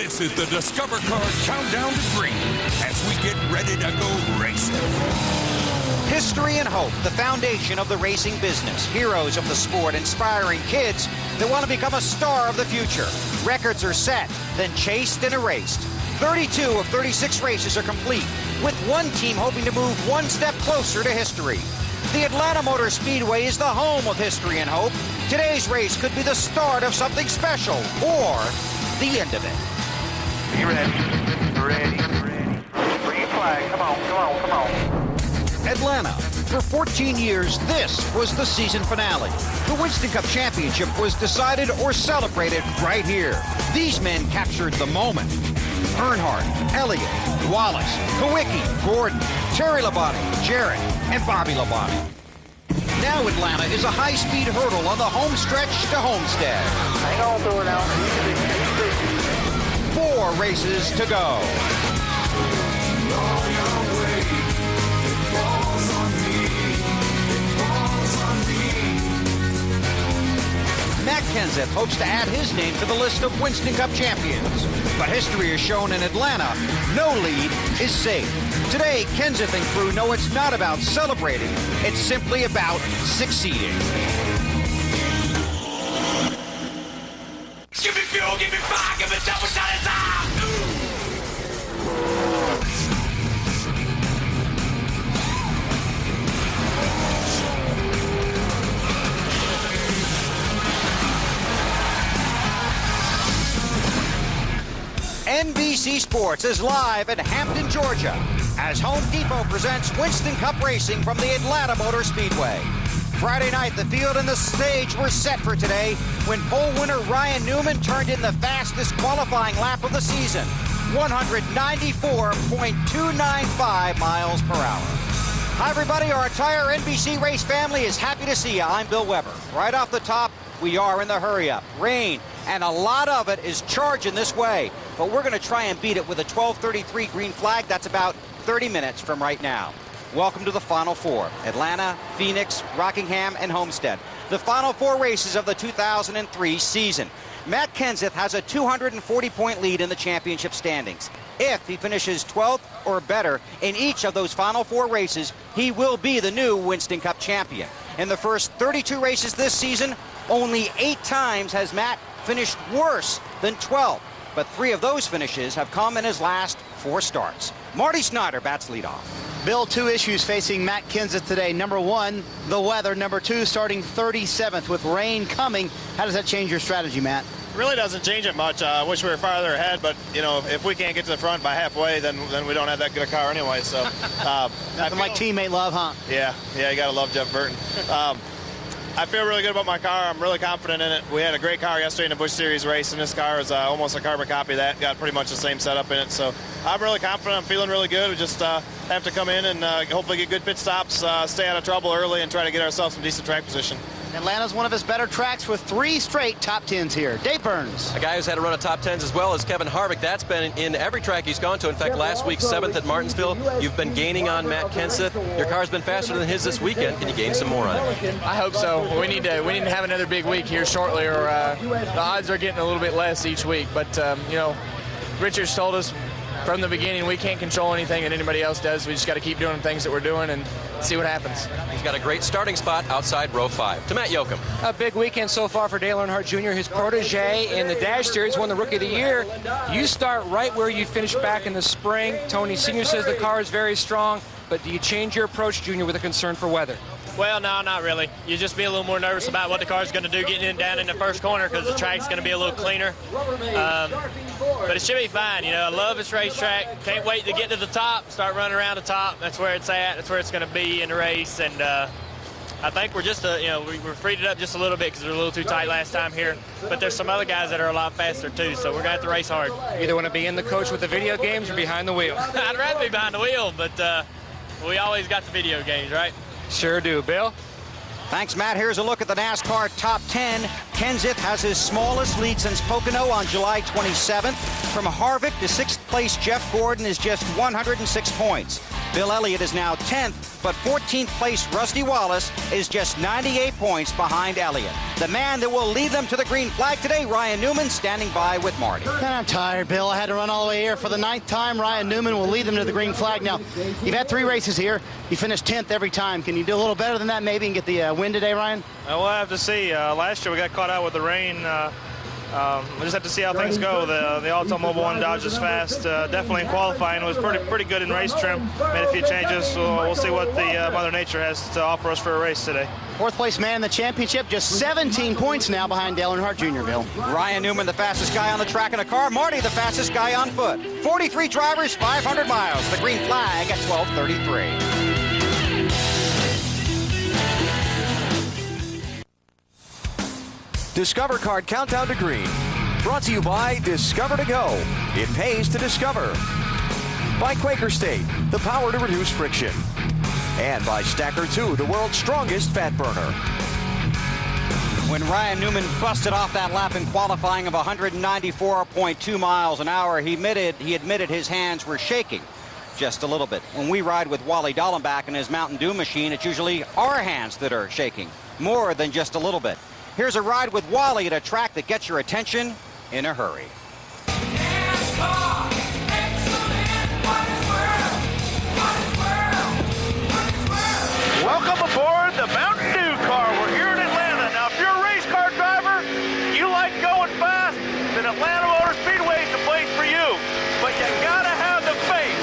This is the Discover Card Countdown to Green as we get ready to go racing. History and hope, the foundation of the racing business. Heroes of the sport, inspiring kids that want to become a star of the future. Records are set, then chased and erased. 32 of 36 races are complete, with one team hoping to move one step closer to history. The Atlanta Motor Speedway is the home of history and hope. Today's race could be the start of something special, or the end of it. Be ready. Bring your flag. Come on. Atlanta. For 14 years, this was the season finale. The Winston Cup Championship was decided or celebrated right here. These men captured the moment. Earnhardt, Elliott, Wallace, Kawicki, Gordon, Terry Labonte, Jarrett, and Bobby Labonte. Now Atlanta is a high-speed hurdle on the home stretch to Homestead. Hang on to it now. 4 races to go. Matt Kenseth hopes to add his name to the list of Winston Cup champions. But history has shown in Atlanta, no lead is safe. Today, Kenseth and crew know it's not about celebrating, it's simply about succeeding. Give me fuel, give me fire, give me double shot of time. NBC Sports is live at Hampton, Georgia, as Home Depot presents Winston Cup Racing from the Atlanta Motor Speedway. Friday night, the field and the stage were set for today when pole winner Ryan Newman turned in the fastest qualifying lap of the season, 194.295 miles per hour. Hi, everybody. Our entire NBC race family is happy to see you. I'm Bill Weber. Right off the top, we are in the hurry-up. Rain, and a lot of it is charging this way. But we're going to try and beat it with a 12:33 green flag. That's about 30 minutes from right now. Welcome to the Final Four. Atlanta, Phoenix, Rockingham, and Homestead. The Final Four races of the 2003 season. Matt Kenseth has a 240-point lead in the championship standings. If he finishes 12th or better in each of those Final Four races, he will be the new Winston Cup champion. In the first 32 races this season, only 8 times has Matt finished worse than 12th. But 3 of those finishes have come in his last 4 starts. Marty Snyder bats leadoff. Bill, 2 issues facing Matt Kenseth today. Number 1, the weather. Number 2, starting 37th with rain coming. How does that change your strategy, Matt? Really doesn't change it much. I wish we were farther ahead, but you know, if we can't get to the front by halfway, then we don't have that good a car anyway. So nothing like teammate love, huh? Yeah, you gotta love Jeff Burton. I feel really good about my car. I'm really confident in it. We had a great car yesterday in the Busch Series race, and this car is almost a carbon copy of that. Got pretty much the same setup in it. So I'm really confident. I'm feeling really good. We just have to come in and hopefully get good pit stops, stay out of trouble early, and try to get ourselves some decent track position. Atlanta's one of his better tracks with 3 straight top 10s here. Dave Burns. A guy who's had a run of top 10s as well as Kevin Harvick. That's been in every track he's gone to. In fact, last week, 7th at Martinsville. You've been gaining on Matt Kenseth. Your car's been faster than his this weekend. Can you gain some more on it? I hope so. We need to have another big week here shortly, or the odds are getting a little bit less each week. But, you know, Richard's told us from the beginning we can't control anything that anybody else does. We just got to keep doing things that we're doing and see what happens. He's got a great starting spot outside row 5. To Matt Yoakum. A big weekend so far for Dale Earnhardt Jr., his protege in the Dash Series, won the Rookie of the Year. You start right where you finished back in the spring. Tony Sr. says the car is very strong, but do you change your approach, Junior, with a concern for weather? Well, no, not really. You just be a little more nervous about what the car's going to do getting down in the first corner because the track's going to be a little cleaner. But it should be fine. You know, I love this racetrack. Can't wait to get to the top, start running around the top. That's where it's at. That's where it's going to be in the race. And I think we're just, we're freed it up just a little bit because we were a little too tight last time here. But there's some other guys that are a lot faster, too, so we're going to have to race hard. You either want to be in the coach with the video games or behind the wheel? I'd rather be behind the wheel, but we always got the video games, right? Sure do. Bill? Thanks, Matt. Here's a look at the NASCAR Top 10. Kenseth has his smallest lead since Pocono on July 27th. From Harvick to 6th place Jeff Gordon is just 106 points. Bill Elliott is now 10th, but 14th place Rusty Wallace is just 98 points behind Elliott. The man that will lead them to the green flag today, Ryan Newman, standing by with Marty. And I'm tired, Bill. I had to run all the way here for the 9th time. Ryan Newman will lead them to the green flag. Now, you've had 3 races here. You finished 10th every time. Can you do a little better than that maybe and get the win today, Ryan? We'll have to see. Last year we got caught out with the rain. We just have to see how things go. The Automobile One Dodge is fast. Definitely in qualifying, it was pretty good in race trim. Made a few changes. So we'll see what the Mother Nature has to offer us for a race today. 4th place man in the championship, just 17 points now behind Dale Earnhardt Jr., Bill. Ryan Newman, the fastest guy on the track in a car. Marty, the fastest guy on foot. 43 drivers, 500 miles. The green flag at 12:33. Discover Card Countdown to Green. Brought to you by Discover to Go. It pays to discover. By Quaker State, the power to reduce friction. And by Stacker 2, the world's strongest fat burner. When Ryan Newman busted off that lap in qualifying of 194.2 miles an hour, he admitted his hands were shaking just a little bit. When we ride with Wally Dallenbach in his Mountain Dew machine, it's usually our hands that are shaking, more than just a little bit. Here's a ride with Wally at a track that gets your attention in a hurry. Welcome aboard the Mountain Dew car. We're here in Atlanta. Now, if you're a race car driver, you like going fast, then Atlanta Motor Speedway is the place for you. But you gotta have the faith.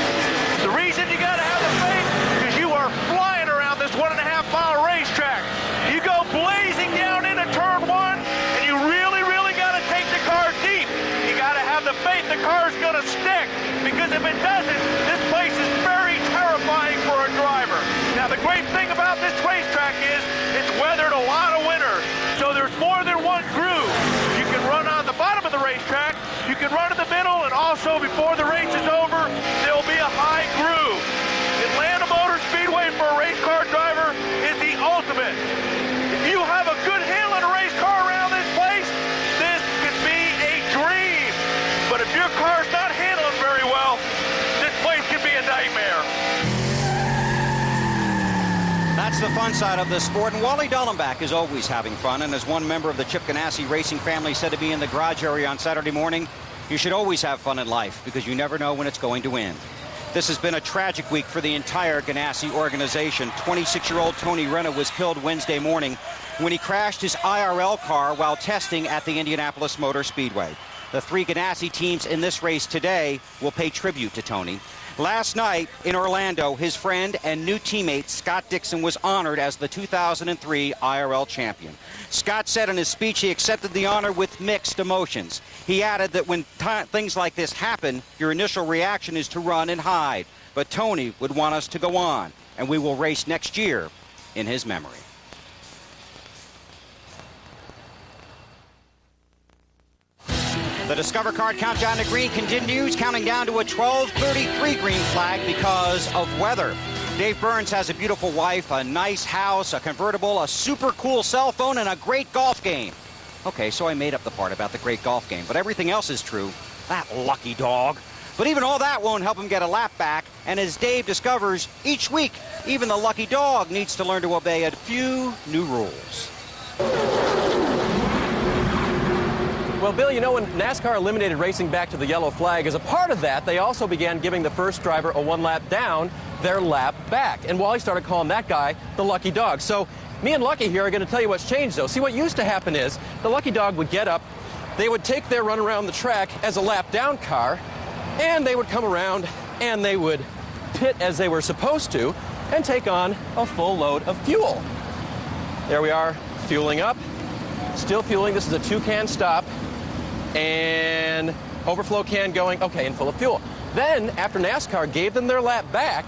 The reason you gotta have the faith is because you are flying around this 1.5-mile racetrack. You go blazing down into turn 1, and you really gotta take the car deep. You gotta have the faith the car's gonna stick, because if it doesn't, this place is very terrifying for a driver. Now, the great thing about this racetrack is it's weathered a lot of winters, so there's more than one groove. You can run on the bottom of the racetrack, you can run in the middle, and also before the race is over, there'll be a high groove. Atlanta Motor Speedway for a race car driver is the ultimate. If you have a good handling a race car around this place, this could be a dream. But if your car's not handling very well, this place could be a nightmare. That's the fun side of the sport, and Wally Dallenbach is always having fun. And as one member of the Chip Ganassi racing family said to me in the garage area on Saturday morning, you should always have fun in life because you never know when it's going to end. This has been a tragic week for the entire Ganassi organization. 26-year-old Tony Renna was killed Wednesday morning when he crashed his IRL car while testing at the Indianapolis Motor Speedway. The 3 Ganassi teams in this race today will pay tribute to Tony. Last night in Orlando, his friend and new teammate Scott Dixon was honored as the 2003 IRL champion. Scott said in his speech he accepted the honor with mixed emotions. He added that when things like this happen, your initial reaction is to run and hide. But Tony would want us to go on, and we will race next year in his memory. The Discover Card Countdown to Green continues, counting down to a 12:33 green flag because of weather. Dave Burns has a beautiful wife, a nice house, a convertible, a super cool cell phone, and a great golf game. Okay, so I made up the part about the great golf game, but everything else is true. That lucky dog. But even all that won't help him get a lap back, and as Dave discovers, each week, even the lucky dog needs to learn to obey a few new rules. Well, Bill, you know, when NASCAR eliminated racing back to the yellow flag, as a part of that, they also began giving the first driver a 1 lap down their lap back. And Wally started calling that guy the lucky dog. So me and Lucky here are going to tell you what's changed, though. See, what used to happen is the lucky dog would get up, they would take their run around the track as a lap down car, and they would come around and they would pit as they were supposed to and take on a full load of fuel. There we are, fueling up, still fueling. This is a 2-can stop. And overflow can going, okay, and full of fuel. Then, after NASCAR gave them their lap back,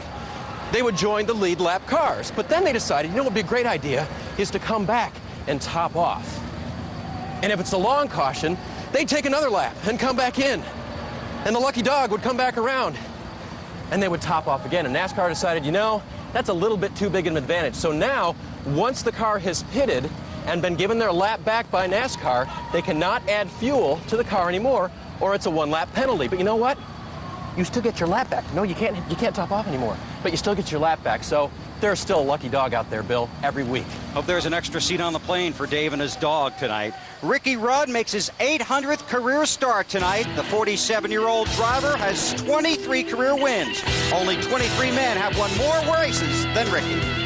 they would join the lead lap cars. But then they decided, you know what would be a great idea is to come back and top off. And if it's a long caution, they'd take another lap and come back in. And the lucky dog would come back around. And they would top off again. And NASCAR decided, you know, that's a little bit too big an advantage. So now, once the car has pitted and been given their lap back by NASCAR, they cannot add fuel to the car anymore, or it's a 1 lap penalty. But you know what? You still get your lap back. No, you can't top off anymore. But but you still get your lap back. So there's still a lucky dog out there, Bill, every week. Hope there's an extra seat on the plane for Dave and his dog tonight. Ricky Rudd makes his 800th career start tonight. The 47-year-old driver has 23 career wins. Only 23 men have won more races than Ricky.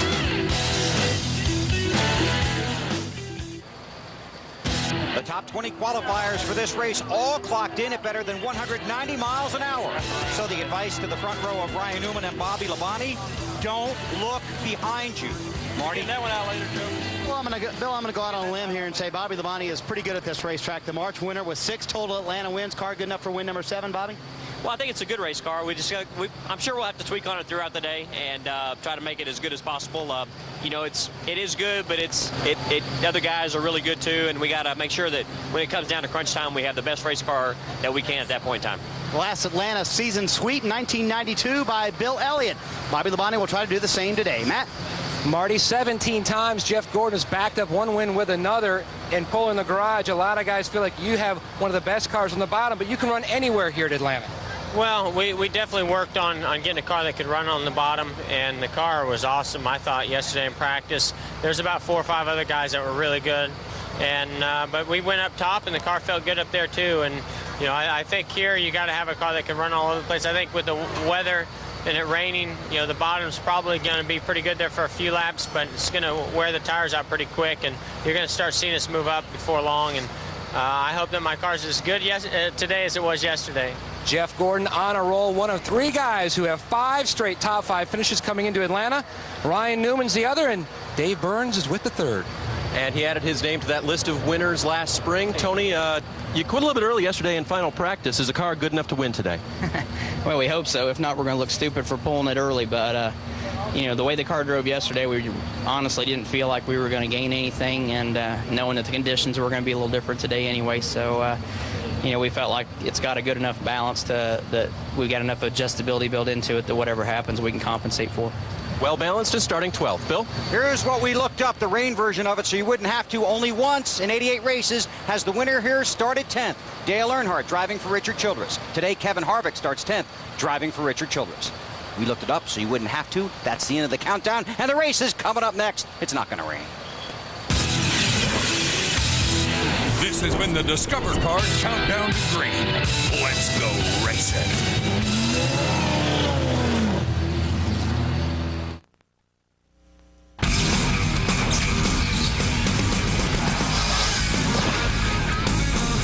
The top 20 qualifiers for this race all clocked in at better than 190 miles an hour. So the advice to the front row of Ryan Newman and Bobby Labonte, don't look behind you. Marty, that one out later, Joe. Well, Bill, I'm going to go out on a limb here and say Bobby Labonte is pretty good at this racetrack. The March winner with 6 total Atlanta wins. Car good enough for win number 7, Bobby? Well, I think it's a good race car. I'm sure we'll have to tweak on it throughout the day and try to make it as good as possible. You know, it is good, but the other guys are really good too, and we got to make sure that when it comes down to crunch time, we have the best race car that we can at that point in time. Last Atlanta season sweep, 1992 by Bill Elliott. Bobby Labonte will try to do the same today. Matt? Marty, 17 times Jeff Gordon has backed up one win with another and pull in the garage. A lot of guys feel like you have one of the best cars on the bottom, but you can run anywhere here at Atlanta. Well, we definitely worked on getting a car that could run on the bottom, and the car was awesome, I thought, yesterday in practice. There's about 4 or 5 other guys that were really good, and but we went up top, and the car felt good up there, too. And, you know, I think here you got to have a car that can run all over the place. I think with the weather and it raining, you know, the bottom's probably going to be pretty good there for a few laps, but it's going to wear the tires out pretty quick, and you're going to start seeing us move up before long. And I hope that my car's as good today as it was yesterday. Jeff Gordon on a roll, one of 3 guys who have 5 straight top 5 finishes coming into Atlanta. Ryan Newman's the other, and Dave Burns is with the 3rd. And he added his name to that list of winners last spring. Tony, you quit a little bit early yesterday in final practice. Is the car good enough to win today? Well, we hope so. If not, we're going to look stupid for pulling it early. But, you know, the way the car drove yesterday, we honestly didn't feel like we were going to gain anything. And knowing that the conditions were going to be a little different today anyway. So, you know, we felt like it's got a good enough balance that we've got enough adjustability built into it that whatever happens, we can compensate for. Well balanced and starting 12th. Bill? Here's what we looked up, the rain version of it, so you wouldn't have to. Only once in 88 races has the winner here started 10th. Dale Earnhardt driving for Richard Childress. Today, Kevin Harvick starts 10th, driving for Richard Childress. We looked it up so you wouldn't have to. That's the end of the countdown, and the race is coming up next. It's not going to rain. This has been the Discover Card Countdown to Green. Let's go racing.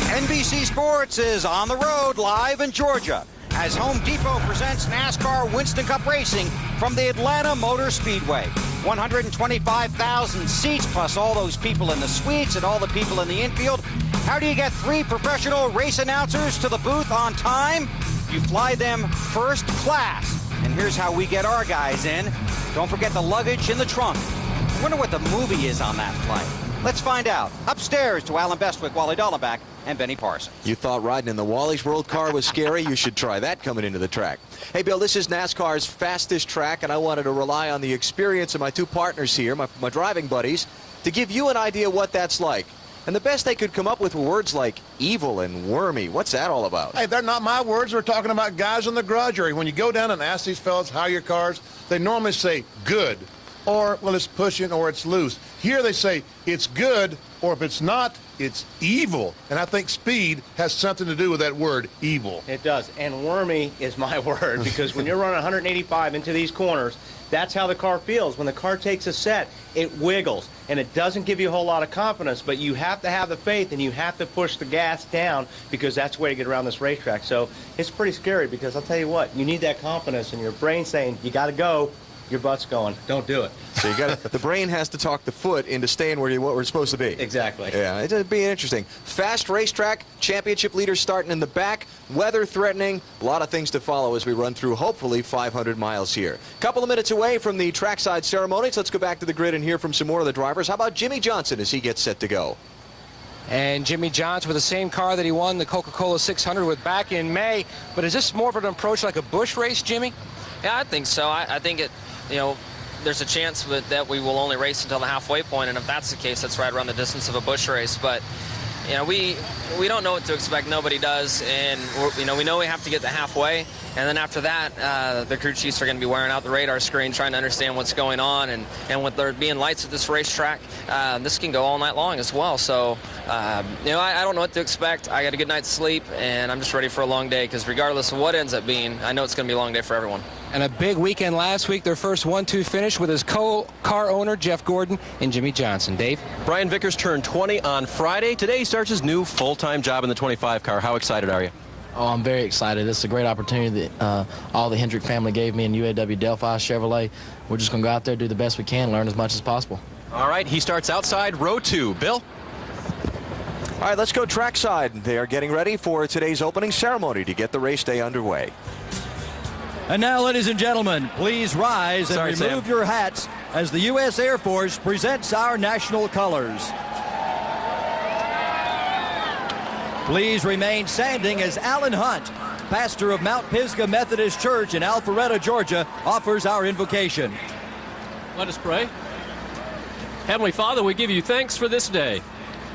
NBC Sports is on the road live in Georgia as Home Depot presents NASCAR Winston Cup Racing from the Atlanta Motor Speedway. 125,000 seats plus all those people in the suites and all the people in the infield. How do you get 3 professional race announcers to the booth on time? You fly them first class. And here's how we get our guys in. Don't forget the luggage in the trunk. I wonder what the movie is on that flight. Let's find out. Upstairs to Alan Bestwick, Wally Dallenbach, and Benny Parsons. You thought riding in the Wally's World car was scary? You should try that coming into the track. Hey, Bill, this is NASCAR's fastest track, and I wanted to rely on the experience of my 2 partners here, my driving buddies, to give you an idea what that's like. And the best they could come up with were words like evil and wormy. What's that all about? Hey, they're not my words. We're talking about guys in the garage area. When you go down and ask these fellas how are your cars, they normally say good, or, well, it's pushing, or it's loose. Here they say it's good, or if it's not, it's evil. And I think speed has something to do with that word, evil. It does. And wormy is my word, because when you're running 185 into these corners, that's how the car feels. When the car takes a set, it wiggles, and it doesn't give you a whole lot of confidence, but you have to have the faith, and you have to push the gas down, because that's the way to get around this racetrack. So it's pretty scary, because I'll tell you what, you need that confidence, and your brain saying, you got to go. Your butt's going, don't do it. So you got the brain has to talk the foot into staying where we're supposed to be. Exactly. Yeah, it'd be interesting. Fast racetrack, championship leaders starting in the back, weather threatening, a lot of things to follow as we run through hopefully 500 miles here. Couple of minutes away from the trackside ceremonies. Let's go back to the grid and hear from some more of the drivers. How about Jimmy Johnson as he gets set to go? And Jimmy Johnson with the same car that he won the Coca-Cola 600 with back in May. But is this more of an approach like a Busch race, Jimmy? Yeah, I think so. I think it, you know, there's a chance that we will only race until the halfway point, and if that's the case, that's right around the distance of a Busch race. But, we don't know what to expect. Nobody does, and we know we have to get to halfway, and then after that, the crew chiefs are going to be wearing out the radar screen, trying to understand what's going on, and with there being lights at this racetrack, this can go all night long as well. So, I don't know what to expect. I got a good night's sleep, and I'm just ready for a long day, because regardless of what ends up being, I know it's going to be a long day for everyone. And a big weekend last week, their first 1-2 finish with his co-car owner, Jeff Gordon, and Jimmy Johnson. Dave? Brian Vickers turned 20 on Friday. Today he starts his new full-time job in the 25 car. How excited are you? Oh, I'm very excited. This is a great opportunity that all the Hendrick family gave me in UAW Delphi Chevrolet. We're just going to go out there, do the best we can, learn as much as possible. All right, he starts outside row 2. Bill? All right, let's go trackside. They are getting ready for today's opening ceremony to get the race day underway. And now, ladies and gentlemen, please rise and remove your hats as the U.S. Air Force presents our national colors. Please remain standing as Alan Hunt, pastor of Mount Pisgah Methodist Church in Alpharetta, Georgia, offers our invocation. Let us pray. Heavenly Father, we give you thanks for this day.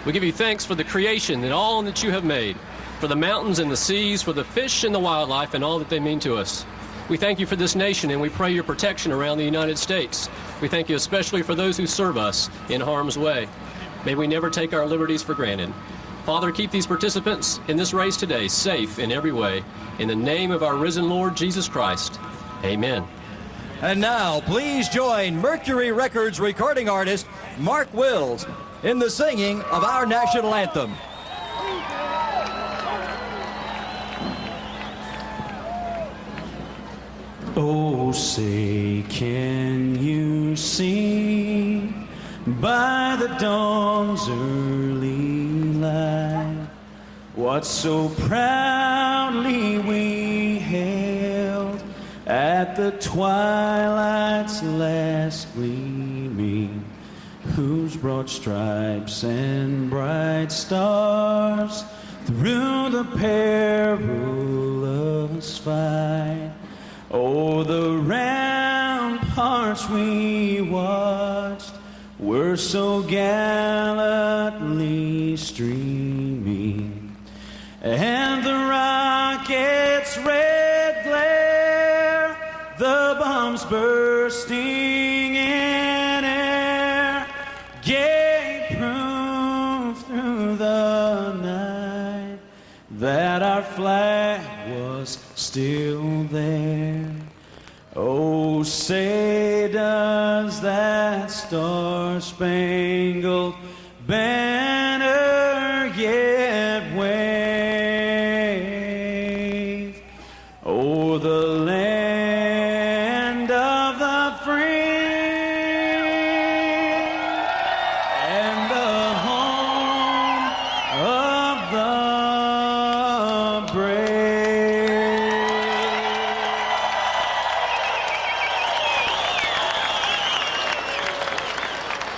We give you thanks for the creation and all that you have made, for the mountains and the seas, for the fish and the wildlife and all that they mean to us. We thank you for this nation, and we pray your protection around the United States. We thank you especially for those who serve us in harm's way. May we never take our liberties for granted. Father, keep these participants in this race today safe in every way. In the name of our risen Lord Jesus Christ, amen. And now, please join Mercury Records recording artist Mark Wills in the singing of our national anthem. Oh, say, can you see by the dawn's early light what so proudly we hailed at the twilight's last gleaming, whose broad stripes and bright stars through the perilous fight. Oh, the ramparts we watched were so gallantly streaming, and the rocket's red glare, the bombs bursting in air, gave proof through the night that our flag was still there. Oh, say does that star-spangled banner yet wave o'er the land of the free and the home of the brave?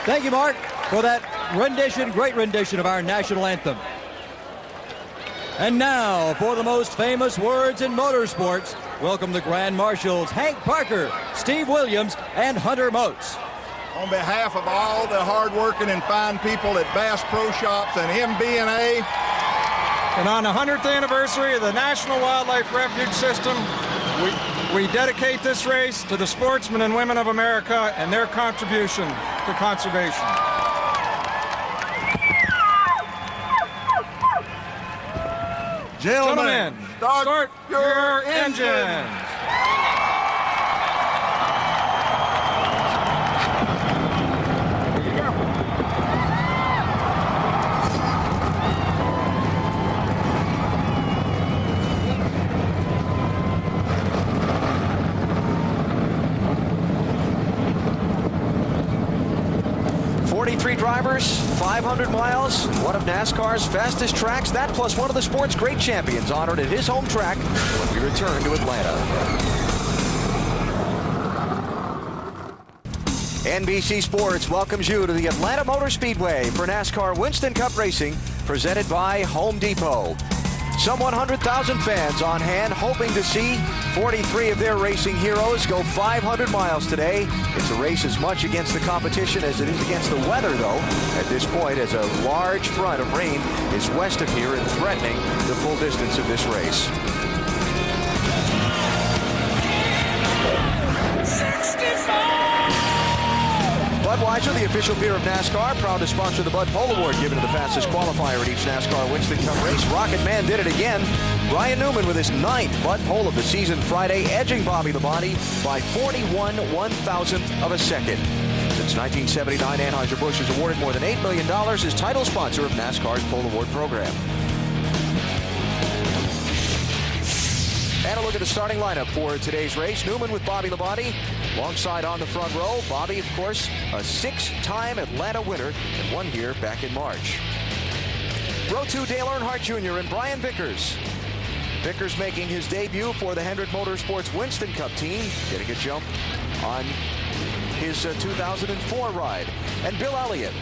Thank you, Mark, for that rendition, great rendition of our national anthem. And now, for the most famous words in motorsports, welcome the Grand Marshals Hank Parker, Steve Williams, and Hunter Moats. On behalf of all the hard-working and fine people at Bass Pro Shops and MBNA, and on the 100th anniversary of the National Wildlife Refuge System, we dedicate this race to the sportsmen and women of America and their contribution to conservation. Gentlemen, start your engines. 43 drivers, 500 miles, one of NASCAR's fastest tracks. That plus one of the sport's great champions honored at his home track when we return to Atlanta. NBC Sports welcomes you to the Atlanta Motor Speedway for NASCAR Winston Cup Racing, presented by Home Depot. Some 100,000 fans on hand hoping to see 43 of their racing heroes go 500 miles today in It's a race as much against the competition as it is against the weather, though, at this point, as a large front of rain is west of here and threatening the full distance of this race. 65! Budweiser, the official beer of NASCAR, proud to sponsor the Bud Pole Award given to the fastest qualifier at each NASCAR Winston Cup race. Rocket Man did it again. Brian Newman with his 9th Bud Pole of the season Friday, edging Bobby Labonte by 41 1,000th of a second. Since 1979, Anheuser-Busch has awarded more than $8 million as title sponsor of NASCAR's Pole Award program. And a look at the starting lineup for today's race. Newman with Bobby Labonte alongside on the front row. Bobby, of course, a 6-time Atlanta winner and won here back in March. Row 2, Dale Earnhardt Jr. and Brian Vickers. Vickers making his debut for the Hendrick Motorsports Winston Cup team, getting a jump on his 2004 ride. And Bill Elliott,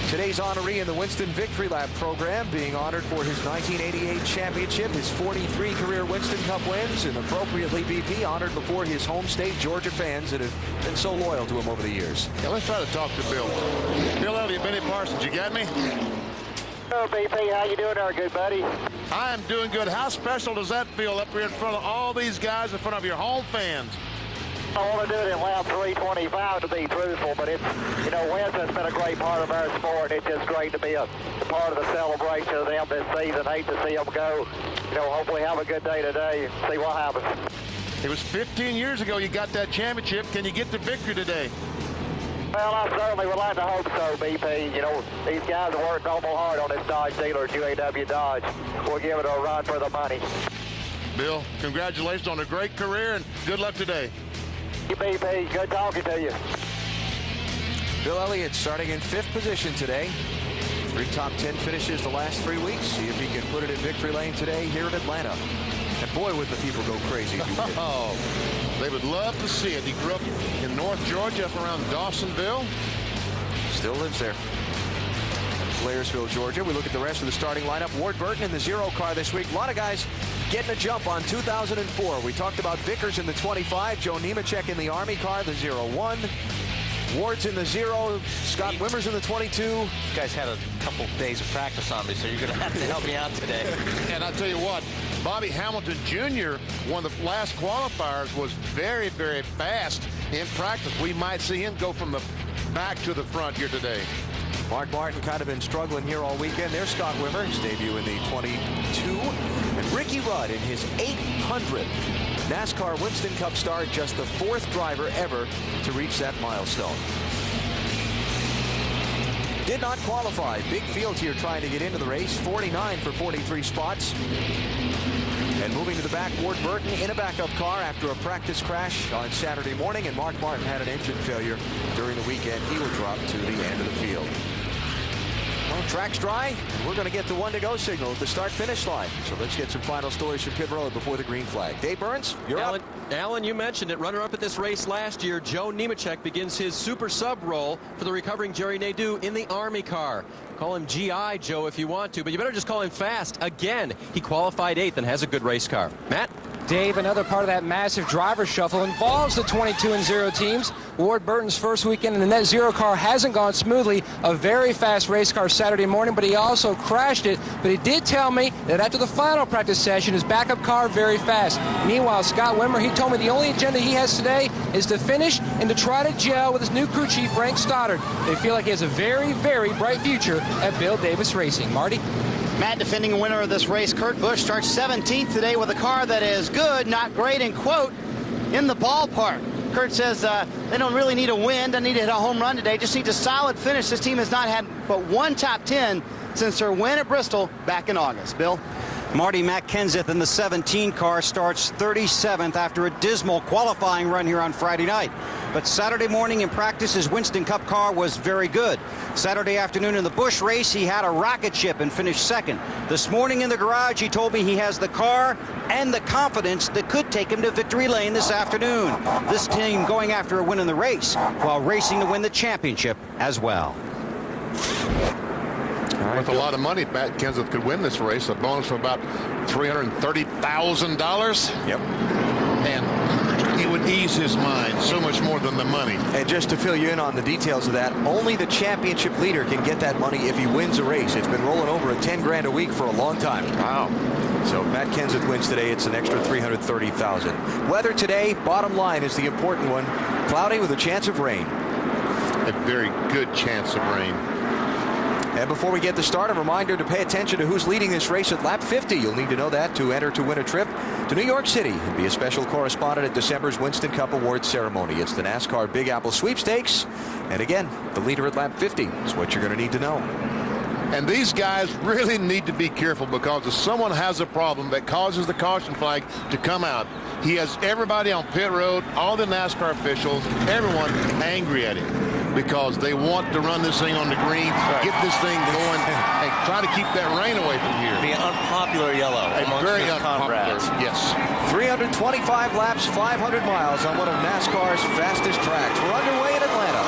today's honoree in the Winston Victory Lap program, being honored for his 1988 championship, his 43 career Winston Cup wins, and appropriately BP honored before his home state Georgia fans that have been so loyal to him over the years. Yeah, let's try to talk to Bill. Bill Elliott, Benny Parsons, you got me? Hello, BP. How you doing there, good buddy? I am doing good. How special does that feel up here in front of all these guys, in front of your home fans? I want to do it in lap 325 to be truthful, but it's, you know, Winston's been a great part of our sport. It's just great to be a part of the celebration of them this season. Hate to see them go. You know, hopefully have a good day today and see what happens. It was 15 years ago you got that championship. Can you get the victory today? Well, I certainly would like to hope so, BP. You know, these guys have worked awful hard on this Dodge dealer, UAW Dodge. We'll give it a run for the money. Bill, congratulations on a great career and good luck today. BP, good talking to you. Bill Elliott starting in 5th position today. 3 top 10 finishes the last 3 weeks. See if he can put it in victory lane today here in Atlanta. And boy, would the people go crazy if he did. Oh, they would love to see it. He grew up in North Georgia, up around Dawsonville. Still lives there. Blairsville, Georgia. We look at the rest of the starting lineup. Ward Burton in the 0 car this week. A lot of guys getting a jump on 2004. We talked about Vickers in the 25, Joe Nemechek in the Army car, the 01. Ward's in the 0, Scott Wimmer's in the 22. You guys had a couple days of practice on me, so you're going to have to help me out today. And I'll tell you what, Bobby Hamilton Jr., one of the last qualifiers, was very, very fast in practice. We might see him go from the back to the front here today. Mark Martin kind of been struggling here all weekend. There's Scott Wimmer, his debut in the 22. And Ricky Rudd in his 800th NASCAR Winston Cup start, just the 4th driver ever to reach that milestone. Did not qualify. Big field here trying to get into the race. 49 for 43 spots. And moving to the back, Ward Burton in a backup car after a practice crash on Saturday morning. And Mark Martin had an engine failure during the weekend. He will drop to the end of the field. Well, track's dry. We're going to get the 1-to-go signal at the start-finish line. So let's get some final stories from pit road before the green flag. Dave Burns, you're up. Alan, you mentioned it. Runner-up at this race last year, Joe Nemechek begins his super sub role for the recovering Jerry Nadeau in the Army car. Call him GI Joe if you want to, but you better just call him fast. Again, he qualified 8th and has a good race car. Matt? Dave, another part of that massive driver shuffle involves the 22-0 teams. Ward Burton's first weekend in the Net Zero car hasn't gone smoothly. A very fast race car Saturday morning, but he also crashed it. But he did tell me that after the final practice session, his backup car very fast. Meanwhile, Scott Wimmer, he told me the only agenda he has today is to finish and to try to gel with his new crew chief, Frank Stoddard. They feel like he has a very, very bright future at Bill Davis Racing. Marty? Matt, defending winner of this race, Kurt Busch, starts 17th today with a car that is good, not great, and quote, in the ballpark. Kurt says they don't really need a win, doesn't need to hit a home run today, just needs a solid finish. This team has not had but one top 10 since their win at Bristol back in August. Bill? Marty Matt Kenseth in the 17 car starts 37th after a dismal qualifying run here on Friday night. But Saturday morning in practice, his Winston Cup car was very good. Saturday afternoon in the Busch race, he had a rocket ship and finished 2nd. This morning in the garage, he told me he has the car and the confidence that could take him to victory lane this afternoon. This team going after a win in the race while racing to win the championship as well. With a lot of money, Matt Kenseth could win this race. A bonus of about $330,000. Yep. And he would ease his mind so much more than the money. And just to fill you in on the details of that, only the championship leader can get that money if he wins a race. It's been rolling over at 10 grand a week for a long time. Wow. So if Matt Kenseth wins today, it's an extra $330,000. Weather today, bottom line, is the important one. Cloudy with a chance of rain. A very good chance of rain. And before we get to start, a reminder to pay attention to who's leading this race at lap 50. You'll need to know that to enter to win a trip to New York City and be a special correspondent at December's Winston Cup Awards ceremony. It's the NASCAR Big Apple Sweepstakes. And again, the leader at lap 50 is what you're going to need to know. And these guys really need to be careful, because if someone has a problem that causes the caution flag to come out, he has everybody on pit road, all the NASCAR officials, everyone angry at him, because they want to run this thing on the green, get this thing going, and try to keep that rain away from here. Be an unpopular yellow amongst very his unpopular, comrades. yes. 325 laps, 500 miles on one of NASCAR's fastest tracks. We're underway in Atlanta.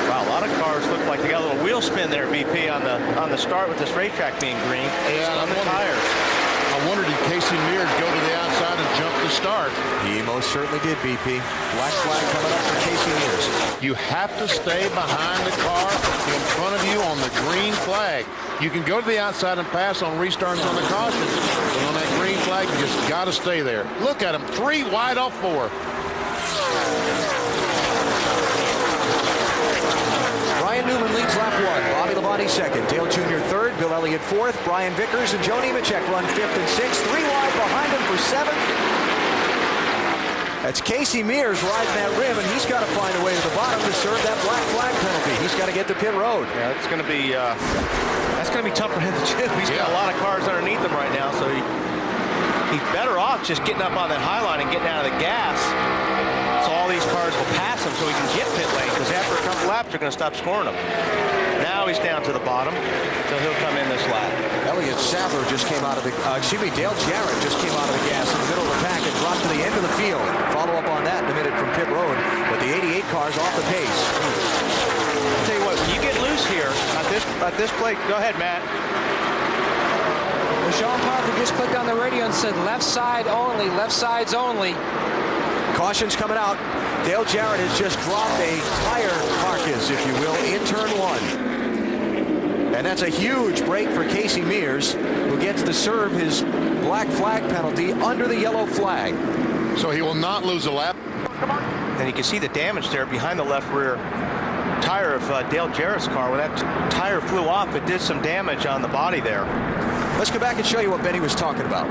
Wow, a lot of cars look like they got a little wheel spin there, BP, on the start with this racetrack being green. Yeah, on the tires. I wondered, did Casey Mears go to the outside and jump the start? He most certainly did, BP. Black flag coming up for Casey Mears. You have to stay behind the car in front of you on the green flag. You can go to the outside and pass on restarts on the caution, but on that green flag, you just got to stay there. Look at him, 3 wide off 4. Ryan Newman leads lap 1. Bobby Labonte second. Dale Jr. third. Bill Elliott fourth. Brian Vickers and Joe Nemechek run fifth and sixth. 3 wide behind him for seventh. That's Casey Mears riding that rim, and he's got to find a way to the bottom to serve that black flag penalty. He's got to get to pit road. Yeah, it's going to be tough for him to do. He's got a lot of cars underneath him right now, so he's better off just getting up on that high line and getting out of the gas, so all these cars will pass him so he can get pit lane, because after a couple laps they're going to stop scoring him. Now he's down to the bottom, so he'll come in this lap. Elliott Sadler just came out of the, Dale Jarrett just came out of the gas in the middle of the pack and dropped to the end of the field. Follow up on that in a minute from pit road, but the 88 car's off the pace. I'll tell you what, when you get loose here at this plate, go ahead, Matt. Well, Sean Parker just clicked on the radio and said left side only, left sides only. Caution's coming out. Dale Jarrett has just dropped a tire carcass, if you will, in turn 1. And that's a huge break for Casey Mears, who gets to serve his black flag penalty under the yellow flag. So he will not lose a lap. And you can see the damage there behind the left rear tire of Dale Jarrett's car. When that tire flew off, it did some damage on the body there. Let's go back and show you what Benny was talking about.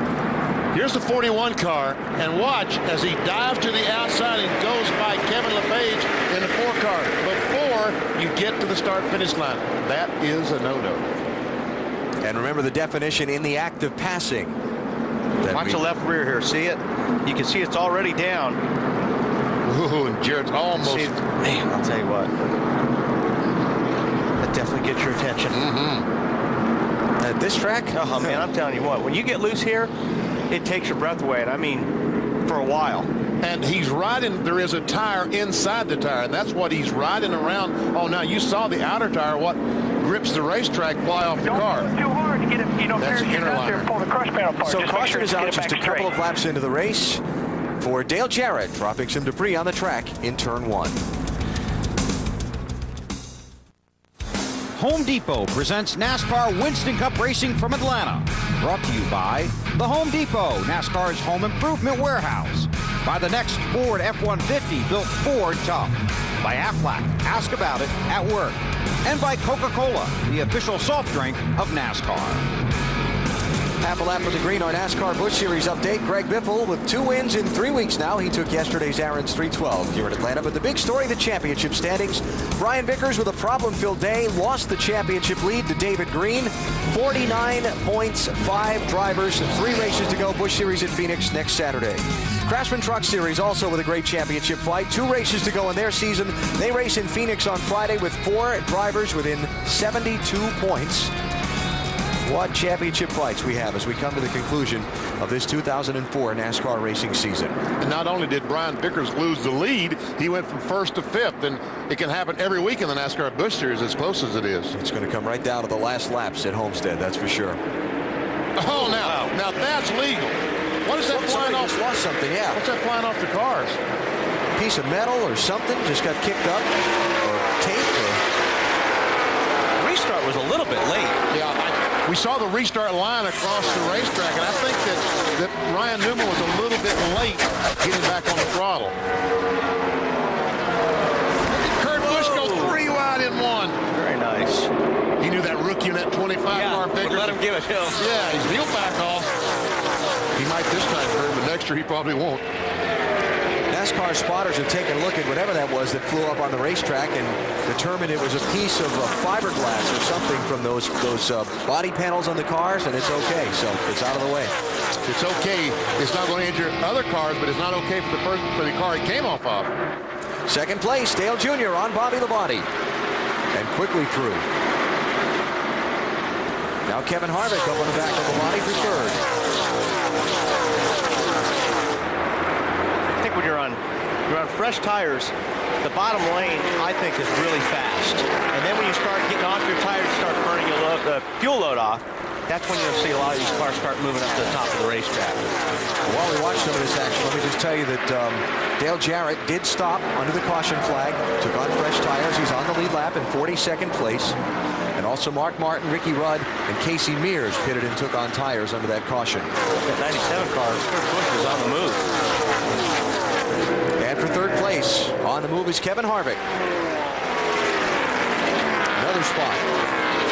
Here's the 41 car, and watch as he dives to the outside and goes by Kevin LePage in the 4 car before you get to the start-finish line. That is a no-no. And remember the definition in the act of passing. Watch the left rear here. See it? You can see it's already down. Ooh, and Jarrett's almost... Man, I'll tell you what. That definitely gets your attention. At this track? Oh, man, I'm telling you what. When you get loose here, it takes your breath away. And I mean, for a while. And he's riding, there is a tire inside the tire, and that's what he's riding around. Oh, now you saw the outer tire, what grips the racetrack, fly off the car. Too hard to get it, that's the inner liner. pull the crush panel apart. So just caution is out just a couple straight. of laps into the race for Dale Jarrett, dropping some debris on the track in turn 1. Home Depot presents NASCAR Winston Cup Racing from Atlanta. Brought to you by the Home Depot, NASCAR's home improvement warehouse. By the next Ford F-150 built Ford tough. By Aflac, ask about it at work. And by Coca-Cola, the official soft drink of NASCAR. Half a lap of the green, our NASCAR Busch Series update. Greg Biffle with 2 wins in 3 weeks now. He took yesterday's Aaron's 312 here in Atlanta. But the big story, the championship standings. Brian Vickers with a problem-filled day lost the championship lead to David Green. 49 points, 5 drivers, 3 races to go. Busch Series at Phoenix next Saturday. Craftsman Truck Series also with a great championship fight. 2 races to go in their season. They race in Phoenix on Friday with 4 drivers within 72 points. What championship fights we have as we come to the conclusion of this 2004 NASCAR racing season. And not only did Brian Vickers lose the lead, he went from 1st to 5th, and it can happen every week in the NASCAR Busch Series as close as it is. It's going to come right down to the last laps at Homestead, that's for sure. Oh, now that's legal. What is that flying off? Just lost something, yeah. What's that flying off the cars? Piece of metal or something just got kicked up, or tape. Restart was a little bit late. Yeah, we saw the restart line across the racetrack, and I think that Ryan Newman was a little bit late getting back on the throttle. Kurt Busch goes 3 wide in 1. Very nice. He knew that rookie in that 25 car figure. Let him give it to him. Yeah, he'll back off. He might this time, Kurt, but next year he probably won't. NASCAR spotters have taken a look at whatever that was that flew up on the racetrack and determined it was a piece of fiberglass or something from those body panels on the cars, and it's okay. So it's out of the way. It's okay. It's not going to injure other cars, but it's not okay for the car it came off of. Second place, Dale Jr. on Bobby Labonte, and quickly through. Now Kevin Harvick up on the back of Labonte for third. I think when you're on fresh tires, the bottom lane, I think, is really fast. And then when you start getting off your tires, start burning the fuel load off, that's when you'll see a lot of these cars start moving up to the top of the racetrack. While we watch some of this action, let me just tell you that Dale Jarrett did stop under the caution flag, took on fresh tires. He's on the lead lap in 42nd place. And also Mark Martin, Ricky Rudd, and Casey Mears pitted and took on tires under that caution. That 97 car, Kurt Busch is on the move. And for third place, on the move is Kevin Harvick. Another spot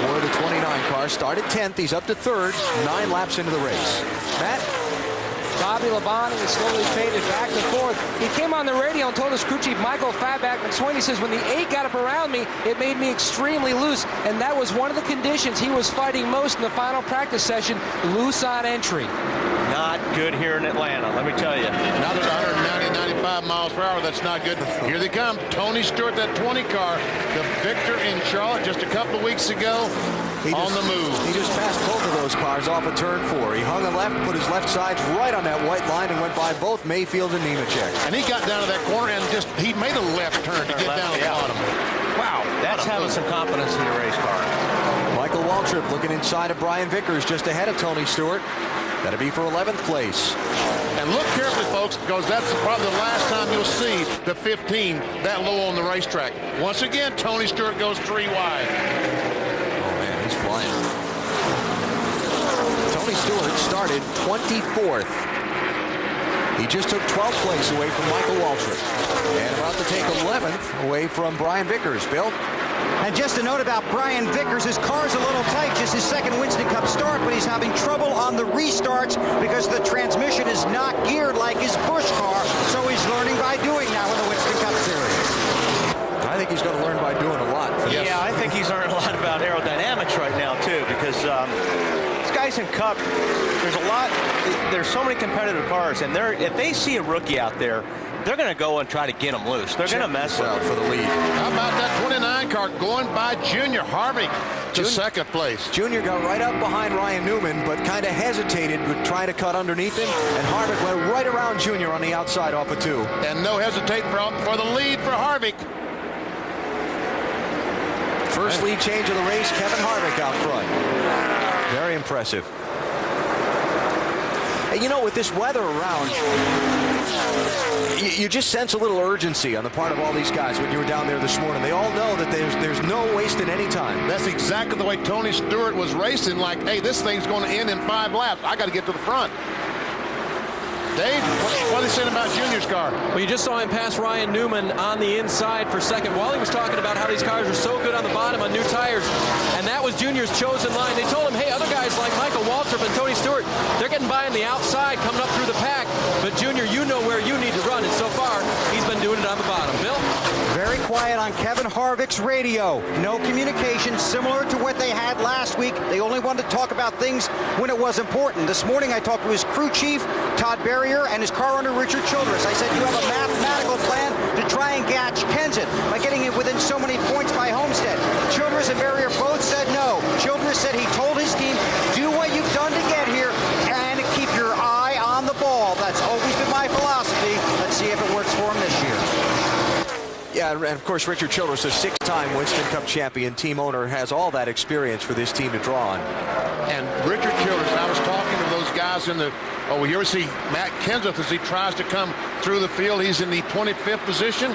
for the 29 car. Started 10th. He's up to third, 9 laps into the race. Matt? Bobby Labonte is slowly faded back and forth. He came on the radio and told his crew chief, Michael Fatback McSwain, he says, when the 8 got up around me, it made me extremely loose. And that was one of the conditions he was fighting most in the final practice session, loose on entry. Not good here in Atlanta, let me tell you. Now there's 190, 95 miles per hour. That's not good. Here they come. Tony Stewart, that 20 car, the victor in Charlotte just a couple of weeks ago. On the move. He just passed both of those cars off of turn 4. He hung a left, put his left sides right on that white line, and went by both Mayfield and Nemechek. And he got down to that corner and he made a left turn to get down to the bottom. Wow, that's having some confidence in your race car. Michael Waltrip looking inside of Brian Vickers, just ahead of Tony Stewart. That'll be for 11th place. And look carefully, folks, because that's probably the last time you'll see the 15 that low on the racetrack. Once again, Tony Stewart goes 3 wide. He's flying. Tony Stewart started 24th. He just took 12th place away from Michael Waltrip. And about to take 11th away from Brian Vickers. Bill? And just a note about Brian Vickers, his car's a little tight, just his second Winston Cup start, but he's having trouble on the restarts because the transmission is not geared like his Busch car, so he's learning by doing now in the Winston Cup Series. I think he's going to learn by doing a lot. Yeah, I think he's learning a lot about aerodynamics right now, too, because these guys in Cup, there's so many competitive cars, and if they see a rookie out there, they're going to go and try to get them loose. They're going to mess up for the lead. How about that 29 car going by Junior Harvick to second place? Junior got right up behind Ryan Newman, but kind of hesitated with trying to cut underneath him, and Harvick went right around Junior on the outside off of 2. And no hesitate for the lead for Harvick. First lead change of the race, Kevin Harvick out front. Very impressive. And you know, with this weather around, you just sense a little urgency on the part of all these guys when you were down there this morning. They all know that there's no wasting any time. That's exactly the way Tony Stewart was racing, like, hey, this thing's going to end in 5 laps. I got to get to the front. Dave, what are they saying about Junior's car? Well, you just saw him pass Ryan Newman on the inside for second. Wally was talking about how these cars are so good on the bottom on new tires, and that was Junior's chosen line. They told him, hey, other guys like Michael Waltrip and Tony Stewart, they're getting by on the outside, coming up through the pack, but Junior, you know where you need to run, and so far, he's been doing it on the bottom. Bill? Very quiet on Kevin Harvick's radio. No communication, similar to what they had last week. They only wanted to talk about things when it was important. This morning, I talked to his crew chief, Todd Berrier, and his car owner, Richard Childress. I said, you have a mathematical plan to try and catch Kenseth by getting it within so many points by Homestead. Childress and Berrier both said no. Childress said he told his team, do what you've done to get here and keep your eye on the ball. That's always been my philosophy. Let's see if it works for him this year. Yeah, and of course, Richard Childress, a 6-time Winston Cup champion, team owner, has all that experience for this team to draw on. And Richard Childress, I was talking to those guys in the Oh, well, here we see Matt Kenseth as he tries to come through the field. He's in the 25th position.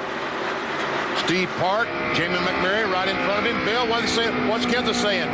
Steve Park, Jamie McMurray right in front of him. Bill, what's Kenseth saying?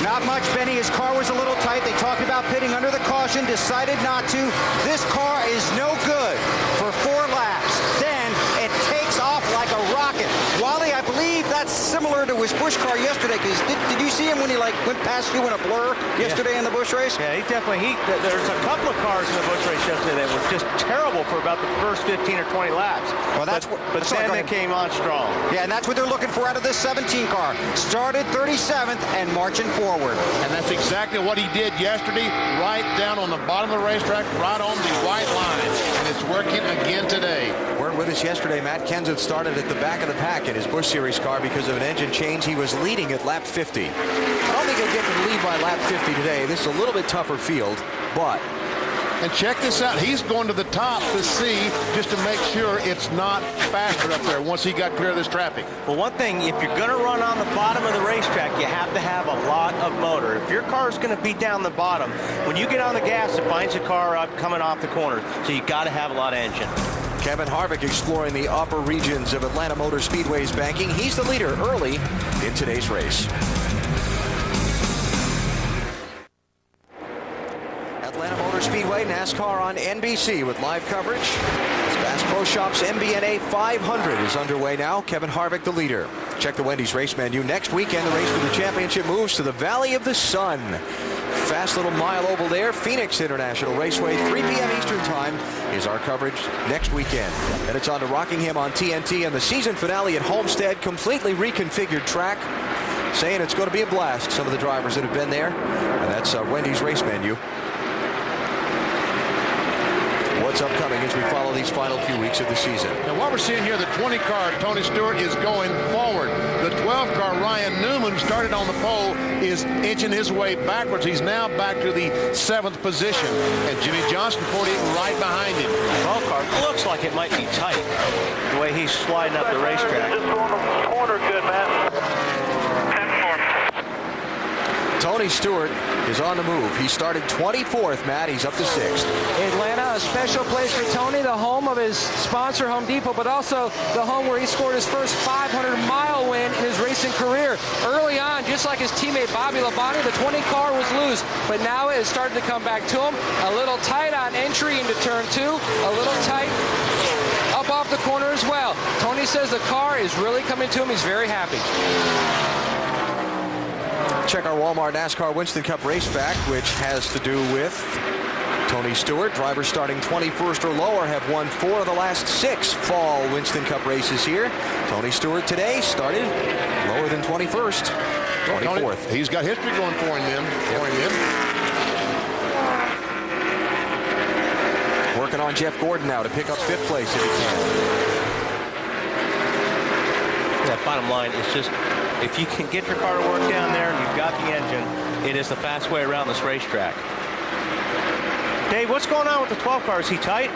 Not much, Benny. His car was a little tight. They talked about pitting under the caution, decided not to. This car is no good for 4 laps. Then it takes off like a rocket. Wally, I believe that's similar to his Busch car yesterday, because did you see him when he went past you in a blur yesterday in the Busch race? Yeah, he definitely, there's a couple of cars in the Busch race yesterday that were just terrible for about the first 15 or 20 laps. Well, but then they came on strong. Yeah, and that's what they're looking for out of this 17 car. Started 37th and marching forward. And that's exactly what he did yesterday, right down on the bottom of the racetrack, right on the white line. And it's working again today. Weren't with us yesterday. Matt Kenseth started at the back of the pack in his Busch Series car because of an engine change. He was leading at lap 50. I don't think he'll get to the lead by lap 50 today. This is a little bit tougher field, but... And check this out. He's going to the top to see, just to make sure it's not faster up there once he got clear of this traffic. Well, one thing, if you're going to run on the bottom of the racetrack, you have to have a lot of motor. If your car's going to be down the bottom, when you get on the gas, it binds the car up coming off the corner. So you got to have a lot of engine. Kevin Harvick exploring the upper regions of Atlanta Motor Speedway's banking. He's the leader early in today's race. Atlanta Motor Speedway, NASCAR on NBC with live coverage. Bass Pro Shops MBNA 500 is underway now. Kevin Harvick the leader. Check the Wendy's race menu. Next weekend, the race for the championship moves to the Valley of the Sun. Fast little mile oval there. Phoenix International Raceway, 3 p.m. Eastern Time is our coverage next weekend. Then it's on to Rockingham on TNT and the season finale at Homestead. Completely reconfigured track. Saying it's going to be a blast. Some of the drivers that have been there. And that's Wendy's race menu. What's upcoming as we follow these final few weeks of the season. Now what we're seeing here, the 20 car, Tony Stewart, is going forward. The 12 car, Ryan Newman, who started on the pole, is inching his way backwards. He's now back to the 7th position. And Jimmy Johnson, 48, right behind him. The 12 car looks like it might be tight, the way he's sliding up the racetrack. Just on the corner, good, man. Tony Stewart is on the move. He started 24th, Matt. He's up to 6th. Atlanta, a special place for Tony, the home of his sponsor, Home Depot, but also the home where he scored his first 500-mile win in his racing career. Early on, just like his teammate Bobby Labonte, the 20 car was loose, but now it has started to come back to him. A little tight on entry into turn 2, a little tight up off the corner as well. Tony says the car is really coming to him. He's very happy. Check our Walmart NASCAR Winston Cup race fact, which has to do with Tony Stewart. Drivers starting 21st or lower have won 4 of the last 6 fall Winston Cup races here. Tony Stewart today started lower than 21st, 24th. He's got history going for him. Working on Jeff Gordon now to pick up 5th place if he can. That bottom line is just, if you can get your car to work down there and you've got the engine, it is the fast way around this racetrack. Dave, what's going on with the 12 car? Is he tight?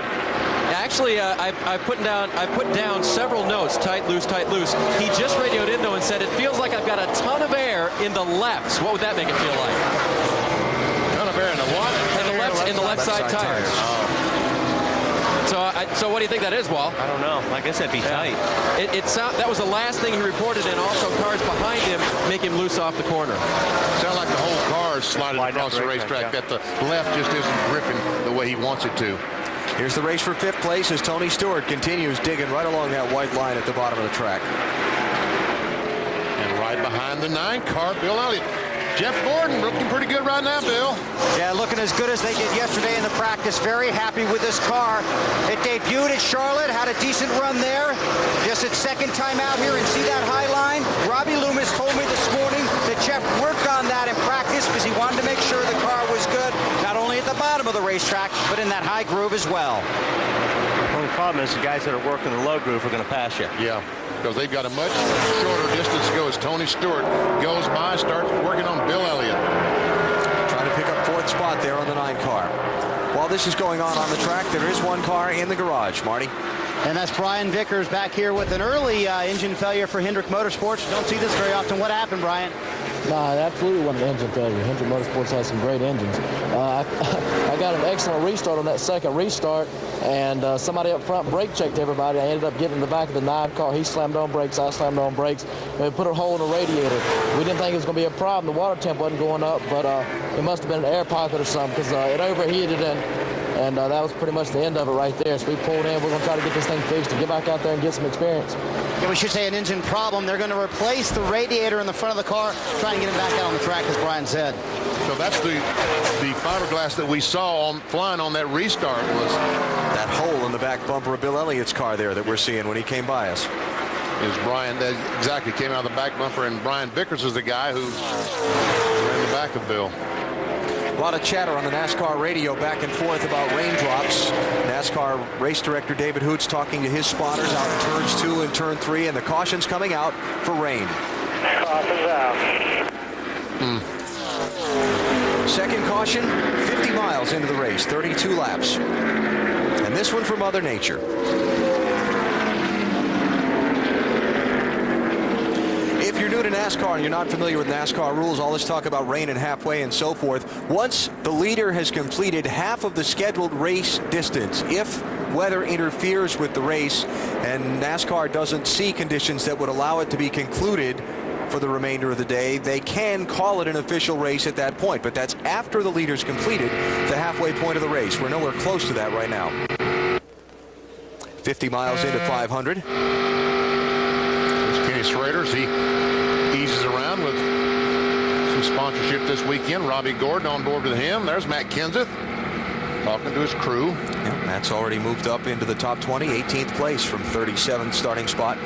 Actually, I put down several notes, tight, loose, tight, loose. He just radioed in, though, and said, it feels like I've got a ton of air in the lefts. What would that make it feel like? Ton of air in the what? In the left side tires. Oh. So what do you think that is, Wal? I don't know. I guess that'd be tight. That was the last thing he reported, and also cars behind him make him loose off the corner. Sound like the whole car is sliding across the racetrack, that the left just isn't gripping the way he wants it to. Here's the race for 5th place as Tony Stewart continues digging right along that white line at the bottom of the track. And right behind the 9 car, Bill Elliott. Jeff Gordon looking pretty good right now, Bill. Yeah, looking as good as they did yesterday in the practice. Very happy with this car. It debuted at Charlotte, had a decent run there. Just its 2nd time out here, and see that high line? Robbie Loomis told me this morning that Jeff worked on that in practice because he wanted to make sure the car was good, not only at the bottom of the racetrack, but in that high groove as well. The only problem is the guys that are working the low groove are going to pass you. Yeah, because they've got a much shorter distance to go as Tony Stewart goes by, starts working on Bill Elliott. Trying to pick up 4th spot there on the 9 car. While this is going on the track, there is 1 car in the garage, Marty. And that's Brian Vickers back here with an early engine failure for Hendrick Motorsports. Don't see this very often. What happened, Brian? No, it absolutely wasn't an engine failure. Hendrick Motorsports has some great engines. I got an excellent restart on that second restart, and somebody up front brake checked everybody. I ended up getting in the back of the 9 car. He slammed on brakes, I slammed on brakes. We put a hole in the radiator. We didn't think it was going to be a problem. The water temp wasn't going up, but it must have been an air pocket or something, because it overheated, and that was pretty much the end of it right there. So we pulled in. We're going to try to get this thing fixed and get back out there and get some experience. Yeah, we should say an engine problem. They're going to replace the radiator in the front of the car, trying to get him back out on the track, as Brian said. So that's the fiberglass that we saw flying on that restart was that hole in the back bumper of Bill Elliott's car there that we're seeing when he came by us. Is Brian, that exactly came out of the back bumper, and Brian Vickers is the guy who ran the back of Bill. A lot of chatter on the NASCAR radio back and forth about raindrops. NASCAR race director David Hoots talking to his spotters out in turns 2 and turn 3, and the caution's coming out for rain. Caution's out. Second caution, 50 miles into the race, 32 laps. And this one for Mother Nature. If you're new to NASCAR and you're not familiar with NASCAR rules, all this talk about rain and halfway and so forth, once the leader has completed half of the scheduled race distance, if weather interferes with the race and NASCAR doesn't see conditions that would allow it to be concluded for the remainder of the day, they can call it an official race at that point. But that's after the leader's completed the halfway point of the race. We're nowhere close to that right now. 50 miles into 500. There's Kenny Schrader's. He eases around with some sponsorship this weekend. Robbie Gordon on board with him. There's Matt Kenseth talking to his crew. Yeah, Matt's already moved up into the top 20, 18th place from 37th starting spot.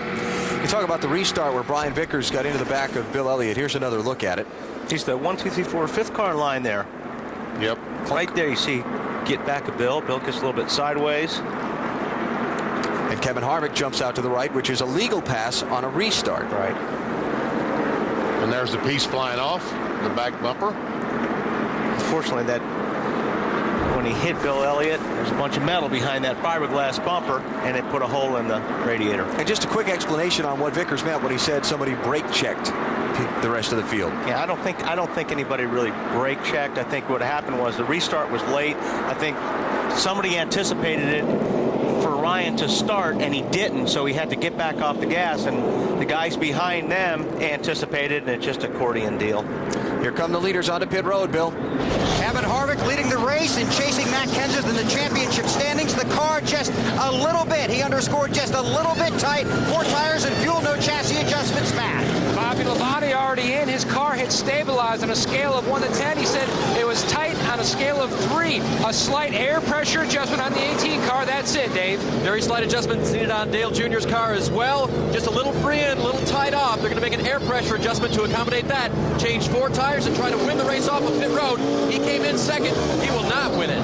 You talk about the restart where Brian Vickers got into the back of Bill Elliott. Here's another look at it. He's the 1, 2, 3, 4, 5th car in line there. Yep. Right there you see get back of Bill. Bill gets a little bit sideways. And Kevin Harvick jumps out to the right, which is a legal pass on a restart. Right. And there's the piece flying off, the back bumper. Unfortunately, that when he hit Bill Elliott, there's a bunch of metal behind that fiberglass bumper, and it put a hole in the radiator. And just a quick explanation on what Vickers meant when he said somebody brake checked the rest of the field. Yeah, I don't think anybody really brake checked. I think what happened was the restart was late. I think somebody anticipated it for Ryan to start, and he didn't, so he had to get back off the gas, and the guys behind them anticipated, and it's just an accordion deal. Here come the leaders onto pit road, Bill. Kevin Harvick leading the race and chasing Matt Kenseth in the championship standings. The car just a little bit. He underscored just a little bit tight. 4 tires and fuel, no chassis adjustments, Matt. Bobby Labonte already in. His car had stabilized on a scale of 1 to 10. He said it was tight on a scale of 3. A slight air pressure adjustment on the 18 car. That's it, Dave. Very slight adjustments needed on Dale Jr.'s car as well. Just a little free in, a little tight off. They're going to make an air pressure adjustment to accommodate that. Change 4 tires and try to win the race off of pit road. He came in second. He will not win it.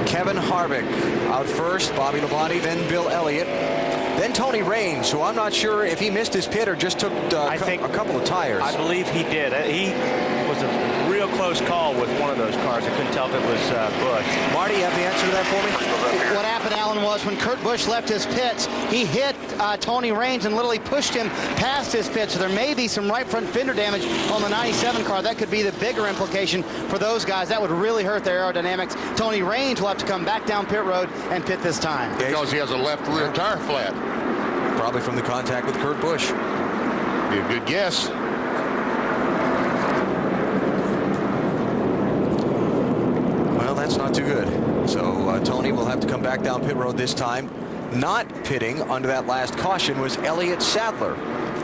Kevin Harvick out first, Bobby Labonte, then Bill Elliott, then Tony Raines, who I'm not sure if he missed his pit or just took a couple of tires. I believe he did. He was a real close call with one of those cars. I couldn't tell if it was Busch. Marty, you have the answer to that for me? What happened, Alan, was when Kurt Busch left his pits, he hit Tony Raines and literally pushed him past his pit. So there may be some right front fender damage on the 97 car. That could be the bigger implication for those guys. That would really hurt their aerodynamics. Tony Raines will have to come back down pit road and pit this time. Because he has a left rear tire flat. Probably from the contact with Kurt Busch. Be a good guess. Well, that's not too good. So Tony will have to come back down pit road this time. Not pitting under that last caution was Elliott Sadler.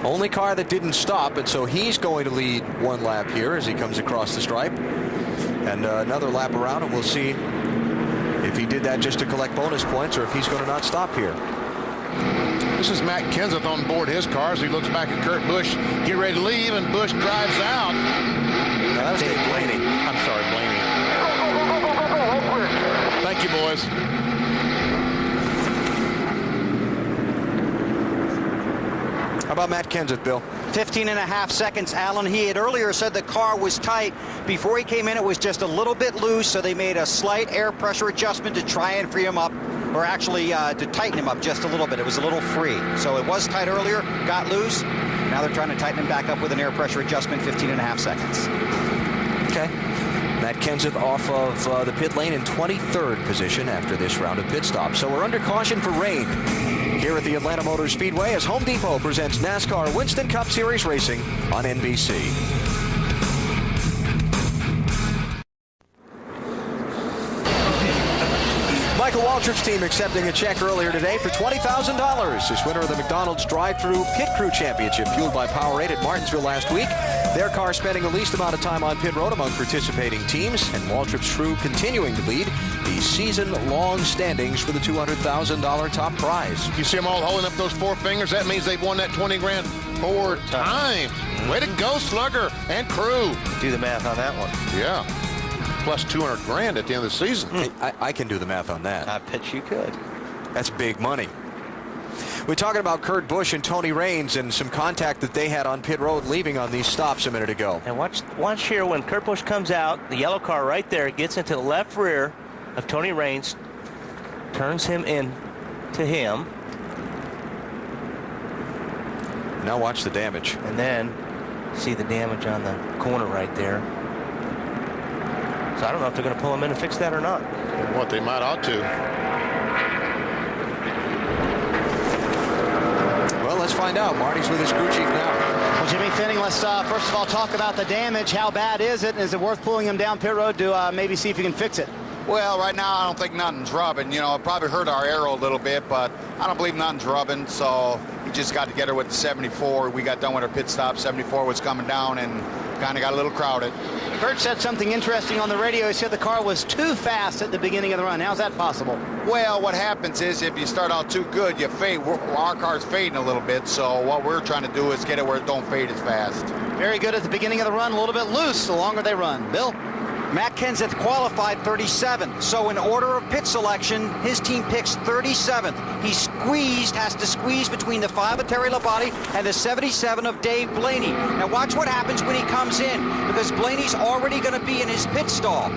Only car that didn't stop, and so he's going to lead 1 lap here as he comes across the stripe. And another lap around, and we'll see if he did that just to collect bonus points or if he's going to not stop here. This is Matt Kenseth on board his car as he looks back at Kurt Busch, get ready to leave, and Busch drives out. No, that was Dave Blaney. I'm sorry, Blaney. Thank you, boys. How about Matt Kenseth, Bill? 15.5 seconds, Alan. He had earlier said the car was tight. Before he came in, it was just a little bit loose, so they made a slight air pressure adjustment to try and free him up, or actually to tighten him up just a little bit. It was a little free. So it was tight earlier, got loose. Now they're trying to tighten him back up with an air pressure adjustment, 15.5 seconds. Okay. Matt Kenseth off of the pit lane in 23rd position after this round of pit stops. So we're under caution for rain here at the Atlanta Motor Speedway as Home Depot presents NASCAR Winston Cup Series Racing on NBC. Michael Waltrip's team accepting a check earlier today for $20,000 as winner of the McDonald's Drive-Thru Pit Crew Championship fueled by Powerade at Martinsville last week. Their car spending the least amount of time on pit road among participating teams, and Waltrip's crew continuing to lead the season-long standings for the $200,000 top prize. You see them all holding up those 4 fingers? That means they've won that 20 grand 4 times. Way to go, Slugger and crew. Do the math on that one. Yeah. Plus 200 grand at the end of the season. I can do the math on that. I bet you could. That's big money. We're talking about Kurt Busch and Tony Raines and some contact that they had on pit road leaving on these stops a minute ago. And watch here when Kurt Busch comes out, the yellow car right there gets into the left rear of Tony Raines, turns him in to him. Now watch the damage. And then see the damage on the corner right there. So I don't know if they're going to pull him in and fix that or not. What they might ought to. Well, let's find out. Marty's with his crew chief now. Well, Jimmy Finning, let's first of all talk about the damage. How bad is it? Is it worth pulling him down pit road to maybe see if you can fix it? Well, right now I don't think nothing's rubbing. You know, it probably hurt our aero a little bit, but I don't believe nothing's rubbing. So he just got together with the 74. We got done with our pit stop. 74 was coming down and kind of got a little crowded. Kurt said something interesting on the radio. He said the car was too fast at the beginning of the run. How's that possible? Well, what happens is if you start out too good, you fade. Our car's fading a little bit, so what we're trying to do is get it where it don't fade as fast. Very good at the beginning of the run, a little bit loose the longer they run. Bill? Matt Kenseth qualified 37th, so in order of pit selection, his team picks 37th. He has to squeeze between the 5 of Terry Labonte and the 77 of Dave Blaney. Now watch what happens when he comes in, because Blaney's already going to be in his pit stall.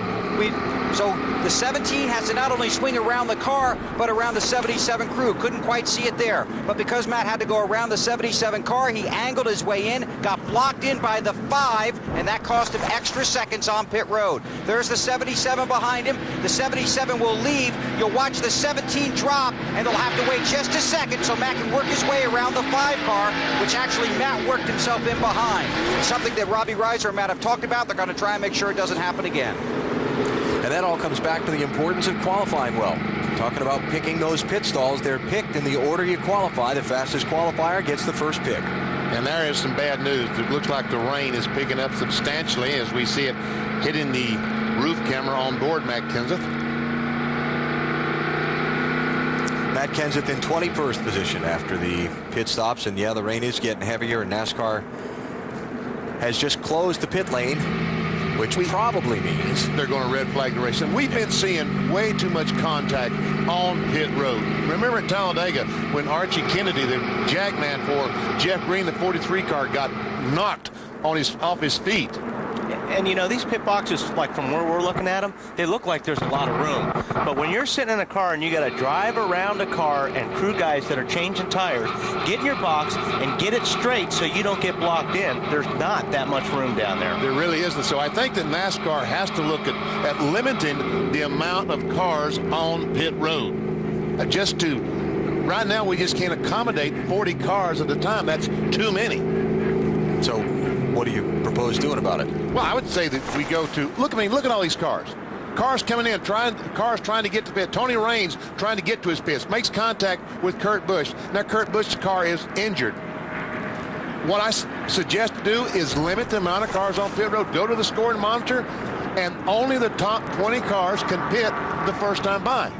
So the 17 has to not only swing around the car, but around the 77 crew. Couldn't quite see it there. But because Matt had to go around the 77 car, he angled his way in, got blocked in by the 5, and that cost him extra seconds on pit road. There's the 77 behind him. The 77 will leave. You'll watch the 17 drop, and they'll have to wait just a second so Matt can work his way around the 5 car, which actually Matt worked himself in behind. It's something that Robbie Reiser and Matt have talked about. They're going to try and make sure it doesn't happen again. And that all comes back to the importance of qualifying well. Talking about picking those pit stalls, they're picked in the order you qualify. The fastest qualifier gets the first pick. And there is some bad news. It looks like the rain is picking up substantially as we see it hitting the roof camera on board Matt Kenseth. Matt Kenseth in 21st position after the pit stops. And yeah, the rain is getting heavier, and NASCAR has just closed the pit lane, which probably means they're going to red flag the race. And we've been seeing way too much contact on pit road. Remember at Talladega when Archie Kennedy, the jackman for Jeff Green, the 43 car, got knocked off his feet. And, you know, these pit boxes, like from where we're looking at them, they look like there's a lot of room. But when you're sitting in a car and you got to drive around a car and crew guys that are changing tires, get in your box and get it straight so you don't get blocked in, there's not that much room down there. There really isn't. So I think that NASCAR has to look at limiting the amount of cars on pit road. Right now, we just can't accommodate 40 cars at a time. That's too many. So what do you propose doing about it? Well, I would say that we go to look at all these cars. Cars coming in, cars trying to get to pit. Tony Raines trying to get to his pits, makes contact with Kurt Busch. Now Kurt Busch's car is injured. What I suggest to do is limit the amount of cars on pit road. Go to the scoring monitor, and only the top 20 cars can pit the first time by.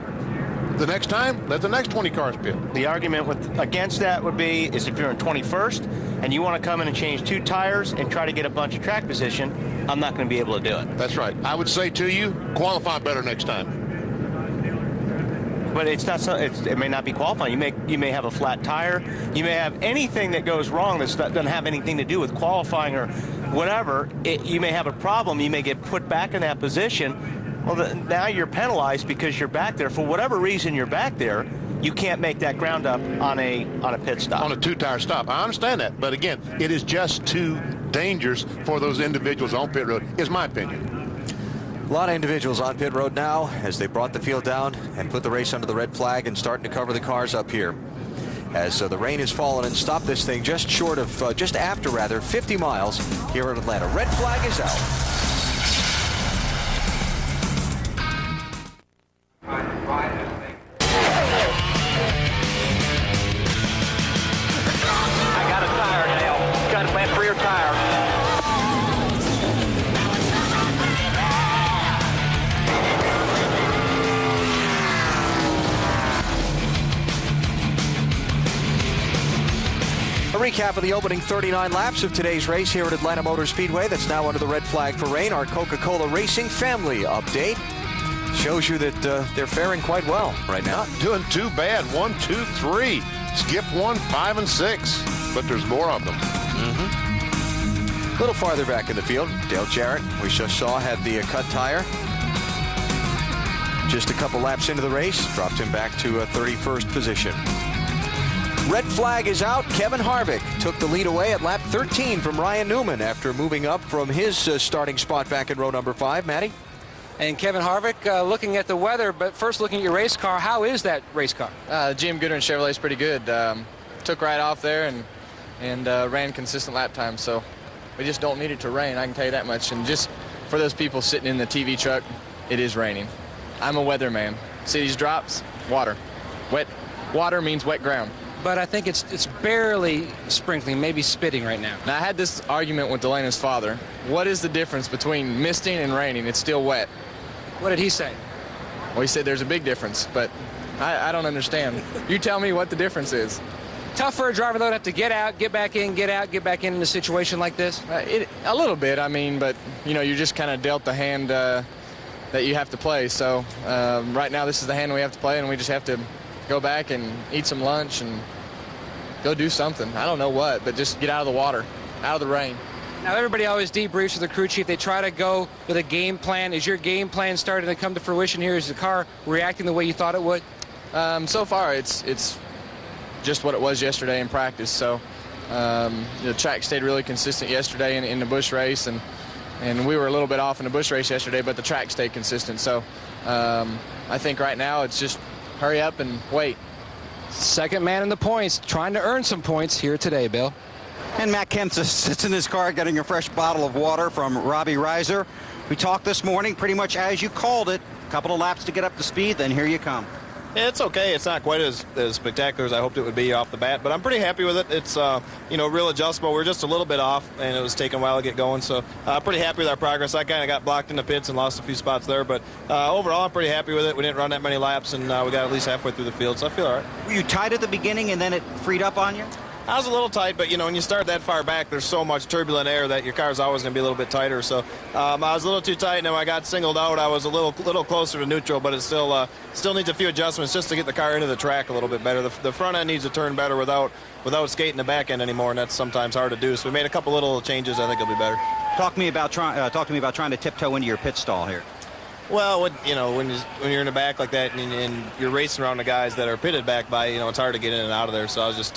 The next time, let the next 20 cars pit. The argument against that would be is if you're in 21st and you want to come in and change 2 tires and try to get a bunch of track position, I'm not going to be able to do it. That's right. I would say to you, qualify better next time. But it's not. It may not be qualifying. You may have a flat tire. You may have anything that goes wrong that doesn't have anything to do with qualifying or whatever. You may have a problem. You may get put back in that position. Well, now you're penalized because you're back there. For whatever reason you're back there, you can't make that ground up on a pit stop. On a two-tire stop. I understand that. But again, it is just too dangerous for those individuals on pit road, is my opinion. A lot of individuals on pit road now as they brought the field down and put the race under the red flag and starting to cover the cars up here. As the rain has fallen and stopped this thing just short of, just after rather, 50 miles here at Atlanta. Red flag is out. I got a tire now. Got my rear tire. A recap of the opening 39 laps of today's race here at Atlanta Motor Speedway that's now under the red flag for rain. Our Coca-Cola Racing family update shows you that they're faring quite well right now. Not doing too bad. 1, 2, 3. Skip 1, 5, and 6. But there's more of them. A little farther back in the field, Dale Jarrett, we just saw, had the cut tire. Just a couple laps into the race, dropped him back to 31st position. Red flag is out. Kevin Harvick took the lead away at lap 13 from Ryan Newman after moving up from his starting spot back in row number 5. Matty? And Kevin Harvick, looking at the weather, but first looking at your race car, how is that race car? GM Goodwin Chevrolet is pretty good. Took right off there and ran consistent lap time, so we just don't need it to rain, I can tell you that much. And just for those people sitting in the TV truck, it is raining. I'm a weatherman. See these drops? Water. Wet water means wet ground. But I think it's barely sprinkling, maybe spitting right now. Now, I had this argument with Delena's father. What is the difference between misting and raining? It's still wet. What did he say? Well, he said there's a big difference, but I don't understand. You tell me what the difference is. Tough for a driver, though, to have to get out, get back in, get out, get back in a situation like this? A little bit, I mean, but, you know, you're just kind of dealt the hand that you have to play. So right now this is the hand we have to play, and we just have to go back and eat some lunch and go do something. I don't know what, but just get out of the water, out of the rain. Now, everybody always debriefs with the crew chief. They try to go with a game plan. Is your game plan starting to come to fruition here? Is the car reacting the way you thought it would? So far, it's just what it was yesterday in practice. So the track stayed really consistent yesterday in the Busch race, and we were a little bit off in the Busch race yesterday, but the track stayed consistent. So I think right now it's just hurry up and wait. Second man in the points, trying to earn some points here today, Bill. And Matt Kemp sits in his car getting a fresh bottle of water from Robbie Reiser. We talked this morning pretty much as you called it. A couple of laps to get up to speed, then here you come. Yeah, it's okay. It's not quite as spectacular as I hoped it would be off the bat, but I'm pretty happy with it. It's, real adjustable. We're just a little bit off, and it was taking a while to get going, so pretty happy with our progress. I kind of got blocked in the pits and lost a few spots there, but overall, I'm pretty happy with it. We didn't run that many laps, and we got at least halfway through the field, so I feel all right. Were you tight at the beginning, and then it freed up on you? I was a little tight, but, when you start that far back, there's so much turbulent air that your car's always going to be a little bit tighter. So I was a little too tight, and then when I got singled out, I was a little closer to neutral, but it still needs a few adjustments just to get the car into the track a little bit better. The front end needs to turn better without skating the back end anymore, and that's sometimes hard to do. So we made a couple little changes. I think it'll be better. Talk to me about trying to tiptoe into your pit stall here. Well, when you're in the back like that and you're racing around the guys that are pitted back by, it's hard to get in and out of there. So I was just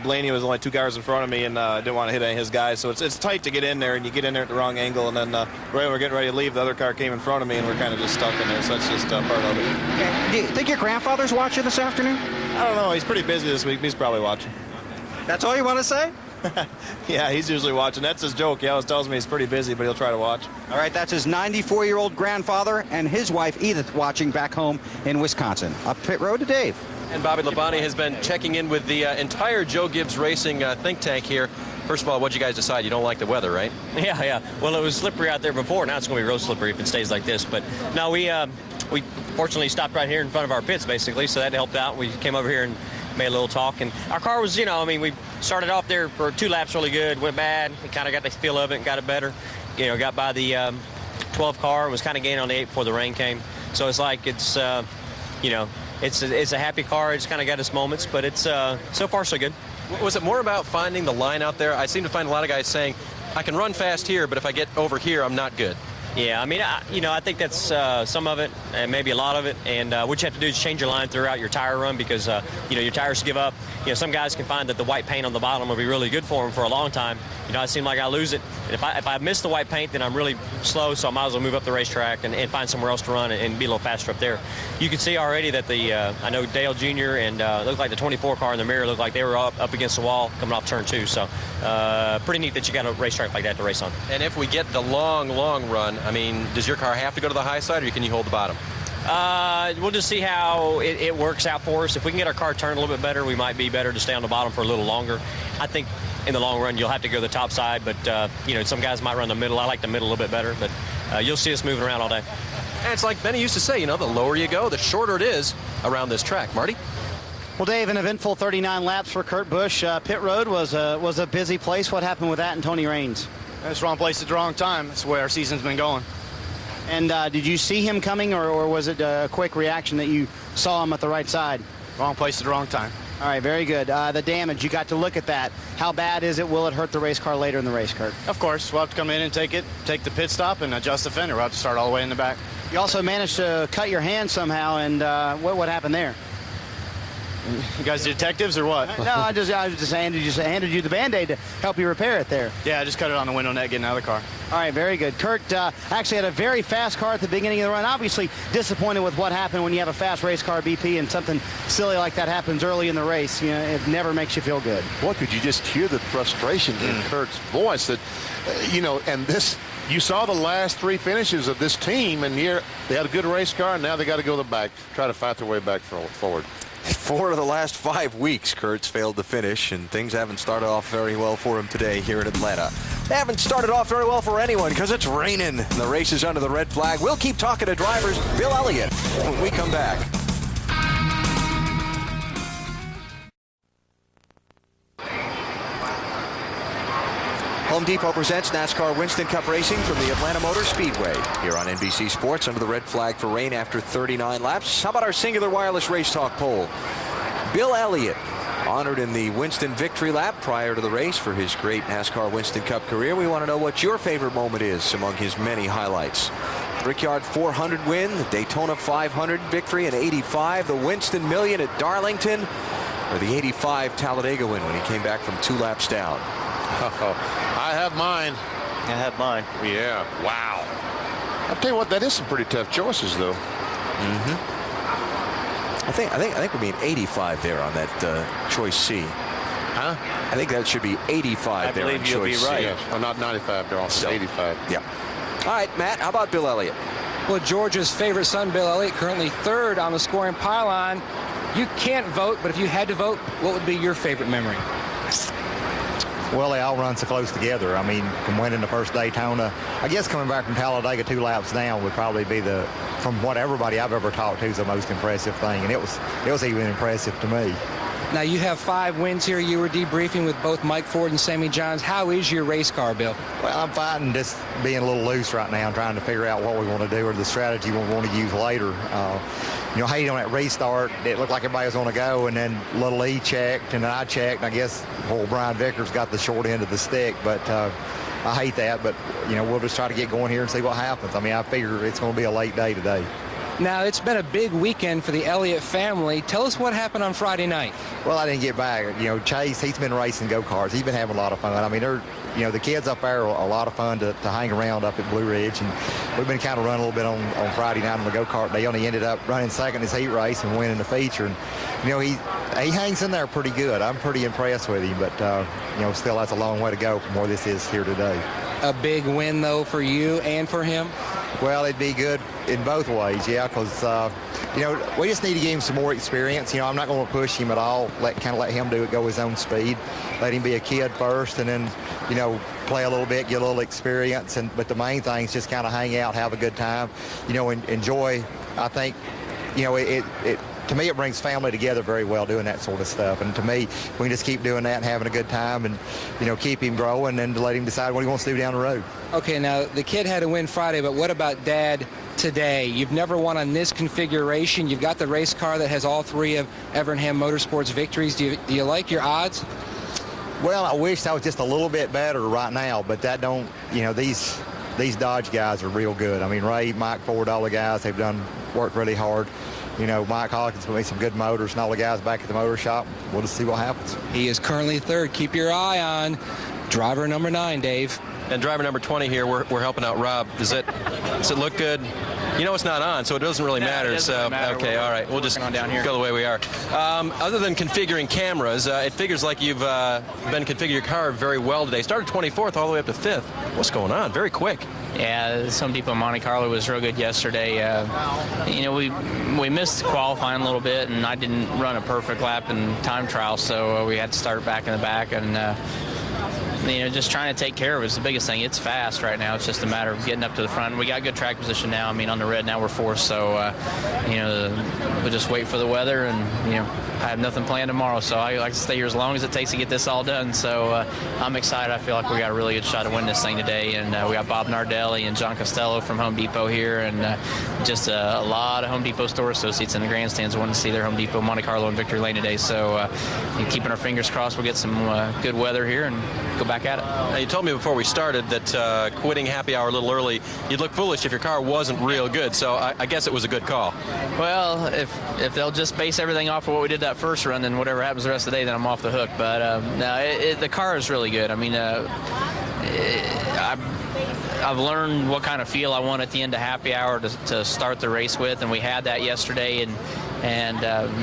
Blaney was only 2 cars in front of me, and I didn't want to hit any of his guys. So it's tight to get in there, and you get in there at the wrong angle, and then right when we're getting ready to leave, the other car came in front of me, and we're kind of just stuck in there. So that's just part of it. Okay. Do you think your grandfather's watching this afternoon? I don't know. He's pretty busy this week. He's probably watching. That's all you want to say? Yeah, he's usually watching. That's his joke. He always tells me he's pretty busy, but he'll try to watch. All right, that's his 94-year-old grandfather and his wife, Edith, watching back home in Wisconsin. Up pit road to Dave. And Bobby Labonte has been checking in with the entire Joe Gibbs Racing think tank here. First of all, what'd you guys decide? You don't like the weather, right? Yeah. Well, it was slippery out there before. Now it's going to be real slippery if it stays like this. But no, we fortunately stopped right here in front of our pits, basically, so that helped out. We came over here and made a little talk, and our car was, we started off there for 2 laps really good, went bad, we kind of got the feel of it and got it better, got by the 12 car, was kind of gaining on the 8 before the rain came, so it's like it's a happy car. It's kind of got its moments, but it's so far so good. Was it more about finding the line out there? I seem to find a lot of guys saying, I can run fast here, but if I get over here, I'm not good. Yeah, I mean, I think that's some of it, and maybe a lot of it. And what you have to do is change your line throughout your tire run because, your tires give up. Some guys can find that the white paint on the bottom will be really good for them for a long time. It seems like I lose it. And if I miss the white paint, then I'm really slow, so I might as well move up the racetrack and find somewhere else to run and be a little faster up there. You can see already that I know Dale Jr. and it looked like the 24 car in the mirror looked like they were up against the wall coming off turn 2. So pretty neat that you got a racetrack like that to race on. And if we get the long run, I mean, does your car have to go to the high side, or can you hold the bottom? We'll just see how it works out for us. If we can get our car turned a little bit better, we might be better to stay on the bottom for a little longer. I think in the long run, you'll have to go to the top side, but, some guys might run the middle. I like the middle a little bit better, but you'll see us moving around all day. And it's like Benny used to say, the lower you go, the shorter it is around this track. Marty? Well, Dave, an eventful 39 laps for Kurt Busch. Pit road was a busy place. What happened with that and Tony Raines? That's the wrong place at the wrong time. That's the way our season's been going. And did you see him coming, or was it a quick reaction that you saw him at the right side? Wrong place at the wrong time. All right, very good. The damage, you got to look at that. How bad is it? Will it hurt the race car later in the race, Kurt? Of course. We'll have to come in and take the pit stop and adjust the fender. We'll have to start all the way in the back. You also managed to cut your hand somehow, and what happened there? You guys detectives or what? No, I just handed you the Band-Aid to help you repair it there. Yeah, I just cut it on the window net getting out of the car. All right, very good. Kurt actually had a very fast car at the beginning of the run. Obviously disappointed with what happened when you have a fast race car BP and something silly like that happens early in the race. It never makes you feel good. Boy, could you just hear the frustration in Kurt's voice that, and this, you saw the last 3 finishes of this team, and here they had a good race car, and now they got to go to the back, try to fight their way back forward. 4 of the last 5 weeks, Kurt's failed to finish, and things haven't started off very well for him today here in Atlanta. They haven't started off very well for anyone because it's raining. The race is under the red flag. We'll keep talking to drivers. Bill Elliott when we come back. Home Depot presents NASCAR Winston Cup Racing from the Atlanta Motor Speedway. Here on NBC Sports, under the red flag for rain after 39 laps. How about our singular wireless race talk poll? Bill Elliott, honored in the Winston victory lap prior to the race for his great NASCAR Winston Cup career. We want to know what your favorite moment is among his many highlights. Brickyard 400 win, the Daytona 500 victory in '85, the Winston Million at Darlington, or the '85 Talladega win when he came back from 2 laps down. I have mine. I have mine. Yeah. Wow. I'll tell you what, that is some pretty tough choices, though. I think we're being 85 there on that choice C. Huh? I think that should be 85 there on choice C. I believe you'll be right. Yes. Well, not 95, they're also 85. Yeah. All right, Matt, how about Bill Elliott? Well, Georgia's favorite son, Bill Elliott, currently 3rd on the scoring pylon. You can't vote, but if you had to vote, what would be your favorite memory? Well, they all run so close together. I mean, from winning the first Daytona, I guess coming back from Talladega 2 laps down would probably be from what everybody I've ever talked to, is the most impressive thing, and it was even impressive to me. Now, you have 5 wins here. You were debriefing with both Mike Ford and Sammy Johns. How is your race car, Bill? Well, I'm fighting just being a little loose right now, trying to figure out what we want to do or the strategy we want to use later. Hating on that restart, it looked like everybody was going to go, and then little E checked, and then I checked, and I guess old Brian Vickers got the short end of the stick, but I hate that, but, we'll just try to get going here and see what happens. I mean, I figure it's going to be a late day today. Now, it's been a big weekend for the Elliott family. Tell us what happened on Friday night. Well, I didn't get back. Chase, he's been racing go-karts. He's been having a lot of fun. I mean, the kids up there are a lot of fun to hang around up at Blue Ridge. And we've been kind of running a little bit on Friday night on the go-kart. They only ended up running second in his heat race and winning the feature. And, he hangs in there pretty good. I'm pretty impressed with him. But, still that's a long way to go from where this is here today. A big win, though, for you and for him? Well, it'd be good in both ways, yeah, because, we just need to give him some more experience. I'm not going to push him at all, let him do it, go his own speed. Let him be a kid first and then, play a little bit, get a little experience. But the main thing is just kind of hang out, have a good time, enjoy. I think, to me, it brings family together very well doing that sort of stuff. And to me, we can just keep doing that and having a good time and, keep him growing and let him decide what he wants to do down the road. Okay, now, the kid had a win Friday, but what about Dad today? You've never won on this configuration. You've got the race car that has all 3 of Evernham Motorsports victories. Do you like your odds? Well, I wish I was just a little bit better right now, but that don't, these these Dodge guys are real good. I mean, Ray, Mike Ford, all the guys, they've worked really hard. You know, Mike Hawkins will make some good motors, and all the guys back at the motor shop. We'll just see what happens. He is currently third. Keep your eye on driver number 9, Dave. And driver number 20 here, we're helping out Rob. Does it look good? You know it's not on, so it doesn't really matter. Okay, all right. We'll just down here. Go the way we are. Other than configuring cameras, it figures like you've been configuring your car very well today. Started 24th all the way up to 5th. What's going on? Very quick. Yeah, Home Depot Monte Carlo was real good yesterday. You know, we missed qualifying a little bit, and I didn't run a perfect lap in time trial, so we had to start back in the back, and you know, just trying to take care of it is the biggest thing. It's fast right now. It's just a matter of getting up to the front. We got good track position now. I mean, on the red now we're 4th, so you know, we'll just wait for the weather, and you know, I have nothing planned tomorrow, so I like to stay here as long as it takes to get this all done. So I'm excited. I feel like we got a really good shot to win this thing today, and we got Bob Nardelli and John Costello from Home Depot here, and just a lot of Home Depot store associates in the grandstands wanting to see their Home Depot Monte Carlo and Victory Lane today. So keeping our fingers crossed we'll get some good weather here and go back at it. Now, you told me before we started that quitting happy hour a little early, you'd look foolish if your car wasn't real good, so I guess it was a good call. Well, if they'll just base everything off of what we did that first run, then whatever happens the rest of the day, then I'm off the hook. But no, the car is really good. I mean, I've learned what kind of feel I want at the end of happy hour to start the race with, and we had that yesterday, and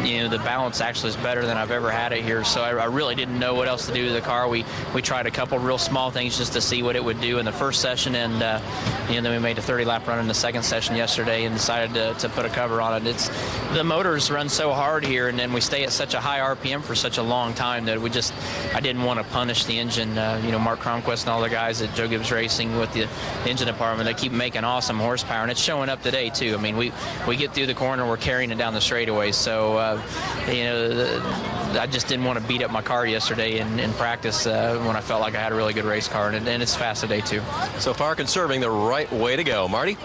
you know, the balance actually is better than I've ever had it here. So I really didn't know what else to do to the car. We tried a couple real small things just to see what it would do in the first session, and you know, then we made a 30-lap run in the second session yesterday and decided to put a cover on it. The motors run so hard here, and then we stay at such a high RPM for such a long time that I didn't want to punish the engine. You know, Mark Cronquist and all the guys at Joe Gibbs Racing with the engine department, they keep making awesome horsepower, and it's showing up today too. I mean, we get through the corner, we're carrying it down the straightaway. So you know, I just didn't want to beat up my car yesterday in practice when I felt like I had a really good race car, and it's fast today too. So far conserving the right way to go. Marty?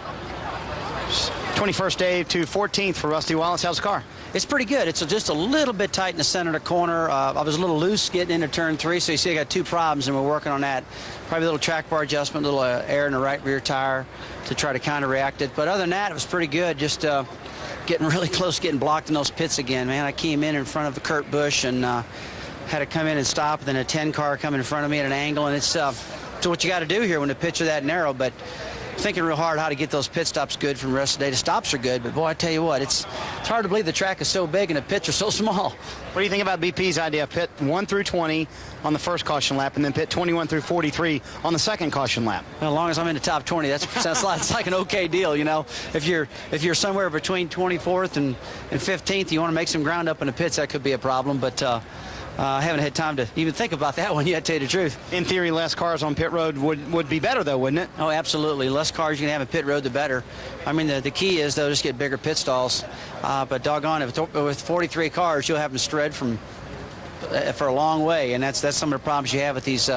21st Dave to 14th for Rusty Wallace. How's the car? It's pretty good. It's just a little bit tight in the center of the corner. I was a little loose getting into turn 3, so you see I got 2 problems, and we're working on that. Probably a little track bar adjustment, a little air in the right rear tire to try to counteract it. But other than that, it was pretty good. Just getting really close, getting blocked in those pits again, man. I came in front of the Kurt Busch and had to come in and stop, and then a 10 car coming in front of me at an angle, and it's what you got to do here when the pits are that narrow. But thinking real hard how to get those pit stops good from the rest of the day. The stops are good, but boy, I tell you what, it's hard to believe the track is so big and the pits are so small. What do you think about BP's idea of pit 1 through 20 on the first caution lap, and then pit 21 through 43 on the second caution lap? Well, as long as I'm in the top 20, that's like an okay deal, you know. If you're somewhere between 24th and 15th, you want to make some ground up in the pits, that could be a problem, but I haven't had time to even think about that one yet, to tell you the truth. In theory, less cars on pit road would be better, though, wouldn't it? Oh, absolutely. Less cars you can have in pit road, the better. I mean, the key is, though, just get bigger pit stalls. But doggone it, with 43 cars, you'll have them spread for a long way, and that's some of the problems you have with these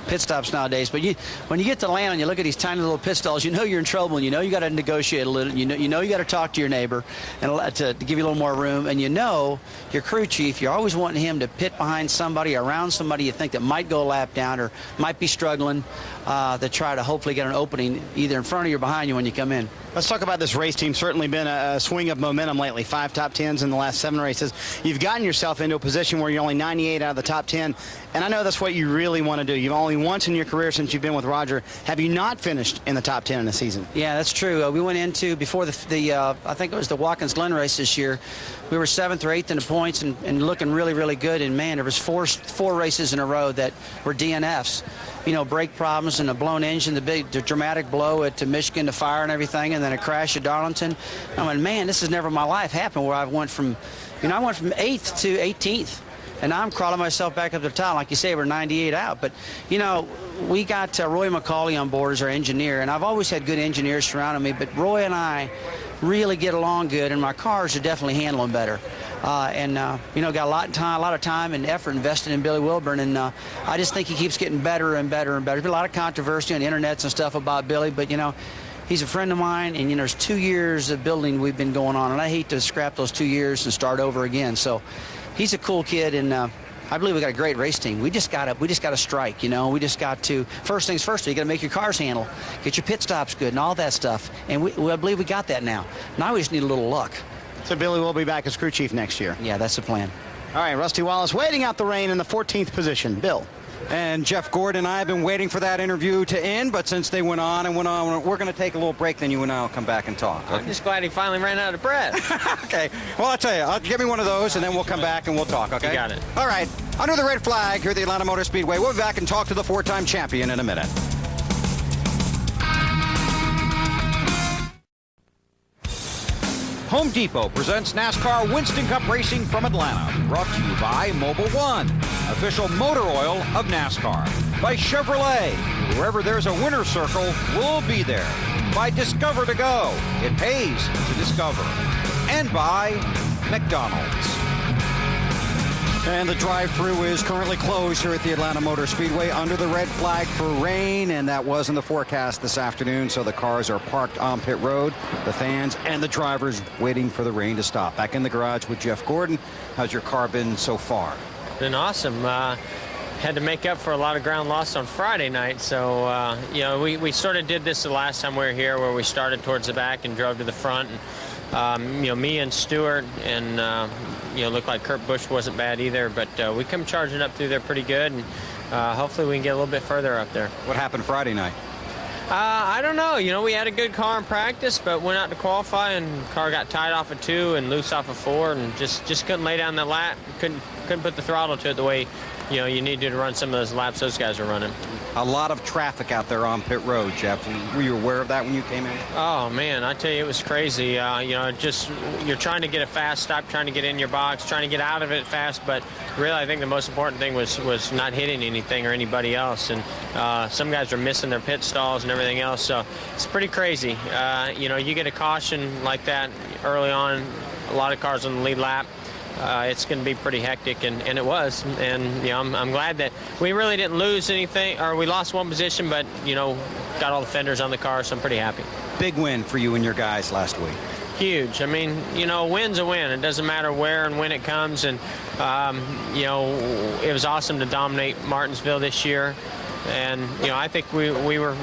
pit stops nowadays. But when you get to land and you look at these tiny little pit stalls, you know you're in trouble, and you know you got to negotiate a little. You know you got to talk to your neighbor and to give you a little more room. And you know your crew chief, you're always wanting him to pit behind somebody, around somebody you think that might go a lap down or might be struggling, to try to hopefully get an opening either in front of you or behind you when you come in. Let's talk about this race team. Certainly been a swing of momentum lately. 5 top 10s in the last 7 races. You've gotten yourself into a position where you're only 98 out of the top 10, and I know that's what you really want to do. You've only once in your career since you've been with Roger have you not finished in the top 10 in a season. Yeah, that's true. We went into, before the I think it was the Watkins Glen race this year, we were 7th or 8th in the points and looking really, really good. And man, there was four races in a row that were DNFs. You know, brake problems and a blown engine, the dramatic blow at Michigan, the fire and everything, and then a crash at Darlington. I went, man, this has never in my life happened where I went from 8th to 18th. And now I'm crawling myself back up to the top. Like you say, we're 98 out. But, you know, we got Roy McCauley on board as our engineer, and I've always had good engineers surrounding me, but Roy and I really get along good, and my cars are definitely handling better. You know, got a lot of time and effort invested in Billy Wilburn, and I just think he keeps getting better and better and better. There's been a lot of controversy on the internets and stuff about Billy, but, you know, he's a friend of mine, and, you know, there's 2 years of building we've been going on, and I hate to scrap those 2 years and start over again. So he's a cool kid, and I believe we got a great race team. We just got to strike, you know. We just got to, first things first, you got to make your cars handle, get your pit stops good and all that stuff. And I believe we got that now. Now we just need a little luck. So Billy will be back as crew chief next year. Yeah, that's the plan. All right, Rusty Wallace waiting out the rain in the 14th position. Bill. And Jeff Gordon and I have been waiting for that interview to end, but since they went on, we're going to take a little break, then you and I will come back and talk. Okay? I'm just glad he finally ran out of breath. Okay. Well, I'll tell you, give me one of those, and then we'll come back and we'll talk, okay? You got it. All right. Under the red flag here at the Atlanta Motor Speedway. We'll be back and talk to the 4-time champion in a minute. Home Depot presents NASCAR Winston Cup Racing from Atlanta. Brought to you by Mobil 1, official motor oil of NASCAR. By Chevrolet, wherever there's a winner's circle, we'll be there. By Discover to Go, it pays to discover. And by McDonald's. And the drive-thru is currently closed here at the Atlanta Motor Speedway under the red flag for rain, and that was in the forecast this afternoon, so the cars are parked on pit road, the fans and the drivers waiting for the rain to stop. Back in the garage with Jeff Gordon. How's your car been so far? Been awesome. Had to make up for a lot of ground lost on Friday night, so you know, we sort of did this the last time we were here, where we started towards the back and drove to the front. And, you know, me and Stewart and you know, looked like Kurt Busch wasn't bad either, but we come charging up through there pretty good, and hopefully we can get a little bit further up there. What happened Friday night? I don't know. You know, we had a good car in practice, but went out to qualify, and the car got tied off of 2 and loose off of 4, and just couldn't lay down the lap. Couldn't put the throttle to it the way, you know, you need to run some of those laps those guys are running. A lot of traffic out there on pit road, Jeff. Were you aware of that when you came in? Oh, man, I tell you, it was crazy. You know, just you're trying to get a fast stop, trying to get in your box, trying to get out of it fast, but really I think the most important thing was not hitting anything or anybody else. And some guys are missing their pit stalls and everything else, so it's pretty crazy. You know, you get a caution like that early on, a lot of cars on the lead lap. It's going to be pretty hectic, and it was. And, you know, I'm glad that we really didn't lose anything, or we lost one position, but, you know, got all the fenders on the car, so I'm pretty happy. Big win for you and your guys last week. Huge. I mean, you know, a win's a win. It doesn't matter where and when it comes. And, you know, it was awesome to dominate Martinsville this year. And, you know, I think we were,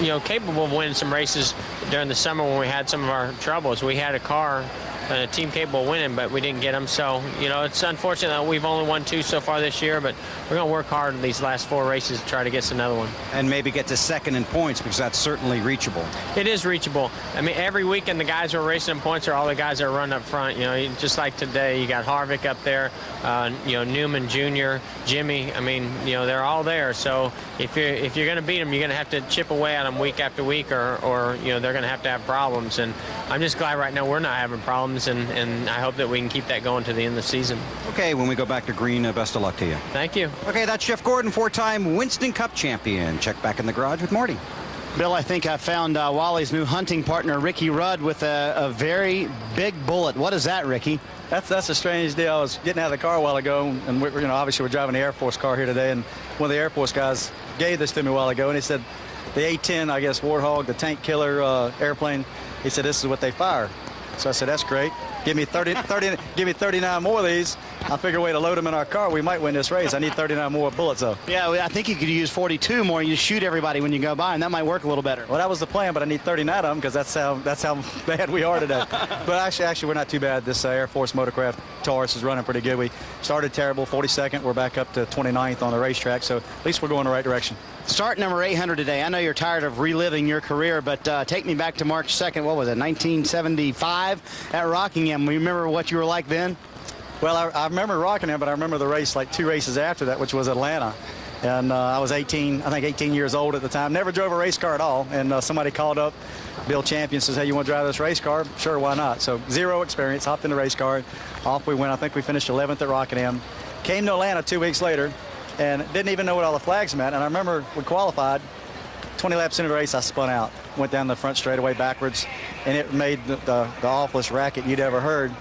you know, capable of winning some races during the summer when we had some of our troubles. We had a car and a team capable of winning, but we didn't get them. So, you know, it's unfortunate that we've only won 2 so far this year, but we're going to work hard in these last 4 races to try to get us another one. And maybe get to second in points, because that's certainly reachable. It is reachable. I mean, every weekend the guys who are racing in points are all the guys that are running up front. You know, just like today, you got Harvick up there, you know, Newman Jr., Jimmy. I mean, you know, they're all there. So if you're going to beat them, you're going to have to chip away at them week after week, or you know, they're going to have problems. And I'm just glad right now we're not having problems. And I hope that we can keep that going to the end of the season. Okay, when we go back to green, best of luck to you. Thank you. Okay, that's Jeff Gordon, 4-time Winston Cup champion. Check back in the garage with Marty. Bill, I think I found Wally's new hunting partner, Ricky Rudd, with a very big bullet. What is that, Ricky? That's a strange deal. I was getting out of the car a while ago, and you know, obviously we're driving the Air Force car here today, and one of the Air Force guys gave this to me a while ago, and he said, the A-10, I guess, Warthog, the tank killer airplane, he said, this is what they fire. So I said, that's great. Give me 39 more of these. I'll figure a way to load them in our car. We might win this race. I need 39 more bullets, though. Yeah, I think you could use 42 more. You shoot everybody when you go by, and that might work a little better. Well, that was the plan, but I need 39 of them, because that's how bad we are today. But actually, we're not too bad. This Air Force Motorcraft Taurus is running pretty good. We started terrible, 42nd. We're back up to 29th on the racetrack, so at least we're going the right direction. Start number 800 today. I know you're tired of reliving your career, but take me back to March 2nd. What was it, 1975 at Rockingham? Remember what you were like then? Well, I remember Rockingham, but I remember the race like 2 races after that, which was Atlanta. And I was 18 years old at the time. Never drove a race car at all. And somebody called up, Bill Champion, says, hey, you want to drive this race car? Sure, why not? So 0 experience, hopped in the race car. Off we went. I think we finished 11th at Rockingham. Came to Atlanta 2 weeks later and didn't even know what all the flags meant. And I remember we qualified. 20 laps into the race, I spun out. Went down the front straightaway backwards, and it made the awfulest racket you'd ever heard.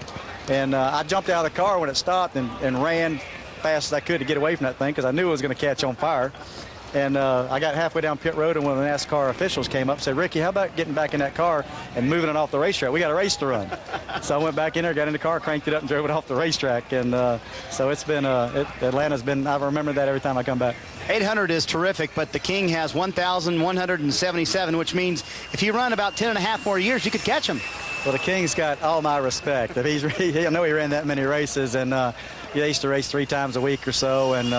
And I jumped out of the car when it stopped and ran fast as I could to get away from that thing, because I knew it was going to catch on fire. And I got halfway down pit road, and one of the NASCAR officials came up and said, Ricky, how about getting back in that car and moving it off the racetrack? We got a race to run. So I went back in there, got in the car, cranked it up, and drove it off the racetrack. And so it's been, Atlanta's been, I remember that every time I come back. 800 is terrific, but the King has 1,177, which means if you run about 10 and a half more years, you could catch him. Well, the King's got all my respect. If I know he ran that many races, and he used to race 3 times a week or so, and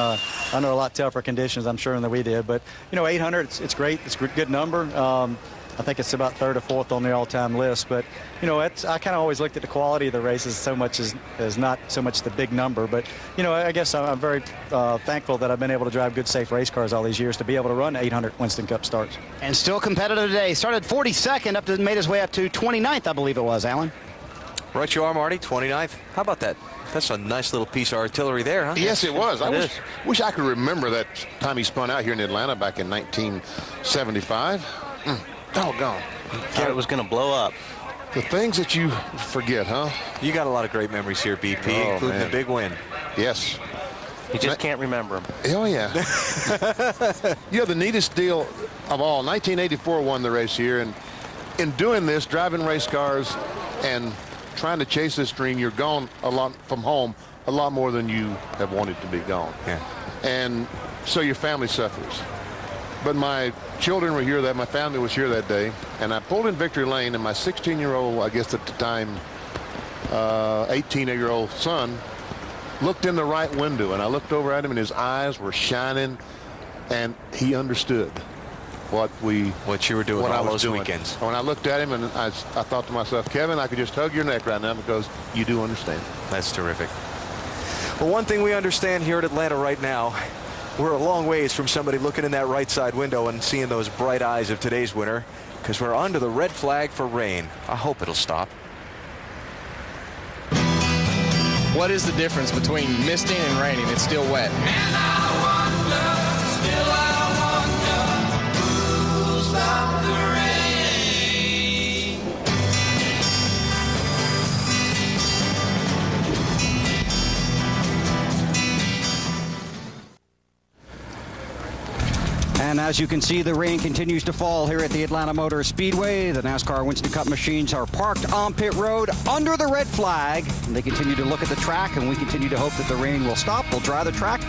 under a lot tougher conditions, I'm sure, than we did. But, 800, it's great. It's a good number. I think it's about 3rd or 4th on the all-time list. But, I kind of always looked at the quality of the races so much as not so much the big number. But, I guess I'm very thankful that I've been able to drive good, safe race cars all these years to be able to run 800 Winston Cup starts. And still competitive today. Started 42nd, made his way up to 29th, I believe it was, Alan. Right you are, Marty, 29th. How about that? That's a nice little piece of artillery there, huh? Yes, it was. I wish I could remember that time he spun out here in Atlanta back in 1975. Doggone. Thought it was going to blow up. The things that you forget, huh? You got a lot of great memories here, BP, including the big win. Yes. You just can't remember them. Oh, yeah. The neatest deal of all, 1984 won the race here. And in doing this, driving race cars and trying to chase this dream, you're gone a lot from home, a lot more than you have wanted to be gone. Yeah. And so your family suffers. But my children were here, my family was here that day, and I pulled in Victory Lane, and my 16-year-old, I guess at the time, 18-year-old son looked in the right window, and I looked over at him, and his eyes were shining, and he understood what you were doing all those weekends. When I looked at him, and I thought to myself, Kevin, I could just hug your neck right now because you do understand. That's terrific. Well, one thing we understand here at Atlanta right now, we're a long ways from somebody looking in that right side window and seeing those bright eyes of today's winner, because we're under the red flag for rain. I hope it'll stop. What is the difference between misting and raining? It's still wet. And as you can see, the rain continues to fall here at the Atlanta Motor Speedway. The NASCAR Winston Cup machines are parked on pit road under the red flag. And they continue to look at the track, and we continue to hope that the rain will stop. We'll dry the track,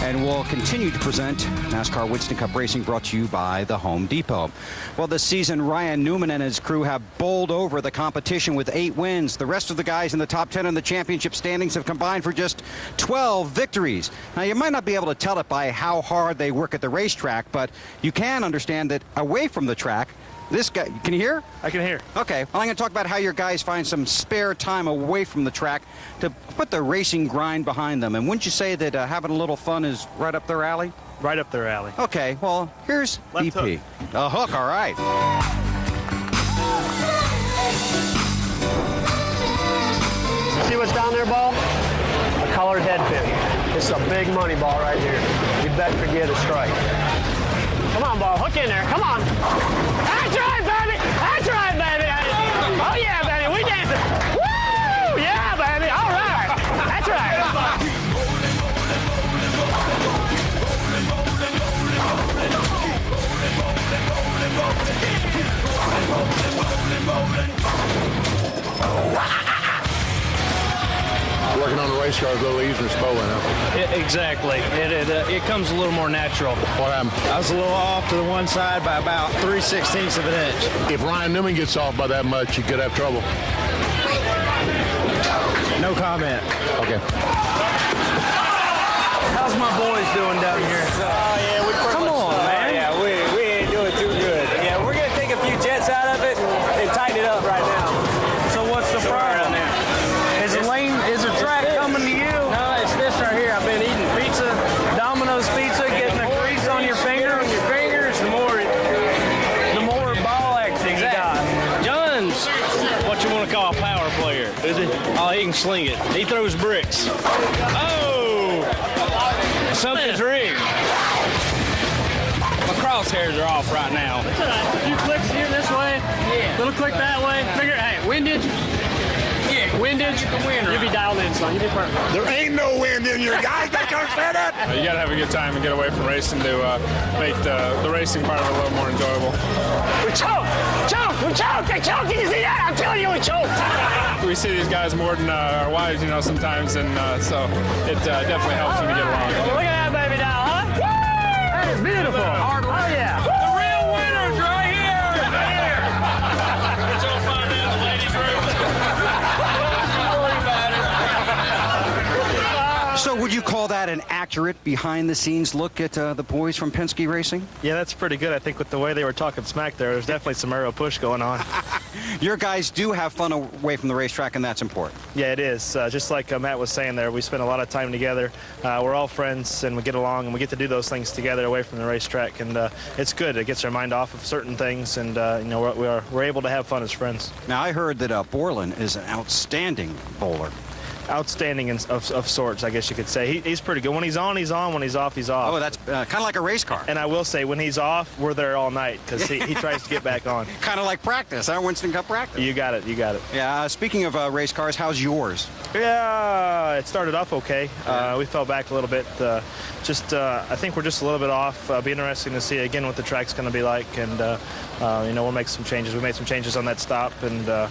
and we'll continue to present NASCAR Winston Cup Racing, brought to you by the Home Depot. Well, this season, Ryan Newman and his crew have bowled over the competition with 8 wins. The rest of the guys in the top 10 in the championship standings have combined for just 12 victories. Now, you might not be able to tell it by how hard they work at the racetrack, but you can understand that away from the track, this guy, can you hear? I can hear. Okay, well, I'm going to talk about how your guys find some spare time away from the track to put the racing grind behind them. And wouldn't you say that having a little fun is right up their alley? Right up their alley. Okay, well, here's Left BP. hook. A hook, all right. See what's down there, ball? A colored head pin. It's a big money ball right here. You bet for get a strike. Come on, ball. Hook in there. Come on. That's right, baby. That's right, baby. Oh, yeah, baby. We dancing. Woo! Yeah, baby. All right. That's right. Working on the race cars a little easier than bowling, huh? Exactly. It comes a little more natural. What happened? I was a little off to the one side by about 3/16 of an inch. If Ryan Newman gets off by that much, you could have trouble. No comment. Okay. How's my boys doing down here? Yeah, we Come on, man. Yeah, we ain't doing too good. Yeah, we're gonna take a few jets out of it and tighten it up right now. So what's the problem? Is the track coming to you? No, it's this right here. I've been eating pizza, Domino's pizza, getting a grease on your fingers. the more ball action you got. John's what you want to call a power player, is he? Oh, he can sling it. He throws bricks. Oh! Something's rigged. My crosshairs are off right now. A few clicks here this way, little click that way. Figure, hey, windage. Yeah, Windage, you be dialed in, son. You be perfect. There ain't no wind in your guys that come said it. You got to have a good time and get away from racing to make the racing part of it a little more enjoyable. We choke! Choke! We choke! I choke! Can you see that? I'm telling you, we choked! We see these guys more than our wives, sometimes, and so it definitely helps when we get along. Look at that baby doll, huh? Woo! That is beautiful. Hard work. Oh, yeah. The real winners right here! Right here. You'll find out in the ladies' room. So would you call that an accurate behind-the-scenes look at the boys from Penske Racing? Yeah, that's pretty good. I think with the way they were talking smack there's definitely some aero push going on. Your guys do have fun away from the racetrack, and that's important. Yeah, it is. Just like Matt was saying there, we spend a lot of time together. We're all friends, and we get along, and we get to do those things together away from the racetrack, and it's good. It gets our mind off of certain things, and we're able to have fun as friends. Now, I heard that Borland is an outstanding bowler. Outstanding of sorts, I guess you could say. He's pretty good. When he's on, he's on. When he's off, he's off. Oh, that's kind of like a race car. And I will say, when he's off, we're there all night because he tries to get back on. Kind of like practice, huh? Winston Cup practice. You got it. You got it. Yeah. Speaking of race cars, how's yours? Yeah, it started off okay. We fell back a little bit. I think we're just a little bit off. Be interesting to see again what the track's going to be like, and we'll make some changes. We made some changes on that stop, and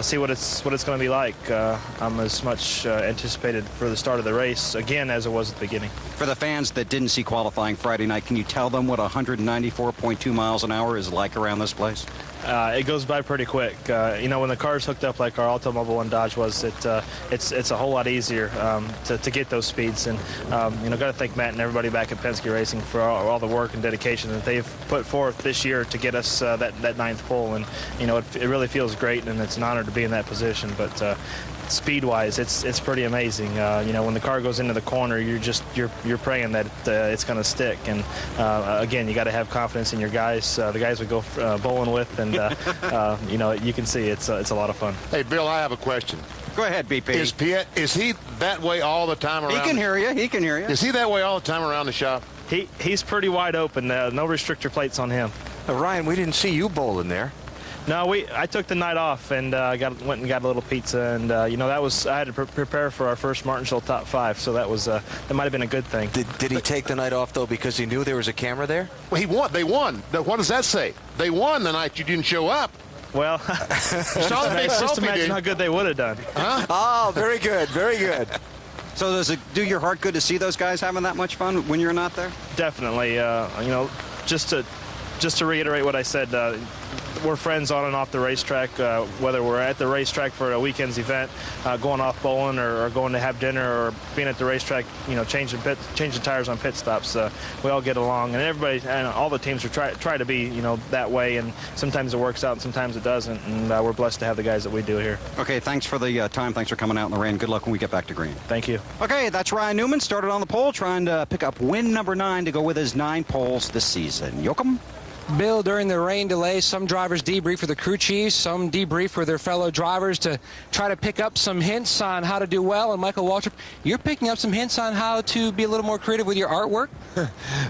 see what it's going to be like. I'm as much anticipated for the start of the race again as it was at the beginning. For the fans that didn't see qualifying Friday night, can you tell them what 194.2 miles an hour is like around this place? It goes by pretty quick. When the car's hooked up like our Automobile and Dodge was, it's a whole lot easier to get those speeds. And got to thank Matt and everybody back at Penske Racing for all the work and dedication that they've put forth this year to get us that ninth pole. And it really feels great, and it's an honor to be in that position. But speed-wise, it's pretty amazing. When the car goes into the corner, you're praying that it's going to stick. And again, you got to have confidence in your guys. The guys we go bowling with, and you can see it's a lot of fun. Hey, Bill, I have a question. Go ahead, BP. Is he that way all the time around? He can hear you. He can hear you. Is he that way all the time around the shop? He's pretty wide open. No restrictor plates on him. Ryan, we didn't see you bowling there. No, I took the night off and went and got a little pizza, and I had to prepare for our first Martinsville top 5, so that might have been a good thing. Did he take the night off though because he knew there was a camera there? Well, he won. They won. What does that say? They won the night you didn't show up. Well, just imagine how good they would have done. Huh? Oh, very good, very good. So does it do your heart good to see those guys having that much fun when you're not there? Definitely. Just to reiterate what I said, we're friends on and off the racetrack, whether we're at the racetrack for a weekend's event, going off bowling, or going to have dinner, or being at the racetrack, changing tires on pit stops. We all get along, and everybody and all the teams are try to be that way, and sometimes it works out and sometimes it doesn't, and we're blessed to have the guys that we do here. Okay, thanks for the time. Thanks for coming out in the rain. Good luck when we get back to green. Thank you. Okay, that's Ryan Newman, started on the pole, trying to pick up win number 9 to go with his 9 poles this season. Yoakum? Bill, during the rain delay, some drivers debrief with the crew chiefs, some debrief with their fellow drivers to try to pick up some hints on how to do well. And Michael Waltrip, you're picking up some hints on how to be a little more creative with your artwork?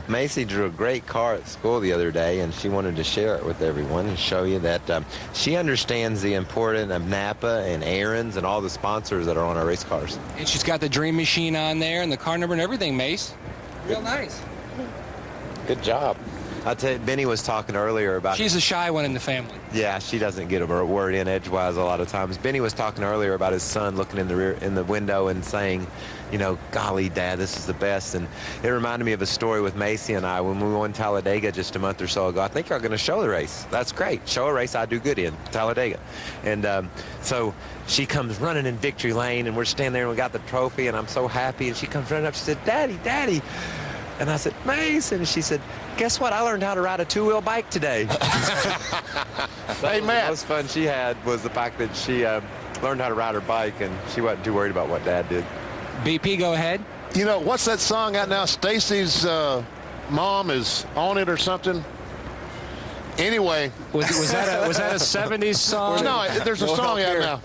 Macy drew a great car at school the other day, and she wanted to share it with everyone and show you that she understands the importance of Napa and Aaron's and all the sponsors that are on our race cars. And she's got the Dream Machine on there and the car number and everything, Mace. Real nice. Good job. I'll tell you, Benny was talking earlier about... She's a shy one in the family. Yeah, she doesn't get a word in edgewise a lot of times. Benny was talking earlier about his son looking in the window and saying, golly, Dad, this is the best. And it reminded me of a story with Macy and I when we won Talladega just a month or so ago. I think you're going to show the race. That's great. Show a race I do good in, Talladega. And so she comes running in victory lane, and we're standing there and we got the trophy, and I'm so happy. And she comes running up. She said, Daddy, Daddy. And I said, Mace. And she said, guess what? I learned how to ride a 2-wheel bike today. Hey, Matt. The most fun she had was the fact that she learned how to ride her bike, and she wasn't too worried about what Dad did. BP, go ahead. What's that song out now? Stacy's mom is on it or something. Anyway. Was that a 70s song? No, there's a song out now.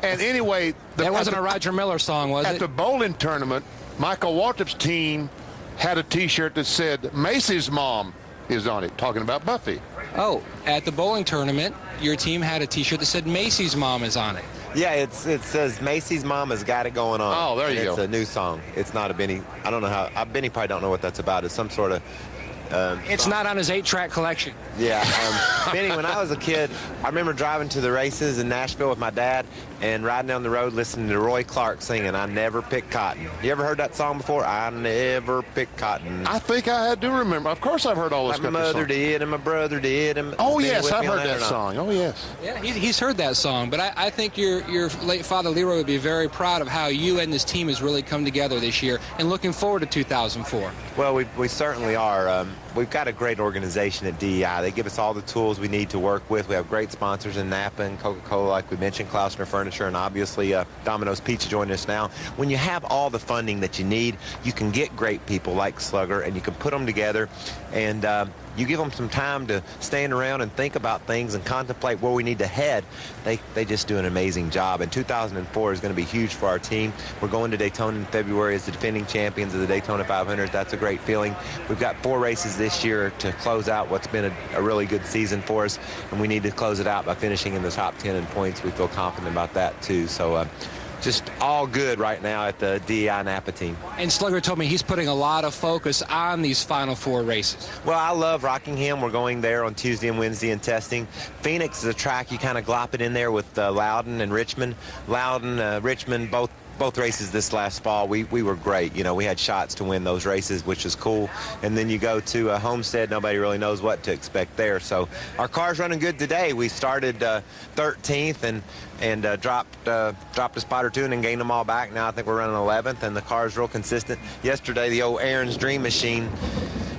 And anyway. That wasn't a Roger Miller song, was it? At the bowling tournament, Michael Waltrip's team had a T-shirt that said Macy's mom is on it, talking about Buffy. Oh, at the bowling tournament, your team had a T-shirt that said Macy's Mom is on it. Yeah, it says Macy's Mama's got it going on. Oh, there you go. It's a new song. It's not a Benny. I don't know how. Benny probably don't know what that's about. It's some sort of. It's not on his 8-track collection. Yeah. Benny, when I was a kid, I remember driving to the races in Nashville with my dad and riding down the road listening to Roy Clark singing, "I Never Pick Cotton." You ever heard that song before? I never pick cotton. I think I do remember. Of course I've heard all those like my mother did and my brother did. And oh, yes, I've heard that song. Oh, yes. Yeah, he's heard that song. But I think your late father, Leroy, would be very proud of how you and this team has really come together this year and looking forward to 2004. Well, we certainly are. We've got a great organization at DEI. They give us all the tools we need to work with. We have great sponsors in Napa and Coca-Cola, like we mentioned, Klausner Furniture, and obviously Domino's Pizza joining us now. When you have all the funding that you need, you can get great people like Slugger, and you can put them together, and you give them some time to stand around and think about things and contemplate where we need to head. They just do an amazing job. And 2004 is going to be huge for our team. We're going to Daytona in February as the defending champions of the Daytona 500. That's a great feeling. We've got 4 races this year to close out what's been a really good season for us, and we need to close it out by finishing in the top 10 in points. We feel confident about that too. So just all good right now at the DEI Napa team. And Slugger told me he's putting a lot of focus on these final 4 races. Well, I love Rockingham. We're going there on Tuesday and Wednesday and testing. Phoenix is a track you kind of glop it in there with Loudon and Richmond. Loudon, Richmond, both races this last fall, we were great. You know, we had shots to win those races, which is cool. And then you go to Homestead, nobody really knows what to expect there. So our car's running good today. We started 13th and dropped a spot or 2 and then gained them all back. Now I think we're running 11th, and the car's real consistent. Yesterday, the old Aaron's Dream Machine,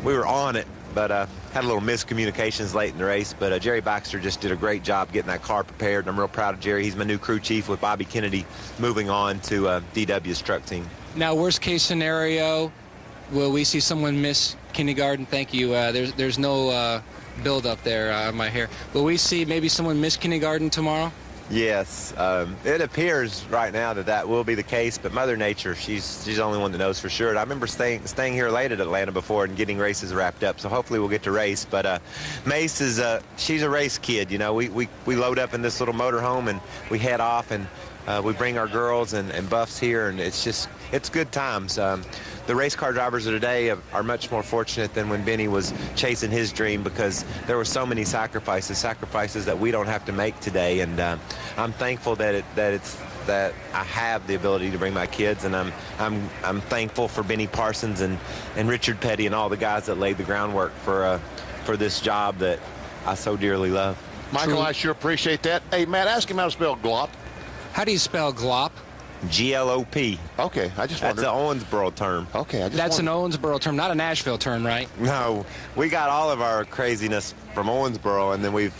we were on it, but had a little miscommunications late in the race. But Jerry Baxter just did a great job getting that car prepared, and I'm real proud of Jerry. He's my new crew chief with Bobby Kennedy moving on to DW's truck team. Now, worst case scenario, will we see someone miss kindergarten? Thank you. There's no build up there on my hair. Will we see maybe someone miss kindergarten tomorrow? Yes, it appears right now that will be the case, but Mother Nature, she's the only one that knows for sure. And I remember staying here late at Atlanta before and getting races wrapped up, so hopefully we'll get to race. But Mace she's a race kid. You know, we load up in this little motorhome and we head off, and we bring our girls and buffs here, and it's good times. The race car drivers of today are much more fortunate than when Benny was chasing his dream, because there were so many sacrifices that we don't have to make today. And I'm thankful that I have the ability to bring my kids, and I'm thankful for Benny Parsons and Richard Petty and all the guys that laid the groundwork for this job that I so dearly love. Michael, I sure appreciate that. Hey, Matt, ask him how to spell glop. How do you spell glop? GLOP. Okay, I just wondered. That's an Owensboro term. Okay, That's an Owensboro term, not a Nashville term, right? No, we got all of our craziness from Owensboro, and then we've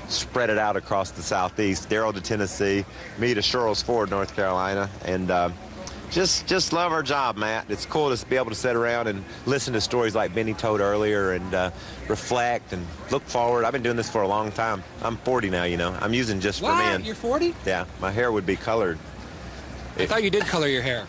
spread it out across the southeast. Darrell to Tennessee, me to Sherrills Ford, North Carolina, and just love our job, Matt. It's cool to be able to sit around and listen to stories like Benny told earlier, and reflect and look forward. I've been doing this for a long time. I'm 40 now, you know. I'm using just for men. You're 40? Yeah, my hair would be colored. I thought you did color your hair.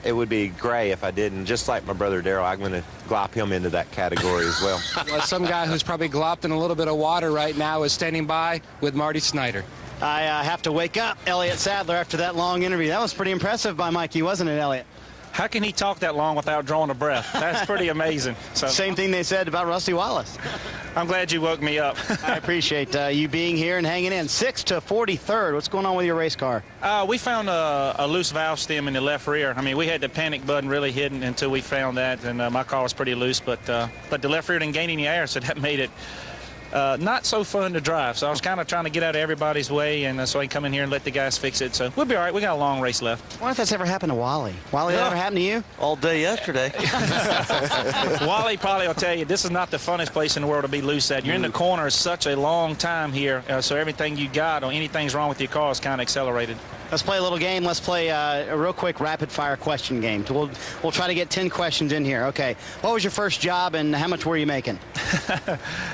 It would be gray if I didn't. Just like my brother Darrell, I'm going to glop him into that category as well. Well, some guy who's probably glopped in a little bit of water right now is standing by with Marty Snyder. I have to wake up Elliott Sadler after that long interview. That was pretty impressive by Mikey, wasn't it, Elliott? How can he talk that long without drawing a breath? That's pretty amazing. So, same thing they said about Rusty Wallace. I'm glad you woke me up. I appreciate you being here and hanging in. 6 to 43rd. What's going on with your race car? We found a loose valve stem in the left rear. I mean, we had the panic button really hidden until we found that, and my car was pretty loose. But the left rear didn't gain any air, so that made it not so fun to drive. So I was kind of trying to get out of everybody's way, and so I can come in here and let the guys fix it. So we'll be all right. We got a long race left. I wonder if that's ever happened to Wally. Wally, that ever happened to you? All day yesterday. Wally probably will tell you this is not the funnest place in the world to be loose at. You're in the corner such a long time here, so everything you got or anything's wrong with your car is kind of accelerated. Let's play a little game. Let's play a real quick rapid-fire question game. We'll try to get 10 questions in here. Okay. What was your first job, and how much were you making?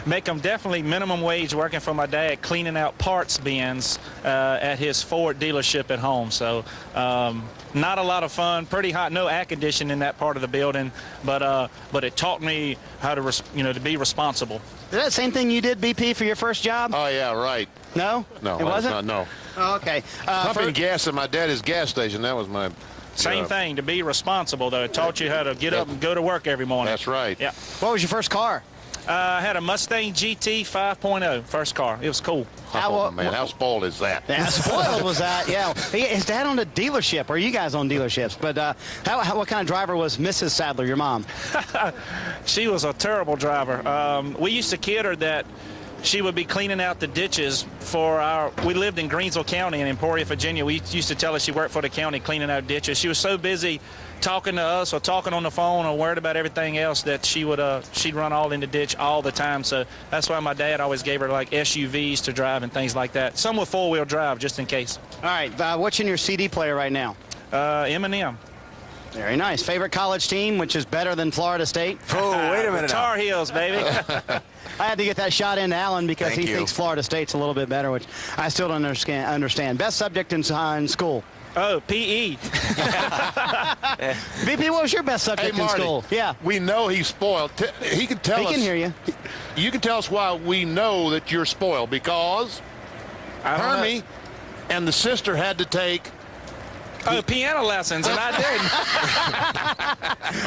Make them definitely minimum wage working for my dad, cleaning out parts bins at his Ford dealership at home. So not a lot of fun. Pretty hot. No air conditioning in that part of the building, but it taught me how to to be responsible. Is that the same thing you did, BP, for your first job? Oh, yeah, right. No? No, It wasn't? not, no. Oh, okay. Pumping gas at my daddy's gas station, that was my Same job. thing, to be responsible, though. It taught you how to get up and go to work every morning. That's right. Yeah. What was your first car? I had a Mustang GT 5.0, first car. It was cool. Oh, man, how spoiled is that? Yeah, how spoiled was that? Yeah. His dad owned a dealership, or you guys own dealerships. But what kind of driver was Mrs. Sadler, your mom? She was a terrible driver. We used to kid her that she would be cleaning out the ditches we lived in Greensville County in Emporia, Virginia. We used to tell her she worked for the county cleaning out ditches. She was so busy talking to us or talking on the phone or worried about everything else that she'd run all in the ditch all the time. So that's why my dad always gave her like SUVs to drive and things like that. Some with four-wheel drive just in case. All right. What's in your CD player right now? M&M. Very nice. Favorite college team, which is better than Florida State? Oh, wait a minute. Tar Heels, baby. I had to get that shot into Alan because Thank he you. thinks Florida State's a little bit better, which I still don't understand. Best subject in school? Oh, PE. BP, what was your best subject Hey, in Marty, school? Yeah. We know he's spoiled. He can tell us. He can hear you. You can tell us why we know that you're spoiled, because Hermie and the sister had to take piano lessons, and I didn't.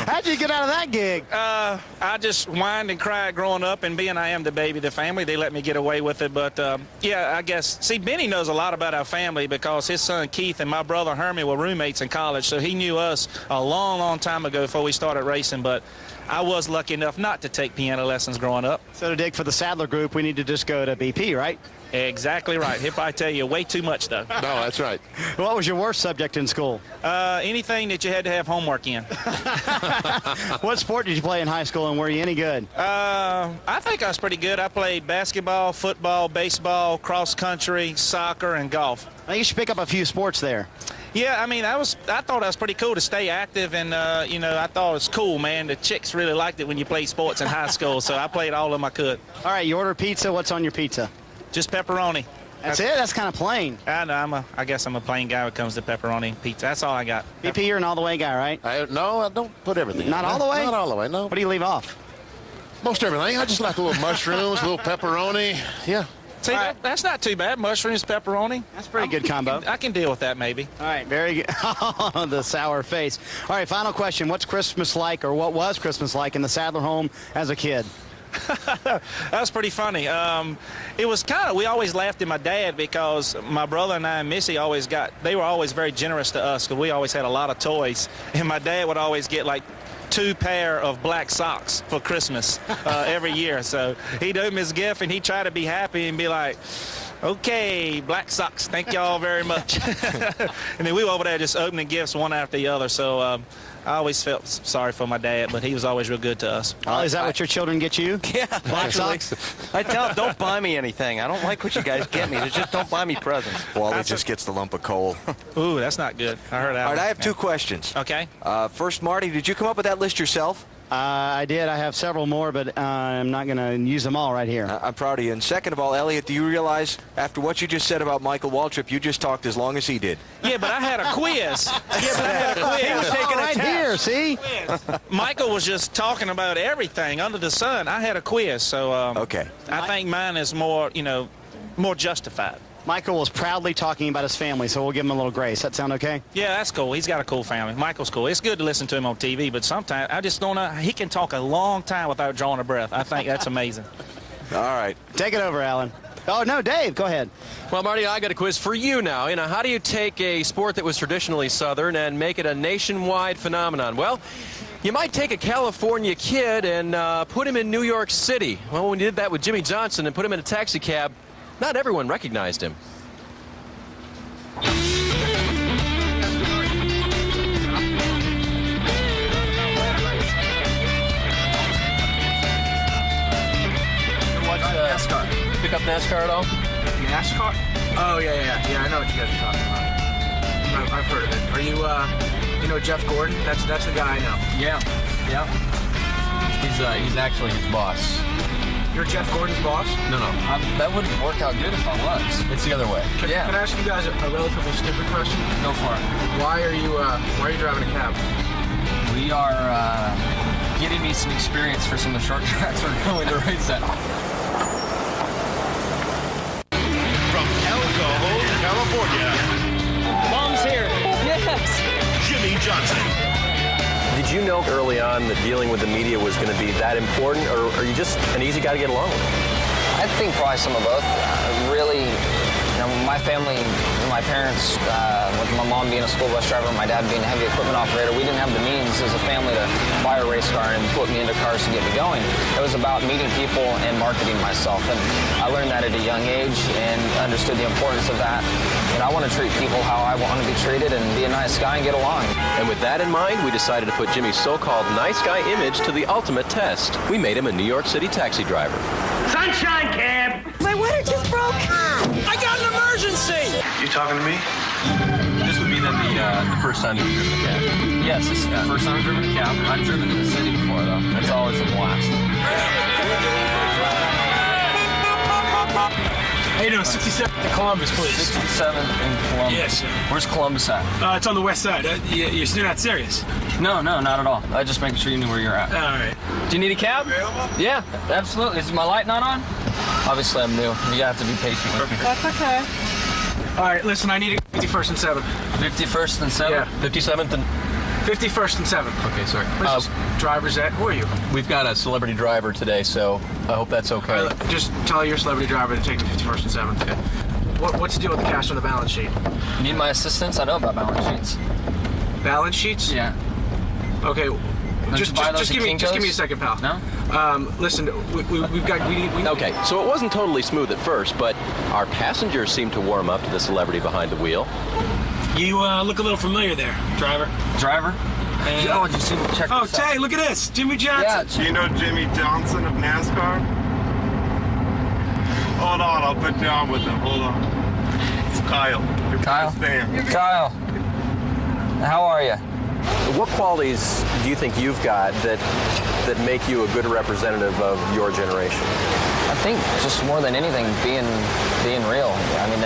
How'd you get out of that gig? I just whined and cried growing up, and being I am the baby of the family, they let me get away with it. But, yeah, I guess, see, Benny knows a lot about our family because his son Keith and my brother Hermie were roommates in college, so he knew us a long, long time ago before we started racing. But I was lucky enough not to take piano lessons growing up. So to dig for the Sadler group, we need to just go to BP, right? Exactly right. He'll probably tell you way too much, though. No, that's right. What was your worst subject in school? Anything that you had to have homework in. What sport did you play in high school, and were you any good? I think I was pretty good. I played basketball, football, baseball, cross country, soccer, and golf. I think you should pick up a few sports there. Yeah, I mean, I thought it was pretty cool to stay active, and you know, I thought it was cool, man. The chicks really liked it when you played sports in high school, so I played all of them I could. All right, you order pizza. What's on your pizza? Just pepperoni. That's it? That's kind of plain. I know. I guess I'm a plain guy when it comes to pepperoni pizza. That's all I got. BP, you're an all-the-way guy, right? No, I don't put everything. Not all the way? Not all the way, no. What do you leave off? Most everything. I just like a little mushrooms, a little pepperoni. Yeah. See, that's not too bad. Mushrooms, pepperoni. That's a pretty good combo. I can deal with that, maybe. All right, very good. The sour face. All right, final question. What's Christmas like, or what was Christmas like in the Sadler home as a kid? That was pretty funny. It was we always laughed at my dad because my brother and I and Missy they were always very generous to us because we always had a lot of toys. And my dad would always get like 2 pair of black socks for Christmas every year. So he'd open his gift and he'd try to be happy and be like, okay, black socks, thank y'all very much. And then we were over there just opening gifts one after the other. So I always felt sorry for my dad, but he was always real good to us. Is that what your children get you? Yeah, Black socks? I tell them, don't buy me anything. I don't like what you guys get me. Just don't buy me presents. Wally just gets the lump of coal. Ooh, that's not good. I heard that. All right, one. I have 2 questions. Okay. First, Marty, did you come up with that list yourself? I did. I have several more, but I'm not going to use them all right here. I'm proud of you. And second of all, Elliot, do you realize after what you just said about Michael Waltrip, you just talked as long as he did? Yeah, but I had a quiz. He was taking right here, see? Michael was just talking about everything under the sun. I had a quiz, so okay. I think mine is more, more justified. Michael was proudly talking about his family, so we'll give him a little grace. That sound okay? Yeah, that's cool. He's got a cool family. Michael's cool. It's good to listen to him on TV, but sometimes I just don't know. He can talk a long time without drawing a breath. I think that's amazing. All right. Take it over, Alan. Oh, no, Dave, go ahead. Well, Marty, I got a quiz for you now. How do you take a sport that was traditionally Southern and make it a nationwide phenomenon? Well, you might take a California kid and put him in New York City. Well, when you did that with Jimmy Johnson and put him in a taxi cab, not everyone recognized him. NASCAR. Pick up NASCAR at all? NASCAR? Oh, yeah. I know what you guys are talking about. I've heard of it. Are you, you know Jeff Gordon? That's the guy I know. Yeah. He's actually his boss. You're Jeff Gordon's boss? No. That wouldn't work out good if I was. It's the other way. Can I ask you guys a relatively stupid question? Go for it. Why are you driving a cab? We are getting me some experience for some of the short tracks we're going to race at. Did you know early on that dealing with the media was going to be that important, or are you just an easy guy to get along with? I think probably some of both. Really, my family, my parents, with my mom being a school bus driver, my dad being a heavy equipment operator, we didn't have the means as a family to buy a race car and put me into cars to get me going. It was about meeting people and marketing myself, and I learned that at a young age and understood the importance of that. And I want to treat people how I want to be treated and be a nice guy and get along. And with that in mind, we decided to put Jimmy's so-called nice guy image to the ultimate test. We made him a New York City taxi driver. Sunshine cab! My water just broke! I got an emergency! You talking to me? This would be then the first time you've driven a cab. Yes, this is the first time I've driven a cab. I've driven in the city before, though. That's always a blast. How you doing? 67th in Columbus, please. 67th in Columbus. Yes. Where's Columbus at? It's on the west side. You're not serious? No, not at all. I just making sure you knew where you're at. All right. Do you need a cab? Yeah, absolutely. Is my light not on? Obviously, I'm new. You have to be patient with me. That's okay. All right, listen, I need a 51st and 7. 51st and 7? Yeah. 57th and... 51st and 7. Okay, sorry. Driver's at? Who are you? We've got a celebrity driver today, so I hope that's okay. Just tell your celebrity driver to take the 51st and 7. Okay. What's the deal with the cash on the balance sheet? You need my assistance? I know about balance sheets. Balance sheets? Yeah. Okay. Just give me a second, pal. No? Listen, we've got... Okay, so it wasn't totally smooth at first, but our passengers seemed to warm up to the celebrity behind the wheel. You look a little familiar there, driver. Driver? Oh, did you see? Check this out. Tay, look at this. Jimmy Johnson. Yeah. You know Jimmy Johnson of NASCAR? Hold on, I'll put you on with him. Hold on. It's Kyle. Kyle? Kyle. How are you? What qualities do you think you've got that make you a good representative of your generation? I think just more than anything, being real. I mean,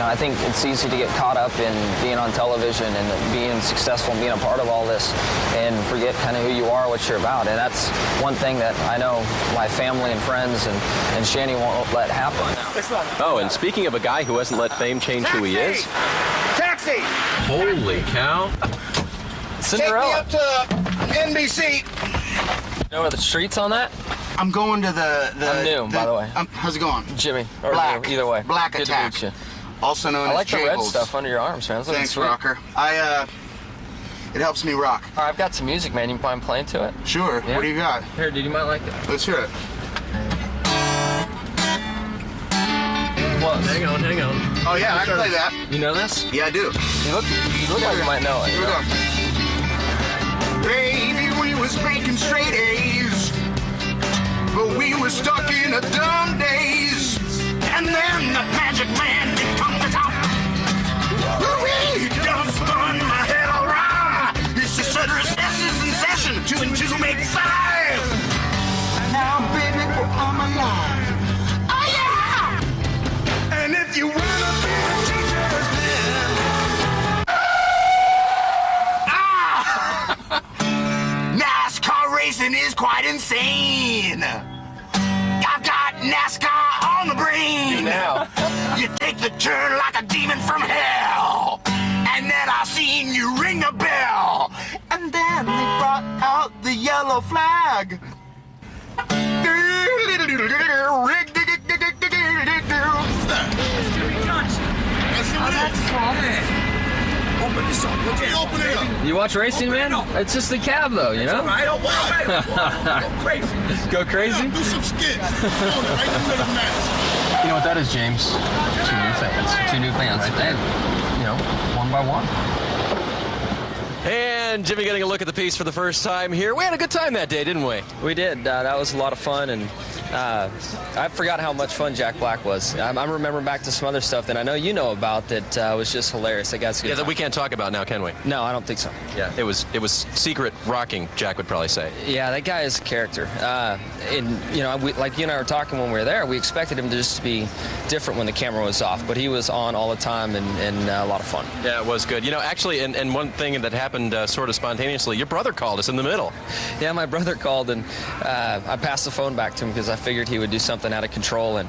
I think it's easy to get caught up in being on television and being successful and being a part of all this and forget kind of who you are, what you're about. And that's one thing that I know my family and friends and Shanny won't let happen. Oh, and speaking of a guy who hasn't let fame change who he is. Taxi! Holy cow. Cinderella. Take me up to NBC. You know where the street's on that? I'm going to the I'm new, by the way. How's it going? Jimmy. Or Black. Either way. Black Good Attack. to meet you. Also known as I like the red Jables. stuff under your arms, man. Thanks, Rocker. It helps me rock. I've got some music, man. You mind playing to it? Sure. Yeah? What do you got? Here, dude, you might like it. Let's hear it. Close. Hang on. Oh, yeah, I can play that. You know this? Yeah, I do. You look like you might know it. Here we go. Baby, we was making straight A's, but we were stuck in a dumb daze. And then the magic man did come to top. Woo-wee! Done spun my head around. It's just Sutter's S's in session. 2 and 2 make 5. Now, baby, I'm alive. Oh, yeah! And if you wanna be a teacher's man, NASCAR racing is quite insane. I've got NASCAR on the brain. Now. You take the turn like a demon from hell. And then I seen you ring the bell. And then they brought out the yellow flag. Open this up. Okay, open it up. You watch racing, man? It's just a cab, though, you know? I don't want to go crazy. Go crazy? Do some skits. Right in the middle of the match. You know what that is, James? 2 new fans. 2 new fans. Right, and, you know, one by one. And Jimmy getting a look at the piece for the first time here. We had a good time that day, didn't we? We did. That was a lot of fun, and I forgot how much fun Jack Black was. I'm remembering back to some other stuff that I know you know about that was just hilarious. I guess. Yeah, that we can't talk about now, can we? No, I don't think so. Yeah, it was secret rocking, Jack would probably say. Yeah, that guy is a character. And you know, like you and I were talking when we were there, we expected him to just be different when the camera was off, but he was on all the time and a lot of fun. Yeah, it was good. You know, actually, and one thing that happened sort of spontaneously, your brother called us in the middle. Yeah, my brother called, and I passed the phone back to him because I figured he would do something out of control, and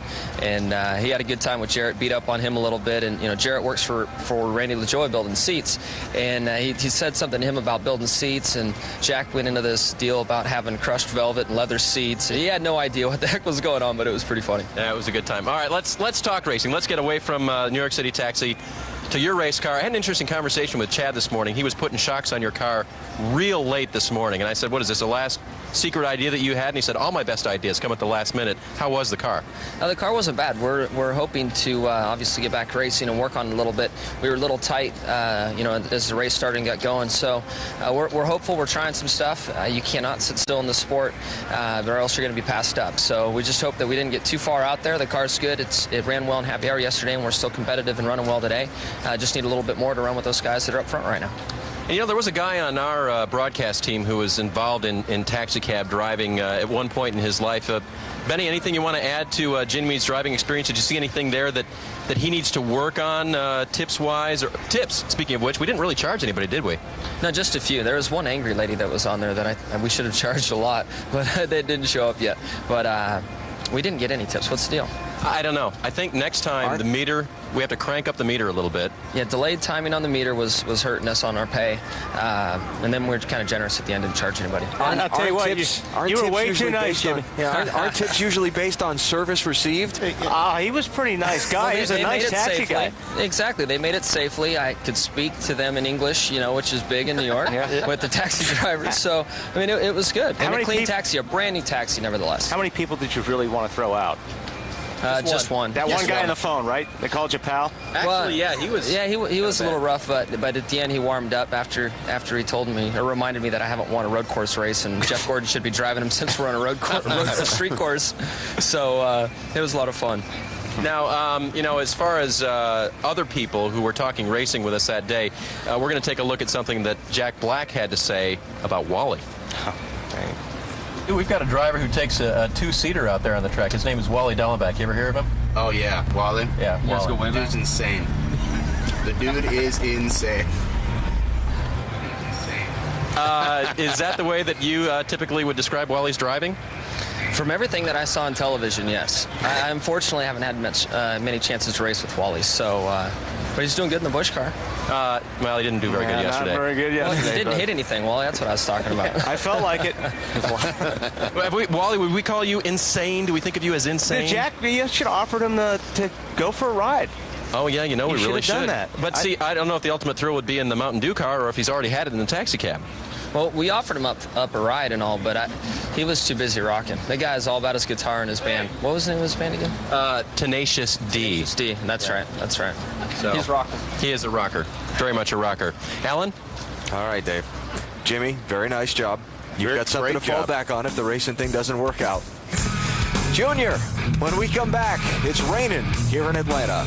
he had a good time with Jarrett, beat up on him a little bit. And, you know, Jarrett works for Randy LaJoie building seats, and he said something to him about building seats, and Jack went into this deal about having crushed velvet and leather seats. He had no idea what the heck was going on, but it was pretty funny. Yeah, it was a good time. All right, let's talk racing. Let's get away from New York City Taxi to your race car. I had an interesting conversation with Chad this morning. He was putting shocks on your car real late this morning, and I said, what is this, the last secret idea that you had? And he said, all my best ideas come at the last minute. How was the car? The car wasn't bad. We're hoping to obviously get back racing and work on it a little bit. We were a little tight, you know, as the race started and got going. So we're hopeful. We're trying some stuff. You cannot sit still in the sport, or else you're going to be passed up. So we just hope that we didn't get too far out there. The car's good. It ran well in happy hour yesterday, and we're still competitive and running well today. Just need a little bit more to run with those guys that are up front right now. And, you know, there was a guy on our broadcast team who was involved in taxi cab driving at one point in his life. Benny, anything you want to add to Jinmi's driving experience? Did you see anything there that he needs to work on tips-wise? Or tips, speaking of which, we didn't really charge anybody, did we? No, just a few. There was one angry lady that was on there that we should have charged a lot, but they didn't show up yet. But we didn't get any tips. What's the deal? I don't know. I think next time the meter, we have to crank up the meter a little bit. Yeah, delayed timing on the meter was hurting us on our pay. And then we're kind of generous at the end and charge anybody. I'll tell you what, you were way too nice, Jimmy. Aren't tips usually based on service received? He was a pretty nice guy. Well, He was a nice taxi guy. Exactly. They made it safely. I could speak to them in English, you know, which is big in New York with the taxi drivers. So, I mean, it was good. And a clean taxi, a brand new taxi, nevertheless. How many people did you really want to throw out? Just one. That one guy on the phone, right? They called you pal? Actually, yeah, he was. Yeah, he was a little rough, but at the end he warmed up after he told me or reminded me that I haven't won a road course race, and Jeff Gordon should be driving him since we're on a street course. So it was a lot of fun. Now, you know, as far as other people who were talking racing with us that day, we're going to take a look at something that Jack Black had to say about Wally. We've got a driver who takes a two-seater out there on the track. His name is Wally Dellenbach. You ever hear of him? Oh, yeah. Wally? Yeah, Wally. The dude's insane. The dude is insane. Is that the way that you typically would describe Wally's driving? From everything that I saw on television, yes. I unfortunately haven't had many chances to race with Wally, so but he's doing good in the Busch car. Well, he didn't do very good yesterday. Not very good yesterday. Well, he didn't hit anything, Wally. That's what I was talking about. I felt like it. Wally, would we call you insane? Do we think of you as insane? Jack, you should have offered him to go for a ride. Oh, yeah, you know, we really should. Done that. But see, I don't know if the ultimate thrill would be in the Mountain Dew car or if he's already had it in the taxi cab. Well, we offered him up a ride and all, but he was too busy rocking. The guy is all about his guitar and his band. What was the name of his band again? Tenacious D. Tenacious D. That's right. That's right. So, he's rocking. He is a rocker. Very much a rocker. Alan? All right, Dave. Jimmy, very nice job. You've got something to fall back on if the racing thing doesn't work out. Junior, when we come back, it's raining here in Atlanta.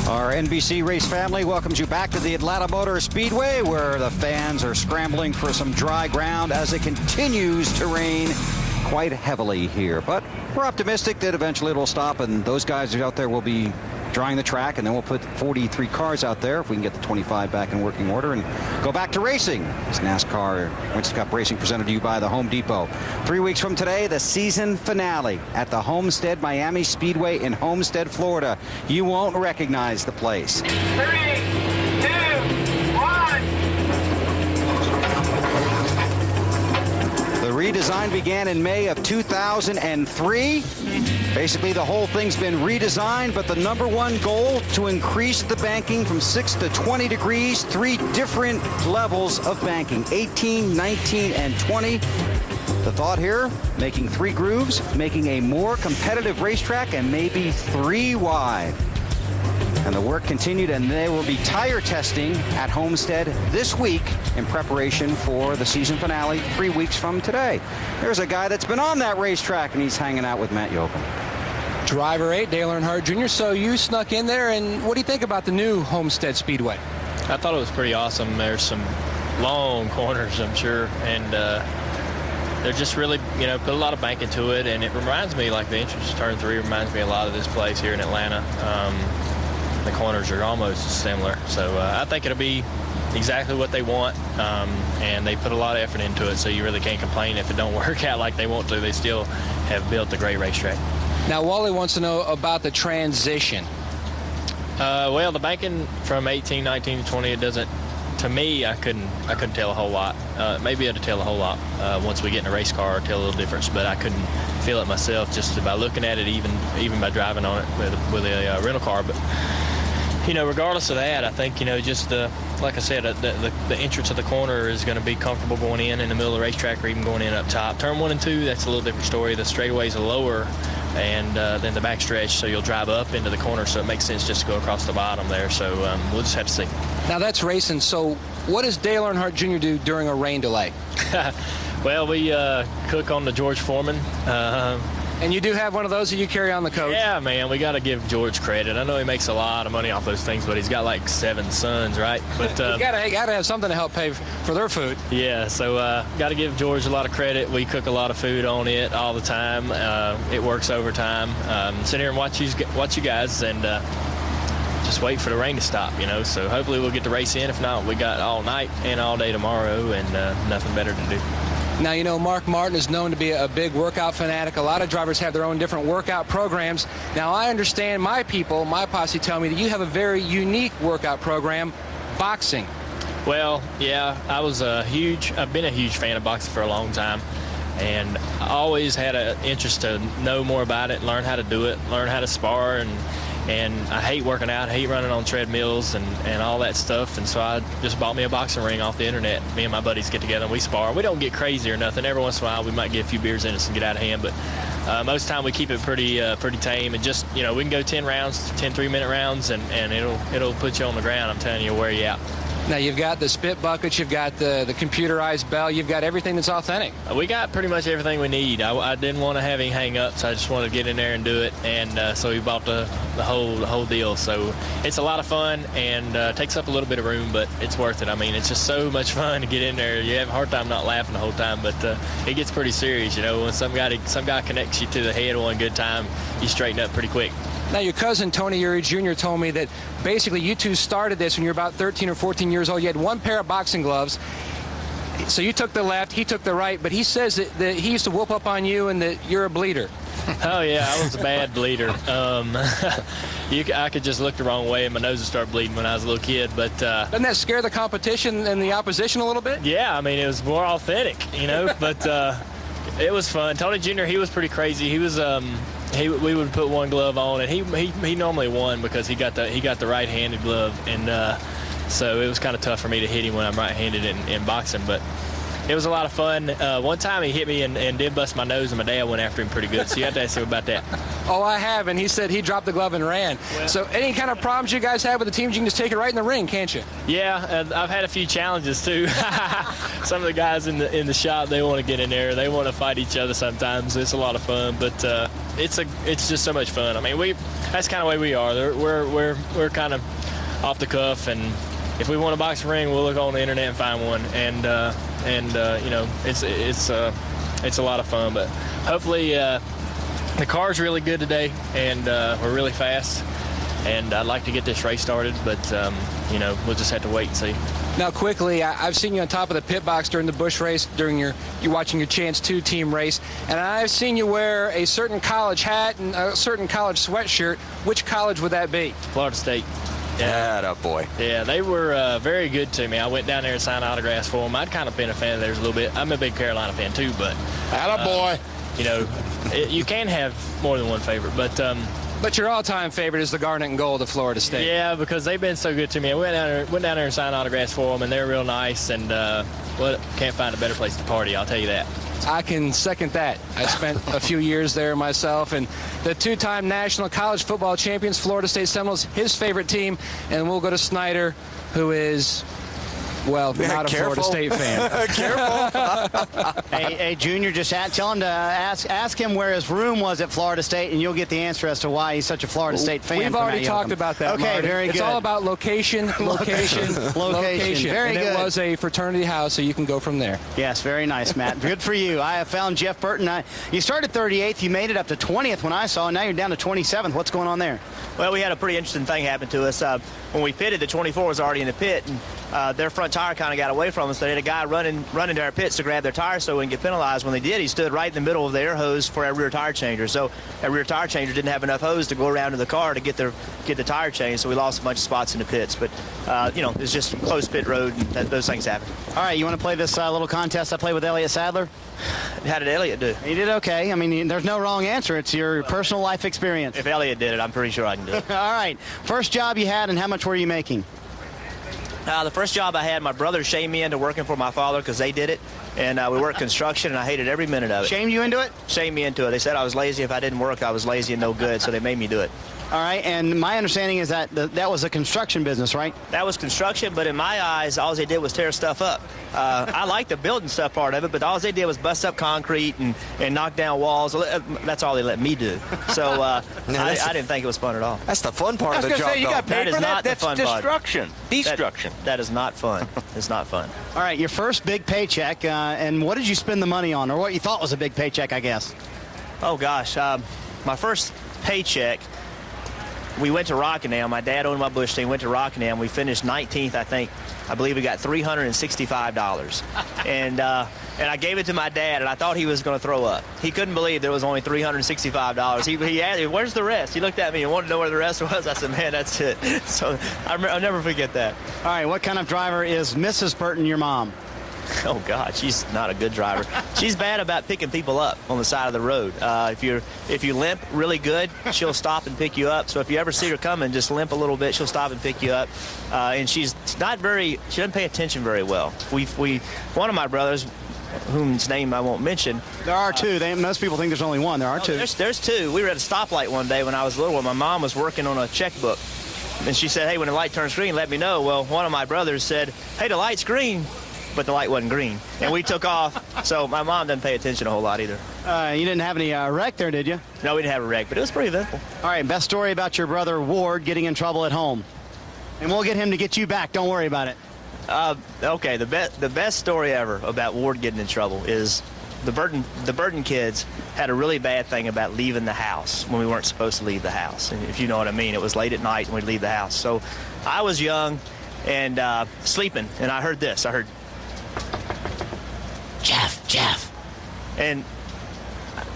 Our NBC race family welcomes you back to the Atlanta Motor Speedway, where the fans are scrambling for some dry ground as it continues to rain quite heavily here. But we're optimistic that eventually it'll stop, and those guys out there will be drying the track, and then we'll put 43 cars out there if we can get the 25 back in working order and go back to racing. It's NASCAR Winston Cup Racing presented to you by the Home Depot. 3 weeks from today, the season finale at the Homestead Miami Speedway in Homestead, Florida. You won't recognize the place. 3, 2, 1. The redesign began in May of 2003. Basically, the whole thing's been redesigned, but the #1 goal to increase the banking from 6 to 20 degrees, 3 different levels of banking, 18, 19, and 20. The thought here, making 3 grooves, making a more competitive racetrack, and maybe 3 wide. And the work continued, and there will be tire testing at Homestead this week in preparation for the season finale 3 weeks from today. There's a guy that's been on that racetrack, and he's hanging out with Matt Yocum. Driver 8, Dale Earnhardt Jr. So you snuck in there, and what do you think about the new Homestead Speedway? I thought it was pretty awesome. There's some long corners, I'm sure, and they're just really, you know, put a lot of bank into it, and it reminds me, like the entrance to Turn 3 reminds me a lot of this place here in Atlanta. The corners are almost similar, so I think it'll be exactly what they want, and they put a lot of effort into it, so you really can't complain if it don't work out like they want to. They still have built a great racetrack. Now, Wally wants to know about the transition. Well, the banking from 18, 19 to 20, it doesn't. To me, I couldn't tell a whole lot. Maybe it'll tell a whole lot once we get in a race car, tell a little difference. But I couldn't feel it myself just by looking at it, even by driving on it with a rental car. But regardless of that, I think just like I said, the entrance of the corner is going to be comfortable going in the middle of the racetrack or even going in up top. Turn 1 and 2, that's a little different story. The straightaways are lower, and then the backstretch, so you'll drive up into the corner, so it makes sense just to go across the bottom there. So we'll just have to see. Now that's racing. So what does Dale Earnhardt Jr. do during a rain delay? Well, we cook on the George Foreman. And you do have one of those that you carry on the coach? Yeah, man, we got to give George credit. I know he makes a lot of money off those things, but he's got like 7 sons, right? But you gotta have something to help pay for their food. Yeah, so got to give George a lot of credit. We cook a lot of food on it all the time. It works overtime. Sit here and watch you guys, and just wait for the rain to stop, So hopefully we'll get the race in. If not, we got all night and all day tomorrow, and nothing better to do. Now, Mark Martin is known to be a big workout fanatic. A lot of drivers have their own different workout programs. Now, I understand my posse tell me that you have a very unique workout program, boxing. Well, yeah, I've been a huge fan of boxing for a long time, and I always had an interest to know more about it, learn how to do it, learn how to spar, and I hate working out, I hate running on treadmills and all that stuff, and so I just bought me a boxing ring off the internet. Me and my buddies get together and we spar. We don't get crazy or nothing. Every once in a while we might get a few beers in us and get out of hand, but most of the time we keep it pretty tame, and just, we can go 10 rounds, 10 3-minute rounds, and it'll put you on the ground. I'm telling you, wear you out. Now, you've got the spit buckets, you've got the computerized bell, you've got everything that's authentic. We got pretty much everything we need. I didn't want to have any hang-ups. I just wanted to get in there and do it, and so we bought the whole deal. So it's a lot of fun, and takes up a little bit of room, but it's worth it. I mean, it's just so much fun to get in there. You have a hard time not laughing the whole time, but it gets pretty serious. When some guy connects you to the head one good time, you straighten up pretty quick. Now, your cousin, Tony Uri Jr., told me that basically you two started this when you were about 13 or 14 years old. You had one pair of boxing gloves. So you took the left, he took the right, but he says that he used to whoop up on you and that you're a bleeder. Oh, yeah, I was a bad bleeder. I could just look the wrong way and my nose would start bleeding when I was a little kid. But doesn't that scare the competition and the opposition a little bit? Yeah, I mean, it was more authentic, but it was fun. Tony Jr., he was pretty crazy. He was... we would put one glove on, and he normally won because he got the right-handed glove, and so it was kind of tough for me to hit him when I'm right-handed in boxing. But it was a lot of fun. One time he hit me and did bust my nose, and my dad went after him pretty good. So you have to ask him about that. Oh, I have, and he said he dropped the glove and ran. Well, so any kind of problems you guys have with the teams, you can just take it right in the ring, can't you? Yeah, I've had a few challenges too. Some of the guys in the shop, they want to get in there. They want to fight each other sometimes. It's a lot of fun, but it's just so much fun. I mean, that's kind of the way we are. We're kind of off the cuff, and if we want a boxing ring, we'll look on the internet and find one. And it's a lot of fun. But hopefully the car's really good today, and we're really fast. And I'd like to get this race started, but we'll just have to wait and see. Now, quickly, I've seen you on top of the pit box during the Busch race, during you're watching your Chance 2 team race, and I've seen you wear a certain college hat and a certain college sweatshirt. Which college would that be? Florida State. Yeah, boy. Yeah, they were very good to me. I went down there and signed autographs for them. I'd kind of been a fan of theirs a little bit. I'm a big Carolina fan too, but boy. You can have more than one favorite, But your all-time favorite is the Garnet and Gold of Florida State. Yeah, because they've been so good to me. I went down there and signed autographs for them, and they're real nice. And can't find a better place to party, I'll tell you that. I can second that. I spent a few years there myself, and the two-time national college football champions, Florida State Seminoles, his favorite team. And we'll go to Snyder, who is... Well, not a Florida State fan. Careful. hey, Junior, just tell him to ask him where his room was at Florida State, and you'll get the answer as to why he's such a Florida State fan. We've already talked about that, Okay, Marty. very good. It's all about location. Very and good. It was a fraternity house, so you can go from there. Yes, very nice, Matt. Good for you. I have found Jeff Burton. You started 38th. You made it up to 20th when I saw, and now you're down to 27th. What's going on there? Well, we had a pretty interesting thing happen to us. When we pitted, the 24 was already in the pit, and their front tire kind of got away from us. They had a guy running to our pits to grab their tire so we didn't get penalized. When they did, he stood right in the middle of the air hose for our rear tire changer. So our rear tire changer didn't have enough hose to go around to the car to get the tire changed, so we lost a bunch of spots in the pits. But, it's just closed pit road, and those things happen. All right, you want to play this little contest I played with Elliott Sadler? How did Elliott do? He did okay. I mean, there's no wrong answer. It's your personal life experience. If Elliott did it, I'm pretty sure I can do it. All right. First job you had, and how much were you making? The first job I had, my brother shamed me into working for my father because they did it. And we worked construction, and I hated every minute of it. Shamed you into it? Shamed me into it. They said I was lazy. If I didn't work, I was lazy and no good, so they made me do it. All right, and my understanding is that that was a construction business, right? That was construction, but in my eyes, all they did was tear stuff up. I like the building stuff part of it, but all they did was bust up concrete and knock down walls. That's all they let me do. So I didn't think it was fun at all. That's the fun part of the job. I was going to say, you got paid for that? That's destruction. Destruction. That is not fun. It's not fun. All right, your first big paycheck, and what did you spend the money on, or what you thought was a big paycheck, I guess? Oh, gosh. My first paycheck, we went to Rockingham. My dad owned my Bush team. Went to Rockingham. We finished 19th, I think. I believe we got $365. And I gave it to my dad, and I thought he was going to throw up. He couldn't believe there was only $365. He asked, "Where's the rest?" He looked at me and wanted to know where the rest was. I said, "Man, that's it." So I'll never forget that. All right, what kind of driver is Mrs. Burton, your mom? Oh, God, she's not a good driver. She's bad about picking people up on the side of the road. If you limp really good, she'll stop and pick you up. So if you ever see her coming, just limp a little bit, she'll stop and pick you up. And she doesn't pay attention very well. One of my brothers, whose name I won't mention. There are two. Most people think there's only one. There are two. There's two. We were at a stoplight one day when I was little. My mom was working on a checkbook. And she said, "Hey, when the light turns green, let me know." Well, one of my brothers said, "Hey, the light's green." But the light wasn't green, and we took off. So my mom doesn't pay attention a whole lot either. You didn't have any wreck there, did you? No, we didn't have a wreck, but it was pretty eventful. All right, best story about your brother Ward getting in trouble at home, and we'll get him to get you back. Don't worry about it. Okay, the best story ever about Ward getting in trouble is the Burton kids had a really bad thing about leaving the house when we weren't supposed to leave the house. And if you know what I mean, it was late at night and we'd leave the house. So I was young and sleeping, and I heard this. I heard, Jeff. And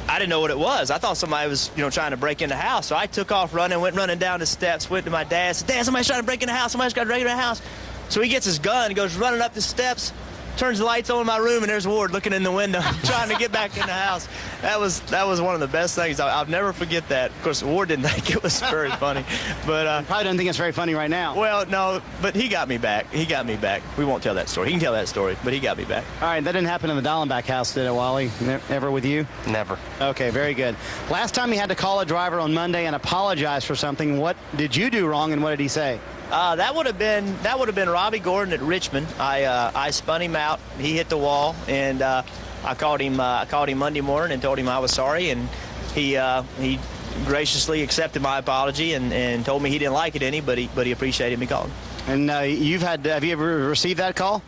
I didn't know what it was. I thought somebody was, trying to break in the house. So I took off running, went running down the steps, went to my dad, said, "Dad, somebody's trying to break in the house. Somebody's got to break in the house." So he gets his gun and goes running up the steps, turns the lights on in my room, and there's Ward looking in the window, trying to get back in the house. That was one of the best things. I'll never forget that. Of course, Ward didn't think it was very funny, but probably don't think it's very funny right now. Well, no, but he got me back. We won't tell that story. He can tell that story, but he got me back. All right, that didn't happen in the Dallenbach house, did it, Wally? Ever with you? Never. Okay, very good. Last time you had to call a driver on Monday and apologize for something, what did you do wrong, and what did he say? That would have been Robbie Gordon at Richmond. I spun him out. He hit the wall, and I called him Monday morning and told him I was sorry, and he graciously accepted my apology and told me he didn't like it any, but he appreciated me calling. And have you ever received that call?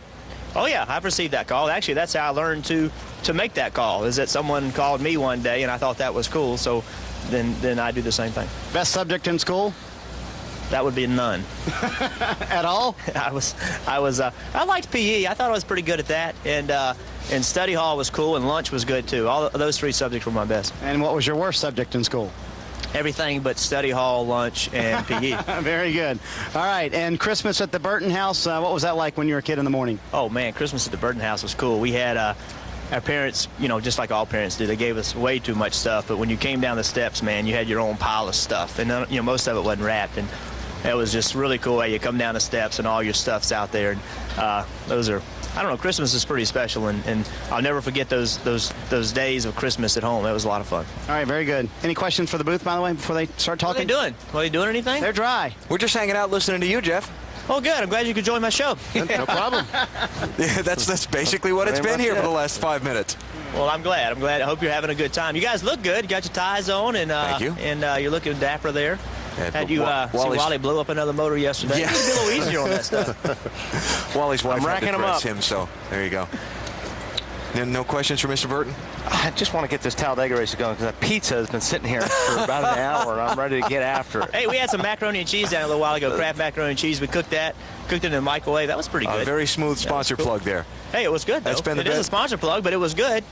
Oh yeah, I've received that call. Actually, that's how I learned to make that call. Is that someone called me one day and I thought that was cool, so then I do the same thing. Best subject in school? That would be none. At all? I liked PE. I thought I was pretty good at that, and study hall was cool, and lunch was good too. All those three subjects were my best. And what was your worst subject in school? Everything but study hall, lunch, and PE. Very good. All right, and Christmas at the Burton house, what was that like when you were a kid in the morning? Oh man, Christmas at the Burton house was cool. We had our parents, just like all parents do, they gave us way too much stuff, but when you came down the steps, man, you had your own pile of stuff, and most of it wasn't wrapped, and it was just really cool how you come down the steps and all your stuff's out there. And Christmas is pretty special, and I'll never forget those days of Christmas at home. It was a lot of fun. All right, very good. Any questions for the booth, by the way, before they start talking? What are they doing? Are they doing anything? They're dry. We're just hanging out listening to you, Jeff. Oh, good. I'm glad you could join my show. No problem. Yeah, that's basically what it's been here for the last 5 minutes. Well, I'm glad. I hope you're having a good time. You guys look good. You got your ties on, and thank you. And you're looking dapper there. Had you see Wally blew up another motor yesterday? Yeah. It would be a little easier on that stuff. Wally's wife I'm racking had to him dress up. him, so there you go. No questions for Mr. Burton? I just want to get this Talladega race going because that pizza has been sitting here for about an hour, and I'm ready to get after it. Hey, we had some macaroni and cheese down a little while ago, Kraft macaroni and cheese. We cooked that, in the microwave. That was pretty good. Very smooth sponsor plug there. Hey, it was good, though. That's been the best. It is a sponsor plug, but it was good.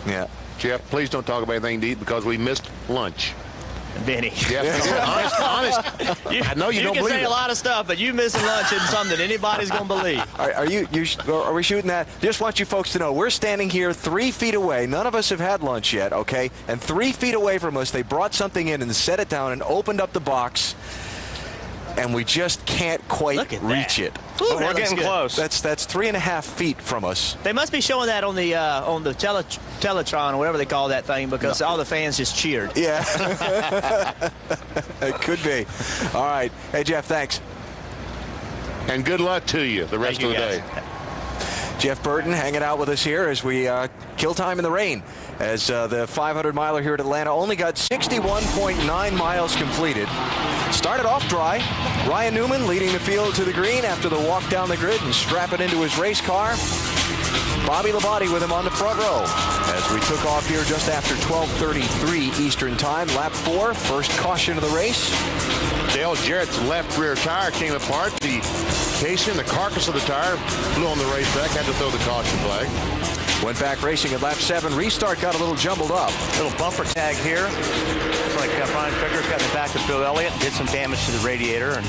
Yeah. Jeff, please don't talk about anything to eat because we missed lunch. Benny. Jeff, honest. I know you don't believe can say it. a lot of stuff, but you missing lunch isn't something anybody's going to believe. Are we shooting that? Just want you folks to know, we're standing here 3 feet away. None of us have had lunch yet, okay? And 3 feet away from us, they brought something in and set it down and opened up the box. And we just can't quite reach it. Ooh, we're getting close. That's 3.5 feet from us. They must be showing that on the Teletron or whatever they call that thing because all the fans just cheered. Yeah. It could be. All right. Hey, Jeff, thanks. And good luck to you the rest of the day. Jeff Burton hanging out with us here as we kill time in the rain. As the 500-miler here at Atlanta only got 61.9 miles completed. Started off dry. Ryan Newman leading the field to the green after the walk down the grid and strap it into his race car. Bobby Labonte with him on the front row as we took off here just after 12:33 Eastern Time. Lap 4, first caution of the race. Dale Jarrett's left rear tire came apart. The casing, the carcass of the tire blew on the racetrack. Had to throw the caution flag. Went back racing at lap 7. Restart got a little jumbled up. Little bumper tag here. Looks like Brian Trigger's got in the back of Bill Elliott. Did some damage to the radiator. And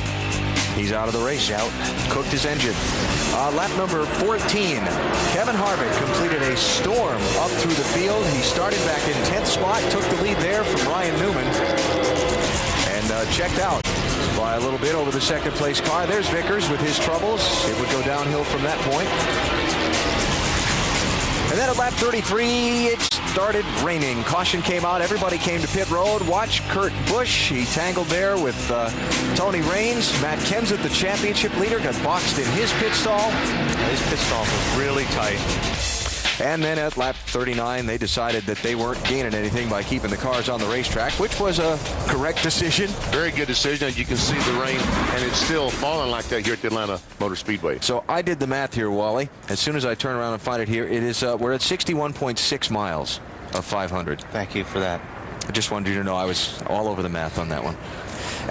he's out of the race. Out. Cooked his engine. Lap number 14. Kevin Harvick completed a storm up through the field. He started back in 10th spot. Took the lead there from Ryan Newman. And checked out by a little bit over the second place car. There's Vickers with his troubles. It would go downhill from that point. And then at lap 33, it started raining. Caution came out. Everybody came to pit road. Watch Kurt Busch. He tangled there with Tony Raines. Matt Kenseth, the championship leader, got boxed in his pit stall. His pit stall was really tight. And then at lap 39, they decided that they weren't gaining anything by keeping the cars on the racetrack, which was a correct decision. Very good decision. As you can see the rain, and it's still falling like that here at the Atlanta Motor Speedway. So I did the math here, Wally. As soon as I turn around and find it here, it is we're at 61.6 miles of 500. Thank you for that. I just wanted you to know I was all over the math on that one.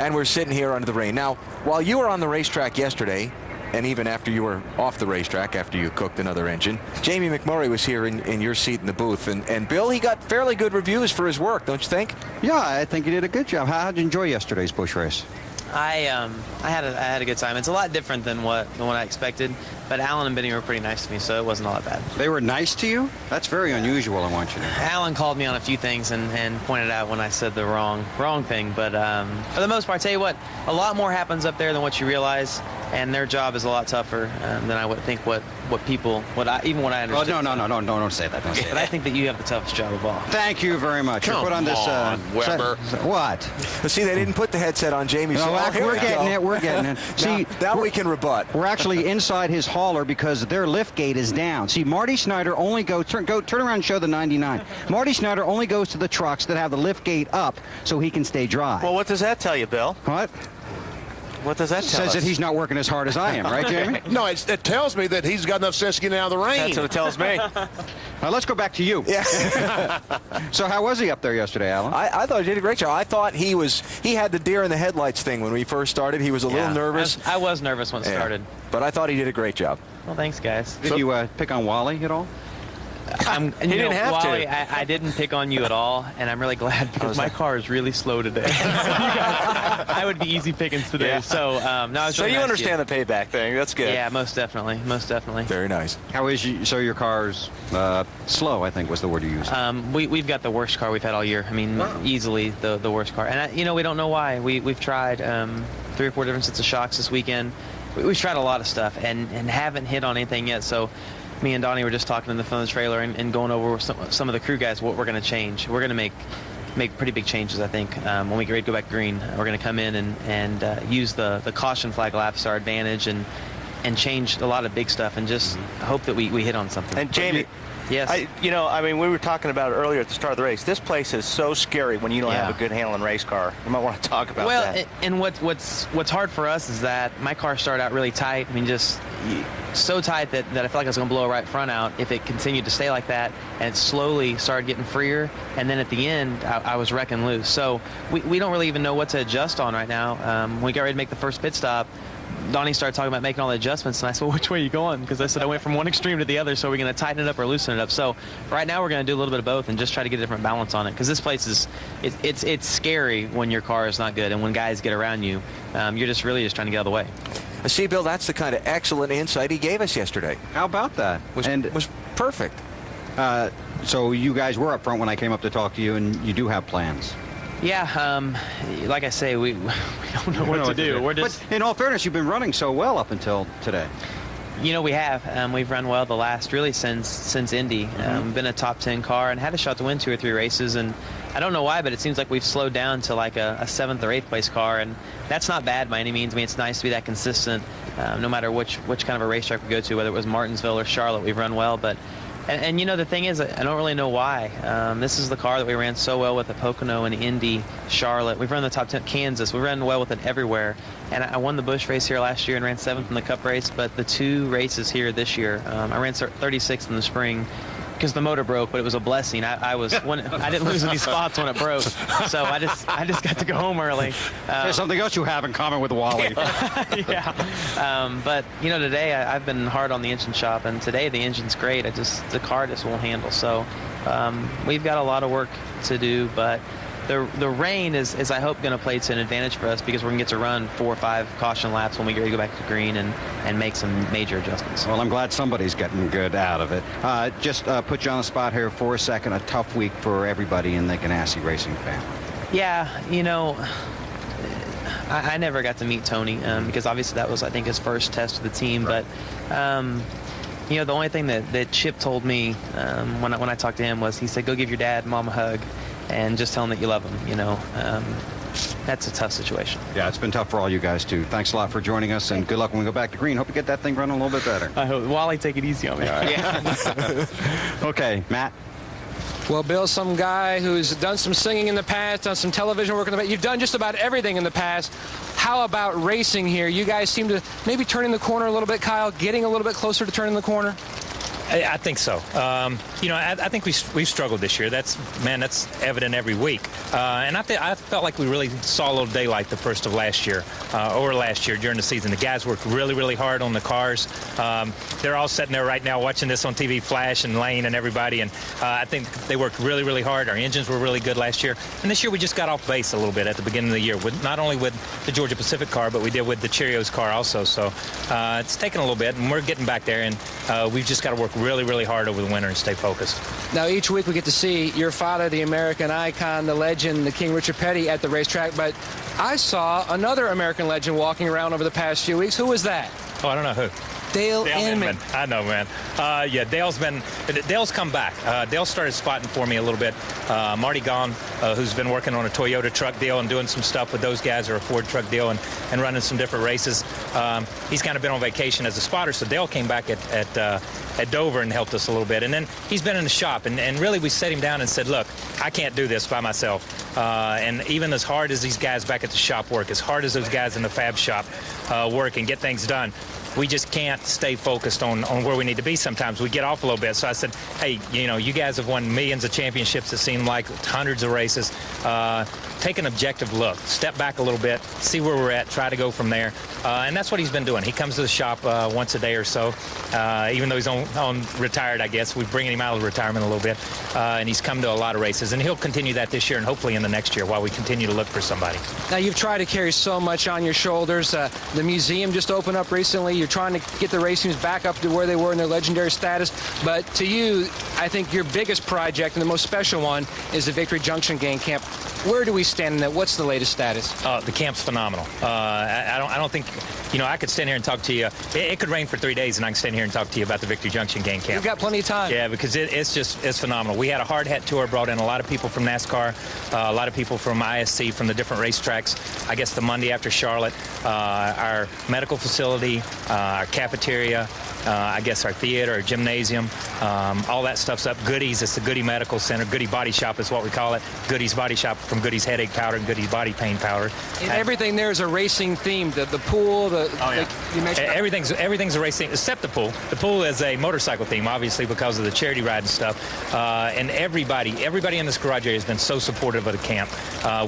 And we're sitting here under the rain. Now, while you were on the racetrack yesterday, and even after you were off the racetrack, after you cooked another engine, Jamie McMurray was here in your seat in the booth. And Bill, he got fairly good reviews for his work, don't you think? Yeah, I think he did a good job. How did you enjoy yesterday's Busch race? I had a good time. It's a lot different than what I expected, but Alan and Benny were pretty nice to me, so it wasn't all that bad. They were nice to you? That's very unusual, I want you to know. Alan called me on a few things and pointed out when I said the wrong thing, but for the most part, I tell you what, a lot more happens up there than what you realize, and their job is a lot tougher than I would think what I understand. Oh, no, don't say that. Don't say but I think that you have the toughest job of all. Thank you very much. Come put on this, Weber. What? See, they didn't put the headset on Jamie. No, we're getting it. We're getting it. See, now we can rebut. We're actually inside his hauler because their lift gate is down. See, Marty Snyder only turn around and show the 99. Marty Snyder only goes to the trucks that have the lift gate up so he can stay dry. Well, what does that tell you, Bill? What? What does that tell us? Says that he's not working as hard as I am, right, Jamie? No, it tells me that he's got enough sense to get out of the rain. That's what it tells me. Now let's go back to you. Yeah. So how was he up there yesterday, Alan? I thought he did a great job. I thought he had the deer in the headlights thing when we first started. He was a little nervous. I was nervous when it started. But I thought he did a great job. Well, thanks, guys. Did you pick on Wally at all? He didn't have Wally, to. I didn't pick on you at all, and I'm really glad because my car is really slow today. I would be easy pickings today. Yeah. So, no, so you understand the payback thing. That's good. Yeah, most definitely. Most definitely. Very nice. How is you? So your car's slow, I think was the word you used. We've got the worst car we've had all year. I mean, easily the worst car. And, we don't know why. We've tried 3 or 4 different sets of shocks this weekend. We've tried a lot of stuff and haven't hit on anything yet. So me and Donnie were just talking on the phone of the trailer and going over with some of the crew guys what we're going to change. We're going to make pretty big changes, I think. When we get ready to go back green, we're going to come in and use the caution flag laps to our advantage and change a lot of big stuff and just hope that we hit on something. And Jamie, yes. we were talking about it earlier at the start of the race. This place is so scary when you don't have a good handling race car. You might want to talk about that. Well, and what's hard for us is that my car started out really tight. I mean, just so tight that I felt like I was going to blow a right front out if it continued to stay like that, and it slowly started getting freer, and then at the end I was wrecking loose. So we don't really even know what to adjust on right now. When we got ready to make the first pit stop, Donnie started talking about making all the adjustments, and I said, well, which way are you going? Because I said I went from one extreme to the other, so we're going to tighten it up or loosen it up. So right now we're going to do a little bit of both and just try to get a different balance on it, because this place is it's scary when your car is not good, and when guys get around you, you're just really just trying to get out of the way. See, Bill, that's the kind of excellent insight he gave us yesterday. How about that? Was perfect. So you guys were up front when I came up to talk to you, and you do have plans. Yeah, like I say, we don't know what to do. We're just. But in all fairness, you've been running so well up until today. You know, we have. We've run well the last, really, since Indy. Been a top 10 car and had a shot to win 2 or 3 races. And I don't know why, but it seems like we've slowed down to like a 7th or 8th place car. And that's not bad by any means. I mean, it's nice to be that consistent, no matter which kind of a racetrack we go to, whether it was Martinsville or Charlotte, we've run well. But and you know, the thing is, I don't really know why. This is the car that we ran so well with at Pocono and Indy, Charlotte. We've run the top 10, Kansas. We ran well with it everywhere. And I won the Busch race here last year and ran 7th in the Cup race. But the 2 races here this year, I ran 36th in the spring because the motor broke, but it was a blessing. I didn't lose any spots when it broke, so I just got to go home early. There's something else you have in common with Wally. Yeah. But you know, today I've been hard on the engine shop, and today the engine's great. The car just won't handle. So we've got a lot of work to do, but the rain is I hope going to play to an advantage for us, because we're going to get to run 4 or 5 caution laps when we go back to green and make some major adjustments. Well, I'm glad somebody's getting good out of it. Just put you on the spot here for a second. A tough week for everybody in the Ganassi Racing family. Yeah, you know, I never got to meet Tony because obviously that was, I think, his first test of the team. Right. But you know, the only thing that Chip told me when I talked to him was, he said, go give your dad and mom a hug and just tell him that you love him. You know, that's a tough situation. Yeah, it's been tough for all you guys too. Thanks a lot for joining us, and good luck when we go back to green. Hope you get that thing running a little bit better. I hope. Wally, take it easy on me. All right. Yeah. Okay, Matt. Well, Bill, some guy who's done some singing in the past, done some television work in the past. You've done just about everything in the past. How about racing here? You guys seem to maybe turning the corner a little bit, Kyle, getting a little bit closer to turning the corner. I think so. You know, I think we've struggled this year. That's evident every week. And I felt like we really saw a little daylight the first of last year, during the season. The guys worked really, really hard on the cars. They're all sitting there right now watching this on TV, Flash and Lane and everybody. And I think they worked really, really hard. Our engines were really good last year. And this year we just got off base a little bit at the beginning of the year, not only with the Georgia Pacific car, but we did with the Cheerios car also. So it's taken a little bit, and we're getting back there. And we've just got to work really, really hard over the winter and stay focused. Now, each week we get to see your father, the American icon, the legend, the King Richard Petty at the racetrack, but I saw another American legend walking around over the past few weeks. Who was that? Oh, I don't know who. Dale Inman. I know, man. Yeah, Dale's come back. Dale started spotting for me a little bit. Marty Gahn, who's been working on a Toyota truck deal and doing some stuff with those guys, or a Ford truck deal, and running some different races. He's kind of been on vacation as a spotter, so Dale came back at Dover and helped us a little bit. And then he's been in the shop, and really we set him down and said, look, I can't do this by myself. And even as hard as these guys back at the shop work, as hard as those guys in the fab shop work and get things done, we just can't stay focused on where we need to be. Sometimes we get off a little bit. So I said, hey, you know, you guys have won millions of championships, it seemed like, hundreds of races. Take an objective look. Step back a little bit, see where we're at, try to go from there. And that's what he's been doing. He comes to the shop once a day or so, even though he's on retired, I guess. We're bringing him out of retirement a little bit. And he's come to a lot of races. And he'll continue that this year and hopefully in the next year while we continue to look for somebody. Now, you've tried to carry so much on your shoulders. The museum just opened up recently. You're trying to get the race teams back up to where they were in their legendary status. But to you, I think your biggest project and the most special one is the Victory Junction Game Camp. Where do we stand in that? What's the latest status? The camp's phenomenal. I don't think, you know, I could stand here and talk to you. It could rain for 3 days and I can stand here and talk to you about the Victory Junction Game Camp. You've got plenty of time. Yeah, because it's phenomenal. We had a hard hat tour, brought in a lot of people from NASCAR, a lot of people from ISC, from the different racetracks. I guess the Monday after Charlotte, our medical facility, our cafeteria, cafeteria, I guess our theater, our gymnasium, all that stuff's up. Goodies, it's the Goody Medical Center. Goody Body Shop is what we call it. Goody's Body Shop, from Goody's Headache Powder and Goody's Body Pain Powder. And everything there is a racing theme. The pool, you mentioned everything's a racing, except the pool. The pool is a motorcycle theme, obviously, because of the charity ride and stuff. And everybody in this garage area has been so supportive of the camp.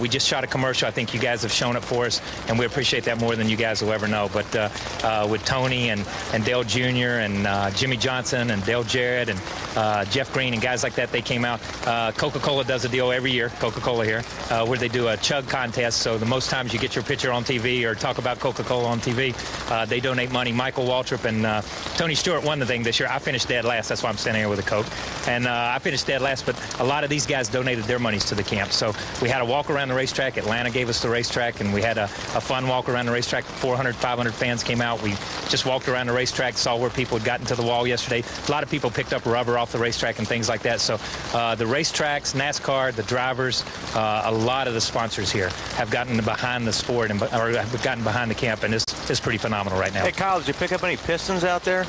We just shot a commercial. I think you guys have shown it for us, and we appreciate that more than you guys will ever know. But with Tony and Dale Jr. and Jimmy Johnson and Dale Jarrett and Jeff Green and guys like that, they came out. Coca-Cola does a deal every year, Coca-Cola here, where they do a chug contest. So the most times you get your picture on TV or talk about Coca-Cola on TV, they donate money. Michael Waltrip and Tony Stewart won the thing this year. I finished dead last. That's why I'm standing here with a Coke. And I finished dead last, but a lot of these guys donated their monies to the camp. So we had a walk around the racetrack. Atlanta gave us the racetrack, and we had a fun walk around the racetrack. 400, 500 fans came out. We just walked around the racetrack, saw where people had gotten to the wall yesterday. A lot of people picked up rubber off the racetrack and things like that. So the racetracks, NASCAR, the drivers, a lot of the sponsors here have gotten behind the sport or have gotten behind the camp, and it's pretty phenomenal right now. Hey, Kyle, did you pick up any pistons out there?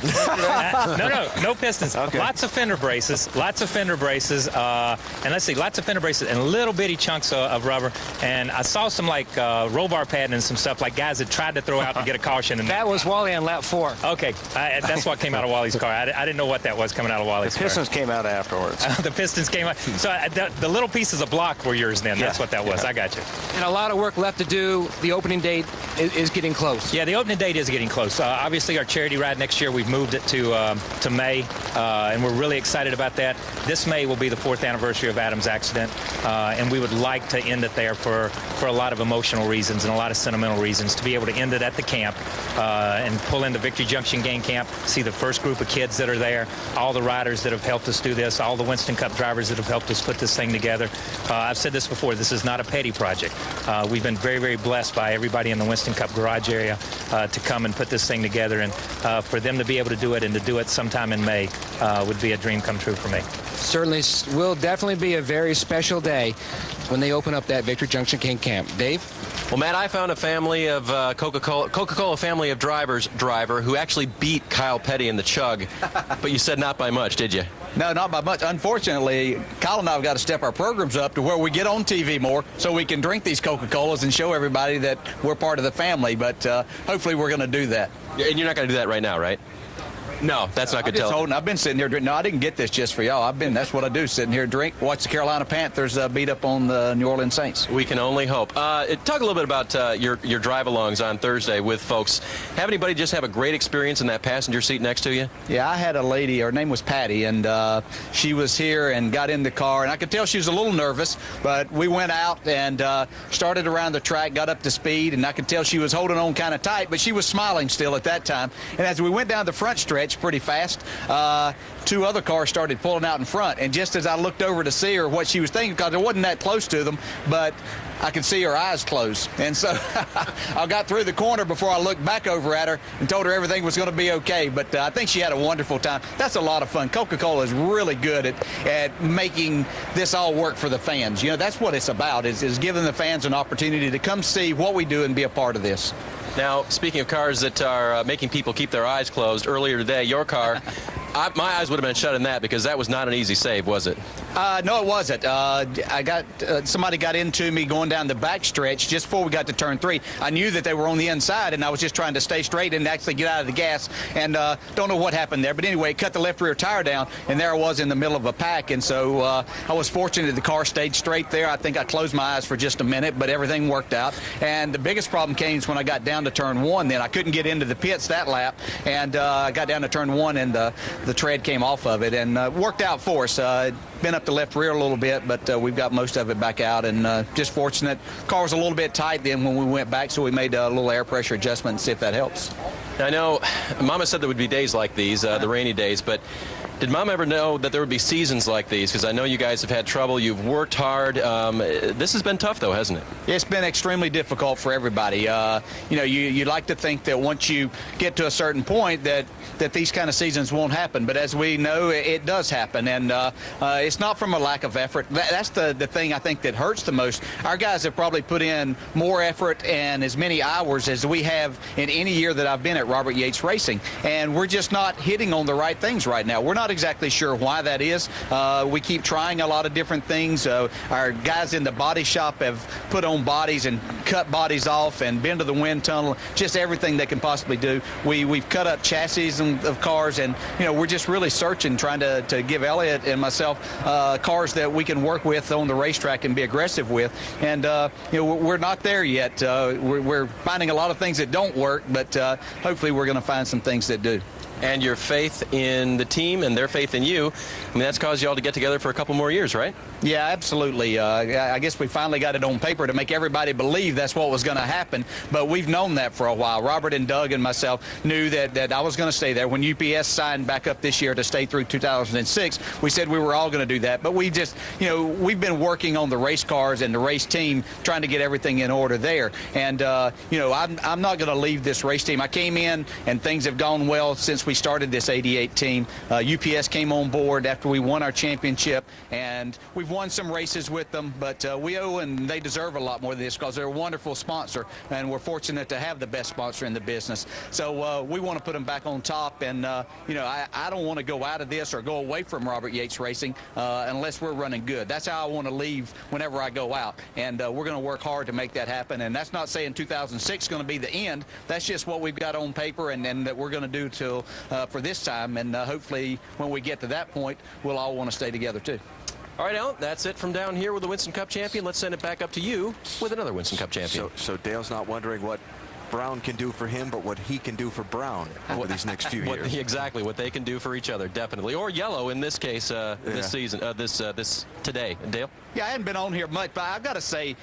No pistons. Okay. Lots of fender braces, and let's see, lots of fender braces and little bitty chunks of rubber. And I saw some roll bar padding and some stuff, like guys that tried to throw out and get a caution. And that was Wally on lap 4. Okay, that's what came out of Wally's car. I didn't know what that was coming out of Wally's car. The pistons came out afterwards. The pistons came out. So the little pieces of block were yours then. That's what that was. I got you. And a lot of work left to do. The opening date is getting close. Yeah, the opening date is getting close. Obviously, our charity ride next year, we've moved it to May, and we're really excited about that. This May will be the 4th anniversary of Adam's accident, and we would like to end it there for a lot of emotional reasons and a lot of sentimental reasons, to be able to end it at the camp and pull into Victory Junction Gang Camp, see the first group of kids that are there, all the riders that have helped us do this, all the Winston Cup drivers that have helped us put this thing together. I've said this before, this is not a petty project. We've been very, very blessed by everybody in the Winston Cup garage area to come and put this thing together, and for them to be able to do it and to do it sometime in May would be a dream come true for me. Certainly will definitely be a very special day when they open up that Victory Junction King Camp. Dave? Well, Matt, I found a family of Coca-Cola family of driver who actually beat Kyle Petty in the chug, but you said not by much, did you? No, not by much. Unfortunately, Kyle and I have got to step our programs up to where we get on TV more so we can drink these Coca-Colas and show everybody that we're part of the family, but hopefully we're going to do that. And you're not going to do that right now, right? No, that's not good to tell. I've been sitting here drinking. No, I didn't get this just for y'all. That's what I do, sitting here, drink, watch the Carolina Panthers beat up on the New Orleans Saints. We can only hope. Talk a little bit about your drive-alongs on Thursday with folks. Have anybody just have a great experience in that passenger seat next to you? Yeah, I had a lady, her name was Patty, and she was here and got in the car, and I could tell she was a little nervous, but we went out and started around the track, got up to speed, and I could tell she was holding on kind of tight, but she was smiling still at that time. And as we went down the front stretch pretty fast, 2 other cars started pulling out in front, and just as I looked over to see her what she was thinking, because I wasn't that close to them, but I could see her eyes close, and so I got through the corner before I looked back over at her and told her everything was going to be okay. But I think she had a wonderful time. That's a lot of fun. Coca-Cola is really good at making this all work for the fans. You know, that's what it's about, is giving the fans an opportunity to come see what we do and be a part of this. Now, speaking of cars that are making people keep their eyes closed, earlier today, your car, my eyes would have been shut in that, because that was not an easy save, was it? No, it wasn't. Somebody got into me going down the back stretch just before we got to turn 3. I knew that they were on the inside, and I was just trying to stay straight and actually get out of the gas, and don't know what happened there. But anyway, it cut the left rear tire down, and there I was in the middle of a pack, and so I was fortunate the car stayed straight there. I think I closed my eyes for just a minute, but everything worked out. And the biggest problem came when I got down to turn 1. Then I couldn't get into the pits that lap, and I got down to turn 1, and the tread came off of it, and worked out for us. Been up the left rear a little bit, but we've got most of it back out, and just fortunate. Car was a little bit tight then when we went back, so we made a little air pressure adjustment and see if that helps. I know Mama said there would be days like these, the rainy days, but Did Mom ever know that there would be seasons like these? Because I know you guys have had trouble. You've worked hard. This has been tough, though, hasn't it? It's been extremely difficult for everybody. You like to think that once you get to a certain point that these kind of seasons won't happen. But as we know, it does happen. And it's not from a lack of effort. That's the thing I think that hurts the most. Our guys have probably put in more effort and as many hours as we have in any year that I've been at Robert Yates Racing. And we're just not hitting on the right things right now. We're not exactly sure why that is. We keep trying a lot of different things. Our guys in the body shop have put on bodies and cut bodies off and been to the wind tunnel, just everything they can possibly do. We've cut up chassis of cars, and we're just really searching, trying to give Elliott and myself cars that we can work with on the racetrack and be aggressive with. And we're not there yet. We're finding a lot of things that don't work, but hopefully we're going to find some things that do. And your faith in the team and their faith in you, I mean, that's caused you all to get together for a couple more years, right? Yeah, absolutely. I guess we finally got it on paper to make everybody believe that's what was going to happen, but we've known that for a while. Robert and Doug and myself knew that I was going to stay there. When UPS signed back up this year to stay through 2006, we said we were all going to do that, but we just, we've been working on the race cars and the race team, trying to get everything in order there. And, I'm not going to leave this race team. I came in and things have gone well since we started this 88 team. UPS came on board after we won our championship, and we've won some races with them, but we owe and they deserve a lot more than this because they're a wonderful sponsor, and we're fortunate to have the best sponsor in the business. So we want to put them back on top, and I don't want to go out of this or go away from Robert Yates Racing unless we're running good. That's how I want to leave whenever I go out, and we're going to work hard to make that happen. And that's not saying 2006 is going to be the end. That's just what we've got on paper, and that we're going to do till for this time, and hopefully when we get to that point, we'll all want to stay together too. All right, Alan, that's it from down here with the Winston Cup champion. Let's send it back up to you with another Winston Cup champion. So Dale's not wondering what Brown can do for him, but what he can do for Brown over these next few years. Exactly, what they can do for each other, definitely. Or Yellow in this case, this season, this today. Dale? Yeah, I hadn't been on here much, but I've got to say,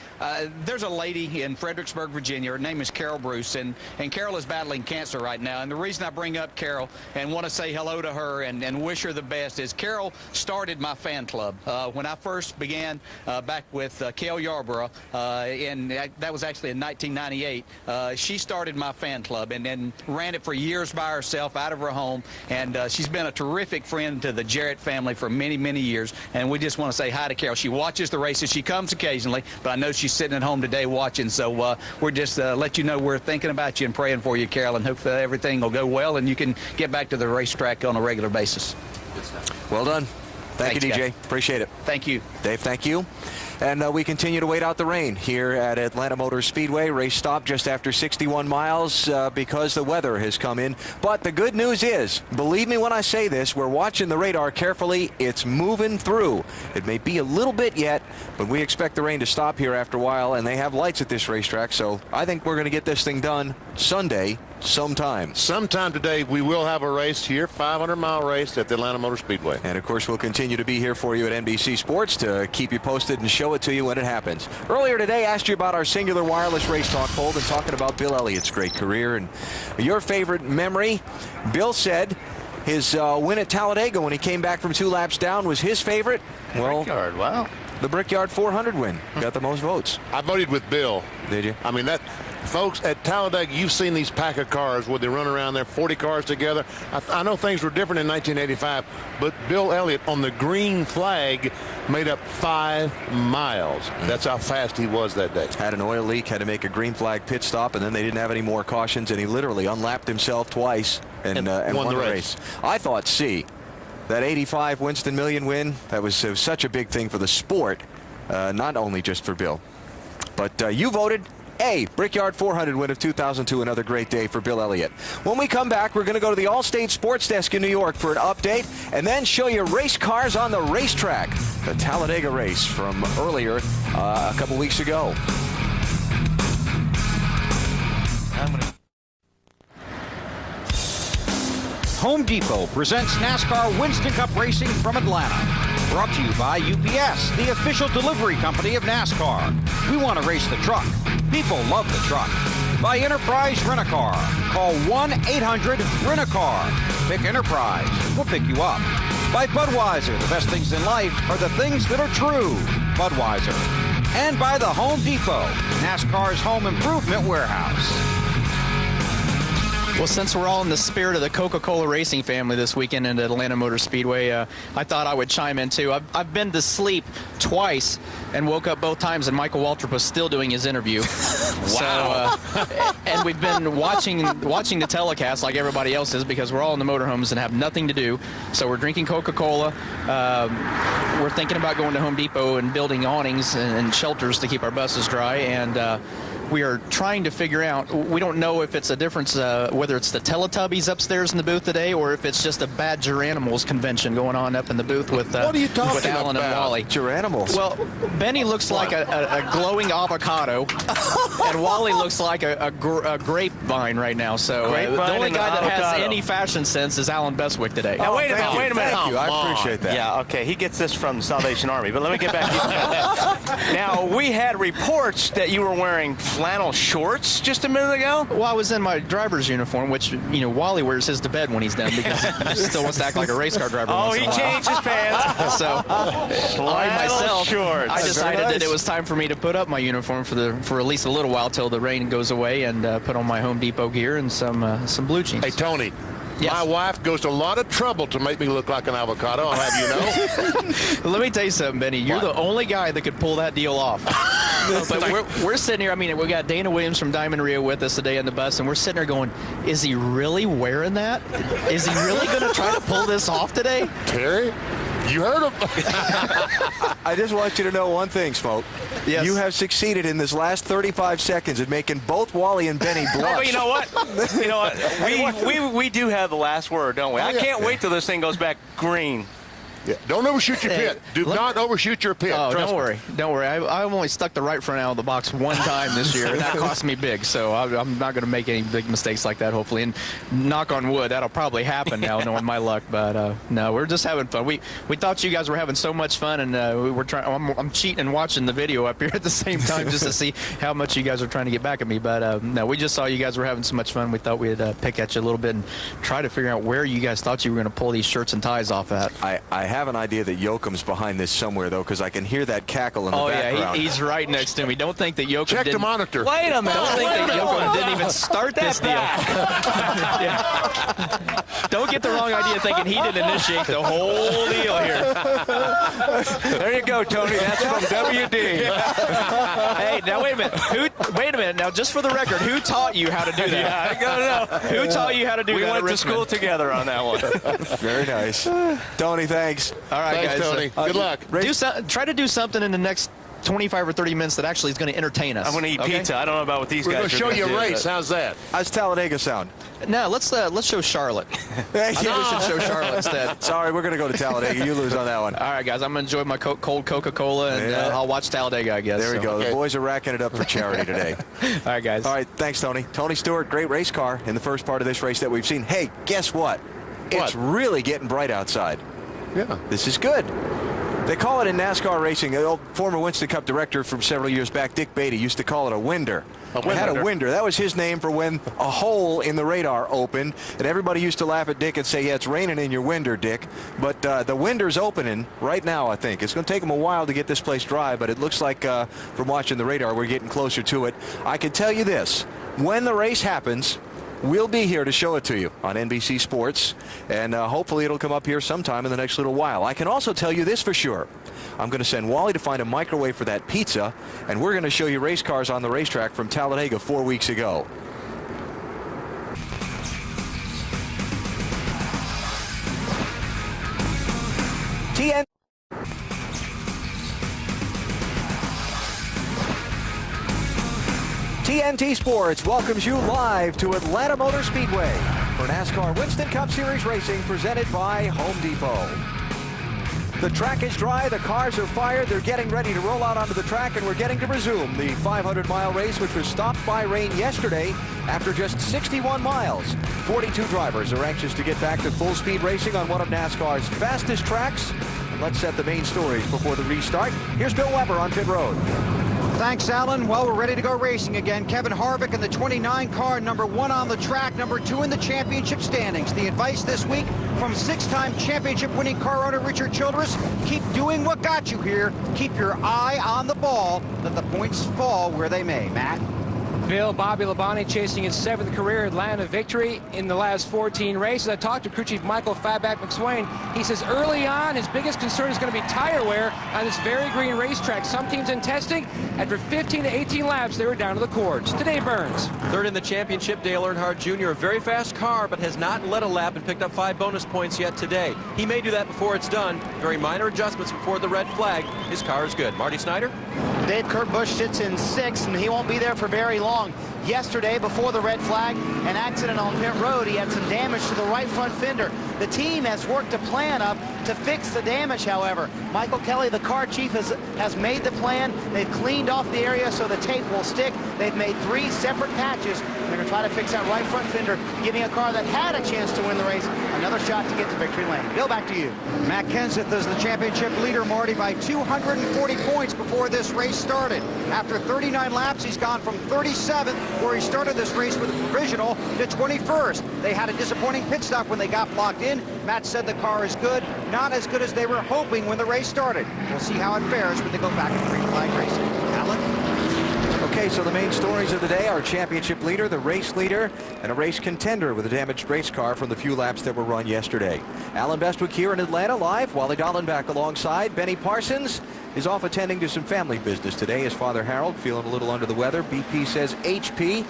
there's a lady in Fredericksburg, Virginia. Her name is Carol Bruce, and Carol is battling cancer right now. And the reason I bring up Carol and want to say hello to her and wish her the best is Carol started my fan club. When I first began back with Cale Yarborough, and that was actually in 1998, she started my fan club and then ran it for years by herself out of her home. And she's been a terrific friend to the Jarrett family for many, many years. And we just want to say hi to Carol. She watches the races. She comes occasionally, but I know she's sitting at home today watching. So we're just let you know we're thinking about you and praying for you, Carol, and hope everything will go well and you can get back to the racetrack on a regular basis. Well done. Thank you, DJ. Guys. Appreciate it. Thank you. Dave, thank you. And we continue to wait out the rain here at Atlanta Motor Speedway. Race stopped just after 61 miles because the weather has come in. But the good news is, believe me when I say this, we're watching the radar carefully. It's moving through. It may be a little bit yet, but we expect the rain to stop here after a while, and they have lights at this racetrack. So I think we're going to get this thing done Sunday sometime. Sometime today we will have a race here, 500-mile race at the Atlanta Motor Speedway. And of course we'll continue to be here for you at NBC Sports to keep you posted and show it to you when it happens. Earlier today I asked you about our Singular Wireless Race Talk poll and talking about Bill Elliott's great career and your favorite memory. Bill said his win at Talladega when he came back from 2 laps down was his favorite. Well, Brickyard, wow. The Brickyard 400 win got the most votes. I voted with Bill. Did you? I mean, that, folks, at Talladega, you've seen these pack of cars where they run around there, 40 cars together. I know things were different in 1985, but Bill Elliott on the green flag made up 5 miles. That's how fast he was that day. Had an oil leak, had to make a green flag pit stop, and then they didn't have any more cautions, and he literally unlapped himself twice and won the race. I thought, that 85 Winston Million win, that was such a big thing for the sport, not only just for Bill. But you voted A, Brickyard 400 win of 2002, another great day for Bill Elliott. When we come back, we're going to go to the Allstate Sports Desk in New York for an update, and then show you race cars on the racetrack. The Talladega race from earlier, a couple weeks ago. Home Depot presents NASCAR Winston Cup Racing from Atlanta. Brought to you by UPS, the official delivery company of NASCAR. We want to race the truck. People love the truck. By Enterprise Rent-A-Car. Call 1-800-RENT-A-CAR. Pick Enterprise. We'll pick you up. By Budweiser, the best things in life are the things that are true. Budweiser. And by the Home Depot, NASCAR's home improvement warehouse. Well, since we're all in the spirit of the Coca-Cola racing family this weekend at Atlanta Motor Speedway, I thought I would chime in too. I've been to sleep twice and woke up both times, and Michael Waltrip was still doing his interview. Wow. So, and we've been watching the telecast like everybody else is, because we're all in the motorhomes and have nothing to do. So we're drinking Coca-Cola. We're thinking about going to Home Depot and building awnings and shelters to keep our buses dry, and we are trying to figure out, we don't know if it's a difference, whether it's the Teletubbies upstairs in the booth today or if it's just a Badger Animals convention going on up in the booth with what are you talking with Alan about? and Wally. Badger Animals. Well, Benny looks like a glowing avocado, and Wally looks like a grapevine right now. So the only guy that has any fashion sense is Alan Bestwick today. Now, wait a minute. Thank you. I appreciate that. Yeah, okay. He gets this from the Salvation Army, but let me get back to you. Now, we had reports that you were wearing flannel shorts just a minute ago. Well, I was in my driver's uniform, which, Wally wears his to bed when he's done because he still wants to act like a race car driver. Oh, he changed his pants. So, I myself, I decided that it was time for me to put up my uniform for at least a little while till the rain goes away, and put on my Home Depot gear and some blue jeans. Hey, Tony. Yes. My wife goes to a lot of trouble to make me look like an avocado, I'll have you know. Let me tell you something, Benny. You're the only guy that could pull that deal off. But we're sitting here. I mean, we got Dana Williams from Diamond Rio with us today on the bus, and we're sitting there going, is he really wearing that? Is he really going to try to pull this off today? Terry, you heard him. I just want you to know one thing, Smoke. Yes. You have succeeded in this last 35 seconds at making both Wally and Benny blush. But you know what? We do have the last word, don't we? I can't wait till this thing goes back green. Yeah. Don't overshoot your pit. Do not overshoot your pit. Oh, don't worry. Don't worry. I've only stuck the right front out of the box one time this year, and that cost me big. So I'm not going to make any big mistakes like that, hopefully. And knock on wood, that'll probably happen now, knowing my luck. But no, we're just having fun. We thought you guys were having so much fun, and we were trying. I'm cheating and watching the video up here at the same time just to see how much you guys are trying to get back at me. But no, we just saw you guys were having so much fun. We thought we'd pick at you a little bit and try to figure out where you guys thought you were going to pull these shirts and ties off at. I have an idea that Yoakum's behind this somewhere, though, because I can hear that cackle in the background. Oh, yeah, he's right next to me. Don't think that Yoakum Check the monitor. Wait a minute. Don't think that Yoakum didn't even start this deal. Yeah. Don't get the wrong idea thinking he didn't initiate the whole deal here. There you go, Tony. That's from WD. Hey, now wait a minute. Wait a minute. Now, just for the record, who taught you how to do that? Yeah, I gotta know. Who taught you how to do that? We went to school together on that one. Very nice. Tony, thanks. All right, Thanks, guys. Tony. Good luck. Try to do something in the next 25 or 30 minutes that actually is going to entertain us. I'm going to eat pizza. I don't know about what these We're guys going to show you a race. Do. How's that? How's Talladega sound? No, let's show Charlotte. I think we should show Charlotte instead. Sorry, we're going to go to Talladega. You lose on that one. All right, guys. I'm going to enjoy my cold Coca-Cola, and I'll watch Talladega, I guess. There we go. Okay. The boys are racking it up for charity today. All right, guys. All right, thanks, Tony. Tony Stewart, great race car in the first part of this race that we've seen. Hey, guess what? It's really getting bright outside. Yeah. This is good. They call it in NASCAR racing, the old former Winston Cup director from several years back, Dick Beatty, used to call it a winder. We had a winder. That was his name for when a hole in the radar opened, and everybody used to laugh at Dick and say, yeah, it's raining in your winder, Dick. But the winder's opening right now, I think. It's going to take them a while to get this place dry, but it looks like from watching the radar, we're getting closer to it. I can tell you this. When the race happens, we'll be here to show it to you on NBC Sports, and hopefully it'll come up here sometime in the next little while. I can also tell you this for sure. I'm going to send Wally to find a microwave for that pizza, and we're going to show you race cars on the racetrack from Talladega 4 weeks ago. TNT Sports welcomes you live to Atlanta Motor Speedway for NASCAR Winston Cup Series racing presented by Home Depot. The track is dry, the cars are fired, they're getting ready to roll out onto the track, and we're getting to resume the 500-mile race, which was stopped by rain yesterday after just 61 miles. 42 drivers are anxious to get back to full-speed racing on one of NASCAR's fastest tracks. And let's set the main stories before the restart. Here's Bill Weber on pit road. Thanks, Alan. Well, we're ready to go racing again. Kevin Harvick in the 29 car, number 1 on the track, number 2 in the championship standings. The advice this week from 6-time championship-winning car owner Richard Childress: keep doing what got you here. Keep your eye on the ball. Let the points fall where they may. Matt? Bill, Bobby Labonte chasing his 7th career Atlanta victory in the last 14 races. I talked to crew chief Michael Fatback McSwain. He says early on, his biggest concern is going to be tire wear on this very green racetrack. Some teams in testing, after 15 to 18 laps, they were down to the cords. Today, Burns. Third in the championship, Dale Earnhardt Jr., a very fast car, but has not led a lap and picked up 5 bonus points yet today. He may do that before it's done. Very minor adjustments before the red flag. His car is good. Marty Snyder? Dave, Kurt Busch sits in 6th, and he won't be there for very long. Yesterday, before the red flag, an accident on pit road. He had some damage to the right front fender. The team has worked a plan up to fix the damage, however. Michael Kelly, the car chief, has made the plan. They've cleaned off the area so the tape will stick. They've made 3 separate patches. They're going to try to fix that right front fender, giving a car that had a chance to win the race another shot to get to victory lane. Bill, back to you. Matt Kenseth is the championship leader, Marty, by 240 points before this race started. After 39 laps, he's gone from 37th, where he started this race with a provisional, to 21st. They had a disappointing pit stop when they got blocked in. Matt said the car is good, not as good as they were hoping when the race started. We'll see how it fares when they go back to green flag racing. Alan? Okay, so the main stories of the day: our championship leader, the race leader, and a race contender with a damaged race car from the few laps that were run yesterday. Alan Bestwick here in Atlanta live. Wally Dallenbach alongside. Benny Parsons is off attending to some family business today. His father Harold feeling a little under the weather. BP says HP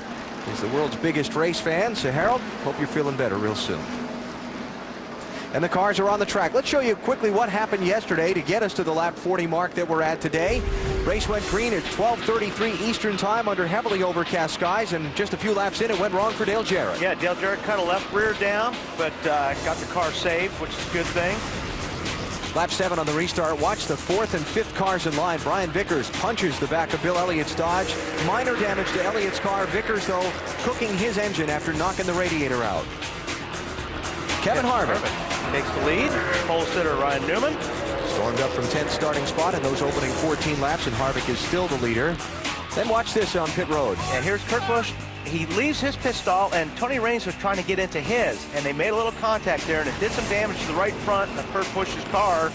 is the world's biggest race fan. So Harold, hope you're feeling better real soon. And the cars are on the track. Let's show you quickly what happened yesterday to get us to the lap 40 mark that we're at today. Race went green at 12:33 Eastern time under heavily overcast skies, and just a few laps in, it went wrong for Dale Jarrett. Yeah, Dale Jarrett cut a left rear down, but got the car saved, which is a good thing. Lap 7 on the restart. Watch the 4th and 5th cars in line. Brian Vickers punches the back of Bill Elliott's Dodge. Minor damage to Elliott's car. Vickers, though, cooking his engine after knocking the radiator out. Kevin Harvick takes the lead. Pole sitter Ryan Newman stormed up from 10th starting spot in those opening 14 laps, and Harvick is still the leader. Then watch this on pit road. And here's Kurt Busch. He leaves his pit stall, and Tony Raines was trying to get into his, and they made a little contact there, and it did some damage to the right front of Kurt Busch's car.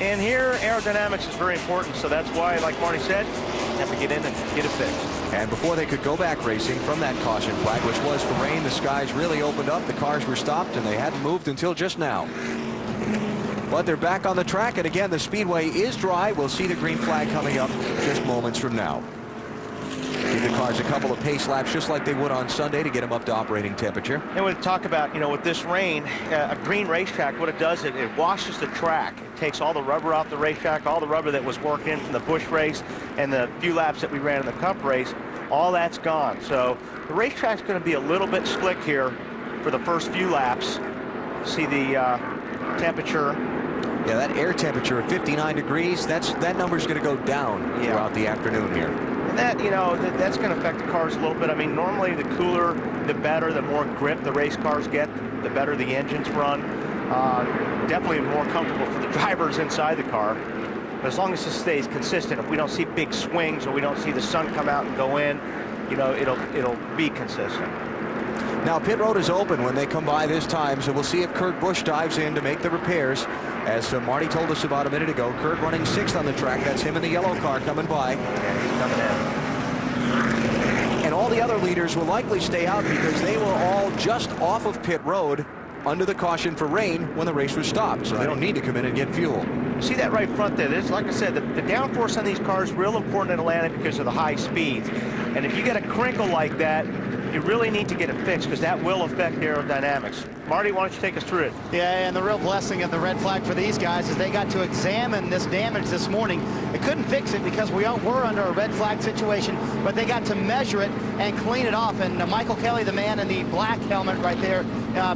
And here, aerodynamics is very important, so that's why, like Marty said, you have to get in and get it fixed. And before they could go back racing from that caution flag, which was for rain, the skies really opened up. The cars were stopped, and they hadn't moved until just now. But they're back on the track, and again, the speedway is dry. We'll see the green flag coming up just moments from now. Give the cars a couple of pace laps, just like they would on Sunday, to get them up to operating temperature. And we talk about, with this rain, a green racetrack, what it does, it washes the track. It takes all the rubber off the racetrack, all the rubber that was worked in from the Busch race and the few laps that we ran in the Cup race, all that's gone. So the racetrack's going to be a little bit slick here for the first few laps. See the temperature. Yeah, that air temperature of 59 degrees, that number's going to go down throughout the afternoon here. And that, that's going to affect the cars a little bit. I mean, normally the cooler, the better, the more grip the race cars get, the better the engines run. Definitely more comfortable for the drivers inside the car. But as long as this stays consistent, if we don't see big swings or we don't see the sun come out and go in, it'll be consistent. Now, pit road is open when they come by this time, so we'll see if Kurt Busch dives in to make the repairs. As Marty told us about a minute ago, Kurt running 6th on the track. That's him in the yellow car coming by. And he's coming in. And all the other leaders will likely stay out because they were all just off of pit road under the caution for rain when the race was stopped, so they don't need to come in and get fuel. See that right front there? There's, like I said, the downforce on these cars is real important in Atlanta because of the high speeds. And if you get a crinkle like that, you really need to get it fixed because that will affect aerodynamics. Marty, why don't you take us through it? Yeah, and the real blessing of the red flag for these guys is they got to examine this damage this morning. They couldn't fix it because we were under a red flag situation, but they got to measure it and clean it off. And Michael Kelly, the man in the black helmet right there,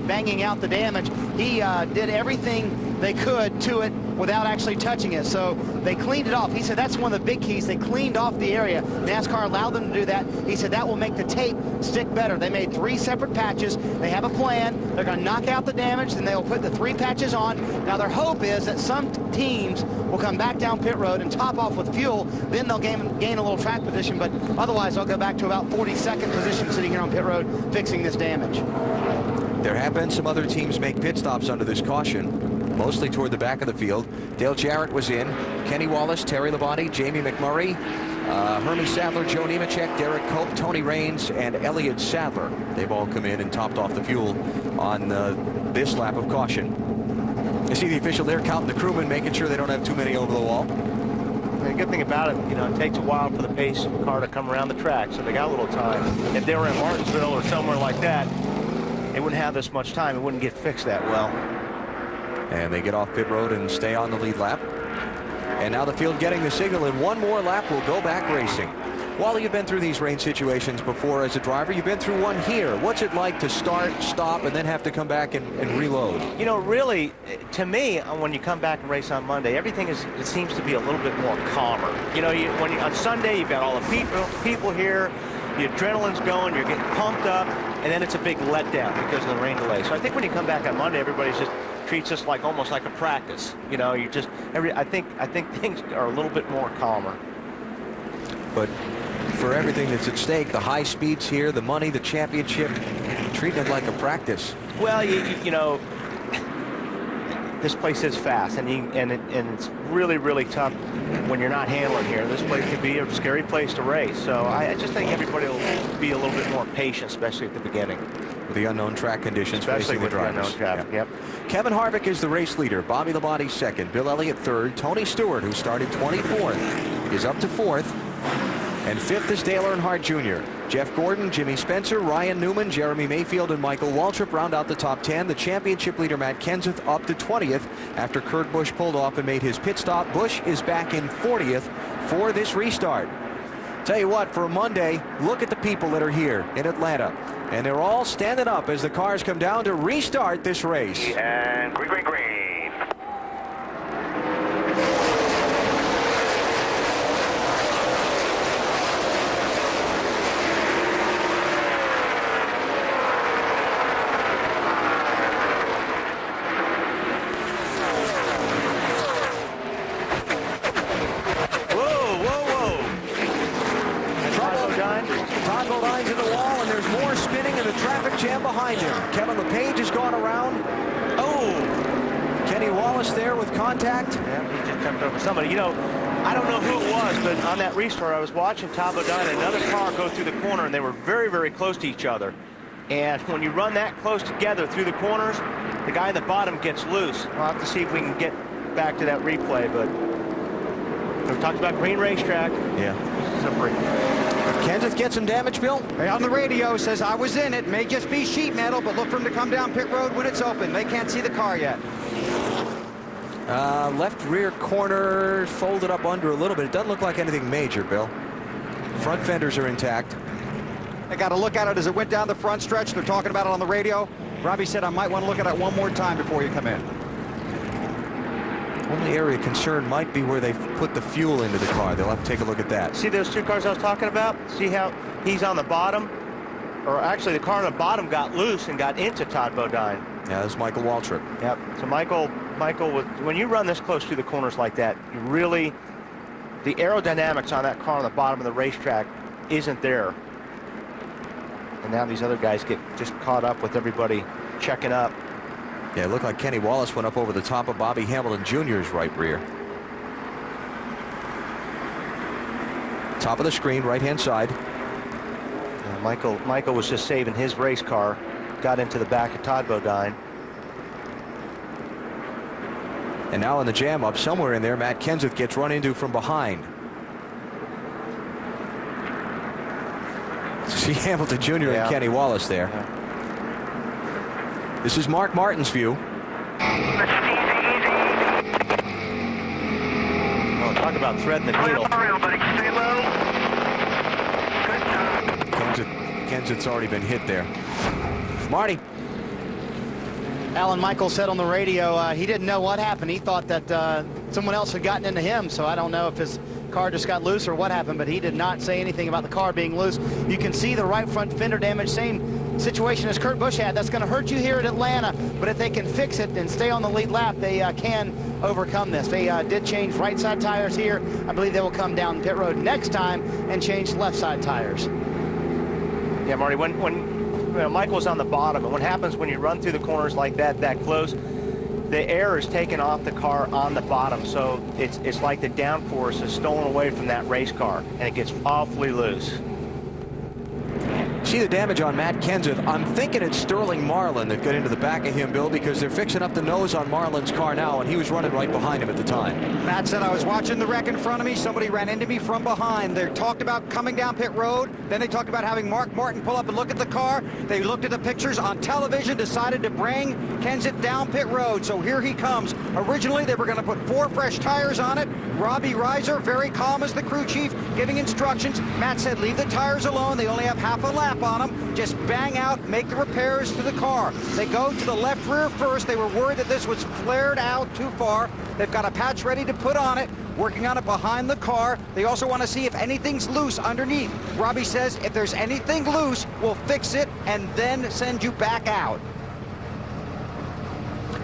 banging out the damage, he did everything they could to it without actually touching it. So they cleaned it off. He said that's one of the big keys. They cleaned off the area. NASCAR allowed them to do that. He said that will make the tape stick better. They made 3 separate patches. They have a plan. They're going to knock out the damage, and they'll put the 3 patches on. Now their hope is that some teams will come back down pit road and top off with fuel. Then they'll gain a little track position, but otherwise they'll go back to about 42nd position sitting here on pit road fixing this damage. There have been some other teams make pit stops under this caution, mostly toward the back of the field. Dale Jarrett was in, Kenny Wallace, Terry Labonte, Jamie McMurray, Hermie Sadler, Joe Nemechek, Derek Cope, Tony Raines, and Elliott Sadler. They've all come in and topped off the fuel on this lap of caution. You see the official there counting the crewmen, making sure they don't have too many over the wall. The good thing about it, you know, it takes a while for the pace car to come around the track, so they got a little time. If they were in Martinsville or somewhere like that, they wouldn't have this much time. It wouldn't get fixed that well. And they get off pit road and stay on the lead lap. And now the field getting the signal, and one more lap will go back racing. Wally, you've been through these rain situations before as a driver. You've been through one here. What's it like to start, stop, and then have to come back and reload? You know, really, to me, when you come back and race on Monday, everything it seems to be a little bit more calmer. You know, on Sunday, you've got all the people here, the adrenaline's going, you're getting pumped up, and then it's a big letdown because of the rain delay. So I think when you come back on Monday, everybody's just treats us like almost like a practice. You know, you just I think things are a little bit more calmer. But for everything that's at stake, the high speeds here, the money, the championship, treating it like a practice. Well, you know, this place is fast, and it's really, really tough when you're not handling here. This place can be a scary place to race. So I just think everybody will be a little bit more patient, especially at the beginning. With the unknown track conditions, especially with the unknown traffic. Yep. Kevin Harvick is the race leader. Bobby Labonte second. Bill Elliott third. Tony Stewart, who started 24th, is up to fourth. And fifth is Dale Earnhardt Jr. Jeff Gordon, Jimmy Spencer, Ryan Newman, Jeremy Mayfield, and Michael Waltrip round out the top 10. The championship leader, Matt Kenseth, up to 20th after Kurt Busch pulled off and made his pit stop. Busch is back in 40th for this restart. Tell you what, for Monday, look at the people that are here in Atlanta. And they're all standing up as the cars come down to restart this race. And green, green, green. Jam behind him. Kevin LePage has gone around. Oh! Kenny Wallace there with contact. Yeah, he just jumped over somebody. You know, I don't know who it was, but on that restart, I was watching Todd Bodine and another car go through the corner, and they were very, very close to each other. And when you run that close together through the corners, the guy in the bottom gets loose. We'll have to see if we can get back to that replay, but we talked about green racetrack. Yeah. Slippery. Kenseth get some damage, Bill? Hey, on the radio says I was in it. May just be sheet metal, but look for him to come down pit road when it's open. They can't see the car yet. Left rear corner folded up under a little bit. It doesn't look like anything major, Bill. Front fenders are intact. I got to look at it as it went down the front stretch. They're talking about it on the radio. Robbie said I might want to look at it one more time before you come in. Only area of concern might be where they put the fuel into the car. They'll have to take a look at that. See those two cars I was talking about? See how he's on the bottom? Or actually, the car on the bottom got loose and got into Todd Bodine. Yeah, that's Michael Waltrip. Yep. So Michael, when you run this close through the corners like that, you really, the aerodynamics on that car on the bottom of the racetrack isn't there. And now these other guys get just caught up with everybody checking up. Yeah, it looked like Kenny Wallace went up over the top of Bobby Hamilton Jr.'s right rear. Top of the screen, right-hand side. Michael was just saving his race car, got into the back of Todd Bodine. And now in the jam up, somewhere in there, Matt Kenseth gets run into from behind. See Hamilton Jr. and Kenny Wallace there. Yeah. This is Mark Martin's view. Oh, talk about threading the needle. Kenseth's already been hit there. Marty. Alan Michael said on the radio he didn't know what happened. He thought that someone else had gotten into him, so I don't know if his car just got loose or what happened, but he did not say anything about the car being loose. You can see the right front fender damage, same situation as Kurt Busch had. That's going to hurt you here at Atlanta, but if they can fix it and stay on the lead lap, they can overcome this. They did change right side tires here. I believe they will come down pit road next time and change left side tires. Yeah, Marty, when Michael's on the bottom, and what happens when you run through the corners like that close, the air is taken off the car on the bottom, so it's like the downforce is stolen away from that race car, and it gets awfully loose. See the damage on Matt Kenseth. I'm thinking it's Sterling Marlin that got into the back of him, Bill, because they're fixing up the nose on Marlin's car now, and he was running right behind him at the time. Matt said, I was watching the wreck in front of me. Somebody ran into me from behind. They talked about coming down pit road. Then they talked about having Mark Martin pull up and look at the car. They looked at the pictures on television, decided to bring Kenseth down pit road. So here he comes. Originally, they were going to put 4 fresh tires on it. Robbie Reiser, very calm as the crew chief, giving instructions. Matt said, leave the tires alone. They only have half a lap on them. Just bang out, make the repairs to the car. They go to the left rear first. They were worried that this was flared out too far. They've got a patch ready to put on it, working on it behind the car. They also want to see if anything's loose underneath. Robbie says, if there's anything loose, we'll fix it and then send you back out.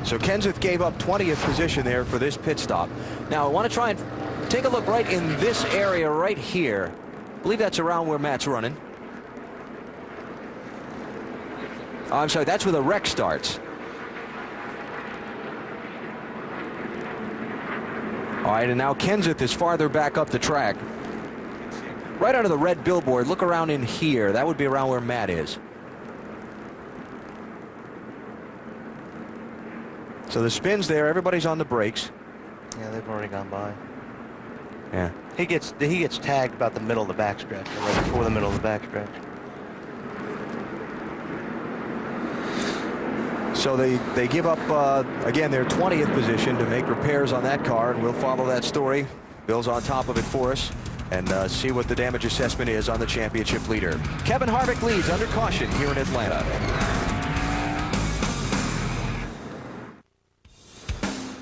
So Kenseth gave up 20th position there for this pit stop. Now I want to try and take a look right in this area right here. I believe that's around where Matt's running. Oh, I'm sorry, that's where the wreck starts. All right, and now Kenseth is farther back up the track. Right under the red billboard, look around in here. That would be around where Matt is. So the spin's there, everybody's on the brakes. Yeah, they've already gone by. Yeah. He gets tagged about the middle of the backstretch, or right before the middle of the backstretch. So they give up, again, their 20th position to make repairs on that car, and we'll follow that story. Bill's on top of it for us, and see what the damage assessment is on the championship leader. Kevin Harvick leads under caution here in Atlanta.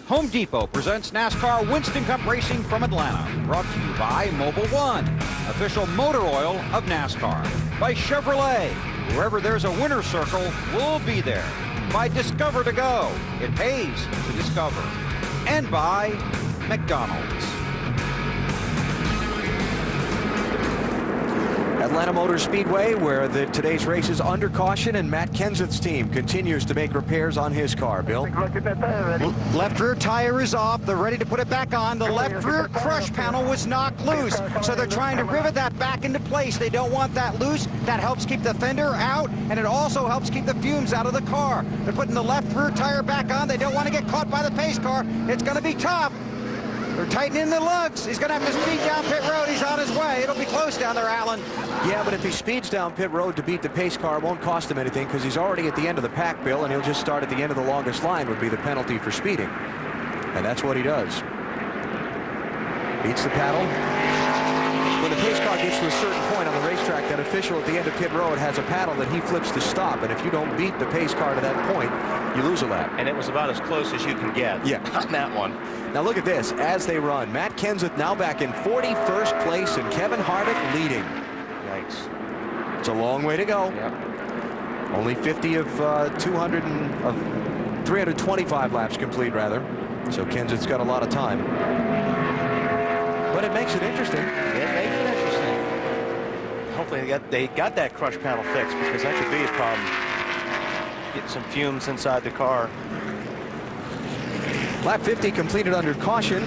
Home Depot presents NASCAR Winston Cup Racing from Atlanta. Brought to you by Mobil 1, official motor oil of NASCAR. By Chevrolet, wherever there's a winner's circle, we'll be there. By Discover to Go, it pays to discover. And by McDonald's. Atlanta Motor Speedway, where today's race is under caution, and Matt Kenseth's team continues to make repairs on his car. Bill? Left rear tire is off. They're ready to put it back on. The left rear crush panel was knocked loose, so they're trying to rivet that back into place. They don't want that loose. That helps keep the fender out, and it also helps keep the fumes out of the car. They're putting the left rear tire back on. They don't want to get caught by the pace car. It's going to be tough. They're tightening the lugs. He's going to have to speed down pit road. He's on his way. It'll be close down there, Alan. Yeah, but if he speeds down pit road to beat the pace car, it won't cost him anything because he's already at the end of the pack, Bill, and he'll just start at the end of the longest line would be the penalty for speeding. And that's what he does. Beats the paddle. When the pace car gets to a certain point on the racetrack, that official at the end of pit road has a paddle that he flips to stop, and if you don't beat the pace car to that point, you lose a lap. And it was about as close as you can get. Yeah. On that one. Now look at this as they run. Matt Kenseth now back in 41st place and Kevin Harvick leading. Yikes. It's a long way to go. Yep. Only 50 of 325 laps complete, rather. So Kenseth's got a lot of time. But it makes it interesting. It makes it interesting. Hopefully they got that crush panel fixed, because that could be a problem. Getting some fumes inside the car. Lap 50 completed under caution.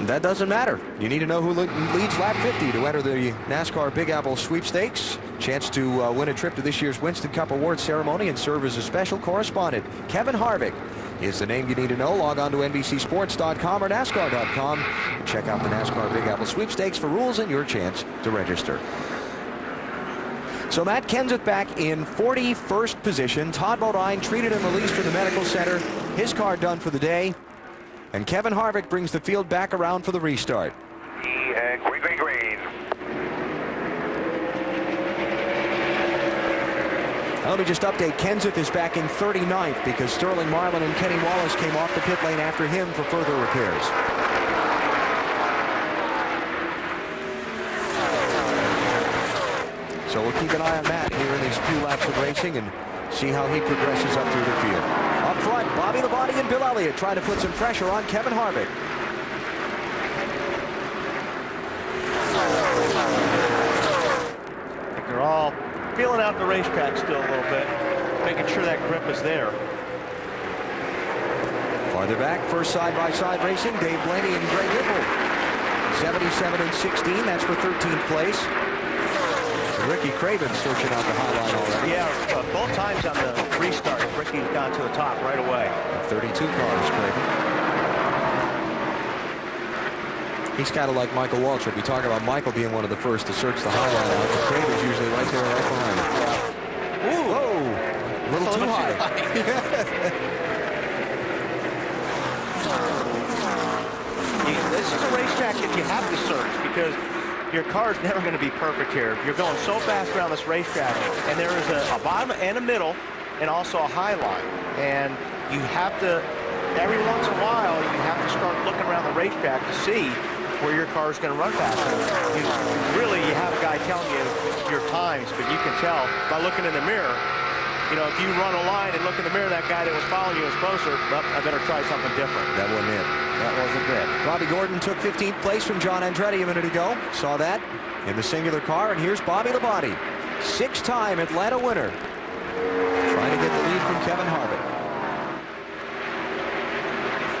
That doesn't matter. You need to know who leads lap 50 to enter the NASCAR Big Apple Sweepstakes. Chance to win a trip to this year's Winston Cup Awards ceremony and serve as a special correspondent. Kevin Harvick is the name you need to know. Log on to NBCSports.com or NASCAR.com. Check out the NASCAR Big Apple Sweepstakes for rules and your chance to register. So Matt Kenseth back in 41st position. Todd Bodine treated and released from the medical center. His car done for the day. And Kevin Harvick brings the field back around for the restart. Green. Let me just update. Kenseth is back in 39th because Sterling Marlin and Kenny Wallace came off the pit lane after him for further repairs. So we'll keep an eye on Matt here in these few laps of racing and see how he progresses up through the field. Up front, Bobby Labonte and Bill Elliott trying to put some pressure on Kevin Harvick. I think they're all feeling out the racetrack still a little bit, making sure that grip is there. Farther back, first side-by-side racing, Dave Blaney and Greg Whipple. 77 and 16, that's for 13th place. Ricky Craven searching out the highline already. Yeah, both times on the restart, Ricky's gone to the top right away. 32 cars, Craven. He's kind of like Michael Waltrip. We talk about Michael being one of the first to search the highline out, but Craven's usually right there, right behind him. Ooh, whoa, a little too high. This is a racetrack that you have to search because your car's never going to be perfect here. You're going so fast around this racetrack, and there is a bottom and a middle and also a high line. And you have to, every once in a while, you have to start looking around the racetrack to see where your car is going to run faster. You have a guy telling you your times, but you can tell by looking in the mirror. You know, if you run a line and look in the mirror, that guy that was following you was closer, well, I better try something different. That wasn't it. That wasn't it. Bobby Gordon took 15th place from John Andretti a minute ago. Saw that in the singular car, and here's Bobby Labonte, 6-time Atlanta winner, trying to get the lead from Kevin Harvick.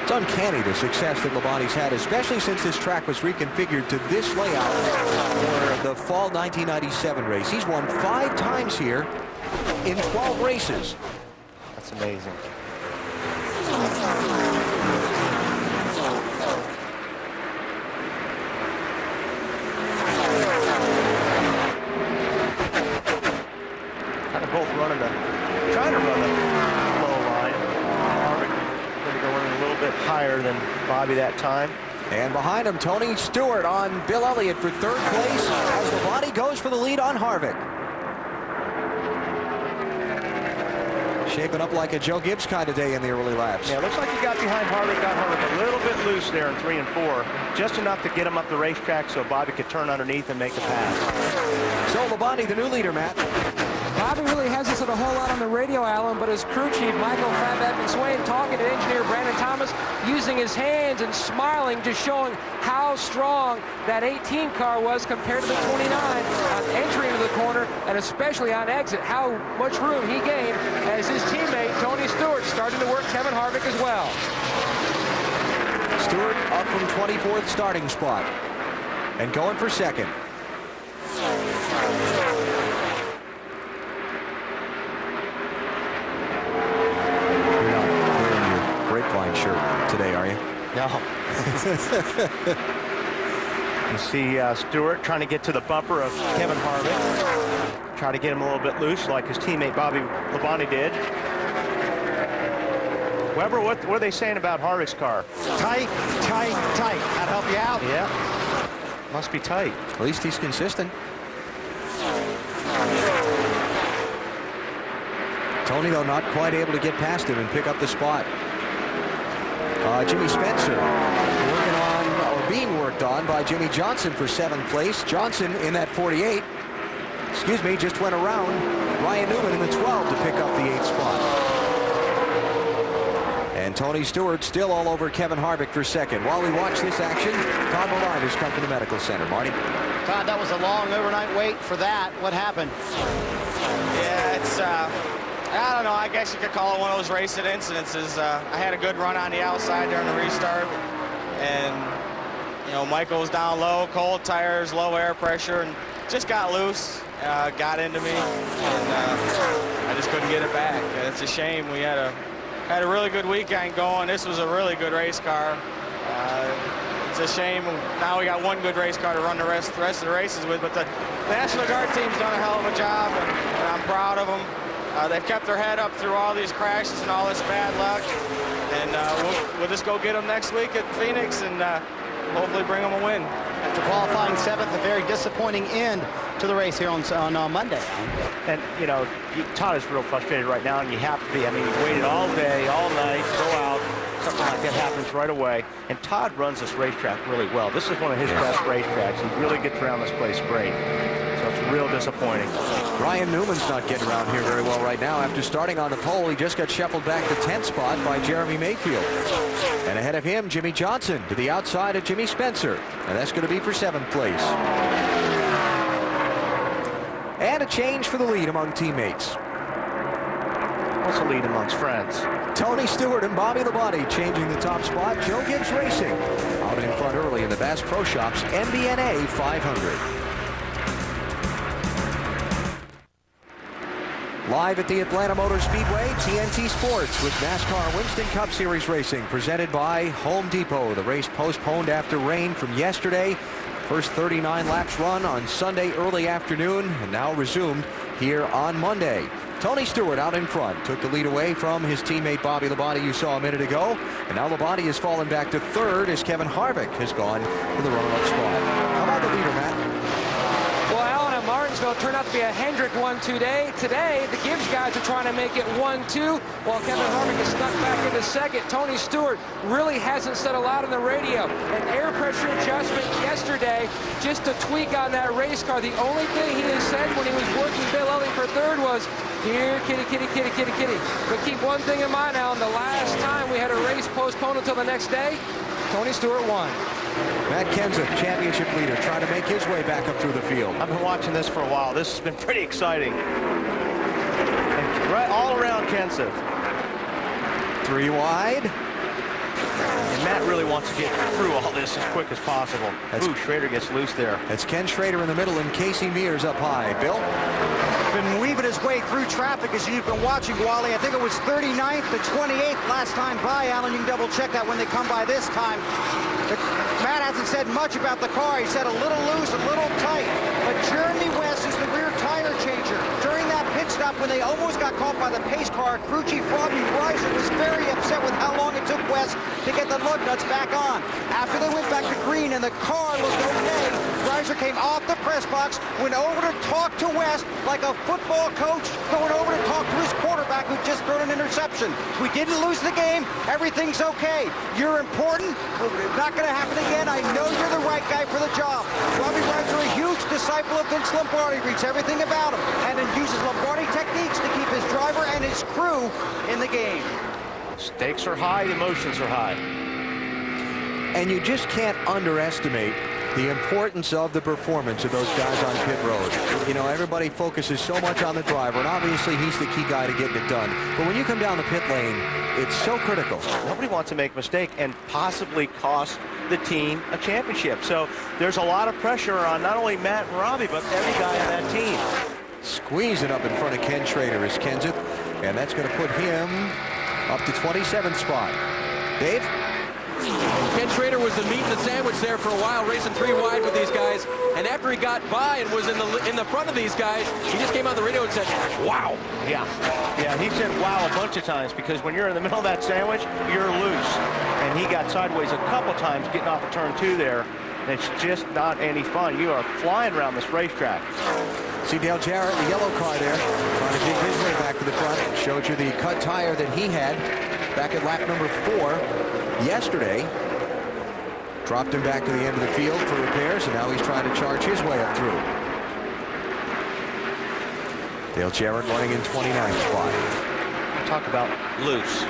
It's uncanny the success that Labonte's had, especially since this track was reconfigured to this layout for the fall 1997 race. He's won 5 times here in 12 races. That's amazing. Kind of both trying to run the low line. Harvick going to go in a little bit higher than Bobby that time. And behind him, Tony Stewart on Bill Elliott for 3rd place as Labonte goes for the lead on Harvick. Shaping up like a Joe Gibbs kind of day in the early laps. Yeah, looks like he got behind Harvick, got Harvick a little bit loose there in 3 and 4. Just enough to get him up the racetrack so Bobby could turn underneath and make the pass. So Labonte, the new leader, Matt. Bobby really hasn't said a whole lot on the radio, Alan, but his crew chief, Michael Fatback McSwain, talking to engineer Brandon Thomas, using his hands and smiling, just showing how strong that 18 car was compared to the 29 on entry into the corner, and especially on exit, how much room he gained as his teammate, Tony Stewart, starting to work Kevin Harvick as well. Stewart up from 24th starting spot and going for 2nd. Grapevine shirt today, are you? No. You see Stewart trying to get to the bumper of Kevin Harvick. Try to get him a little bit loose like his teammate Bobby Labonte did. Weber, what are they saying about Harvick's car? Tight, tight, tight. That'll help you out. Yeah. Must be tight. At least he's consistent. Tony, though, not quite able to get past him and pick up the spot. Jimmy Spencer working on, or being worked on by Jimmy Johnson for 7th place. Johnson in that 48, just went around Ryan Newman in the 12 to pick up the 8th spot. And Tony Stewart still all over Kevin Harvick for 2nd. While we watch this action, Todd Moline has come to the medical center. Marty? Todd, that was a long overnight wait for that. What happened? Yeah, it's I don't know, I guess you could call it one of those racing incidences. I had a good run on the outside during the restart, and you know, Michael was down low, cold tires, low air pressure, and just got loose, got into me, and I just couldn't get it back. It's a shame. We had a really good weekend going. This was a really good race car. It's a shame now we got one good race car to run the rest of the races with, but the National Guard team's done a hell of a job, and I'm proud of them. They've kept their head up through all these crashes and all this bad luck. And we'll just go get them next week at Phoenix and hopefully bring them a win. After qualifying 7th, a very disappointing end to the race here on Monday. And, you know, Todd is real frustrated right now, and you have to be. I mean, he waited all day, all night, go out. Something like that happens right away. And Todd runs this racetrack really well. This is one of his best racetracks. He really gets around this place great. So it's real disappointing. Ryan Newman's not getting around here very well right now. After starting on the pole, he just got shuffled back to 10th spot by Jeremy Mayfield. And ahead of him, Jimmy Johnson to the outside of Jimmy Spencer. And that's going to be for 7th place. And a change for the lead among teammates. What's a lead amongst friends? Tony Stewart and Bobby Labonte changing the top spot. Joe Gibbs Racing out in front early in the Bass Pro Shops MBNA 500. Live at the Atlanta Motor Speedway, TNT Sports with NASCAR Winston Cup Series racing presented by Home Depot. The race postponed after rain from yesterday. First 39 laps run on Sunday early afternoon and now resumed here on Monday. Tony Stewart out in front took the lead away from his teammate Bobby Labonte you saw a minute ago. And now Labonte has fallen back to 3rd as Kevin Harvick has gone to the runner-up spot. How about the leader, Matt? Well, Alan, at Martinsville turned out to be a Hendrick 1-2 day. Today, the Gibbs guys are trying to make it 1-2, while Kevin Harvick is snuck back into 2nd. Tony Stewart really hasn't said a lot on the radio. An air pressure adjustment yesterday, just a tweak on that race car. The only thing he has said when he was working Bill Elliott for 3rd was, here, kitty, kitty, kitty, kitty, kitty. But keep one thing in mind, Alan, the last time we had a race postponed until the next day, Tony Stewart won. Matt Kenseth, championship leader, trying to make his way back up through the field. I've been watching this for a while. This has been pretty exciting. And right all around Kenseth. 3 wide. And Matt really wants to get through all this as quick as possible. Ooh, Schrader gets loose there. That's Ken Schrader in the middle and Casey Mears up high. Bill? Been weaving his way through traffic as you've been watching, Wally. I think it was 39th to 28th last time by. Alan, you can double check that when they come by this time. Matt hasn't said much about the car. He said a little loose, a little tight. But Jeremy West is the rear tire changer. During that pit stop when they almost got caught by the pace car, crew chief Robbie Reiser was very upset with how long it took West to get the lug nuts back on. After they went back to green and the car looked okay, Reiser came off the press box, went over to talk to West like a football coach going over to talk to his quarterback who just thrown an interception. We didn't lose the game. Everything's okay. You're important. Not going to happen again. I know you're the right guy for the job. Robbie Reiser, a huge disciple of Vince Lombardi, reads everything about him and then uses Lombardi techniques to keep his driver and his crew in the game. Stakes are high, emotions are high. And you just can't underestimate the importance of the performance of those guys on pit road. You know, everybody focuses so much on the driver, and obviously he's the key guy to getting it done. But when you come down the pit lane, it's so critical. Nobody wants to make a mistake and possibly cost the team a championship. So there's a lot of pressure on not only Matt and Robbie, but every guy on that team. Squeezing up in front of Ken Schrader is Kenseth, and that's going to put him up to 27th spot. Dave? Ken Schrader was the meat in the sandwich there for a while, racing 3 wide with these guys. And after he got by and was in the front of these guys, he just came out the radio and said, wow. Yeah, he said wow a bunch of times because when you're in the middle of that sandwich, you're loose. And he got sideways a couple times getting off of turn 2 there. And it's just not any fun. You are flying around this racetrack. See Dale Jarrett, the yellow car there, trying to dig his way back to the front. Showed you the cut tire that he had back at lap number 4 yesterday. Dropped him back to the end of the field for repairs, and now he's trying to charge his way up through. Dale Jarrett running in 29th spot. Talk about loose.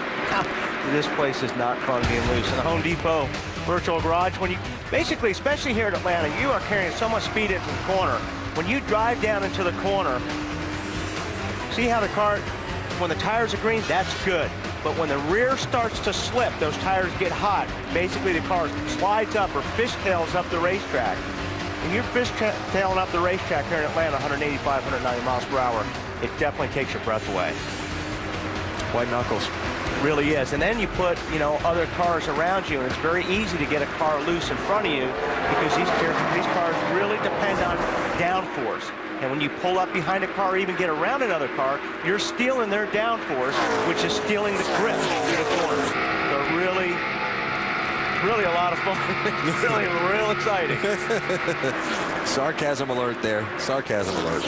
This place is not fun being loose. In the Home Depot virtual garage, when you basically, especially here in Atlanta, you are carrying so much speed into the corner. When you drive down into the corner, see how the car, when the tires are green, that's good. But when the rear starts to slip, those tires get hot. Basically, the car slides up or fishtails up the racetrack. And you're fishtailing up the racetrack here in Atlanta, 185, 190 miles per hour, it definitely takes your breath away. White knuckles. Really is. And then you put, you know, other cars around you, and it's very easy to get a car loose in front of you because these cars really depend on downforce. And when you pull up behind a car or even get around another car, you're stealing their downforce, which is stealing the grip through the corners. So really a lot of fun. Really real exciting. Sarcasm alert there. Sarcasm alert.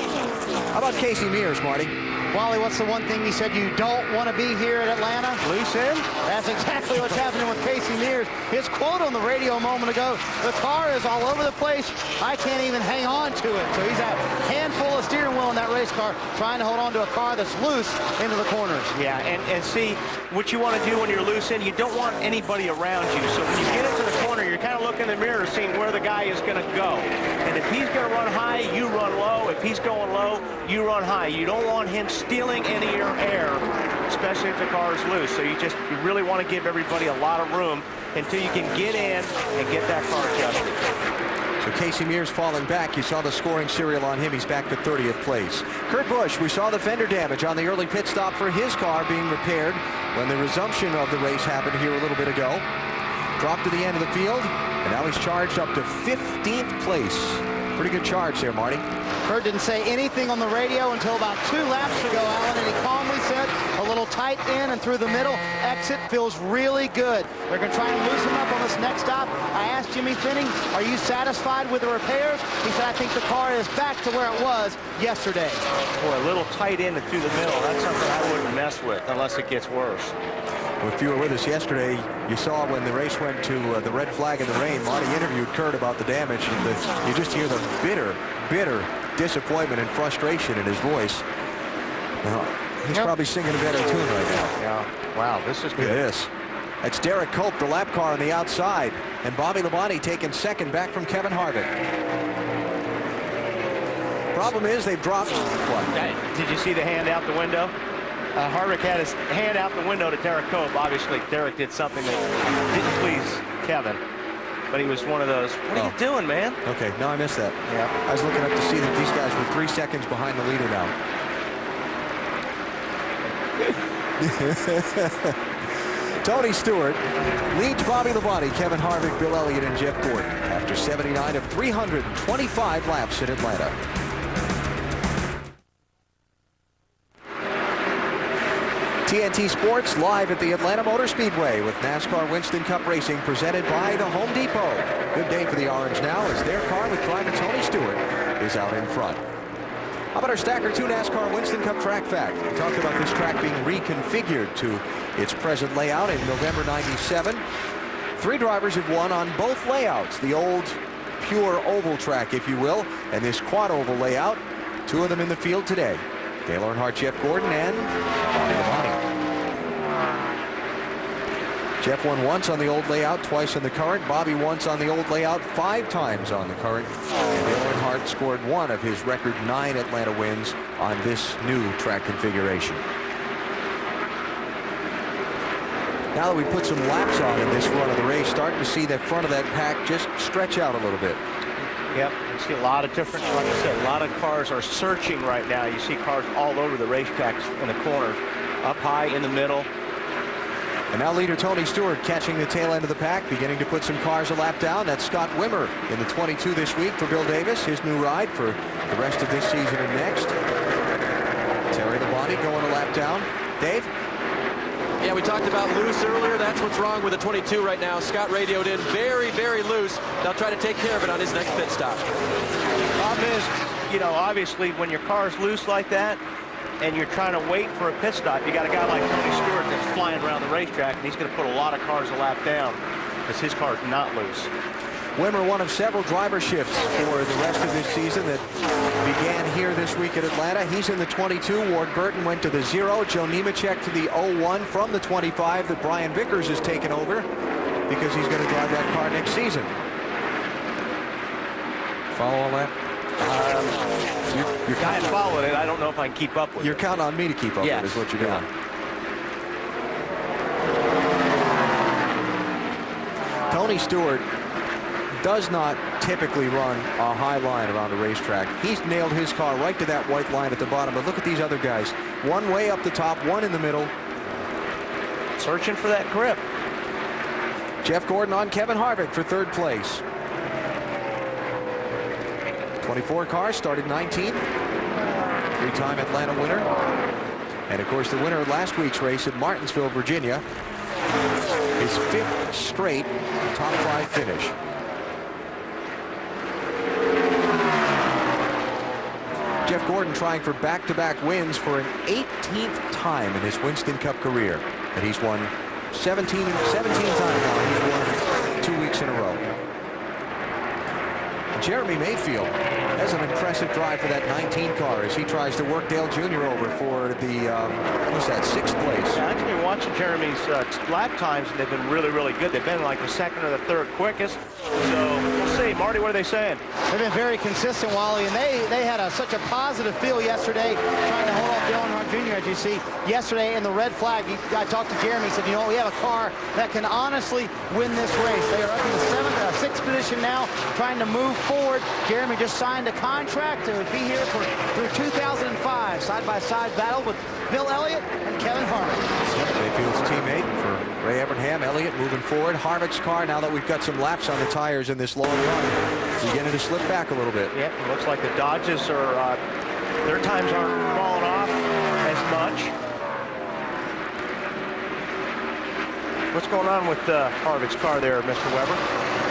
How about Casey Mears, Marty? Wally, what's the one thing you said you don't want to be here at Atlanta? Loose end? That's exactly what's happening with Casey Mears. His quote on the radio a moment ago, the car is all over the place. I can't even hang on to it. So he's a handful of steering wheel in that race car trying to hold on to a car that's loose into the corners. Yeah, and see, what you want to do when you're loose in, you don't want anybody around you. So when you get into the corner, you're kind of looking in the mirror seeing where the guy is going to go. And if he's going to run high, you run low. If he's going low, you run high. You don't want him stealing any of your air, especially if the car is loose. So you really want to give everybody a lot of room until you can get in and get that car adjusted. So Casey Mears falling back. You saw the scoring serial on him. He's back to 30th place. Kurt Busch, we saw the fender damage on the early pit stop for his car being repaired when the resumption of the race happened here a little bit ago. Dropped to the end of the field, and now he's charged up to 15th place. Pretty good charge there, Marty. Kurt didn't say anything on the radio until about 2 laps ago, Alan, and he calmly said a little tight in and through the middle. Exit feels really good. They're going to try and loosen up on this next stop. I asked Jimmy Finning, are you satisfied with the repairs? He said, I think the car is back to where it was yesterday. Boy, a little tight in and through the middle. That's something I wouldn't mess with unless it gets worse. Well, if you were with us yesterday, you saw when the race went to the red flag in the rain, Marty interviewed Kurt about the damage. And you just hear the bitter disappointment and frustration in his voice. He's probably singing a better tune right now. Yeah. Wow, this is good. It is. That's Derek Cope, the lap car on the outside. And Bobby Labonte taking second back from Kevin Harvick. Problem is they've dropped. What? Did you see the hand out the window? Harvick had his hand out the window to Derek Cope. Obviously, Derek did something that didn't please Kevin. But he was one of those, what are you doing, man? Okay, no, I missed that. Yeah. I was looking up to see that these guys were 3 seconds behind the leader now. Tony Stewart leads Bobby Labonte, Kevin Harvick, Bill Elliott, and Jeff Gordon after 79 of 325 laps in Atlanta. TNT Sports live at the Atlanta Motor Speedway with NASCAR Winston Cup Racing presented by the Home Depot. Good day for the Orange now as their car with driver Tony Stewart is out in front. How about our Stacker 2 NASCAR Winston Cup track fact? We talked about this track being reconfigured to its present layout in November '97. 3 drivers have won on both layouts, the old pure oval track, if you will, and this quad oval layout. 2 of them in the field today. Dale Earnhardt, Jeff Gordon, and Bobby Labonte. Jeff won once on the old layout, twice on the current. Bobby once on the old layout, 5 times on the current. And Dale Earnhardt scored 1 of his record 9 Atlanta wins on this new track configuration. Now that we put some laps on in this run of the race, starting to see that front of that pack just stretch out a little bit. Yep, you see a lot of different, like I said, a lot of cars are searching right now. You see cars all over the racetracks in the corners, up high, in the middle. And now leader Tony Stewart catching the tail end of the pack, beginning to put some cars a lap down. That's Scott Wimmer in the 22 this week for Bill Davis, his new ride for the rest of this season and next. Terry Labonte going a lap down. Dave? Yeah, we talked about loose earlier. That's what's wrong with the 22 right now. Scott radioed in very, very loose. They'll try to take care of it on his next pit stop. Problem is, you know, obviously when your car's loose like that and you're trying to wait for a pit stop, you got a guy like Tony Stewart that's flying around the racetrack, and he's going to put a lot of cars a lap down because his car's not loose. Wimmer, one of several driver shifts for the rest of this season that began here this week at Atlanta. He's in the 22. Ward Burton went to the 0. Joe Nemechek to the 01 from the 25 that Brian Vickers has taken over because he's going to drive that car next season. Follow all that? You're kind of following it. I don't know if I can keep up with it. You're counting on me to keep up with it, is what you're doing. Tony Stewart does not typically run a high line around the racetrack. He's nailed his car right to that white line at the bottom. But look at these other guys. One way up the top, one in the middle. Searching for that grip. Jeff Gordon on Kevin Harvick for 3rd place. 24 car, started 19th. 3-time Atlanta winner. And of course the winner of last week's race at Martinsville, Virginia. His 5th straight top 5 finish. Jeff Gordon trying for back-to-back wins for an 18th time in his Winston Cup career. And he's won 17 times now. He's won 2 weeks in a row. Jeremy Mayfield has an impressive drive for that 19 car as he tries to work Dale Jr. over for the, what's that, 6th place. Yeah, I've been watching Jeremy's lap times, and they've been really, really good. They've been like the 2nd or the 3rd quickest. So we'll see. Marty, what are they saying? They've been very consistent, Wally, and they had such a positive feel yesterday trying to hold off Dale Earnhardt Jr. as you see yesterday in the red flag. I talked to Jeremy, he said, you know, we have a car that can honestly win this race. They are up in the 6th position now, trying to move forward. Jeremy just signed a contract to be here through 2005. Side-by-side battle with Bill Elliott and Kevin Harvick. Mayfield's teammate for Ray Evernham. Elliott moving forward. Harvick's car, now that we've got some laps on the tires in this long run, beginning to slip back a little bit. Yep, it looks like the Dodges are, their times aren't falling off as much. What's going on with Harvick's car there, Mr. Weber?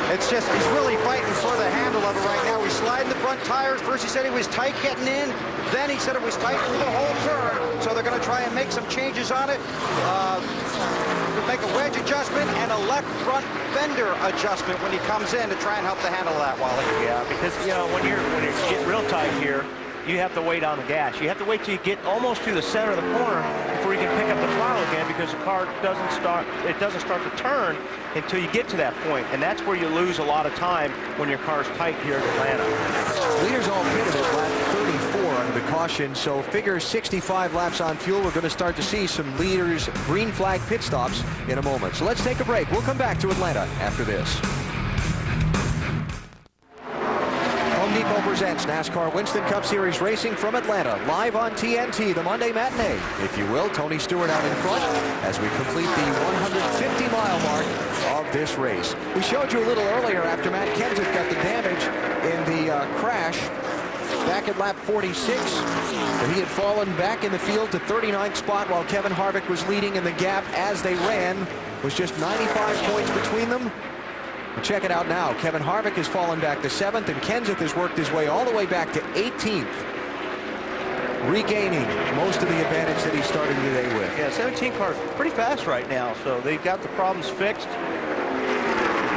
It's just, he's really fighting for the handle of it right now. He's sliding the front tires. First he said he was tight getting in. Then he said it was tight through the whole turn. So they're going to try and make some changes on it. Make a wedge adjustment and a left front fender adjustment when he comes in to try and help the handle of that, Wally. Yeah, because, you know, when you're getting real tight here, you have to wait on the gas. You have to wait till you get almost to the center of the corner before you can pick up the throttle again, because the car doesn't start to turn until you get to that point, and that's where you lose a lot of time when your car's tight here at Atlanta. Leaders all pitted at lap 34 under the caution, so figure 65 laps on fuel. We're going to start to see some leaders green flag pit stops in a moment. So let's take a break. We'll come back to Atlanta after this. Home Depot presents NASCAR Winston Cup Series racing from Atlanta, live on TNT, the Monday matinee. If you will, Tony Stewart out in front as we complete the 150-mile mark of this race. We showed you a little earlier after Matt Kenseth got the damage in the crash back at lap 46. But he had fallen back in the field to 39th spot while Kevin Harvick was leading in the gap as they ran. It was just 95 points between them. Check it out now. Kevin Harvick has fallen back to 7th, and Kenseth has worked his way all the way back to 18th, regaining most of the advantage that he started the day with. Yeah, 17 cars pretty fast right now, so they've got the problems fixed.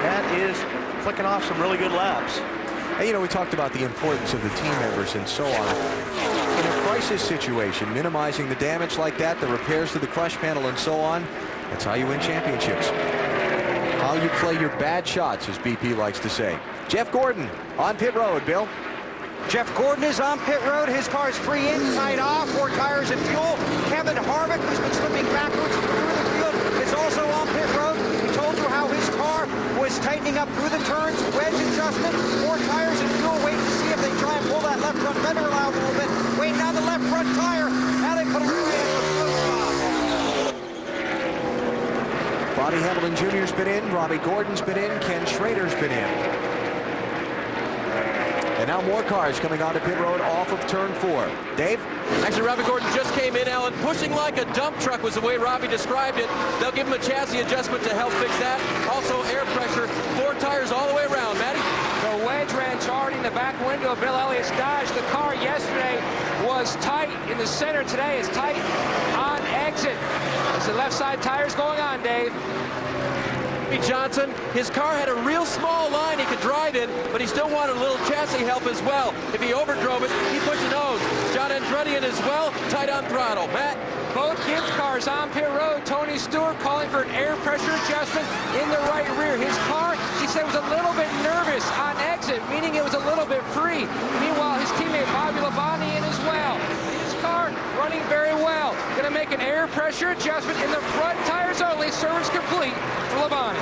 That is flicking off some really good laps. And, you know, we talked about the importance of the team members and so on. In a crisis situation, minimizing the damage like that, the repairs to the crush panel and so on, that's how you win championships. How you play your bad shots, as BP likes to say. Jeff Gordon on pit road, Bill. Jeff Gordon is on pit road. His car is free inside off, 4 tires and fuel. Kevin Harvick, who's been slipping backwards through the field, is also on pit road. We told you how his car was tightening up through the turns, wedge adjustment, 4 tires and fuel. Waiting to see if they try and pull that left front fender out a little bit. Waiting on the left front tire. Now they put him away in the slow spot. Bobby Hamilton Jr.'s been in, Robbie Gordon's been in, Ken Schrader's been in. And now more cars coming onto pit road off of turn 4. Dave? Actually, Robbie Gordon just came in, Alan. Pushing like a dump truck was the way Robbie described it. They'll give him a chassis adjustment to help fix that. Also air pressure, 4 tires all the way around. Matty? The wedge ran charred in the back window of Bill Elliott's Dodge. The car yesterday was tight in the center. Today is tight on exit. Is the left side tires going on, Dave? Johnson, his car had a real small line he could drive in, but he still wanted a little chassis help as well. If he overdrove it, he pushed the nose. John Andretti in as well, tight on throttle. Matt? Both Gibbs cars on pit road. Tony Stewart calling for an air pressure adjustment in the right rear. His car, he said, was a little bit nervous on exit, meaning it was a little bit free. Meanwhile, his teammate Bobby Labonte in as well. His car running very well. Going to make an air pressure adjustment in the front tires only. Service complete for Labonte.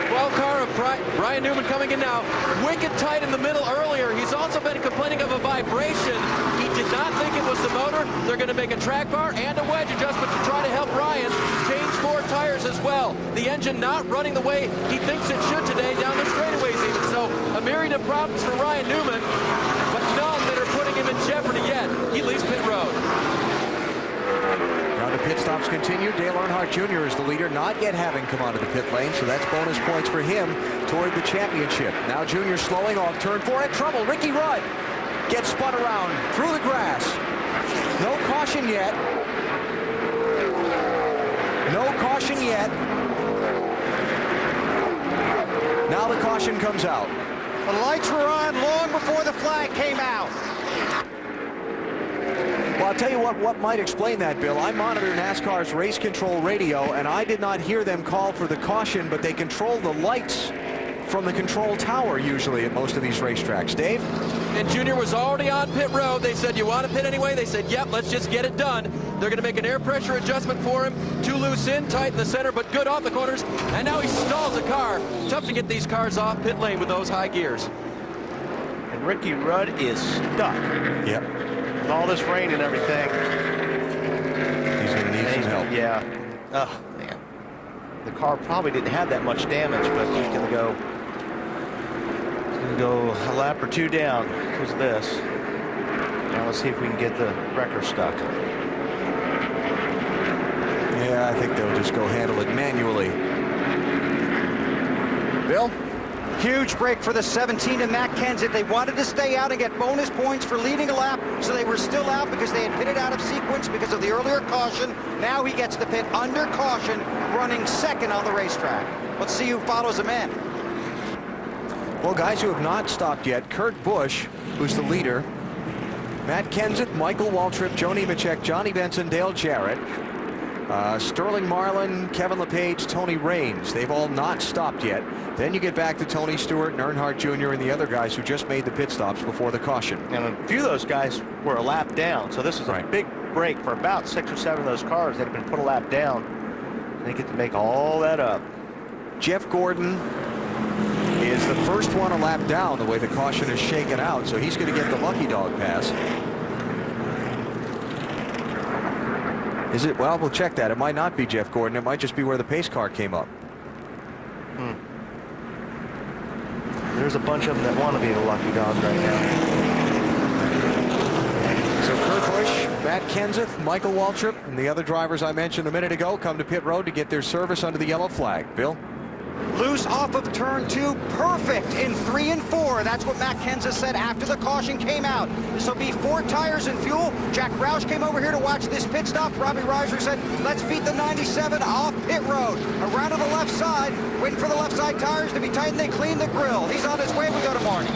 12 car of Brian Newman coming in now. Wicked tight in the middle earlier. He's also been complaining of a vibration. He did not think it was the motor. They're going to make a track bar and a wedge adjustment to try to help Ryan change 4 tires as well. The engine not running the way he thinks it should today down the straightaways even. So a myriad of problems for Ryan Newman, but none that are putting him in jeopardy yet. He leaves pit road. Now the pit stops continue. Dale Earnhardt Jr. is the leader, not yet having come onto the pit lane, so that's bonus points for him toward the championship. Now Jr. slowing off turn 4 in trouble. Ricky Rudd gets spun around through the grass. No caution yet. No caution yet. Now the caution comes out. The lights were on long before the flag came out. Well, I'll tell you what might explain that, Bill. I monitor NASCAR's race control radio, and I did not hear them call for the caution, but they control the lights from the control tower usually at most of these racetracks. Dave? And Junior was already on pit road. They said, you want to pit anyway? They said, yep, let's just get it done. They're going to make an air pressure adjustment for him. Too loose in, tight in the center, but good off the corners. And now he stalls the car. Tough to get these cars off pit lane with those high gears. And Ricky Rudd is stuck. Yep. With all this rain and everything. He's going to need some help. Yeah. Oh, man. The car probably didn't have that much damage, but he's going to go a lap or two down because of this. Now let's see if we can get the wrecker stuck. Yeah, I think they'll just go handle it manually. Bill? Huge break for the 17 and Matt Kenseth. They wanted to stay out and get bonus points for leading a lap, so they were still out because they had pitted out of sequence because of the earlier caution. Now he gets to pit under caution, running second on the racetrack. Let's see who follows him in. Well, guys who have not stopped yet, Kurt Busch, who's the leader, Matt Kenseth, Michael Waltrip, Joe Nemechek, Johnny Benson, Dale Jarrett, Sterling Marlin, Kevin LePage, Tony Raines. They've all not stopped yet. Then you get back to Tony Stewart and Earnhardt Jr. and the other guys who just made the pit stops before the caution. And a few of those guys were a lap down, so this is a big break for about 6 or 7 of those cars that have been put a lap down. They get to make all that up. Jeff Gordon is the first one a lap down the way the caution is shaken out, so he's going to get the lucky dog pass. Is it? Well, we'll check that. It might not be Jeff Gordon. It might just be where the pace car came up. There's a bunch of them that want to be the lucky dog right now. So Kurt Busch, Matt Kenseth, Michael Waltrip, and the other drivers I mentioned a minute ago come to pit road to get their service under the yellow flag. Bill? Loose off of turn 2, perfect in 3 and 4. That's what Matt Kenseth said after the caution came out. This will be 4 tires and fuel. Jack Roush came over here to watch this pit stop. Robbie Reiser said, let's beat the 97 off pit road. Around to the left side, waiting for the left side tires to be tightened. They clean the grill. He's on his way. We go to Marty.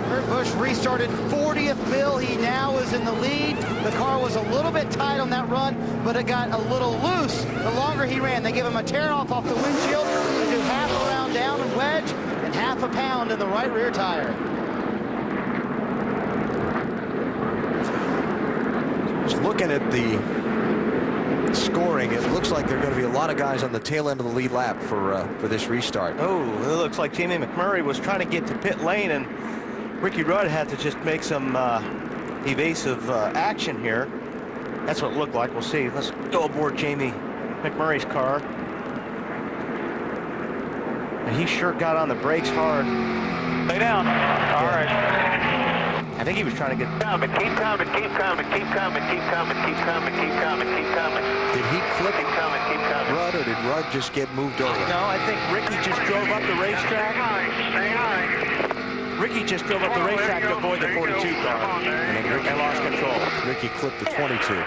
Kurt Busch restarted 40th, Bill. He now is in the lead. The car was a little bit tight on that run, but it got a little loose the longer he ran. They give him a tear off the windshield. They do half a round down and wedge and half a pound in the right rear tire. Just looking at the scoring, it looks like there are going to be a lot of guys on the tail end of the lead lap for this restart. Oh, it looks like Jamie McMurray was trying to get to pit lane, and Ricky Rudd had to just make some evasive action here. That's what it looked like. We'll see. Let's go aboard Jamie McMurray's car. And he sure got on the brakes hard. Lay down. All right. I think he was trying to get... Keep coming, keep coming, keep coming, keep coming, keep coming, keep coming, keep coming, keep coming. Did he clip keep coming, keep coming. Rudd, or did Rudd just get moved over? No, I think Ricky just drove up the racetrack. Stay high. Ricky just drove up the racetrack to avoid the 42 car. And then Ricky lost control. Ricky clipped the 22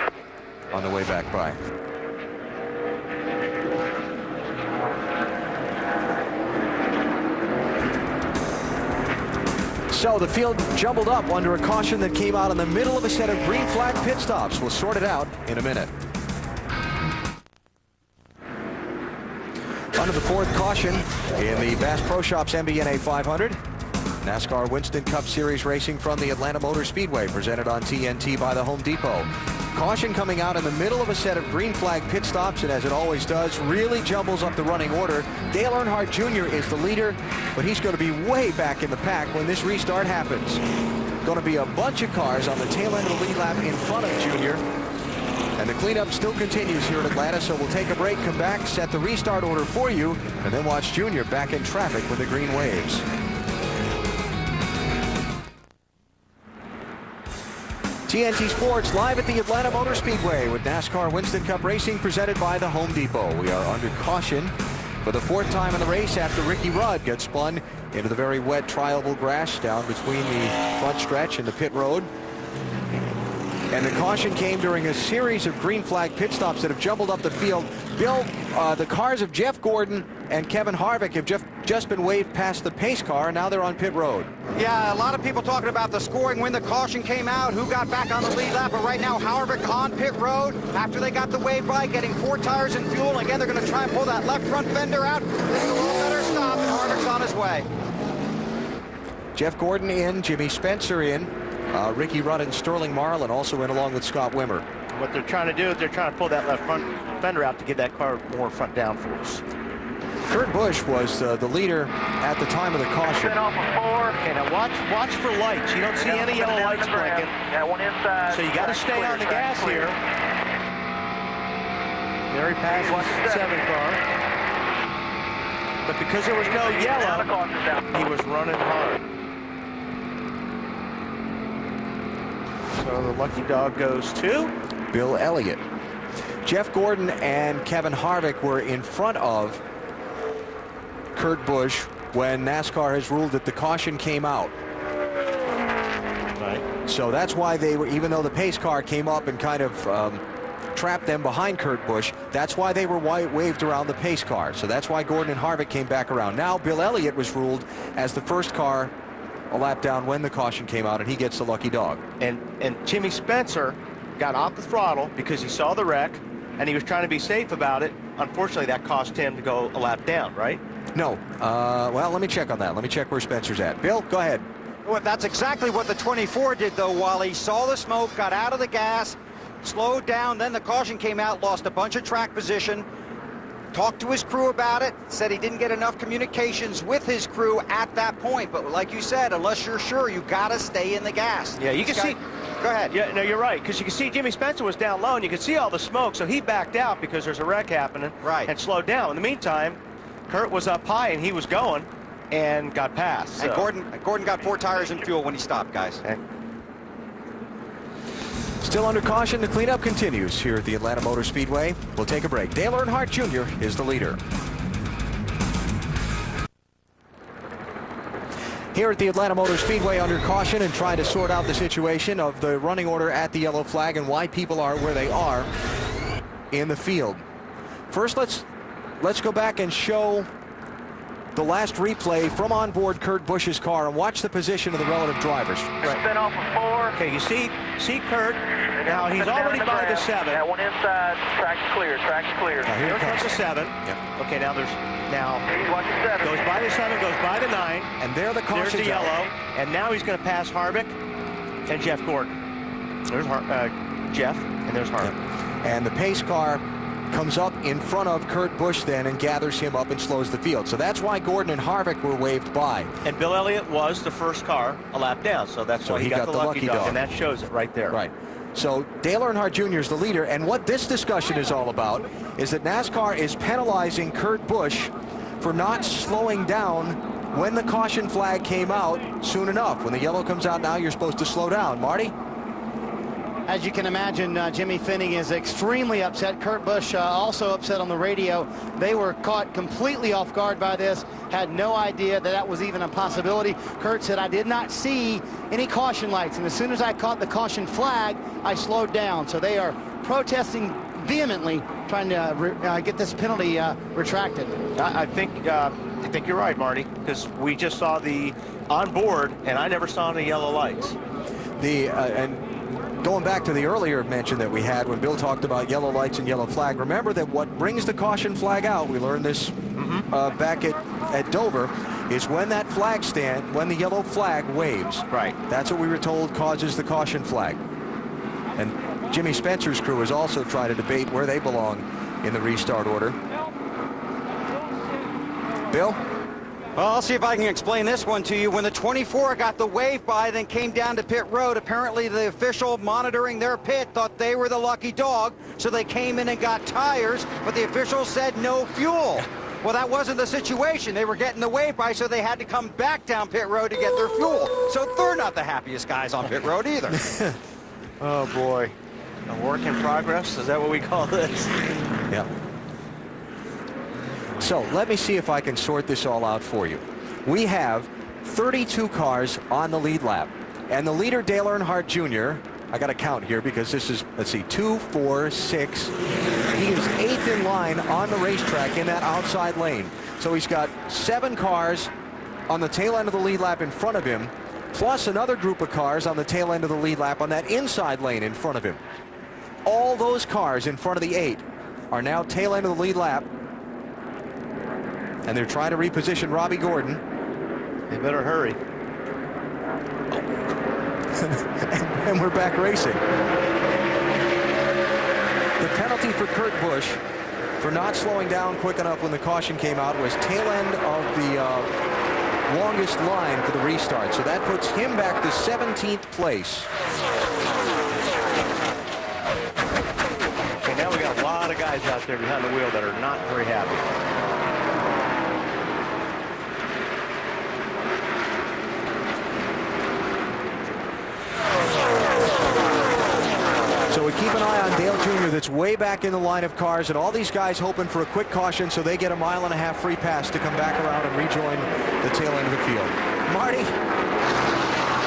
on the way back by. So the field jumbled up under a caution that came out in the middle of a set of green flag pit stops. We'll sort it out in a minute. Under the 4th caution in the Bass Pro Shops MBNA 500. NASCAR Winston Cup Series racing from the Atlanta Motor Speedway, presented on TNT by the Home Depot. Caution coming out in the middle of a set of green flag pit stops, and as it always does, really jumbles up the running order. Dale Earnhardt Jr. is the leader, but he's going to be way back in the pack when this restart happens. Going to be a bunch of cars on the tail end of the lead lap in front of Jr. And the cleanup still continues here in Atlanta, so we'll take a break, come back, set the restart order for you, and then watch Jr. back in traffic with the green waves. TNT Sports live at the Atlanta Motor Speedway with NASCAR Winston Cup Racing presented by the Home Depot. We are under caution for the 4th time in the race after Ricky Rudd got spun into the very wet trial grass down between the front stretch and the pit road. And the caution came during a series of green flag pit stops that have jumbled up the field. Bill, the cars of Jeff Gordon and Kevin Harvick have just been waved past the pace car, and now they're on pit road. Yeah, a lot of people talking about the scoring when the caution came out, who got back on the lead lap, but right now Harvick on pit road after they got the wave by, getting 4 tires and fuel, and again they're going to try and pull that left front fender out. This is a little better stop, and Harvick's on his way. Jeff Gordon in, Jimmy Spencer in, Ricky Rudd and Sterling Marlin also in along with Scott Wimmer. What they're trying to do is they're trying to pull that left front fender out to get that car more front downforce. Kurt Busch was the leader at the time of the caution. Okay, now watch for lights. You don't see any yellow lights blinking. So you got to stay on the gas here. There he passes the 7 car. But because there was no yellow, he was running hard. So the lucky dog goes to Bill Elliott. Jeff Gordon and Kevin Harvick were in front of Kurt Busch when NASCAR has ruled that the caution came out. Right. So that's why they were, even though the pace car came up and kind of trapped them behind Kurt Busch, that's why they were waved around the pace car. So that's why Gordon and Harvick came back around. Now Bill Elliott was ruled as the first car a lap down when the caution came out, and he gets the lucky dog. And Jimmy Spencer got off the throttle because he saw the wreck and he was trying to be safe about it. Unfortunately, that cost him to go a lap down, right? No. Well, let me check on that. Let me check where Spencer's at. Bill, go ahead. Well, that's exactly what the 24 did, though. While he saw the smoke, got out of the gas, slowed down, then the caution came out, lost a bunch of track position, talked to his crew about it, said he didn't get enough communications with his crew at that point. But like you said, unless you're sure, you got to stay in the gas. Yeah, you can see. Go ahead. Yeah, no, you're right, because you can see Jimmy Spencer was down low, and you can see all the smoke, so he backed out because there's a wreck happening, right, and slowed down. In the meantime, Kurt was up high, and he was going, and got past. And So. Gordon got 4 tires and fuel when he stopped, guys. Okay. Still under caution, the cleanup continues here at the Atlanta Motor Speedway. We'll take a break. Dale Earnhardt Jr. is the leader. Here at the Atlanta Motor Speedway under caution and trying to sort out the situation of the running order at the yellow flag and why people are where they are in the field. First, let's go back and show the last replay from on board Kurt Busch's car and watch the position of the relative drivers. Right. Spin off of 4. Okay, you see Kurt. Now he's already by the 7. That one inside. Track's clear. Track's clear. Here comes the 7. Yep. Okay, now He's watching 7. goes by the 7, goes by the 9. And there the caution. There's the yellow. And now he's going to pass Harvick and Jeff Gordon. There's Jeff, and there's Harvick. Yep. And the pace car comes up in front of Kurt Busch then and gathers him up and slows the field. So that's why Gordon and Harvick were waved by. And Bill Elliott was the first car a lap down, so that's why he got the lucky dog, and that shows it right there. Right. So Dale Earnhardt Jr. is the leader, and what this discussion is all about is that NASCAR is penalizing Kurt Busch for not slowing down when the caution flag came out soon enough. When the yellow comes out now, you're supposed to slow down. Marty? As you can imagine, Jimmy Finning is extremely upset. Kurt Busch also upset on the radio. They were caught completely off guard by this, had no idea that that was even a possibility. Kurt said, I did not see any caution lights, and as soon as I caught the caution flag, I slowed down. So they are protesting vehemently, trying to get this penalty retracted. I think you're right, Marty, because we just saw the on board, and I never saw any yellow lights. And going back to the earlier mention that we had when Bill talked about yellow lights and yellow flag, remember that what brings the caution flag out, we learned this back at Dover, is when that flag stand, when the yellow flag waves. Right. That's what we were told causes the caution flag. And Jimmy Spencer's crew has also tried to debate where they belong in the restart order. Bill? Well, I'll see if I can explain this one to you. When the 24 got the wave by, then came down to pit road, apparently the official monitoring their pit thought they were the lucky dog, so they came in and got tires, but the official said no fuel. Well, that wasn't the situation. They were getting the wave by, so they had to come back down pit road to get their fuel. So they're not the happiest guys on pit road either. Oh, boy. A work in progress? Is that what we call this? Yeah. So let me see if I can sort this all out for you. we have 32 cars on the lead lap. And the leader, Dale Earnhardt Jr., I got to count here because this is, let's see, 2, 4, 6. He is 8th in line on the racetrack in that outside lane. So he's got 7 cars on the tail end of the lead lap in front of him, plus another group of cars on the tail end of the lead lap on that inside lane in front of him. All those cars in front of the 8 are now tail end of the lead lap. And they're trying to reposition Robbie Gordon. They better hurry. And we're back racing. The penalty for Kurt Busch for not slowing down quick enough when the caution came out was tail end of the longest line for the restart. So that puts him back to 17th place. Okay, now we got a lot of guys out there behind the wheel that are not very happy. So we keep an eye on Dale Jr. that's way back in the line of cars, and all these guys hoping for a quick caution so they get a 1.5 mile free pass to come back around and rejoin the tail end of the field. Marty?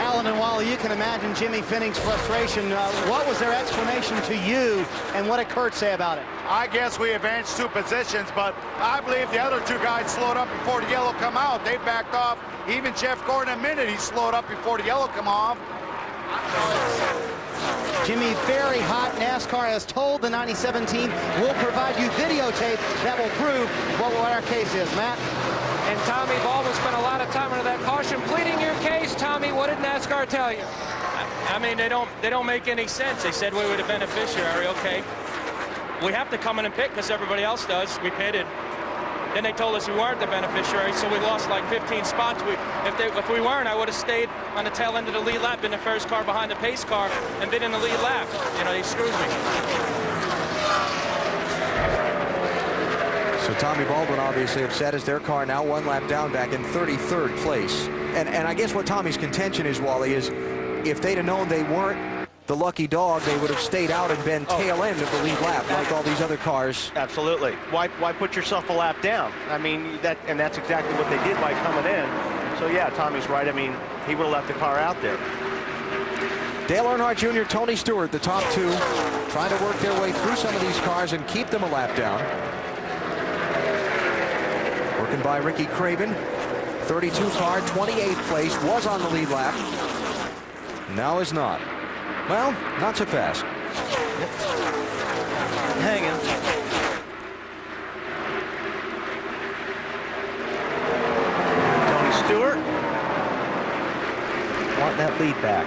Alan and Wally, you can imagine Jimmy Finning's frustration. What was their explanation to you, and what did Kurt say about it? I guess we advanced 2 positions, but I believe the other 2 guys slowed up before the yellow come out. They backed off. Even Jeff Gordon admitted he slowed up before the yellow come off. Jimmy, very hot. NASCAR has told the 97 team, we'll provide you videotape that will prove what our case is. Matt? And Tommy Baldwin spent a lot of time under that caution pleading your case. Tommy, what did NASCAR tell you? I mean, they don't make any sense. They said we were the beneficiary. Okay, we have to come in and pit because everybody else does. We pitted. Then they told us we weren't the beneficiary, so we lost like 15 spots. If we weren't, I would have stayed on the tail end of the lead lap, been the first car behind the pace car, and been in the lead lap. You know, they screwed me. So Tommy Baldwin obviously upset as their car now 1 lap down back in 33rd place. And I guess what Tommy's contention is, Wally, is if they'd have known they weren't the lucky dog, they would have stayed out and been tail end of the lead lap like all these other cars. Absolutely. Why put yourself a lap down? I mean, that's exactly what they did by coming in. So yeah, Tommy's right. I mean, he would have left the car out there. Dale Earnhardt Jr., Tony Stewart, the top 2, trying to work their way through some of these cars and keep them a lap down. Working by Ricky Craven. 32 car, 28th place, was on the lead lap. Now is not. Well, not so fast. Hanging. Tony Stewart wanting that lead back.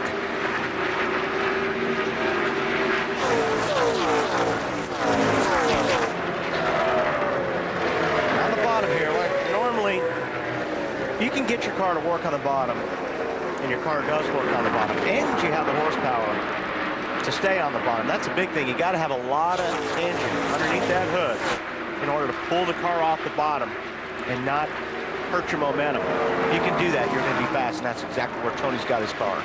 On the bottom here, like normally, you can get your car to work on the bottom, and your car does work on the bottom, and you have the horsepower to stay on the bottom. That's a big thing. You got to have a lot of engine underneath that hood in order to pull the car off the bottom and not hurt your momentum. If you can do that, you're going to be fast, and that's exactly where Tony's got his car.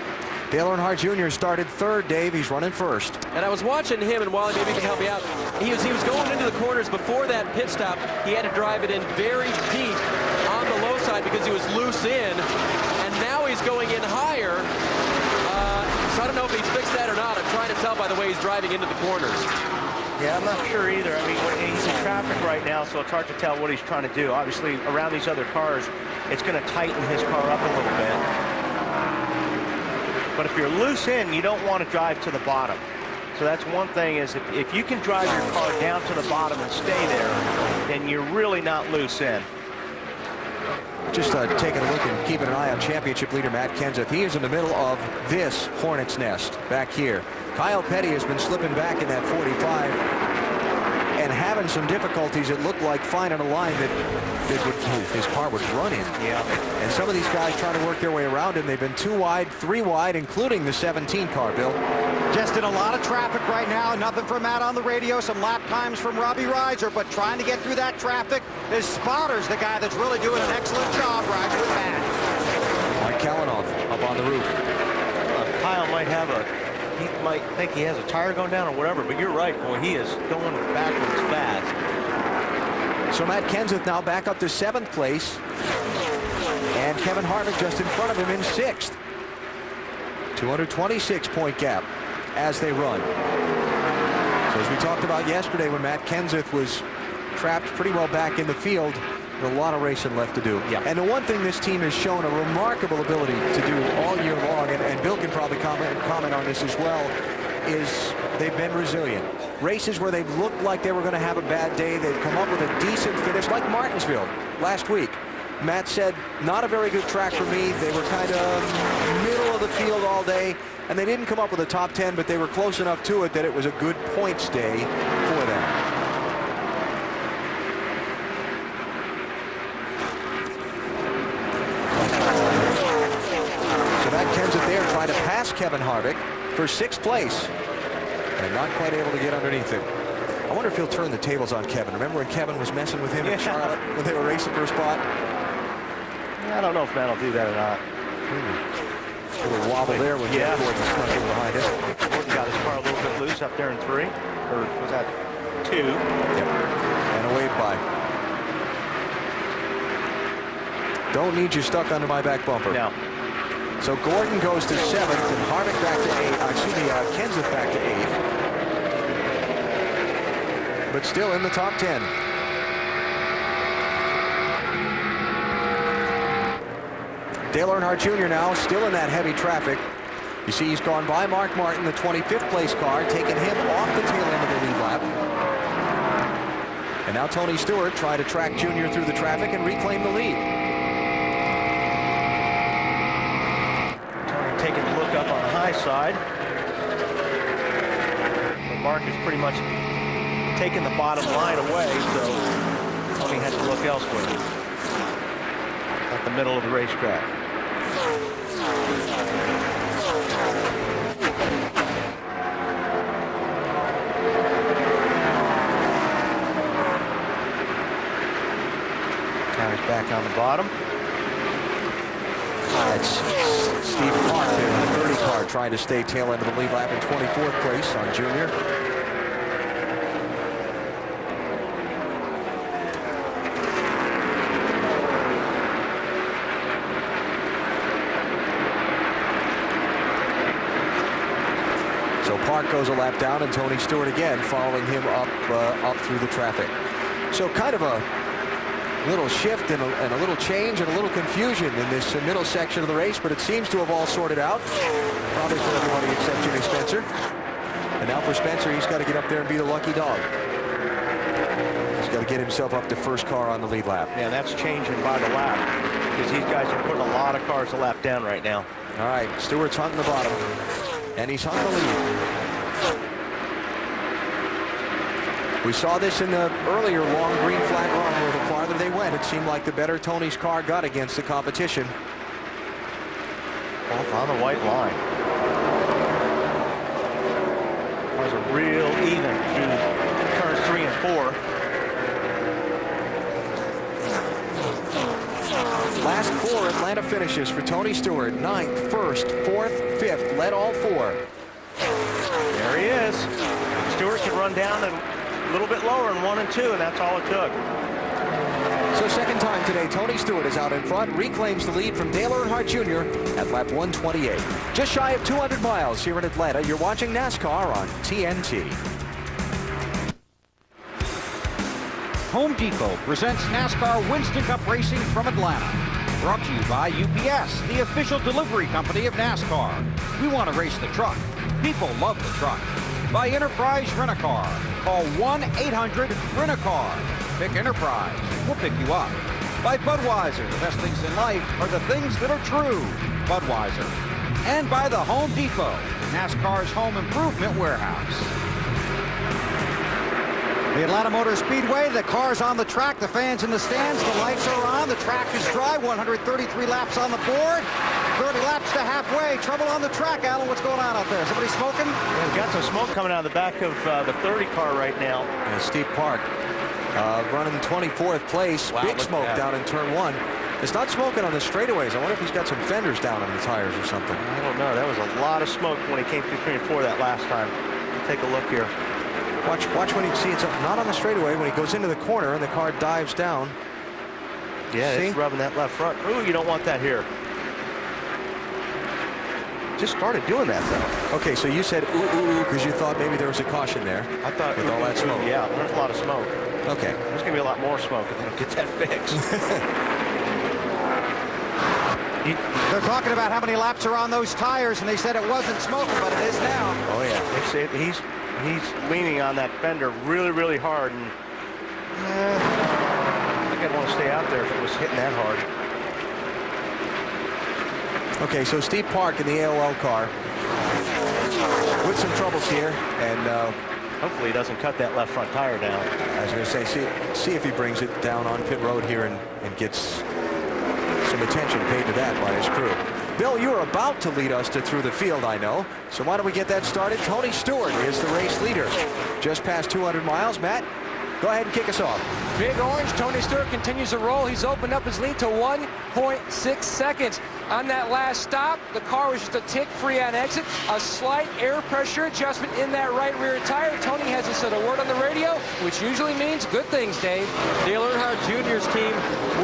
Dale Earnhardt Jr. started 3rd, Dave. He's running 1st. And I was watching him, and Wally, maybe you can help me out. He was going into the corners before that pit stop. He had to drive it in very deep on the low side because he was loose in, and now he's going in higher. So I don't know if he fixed that or not. I'm trying to tell by the way he's driving into the corners. Yeah, I'm not sure either. I mean, he's in traffic right now, so it's hard to tell what he's trying to do. Obviously, around these other cars, it's going to tighten his car up a little bit. But if you're loose in, you don't want to drive to the bottom. So that's one thing is if you can drive your car down to the bottom and stay there, then you're really not loose in. Just taking a look and keeping an eye on championship leader Matt Kenseth. He is in the middle of this hornet's nest back here. Kyle Petty has been slipping back in that 45 and having some difficulties. It looked like finding a line that his car would run in. Yeah. And some of these guys trying to work their way around him. They've been 2 wide, 3 wide, including the 17 car, Bill. Just in a lot of traffic right now. Nothing from Matt on the radio. Some lap times from Robbie Reiser, but trying to get through that traffic is Spotter's the guy that's really doing an excellent job riding with Matt. Mike Kalanoff up on the roof. Kyle might have he might think he has a tire going down or whatever, but you're right, boy, he is going backwards fast. So Matt Kenseth now back up to 7th place. And Kevin Harvick just in front of him in 6th. 226-point gap as they run. So as we talked about yesterday when Matt Kenseth was trapped pretty well back in the field, a lot of racing left to do. Yeah. And the one thing this team has shown a remarkable ability to do all year long, and Bill can probably comment on this as well, is they've been resilient. Races where they've looked like they were going to have a bad day, they've come up with a decent finish, like Martinsville last week. Matt said, not a very good track for me. They were kind of middle of the field all day, and they didn't come up with a top 10, but they were close enough to it that it was a good points day for them. Kenseth there trying to pass Kevin Harvick for 6th place and not quite able to get underneath him. I wonder if he'll turn the tables on Kevin. Remember when Kevin was messing with him in Charlotte when they were racing for a spot? Yeah, I don't know if Matt will do that or not. A little wobble there when Gordon snuck in behind him. Gordon got his car a little bit loose up there in 3, or was that 2? Yep. And a wave by. Don't need you stuck under my back bumper. No. So Gordon goes to 7th and Harvick back to 8th. Kenseth back to 8th. But still in the top 10. Dale Earnhardt Jr. now still in that heavy traffic. You see he's gone by Mark Martin, the 25th place car, taking him off the tail end of the lead lap. And now Tony Stewart trying to track Jr. through the traffic and reclaim the lead. Taking a look up on the high side. But Mark is pretty much taking the bottom line away, so Tony has to look elsewhere. At the middle of the racetrack. Now he's back on the bottom. That's Steve Park there in the 30 car trying to stay tail end of the lead lap in 24th place on Junior. So Park goes a lap down and Tony Stewart again following him up through the traffic. So kind of a little shift and a little change and a little confusion in this middle section of the race, but it seems to have all sorted out. Probably for everybody except Jimmy Spencer. And now for Spencer, he's got to get up there and be the lucky dog. He's got to get himself up to first car on the lead lap. Yeah, that's changing by the lap because these guys are putting a lot of cars a lap down right now. All right, Stewart's hung the bottom, and he's hung the lead. We saw this in the earlier long green flag run where the farther they went, it seemed like the better Tony's car got against the competition. Both on the white line. Cars are real even through turns 3 and 4. Last 4 Atlanta finishes for Tony Stewart. 9th, 1st, 4th, 5th, led all 4. There he is. Stewart can run down and a little bit lower in 1 and 2, and that's all it took. So second time today, Tony Stewart is out in front, reclaims the lead from Dale Earnhardt Jr. at lap 128. Just shy of 200 miles here in Atlanta. You're watching NASCAR on TNT. Home Depot presents NASCAR Winston Cup Racing from Atlanta. Brought to you by UPS, the official delivery company of NASCAR. We want to race the truck. People love the truck. By Enterprise Rent-A-Car. Call 1-800-RENT-A-CAR. Pick Enterprise. We'll pick you up. By Budweiser. The best things in life are the things that are true. Budweiser. And by the Home Depot, NASCAR's home improvement warehouse. The Atlanta Motor Speedway, the cars on the track, the fans in the stands, the lights are on, the track is dry, 133 laps on the board, 30 laps to halfway. Trouble on the track, Alan. What's going on out there? Somebody smoking? Yeah, we've got some smoke coming out of the back of the 30 car right now. And Steve Park running 24th place. Wow, big smoke down in turn 1. It's not smoking on the straightaways. I wonder if he's got some fenders down on the tires or something. I don't know. That was a lot of smoke when he came through 3 and 4 that last time. We'll take a look here. Watch when you see it's not on the straightaway when he goes into the corner and the car dives down. Yeah, See? it's rubbing that left front. Ooh, you don't want that here. Just started doing that, though. Okay, so you said ooh, ooh, ooh, because you thought maybe there was a caution there. I thought with all that smoke. Yeah, there's a lot of smoke. Okay. There's going to be a lot more smoke if they don't get that fixed. They're talking about how many laps are on those tires, and they said it wasn't smoking, but it is now. Oh, yeah. They say he's leaning on that fender really, really hard, and I think I'd want to stay out there if it was hitting that hard. Okay, so Steve Park in the AOL car with some troubles here, and hopefully he doesn't cut that left front tire down. I was going to say, see if he brings it down on pit road here and gets some attention paid to that by his crew. Bill, you're about to lead us through the field, I know. So why don't we get that started? Tony Stewart is the race leader. Just past 200 miles. Matt, go ahead and kick us off. Big Orange, Tony Stewart continues to roll. He's opened up his lead to 1.6 seconds. On that last stop, the car was just a tick free on exit. A slight air pressure adjustment in that right rear tire. Tony hasn't said a word on the radio, which usually means good things, Dave. Dale Earnhardt Jr.'s team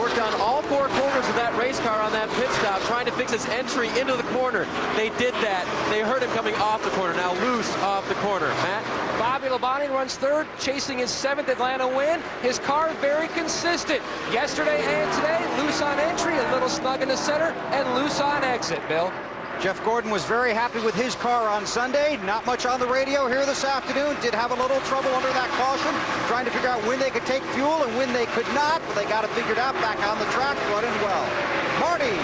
worked on all four corners of that race car on that pit stop, trying to fix his entry into the corner. They did that. They heard him coming off the corner, now loose off the corner. Matt? Bobby Labonte runs third, chasing his 7th Atlanta win. His car very consistent. Yesterday and today, loose on entry, a little snug in the center, and loose on exit, Bill. Jeff Gordon was very happy with his car on Sunday. Not much on the radio here this afternoon. Did have a little trouble under that caution, trying to figure out when they could take fuel and when they could not, but they got it figured out back on the track, running well. Marty.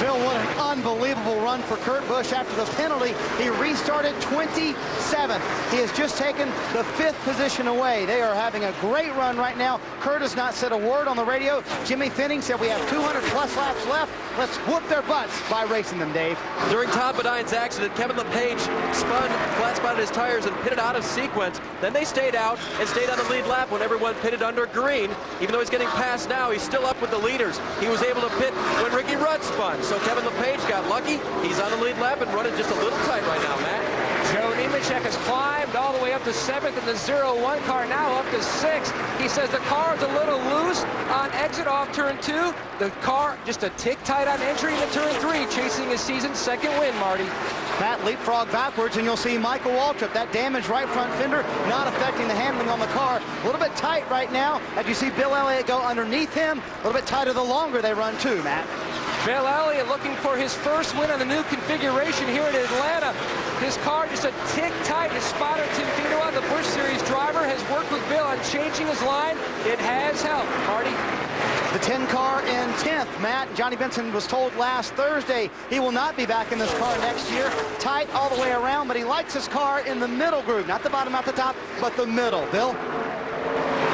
Phil, what an unbelievable run for Kurt Busch after the penalty. He restarted 27th. He has just taken the 5th position away. They are having a great run right now. Kurt has not said a word on the radio. Jimmy Finning said we have 200-plus laps left. Let's whoop their butts by racing them, Dave. During Todd Bodine's accident, Kevin LePage flat-spotted his tires and pitted out of sequence. Then they stayed out and stayed on the lead lap when everyone pitted under green. Even though he's getting passed now, he's still up with the leaders. He was able to pit when Ricky Rudd spun. So Kevin LePage got lucky. He's on the lead lap and running just a little tight right now, Matt. Joe Nemechek has climbed all the way up to 7th in the 0-1 car, now up to 6th. He says the car is a little loose on exit off turn 2. The car just a tick tight on entry into turn 3, chasing his season's 2nd win, Marty. That leapfrog backwards, and you'll see Michael Waltrip, that damaged right front fender, not affecting the handling on the car. A little bit tight right now, as you see Bill Elliott go underneath him. A little bit tighter the longer they run too, Matt. Bill Elliott looking for his first win on the new configuration here in Atlanta. His car just a tick tight. His spotter, Tim Finoa, the Busch Series driver, has worked with Bill on changing his line. It has helped, Marty. The 10 car in 10th, Matt. Johnny Benson was told last Thursday he will not be back in this car next year. Tight all the way around, but he likes his car in the middle groove. Not the bottom, not the top, but the middle. Bill?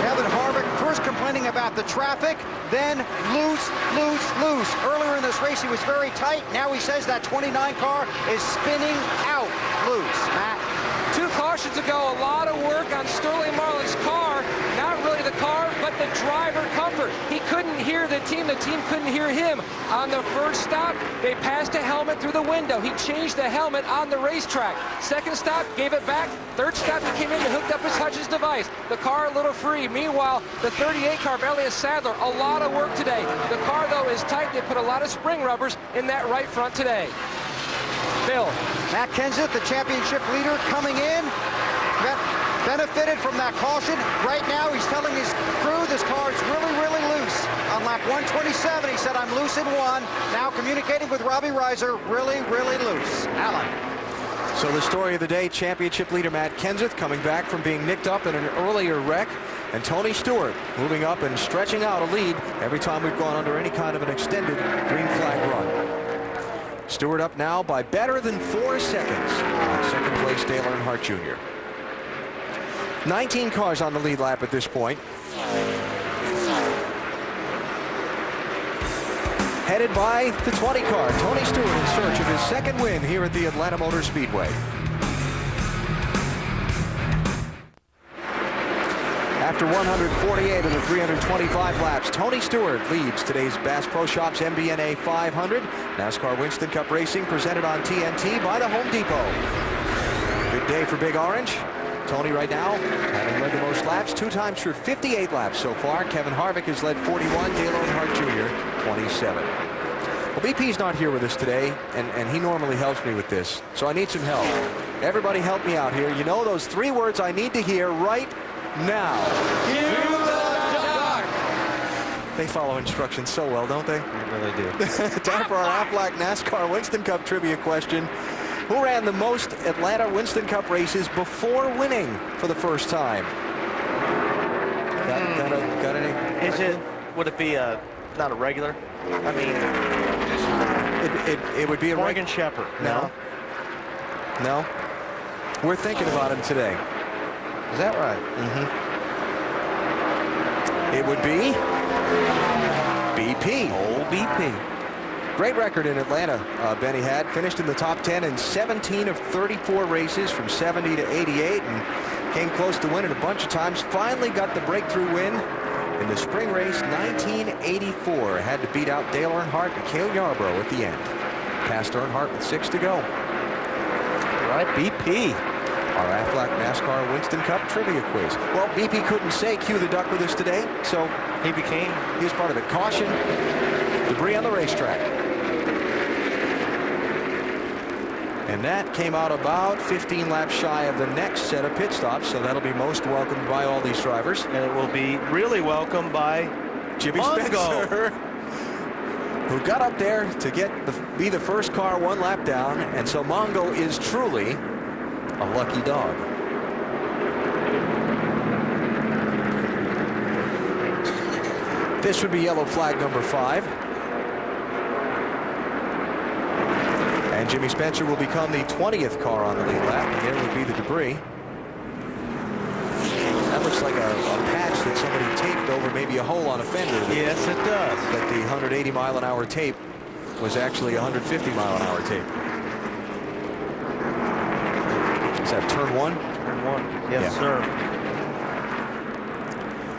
Kevin Harvick first complaining about the traffic, then loose. Earlier in this race, he was very tight. Now he says that 29 car is spinning out loose. Matt? 2 cautions ago, a lot of work on Sterling Marlin's car. Not really the car, but the driver comfort. He couldn't hear the team couldn't hear him. On the first stop, they passed a helmet through the window. He changed the helmet on the racetrack. Second stop, gave it back. Third stop, he came in and hooked up his Hutchins device. The car a little free. Meanwhile, the 38 car, Elliott Sadler, a lot of work today. The car, though, is tight. They put a lot of spring rubbers in that right front today. Bill. Matt Kenseth, the championship leader, coming in. Benefited from that caution. Right now, he's telling his crew this car is really, really loose. On lap 127, he said, I'm loose in 1. Now communicating with Robbie Reiser, really, really loose. Alan. So the story of the day, championship leader Matt Kenseth coming back from being nicked up in an earlier wreck, and Tony Stewart moving up and stretching out a lead every time we've gone under any kind of an extended green flag run. Stewart up now by better than 4 seconds. Second place, Dale Earnhardt Jr. 19 cars on the lead lap at this point. Headed by the 20 car, Tony Stewart in search of his 2nd win here at the Atlanta Motor Speedway. After 148 of the 325 laps, Tony Stewart leads today's Bass Pro Shops MBNA 500. NASCAR Winston Cup Racing presented on TNT by the Home Depot. Good day for Big Orange. Tony right now, having led the most laps, 2 times for 58 laps so far. Kevin Harvick has led 41, Dale Earnhardt Jr. 27. Well, BP's not here with us today, and he normally helps me with this, so I need some help. Everybody help me out here. You know those 3 words I need to hear right now. Cue the dark. They follow instructions so well, don't they? They really do. Time for our Aflac NASCAR Winston Cup trivia question. Who ran the most Atlanta Winston Cup races before winning for the first time? Got any? Would it be not a regular? I mean, it would be a Morgan Shepherd. No. No. We're thinking about him today. Is that right? Mm-hmm. It would be BP. Old BP. Great record in Atlanta, Benny had. Finished in the top 10 in 17 of 34 races from 70 to 88 and came close to winning a bunch of times. Finally got the breakthrough win in the spring race 1984. Had to beat out Dale Earnhardt and Cale Yarborough at the end. Passed Earnhardt with 6 to go. Right, BP. Our Aflac NASCAR Winston Cup trivia quiz. Well, BP couldn't say cue the duck with us today, so he was part of it. Caution, debris on the racetrack. And that came out about 15 laps shy of the next set of pit stops, so that'll be most welcomed by all these drivers. And it will be really welcomed by Jimmy Spencer, who got up there to be the first car 1 lap down, and so Mongo is truly a lucky dog. This would be yellow flag number 5. And Jimmy Spencer will become the 20th car on the lead lap. And there would be the debris. That looks like a patch that somebody taped over maybe a hole on a fender. Yes, it does. That the 180 mile an hour tape was actually 150 mile an hour tape. Is that turn 1? Turn 1. Yes, sir.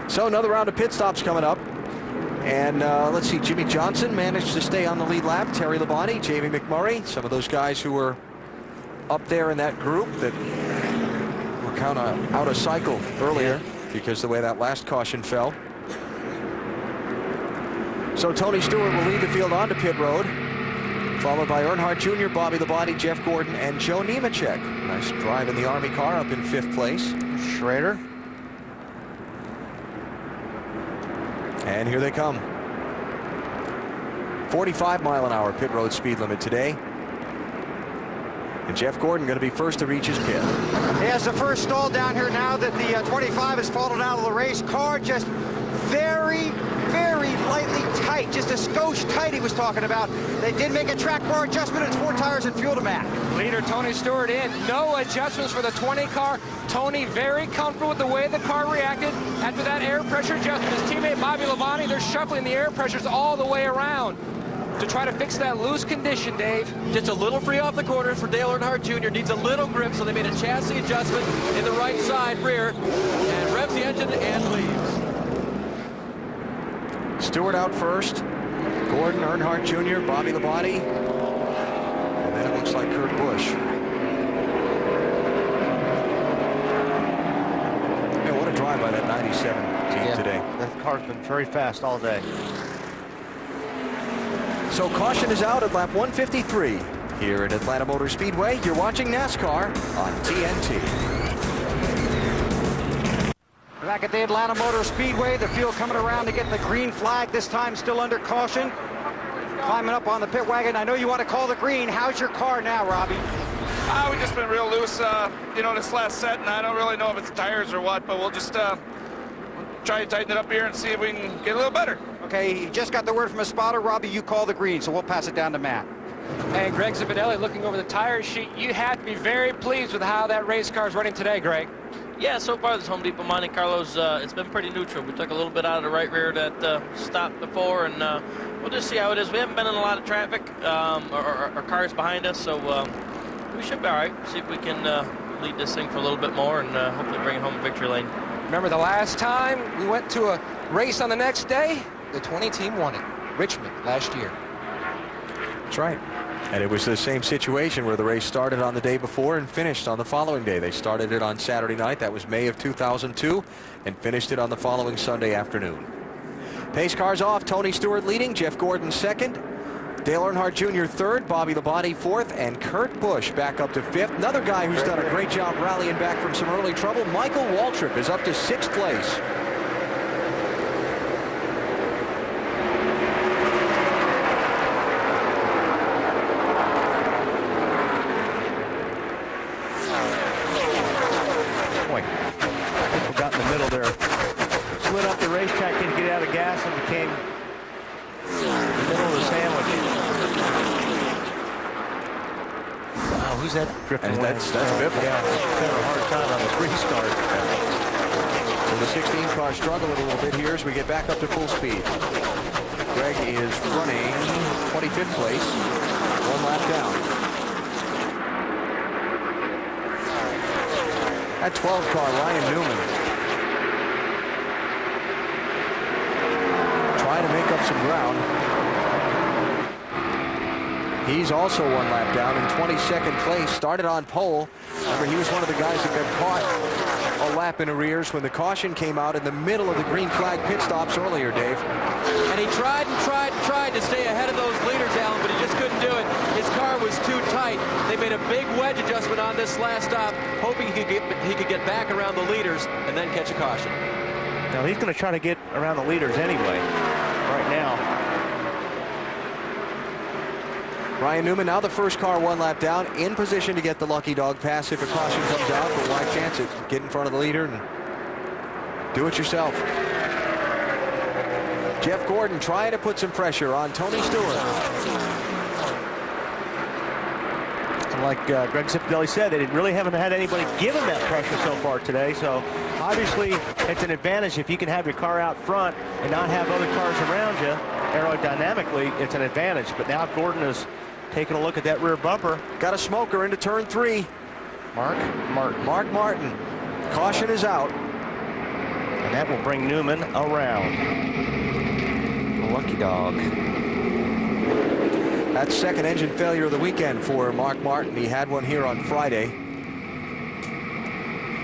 So another round of pit stops coming up. And let's see, Jimmy Johnson managed to stay on the lead lap. Terry Labonte, Jamie McMurray, some of those guys who were up there in that group that were kind of out of cycle earlier because the way that last caution fell. So Tony Stewart will lead the field onto pit road, followed by Earnhardt Jr., Bobby Labonte, Jeff Gordon, and Joe Nemechek. Nice drive in the Army car up in 5th place. Schrader. And here they come. 45 mile an hour pit road speed limit today. And Jeff Gordon going to be first to reach his pit. He has the first stall down here now that the 25 has fallen out of the race car. Just very, very lightly tight. Just a skosh tight he was talking about. They did make a track bar adjustment. It's 4 tires and fuel to match. Leader Tony Stewart in. No adjustments for the 20 car. Tony very comfortable with the way the car reacted after that air pressure adjustment. His teammate Bobby Labonte, they're shuffling the air pressures all the way around to try to fix that loose condition, Dave. Just a little free off the corner for Dale Earnhardt Jr. Needs a little grip, so they made a chassis adjustment in the right side rear and revs the engine and leaves. Stewart out first. Gordon, Earnhardt Jr., Bobby Labonte. And then it looks like Kurt Busch. Man, what a drive by that 97 team today. That car's been very fast all day. So caution is out at lap 153 here at Atlanta Motor Speedway. You're watching NASCAR on TNT. Back at the Atlanta Motor Speedway, the field coming around to get the green flag, this time still under caution. Climbing up on the pit wagon. I know you want to call the green. How's your car now, Robbie? We've just been real loose, this last set, and I don't really know if it's tires or what, but we'll just try to tighten it up here and see if we can get a little better. Okay, you just got the word from a spotter. Robbie, you call the green, so we'll pass it down to Matt. And Greg Zipadelli looking over the tire sheet. You have to be very pleased with how that race car is running today, Greg. Yeah, so far this Home Depot Monte Carlo's, it's been pretty neutral. We took a little bit out of the right rear that stopped before, and we'll just see how it is. We haven't been in a lot of traffic or cars behind us, so we should be all right. See if we can lead this thing for a little bit more and hopefully bring it home in victory lane. Remember the last time we went to a race on the next day? The 20 team won it. Richmond last year. That's right. And it was the same situation where the race started on the day before and finished on the following day. They started it on Saturday night. That was May of 2002, and finished it on the following Sunday afternoon. Pace cars off. Tony Stewart leading, Jeff Gordon second, Dale Earnhardt Jr. third, Bobby Labonte fourth, and Kurt Busch back up to fifth. Another guy who's done a great job rallying back from some early trouble, Michael Waltrip, is up to sixth place. Got in the middle there, slid up the racetrack to get out of gas and became the middle of the sandwich. Wow, who's that drifting? That's Biffle. Yeah, having a hard time on the restart. So the 16 car struggled a little bit here as we get back up to full speed. Greg is running 25th place, one lap down. That 12 car, Ryan Newman, trying to make up some ground. He's also one lap down in 22nd place, started on pole. Remember, he was one of the guys that got caught a lap in arrears when the caution came out in the middle of the green flag pit stops earlier, Dave. And he tried and tried and tried to stay ahead of those leaders, Alan, but he just couldn't do it. His car was too tight. They made a big wedge adjustment on this last stop, hoping he could get back around the leaders and then catch a caution. Now he's going to try to get around the leaders anyway, right now. Ryan Newman, now the first car one lap down, in position to get the lucky dog pass if a caution comes out, but why chance it? Get in front of the leader and do it yourself. Jeff Gordon trying to put some pressure on Tony Stewart. Like Greg Zipadelli said, they really haven't had anybody give him that pressure so far today. So obviously it's an advantage if you can have your car out front and not have other cars around you. Aerodynamically, it's an advantage. But now Gordon is taking a look at that rear bumper. Got a smoker into turn 3. Mark Martin. Caution is out. And that will bring Newman around. Lucky dog. That's second engine failure of the weekend for Mark Martin. He had one here on Friday.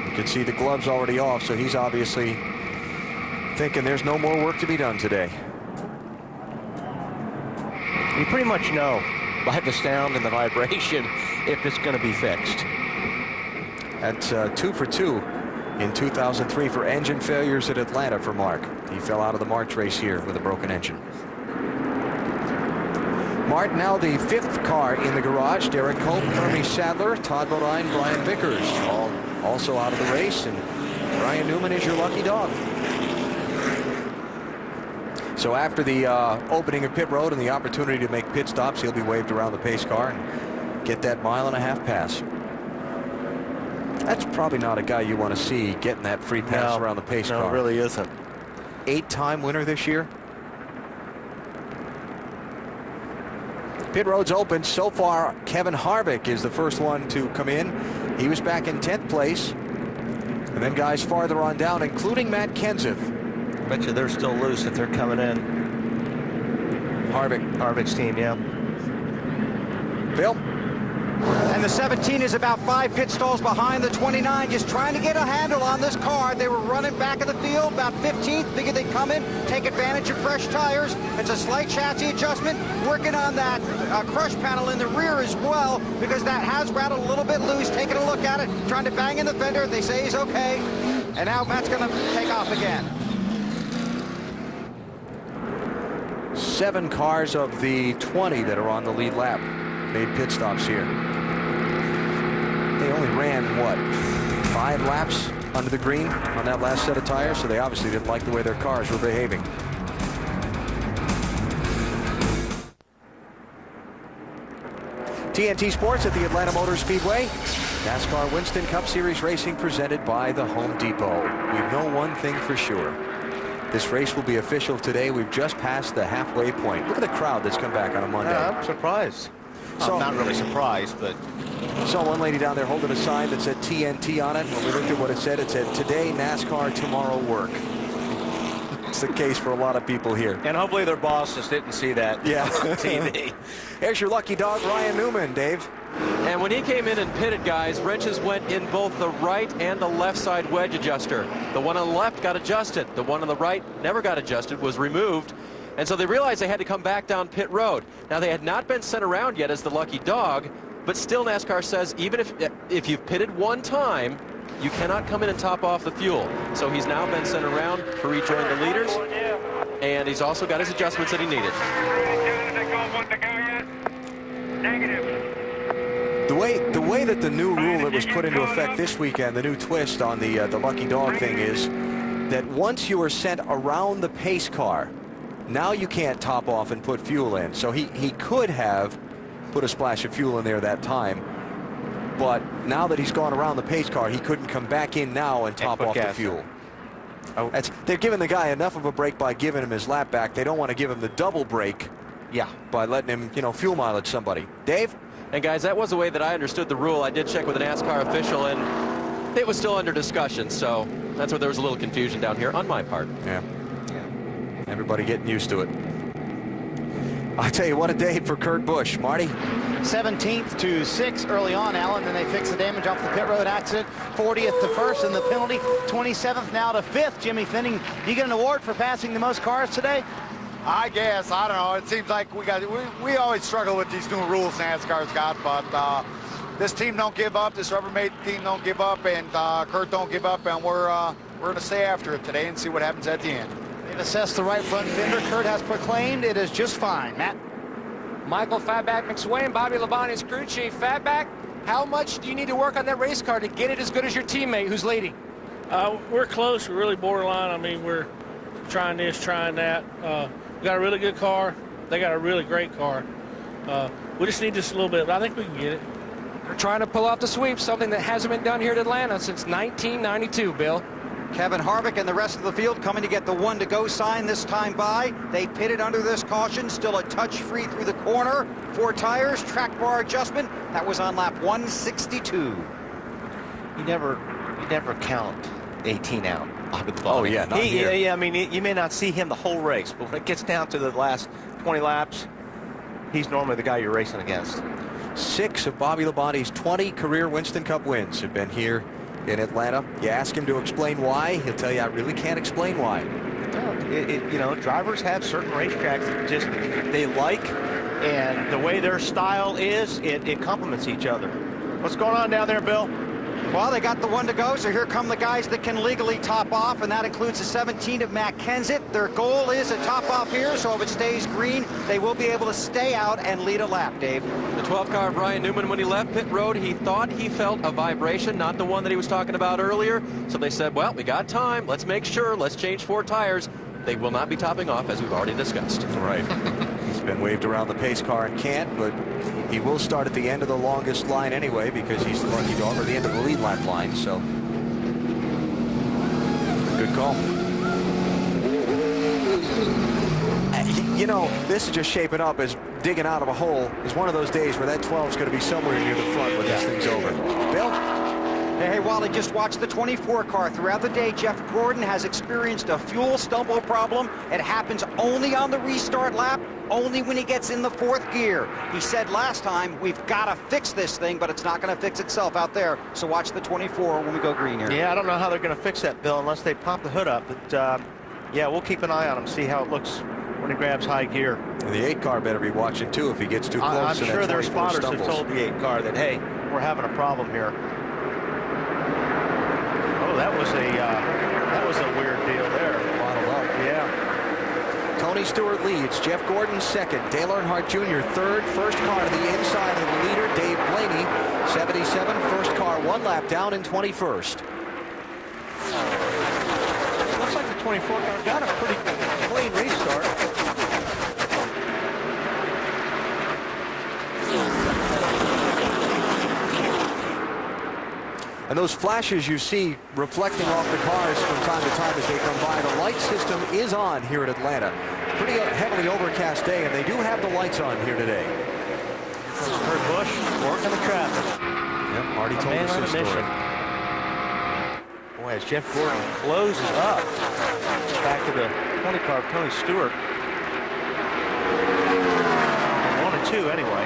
You can see the gloves already off, so he's obviously thinking there's no more work to be done today. You pretty much know by the sound and the vibration if it's going to be fixed. That's 2 for 2 in 2003 for engine failures at Atlanta for Mark. He fell out of the March race here with a broken engine. Martin now the 5th car in the garage. Derek Cope, Hermie Sadler, Todd Bodine, Brian Vickers all also out of the race, and Ryan Newman is your lucky dog. So after the opening of pit road and the opportunity to make pit stops, he'll be waved around the pace car and get that 1.5 mile pass. That's probably not a guy you want to see getting that free pass around the pace car. No, it really isn't. 8-time winner this year. Pit road's open. So far, Kevin Harvick is the first one to come in. He was back in 10th place. And then guys farther on down, including Matt Kenseth. Bet you they're still loose if they're coming in. Harvick's team, yeah. Bill? And the 17 is about 5 pit stalls behind the 29, just trying to get a handle on this car. They were running back of the field, about 15th. Figured they'd come in, take advantage of fresh tires. It's a slight chassis adjustment. Working on that crush panel in the rear as well, because that has rattled a little bit loose. Taking a look at it, trying to bang in the fender. They say he's okay. And now Matt's going to take off again. 7 cars of the 20 that are on the lead lap made pit stops here. They only ran, what, 5 laps under the green on that last set of tires, so they obviously didn't like the way their cars were behaving. TNT Sports at the Atlanta Motor Speedway. NASCAR Winston Cup Series racing presented by the Home Depot. We know one thing for sure. This race will be official today. We've just passed the halfway point. Look at the crowd that's come back on a Monday. Yeah, I'm surprised. So, I'm not really surprised, but... Saw one lady down there holding a sign that said TNT on it. When we looked at what it said today NASCAR, tomorrow work. makes the case for a lot of people here. And hopefully their boss just didn't see that on TV. Here's your lucky dog, Ryan Newman, Dave. And when he came in and pitted, guys, wrenches went in both the right and the left side wedge adjuster. The one on the left got adjusted. The one on the right never got adjusted, was removed. And so they realized they had to come back down pit road. Now, they had not been sent around yet as the lucky dog, but still NASCAR says even if you've pitted one time, you cannot come in and top off the fuel. So he's now been sent around to rejoin the leaders, and he's also got his adjustments that he needed. The way that the new rule that was put into effect this weekend, the new twist on the lucky dog thing, is that once you are sent around the pace car, now you can't top off and put fuel in. So he could have put a splash of fuel in there that time, but now that he's gone around the pace car, he couldn't come back in now and top off the fuel. They're giving the guy enough of a break by giving him his lap back. They don't want to give him the double break. Yeah, by letting him, fuel mileage somebody. Dave? And guys, that was the way that I understood the rule. I did check with a NASCAR official, and it was still under discussion. So that's where there was a little confusion down here on my part. Yeah. Everybody getting used to it. I tell you, what a day for Kurt Busch. Marty? 17th to 6th early on, Alan. Then they fixed the damage off the pit road accident. 40th to 1st in the penalty. 27th now to 5th. Jimmy Finning, you get an award for passing the most cars today? I guess. I don't know. It seems like we always struggle with these new rules NASCAR's got, but this team don't give up. This Rubbermaid team don't give up, and Kurt don't give up, and we're going to stay after it today and see what happens at the end. They've assessed the right front fender. Kurt has proclaimed it is just fine. Matt? Michael Fatback McSwain, Bobby Labonte's crew chief. Fatback, how much do you need to work on that race car to get it as good as your teammate who's leading? We're close. We're really borderline. I mean, we're trying this, trying that. We got a really good car. They got a really great car. We just need just a little bit, but I think we can get it. They're trying to pull off the sweep, something that hasn't been done here at Atlanta since 1992, Bill. Kevin Harvick and the rest of the field coming to get the 1-to-go sign this time by. They pitted under this caution, still a touch-free through the corner. 4 tires, track bar adjustment. That was on lap 162. You never count 18 out. Oh, yeah, not here. Yeah, I mean, you may not see him the whole race, but when it gets down to the last 20 laps, he's normally the guy you're racing against. 6 of Bobby Labonte's 20 career Winston Cup wins have been here in Atlanta. You ask him to explain why, he'll tell you, I really can't explain why. Drivers have certain racetracks that just they like, and the way their style is, it complements each other. What's going on down there, Bill? Well, they got the 1-to-go, so here come the guys that can legally top off, and that includes the 17 of Matt Kenseth. Their goal is a top off here, so if it stays green, they will be able to stay out and lead a lap, Dave. The 12 car of Ryan Newman, when he left pit road, he thought he felt a vibration, not the one that he was talking about earlier. So they said, well, we got time. Let's make sure. Let's change 4 tires. They will not be topping off, as we've already discussed. Right. He's been waved around the pace car and can't, but he will start at the end of the longest line anyway, because he's the lucky dog, or the end of the lead lap line. So good call. This is just shaping up as digging out of a hole. Is one of those days where that 12 is going to be somewhere near the front when this thing's over. Bill? Hey, Wally, just watch the 24 car. Throughout the day, Jeff Gordon has experienced a fuel stumble problem. It happens only on the restart lap, only when he gets in the 4th gear. He said last time, we've got to fix this thing, but it's not going to fix itself out there. So watch the 24 when we go green here. Yeah, I don't know how they're going to fix that, Bill, unless they pop the hood up. But, yeah, we'll keep an eye on him, see how it looks when he grabs high gear. And the 8 car better be watching, too, if he gets too close. I'm sure their spotters stumbles. have told the 8 car that, hey, we're having a problem here. Oh, that was a weird deal there. Bottle up. Yeah. Tony Stewart leads. Jeff Gordon second. Dale Earnhardt Jr. third. First car to the inside of the leader, Dave Blaney, 77. First car 1 lap down in 21st. Looks like the 24 car got a pretty clean restart. And those flashes you see reflecting off the cars from time to time as they come by. The light system is on here at Atlanta. Pretty heavily overcast day, and they do have the lights on here today. Kurt Busch working the traffic. Yep, Marty told us this story. Boy, as Jeff Gordon closes up back to the 20 car, Tony Stewart. 1 and 2 anyway.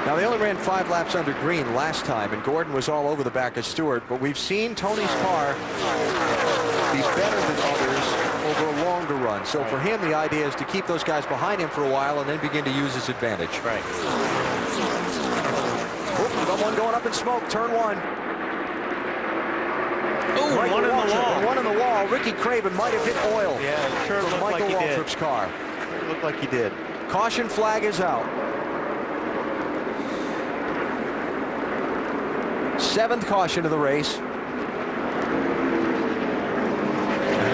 Now, they only ran 5 laps under green last time, and Gordon was all over the back of Stewart, but we've seen Tony's car be better than others over a longer run. So for him, the idea is to keep those guys behind him for a while and then begin to use his advantage. Right. Oh, got one going up in smoke, turn 1. Ooh, one in the wall. One in the wall. Ricky Craven might have hit oil. Yeah, it sure from looked Michael like he did. Waltrip's car. It looked like he did. Caution flag is out. 7th caution of the race.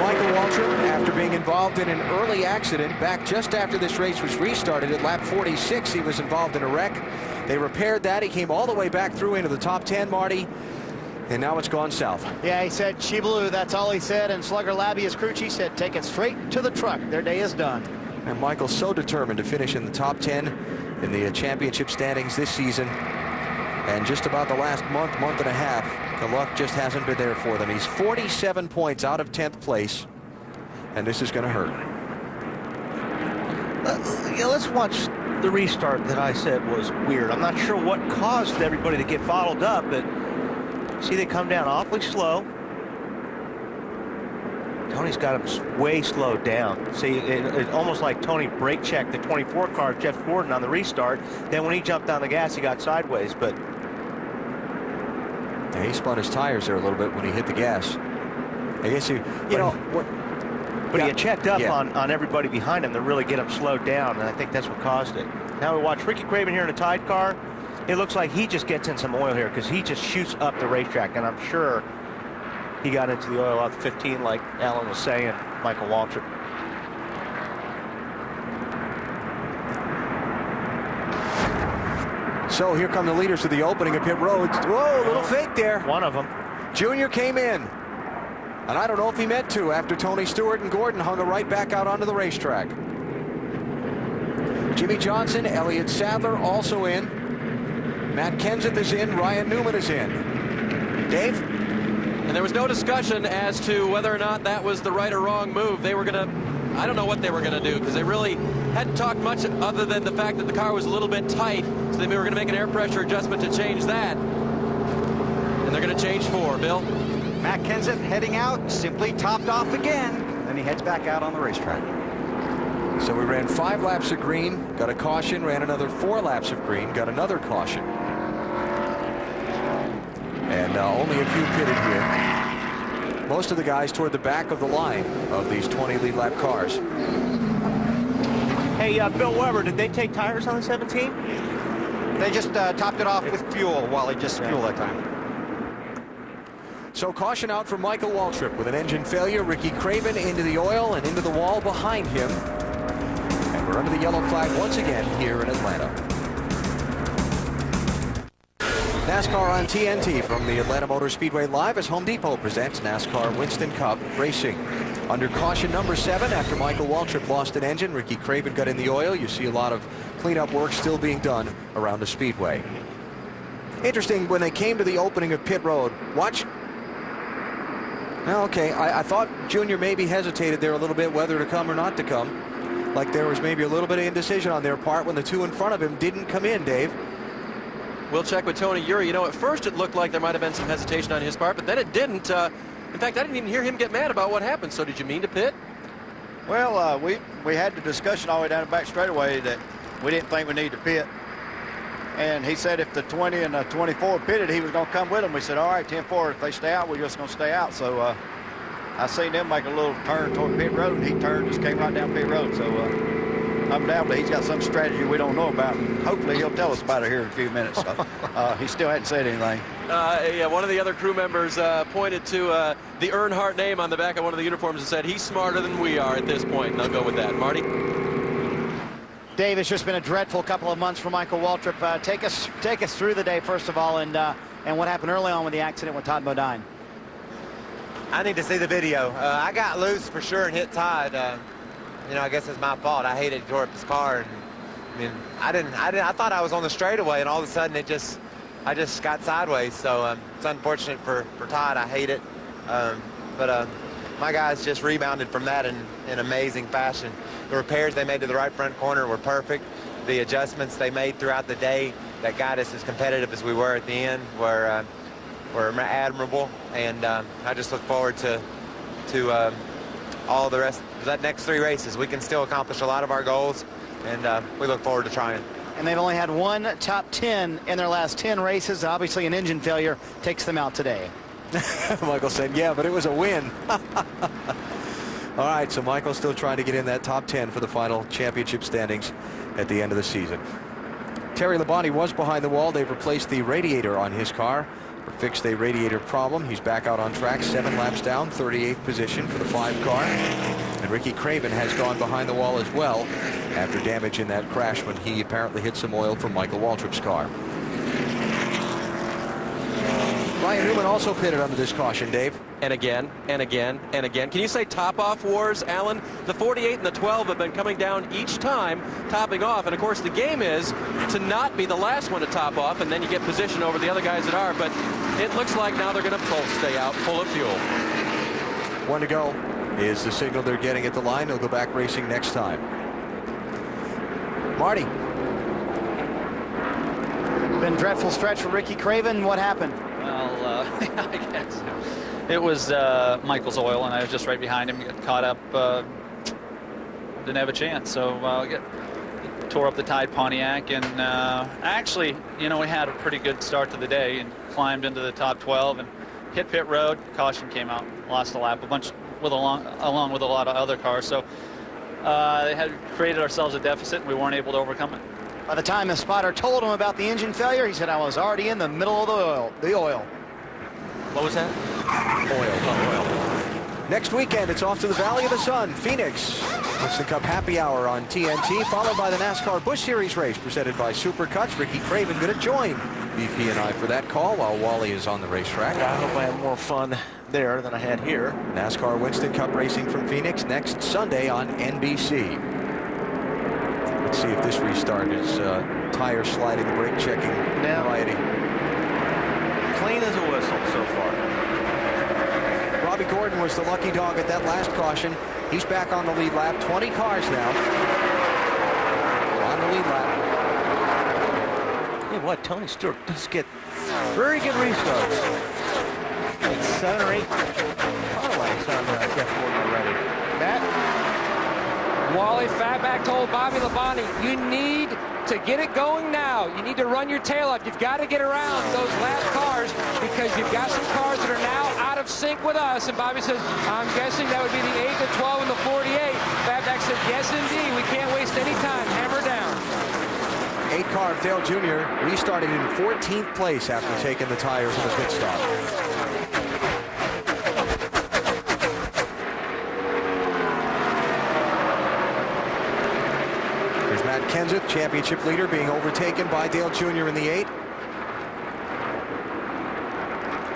Michael Waltrip, after being involved in an early accident back just after this race was restarted at lap 46, he was involved in a wreck. They repaired that. He came all the way back through into the top 10, Marty, and now it's gone south. Yeah, he said, "She blew." That's all he said. And Slugger Labby, his crew chief, said, "Take it straight to the truck. Their day is done." And Michael's so determined to finish in the top 10 in the championship standings this season. And just about the last month and a half, the luck just hasn't been there for them. He's 47 points out of 10th place, and this is going to hurt. Yeah, let's watch the restart that I said was weird. I'm not sure what caused everybody to get bottled up, but see, they come down awfully slow. Tony's got him way slowed down. See, it's almost like Tony brake checked the 24 car, Jeff Gordon, on the restart. Then when he jumped on the gas, he got sideways, but yeah, he spun his tires there a little bit when he hit the gas. I guess you know what. But he had checked up on everybody behind him to really get him slowed down, and I think that's what caused it. Now we watch Ricky Craven here in a Tide car. It looks like he just gets in some oil here because he just shoots up the racetrack, and I'm sure he got into the oil out the 15, like Alan was saying, Michael Waltrip. So here come the leaders to the opening of pit road. Whoa, a little fake there. One of them. Junior came in. And I don't know if he meant to after Tony Stewart and Gordon hung it right back out onto the racetrack. Jimmy Johnson, Elliott Sadler also in. Matt Kenseth is in. Ryan Newman is in. Dave? And there was no discussion as to whether or not that was the right or wrong move. They were going to, I don't know what they were going to do, because they really hadn't talked much other than the fact that the car was a little bit tight. So they were going to make an air pressure adjustment to change that. And they're going to change 4. Bill? Matt Kenseth heading out, simply topped off again. Then he heads back out on the racetrack. So we ran 5 laps of green, got a caution, ran another 4 laps of green, got another caution. And only a few pitted here. Most of the guys toward the back of the line of these 20 lead lap cars. Hey, Bill Weber, did they take tires on the 17? They just topped it off with fuel while he just fueled that time. So caution out for Michael Waltrip with an engine failure. Ricky Craven into the oil and into the wall behind him. And we're under the yellow flag once again here in Atlanta. NASCAR on TNT from the Atlanta Motor Speedway live as Home Depot presents NASCAR Winston Cup Racing. Under caution number 7, after Michael Waltrip lost an engine, Ricky Craven got in the oil. You see a lot of cleanup work still being done around the speedway. Interesting, when they came to the opening of pit road, watch. Okay, I thought Junior maybe hesitated there a little bit whether to come or not to come. Like there was maybe a little bit of indecision on their part when the 2 in front of him didn't come in, Dave. We'll check with Tony Uri. You know, at first it looked like there might have been some hesitation on his part, but then it didn't. In fact, I didn't even hear him get mad about what happened. So did you mean to pit? Well, we had the discussion all the way down the back straightaway that we didn't think we needed to pit. And he said if the 20 and the 24 pitted, he was going to come with them. We said, all right, 10-4, if they stay out, we're just going to stay out. So I seen them make a little turn toward pit road, and he turned, just came right down pit road. So undoubtedly, he's got some strategy we don't know about. And hopefully, he'll tell us about it here in a few minutes. So he still hadn't said anything. Yeah, one of the other crew members pointed to the Earnhardt name on the back of one of the uniforms and said, he's smarter than we are at this point. And I'll go with that. Marty? Dave, it's just been a dreadful couple of months for Michael Waltrip. Take us through the day, first of all, and what happened early on with the accident with Todd Bodine. I need to see the video. I got loose for sure and hit Todd. You know, I guess it's my fault. I hated Jorp's car, and I mean, I thought I was on the straightaway, and all of a sudden I just got sideways. So it's unfortunate for Todd. I hate it. But my guys just rebounded from that in amazing fashion. The repairs they made to the right front corner were perfect. The adjustments they made throughout the day that got us as competitive as we were at the end were admirable. And I just look forward to all the rest of that next 3 races. We can still accomplish a lot of our goals, and we look forward to trying. And they've only had one top 10 in their last 10 races. Obviously, an engine failure takes them out today. Michael said, yeah, but it was a win. All right, so Michael's still trying to get in that top 10 for the final championship standings at the end of the season. Terry Labonte was behind the wall. They've replaced the radiator on his car, or fixed a radiator problem. He's back out on track, 7 laps down, 38th position for the 5 car. And Ricky Craven has gone behind the wall as well after damage in that crash when he apparently hit some oil from Michael Waltrip's car. Ryan Newman also pitted under this caution, Dave. And again, and again, and again. Can you say top-off wars, Alan? The 48 and the 12 have been coming down each time, topping off. And, of course, the game is to not be the last one to top off, and then you get position over the other guys that are. But it looks like now they're going to both stay out full of fuel. 1 to go is the signal they're getting at the line. They'll go back racing next time. Marty. Been a dreadful stretch for Ricky Craven. What happened? Well, I guess it was Michael's oil, and I was just right behind him. Got caught up. Didn't have a chance, so tore up the Tide Pontiac. And actually, you know, we had a pretty good start to the day and climbed into the top 12 and hit pit road. Caution came out, lost a lap, along with a lot of other cars. So they had created ourselves a deficit, and we weren't able to overcome it. By the time the spotter told him about the engine failure, he said, I was already in the middle of the oil. What was that? Oil. Oh, oil. Next weekend, it's off to the Valley of the Sun, Phoenix. Winston Cup Happy Hour on TNT, followed by the NASCAR Busch Series race presented by Supercuts. Ricky Craven going to join BP&I for that call while Wally is on the racetrack. I hope I have more fun there than I had here. NASCAR Winston Cup racing from Phoenix next Sunday on NBC. Let's see if this restart is tire sliding, brake checking variety. Clean as a whistle so far. Robbie Gordon was the lucky dog at that last caution. He's back on the lead lap. 20 cars now on the lead lap. Hey, what? Tony Stewart does get very good restarts. Like 7 or 8 car lengths on Jeff Gordon already. Matt? Wally Fatback told Bobby Labonte, you need to get it going now. You need to run your tail up. You've got to get around those last cars because you've got some cars that are now out of sync with us. And Bobby says, I'm guessing that would be the 8, the 12, and the 48. Fatback said, yes, indeed. We can't waste any time. Hammer down. 8 car of Dale Jr. restarted in 14th place after taking the tires in the pit stop. Matt Kenseth, championship leader, being overtaken by Dale Jr. in the 8.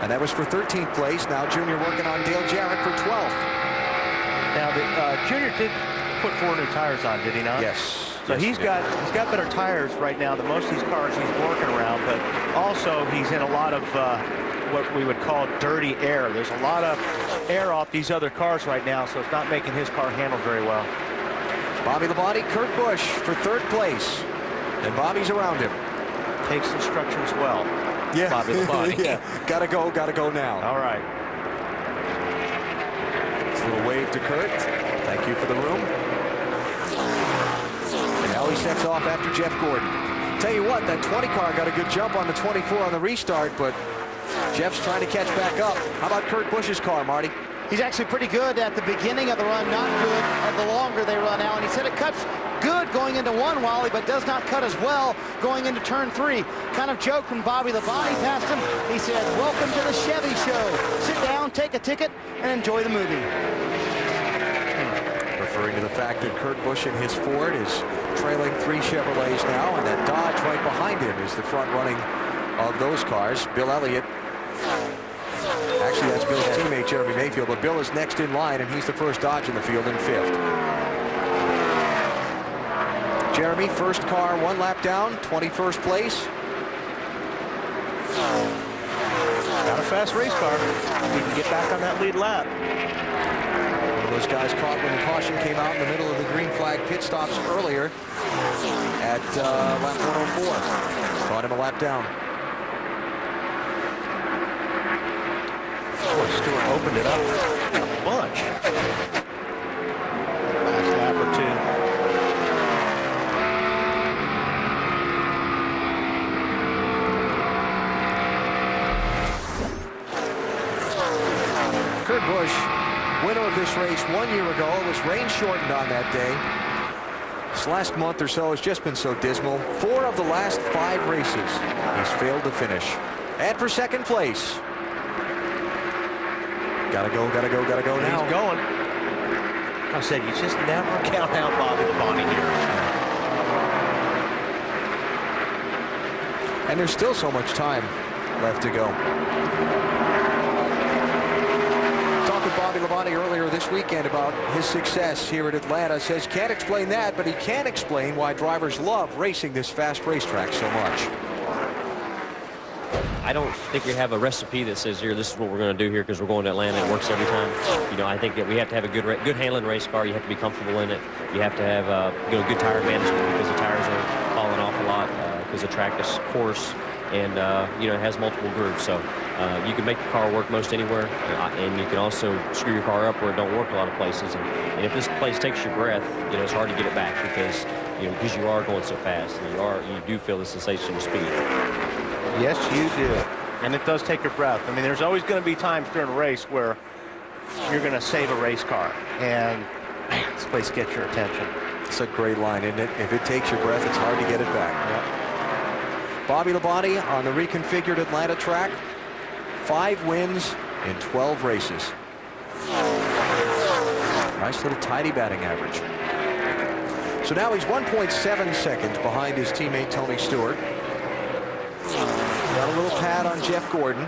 And that was for 13th place. Now Jr. working on Dale Jarrett for 12th. Now Jr. did put 4 new tires on, did he not? Yes. So yes, he's got better tires right now than most of these cars he's working around, but also he's in a lot of what we would call dirty air. There's a lot of air off these other cars right now, so it's not making his car handle very well. Bobby Labonte, Kurt Busch for 3rd place. And Bobby's around him. Takes instructions well. Yeah. Bobby Labonte. Yeah. Gotta go now. All right. It's a little wave to Kurt. Thank you for the room. And now he sets off after Jeff Gordon. Tell you what, that 20 car got a good jump on the 24 on the restart, but Jeff's trying to catch back up. How about Kurt Busch's car, Marty? He's actually pretty good at the beginning of the run, not good at the longer they run out. And he said it cuts good going into 1, Wally, but does not cut as well going into turn 3. Kind of joke when Bobby Labonte passed him. He said, welcome to the Chevy show. Sit down, take a ticket, and enjoy the movie. Referring to the fact that Kurt Busch in his Ford is trailing 3 Chevrolets now, and that Dodge right behind him is the front running of those cars. Bill Elliott. Actually, that's Bill's teammate, Jeremy Mayfield, but Bill is next in line, and he's the first Dodge in the field in 5th. Jeremy, first car, 1 lap down, 21st place. Got Not a fast race car. He can get back on that lead lap. One of those guys caught when the caution came out in the middle of the green flag pit stops earlier at lap 104. Caught him a lap down. Boy, Stewart opened it up a bunch. Last lap or two. Kurt Busch, winner of this race 1 year ago. It was rain shortened on that day. This last month or so has just been so dismal. 4 of the last 5 races he's failed to finish. And for second place. Gotta go now. He's going. I said, you just never count out Bobby Labonte here. And there's still so much time left to go. Talked with Bobby Labonte earlier this weekend about his success here at Atlanta. Says can't explain that, but he can explain why drivers love racing this fast racetrack so much. I don't think we have a recipe that says here this is what we're going to do here because we're going to Atlanta. It works every time. You know, I think that we have to have a good handling race car. You have to be comfortable in it. You have to have good tire management because the tires are falling off a lot because the track is coarse and it has multiple grooves. So you can make the car work most anywhere, and you can also screw your car up where it don't work a lot of places. And if this place takes your breath, it's hard to get it back because you are going so fast and you do feel the sensation of speed. Yes, you do. And it does take your breath. I mean, there's always going to be times during a race where you're going to save a race car. And, man, this place gets your attention. It's a great line, isn't it? If it takes your breath, it's hard to get it back. Yep. Bobby Labonte on the reconfigured Atlanta track. 5 wins in 12 races. Nice little tidy batting average. So now he's 1.7 seconds behind his teammate Tony Stewart. Got a little pad on Jeff Gordon.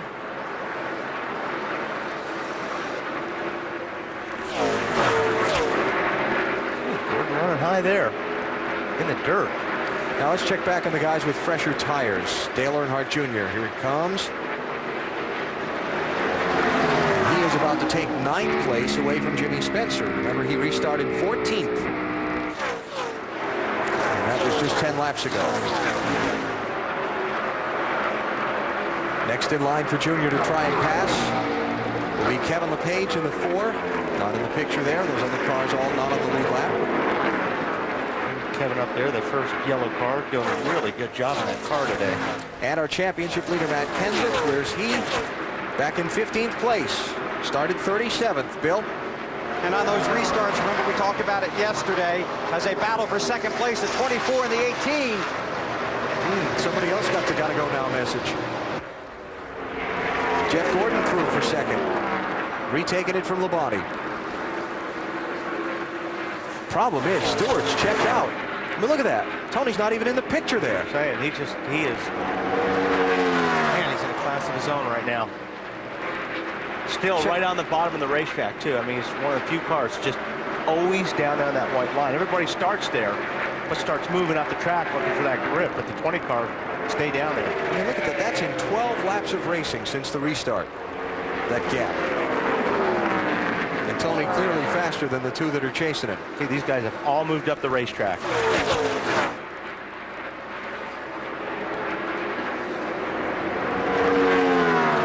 Gordon running high there in the dirt. Now let's check back on the guys with fresher tires. Dale Earnhardt Jr. Here he comes. And he is about to take 9th place away from Jimmy Spencer. Remember, he restarted 14th. And that was just 10 laps ago. Next in line for Junior to try and pass will be Kevin LePage in the 4. Not in the picture there. Those other cars all not on the lead lap. Kevin up there, the first yellow car, doing a really good job in that car today. And our championship leader, Matt Kenseth, where's he? Back in 15th place. Started 37th. Bill? And on those restarts, remember we talked about it yesterday, as they battle for second place, the 24 and the 18. Somebody else got the gotta go now message. Jeff Gordon through for second. Retaking it from Labonte. Problem is, Stewart's checked out. I mean, look at that. Tony's not even in the picture there. I'm saying, he is, man, he's in a class of his own right now. Still right on the bottom of the racetrack, too. I mean, he's one of the few cars just always down on that white line. Everybody starts there, but starts moving up the track looking for that grip, but the 20 car stay down there. I mean, look at that. That's in 12 laps of racing since the restart. That gap. And Tony clearly faster than the 2 that are chasing it. See, these guys have all moved up the racetrack.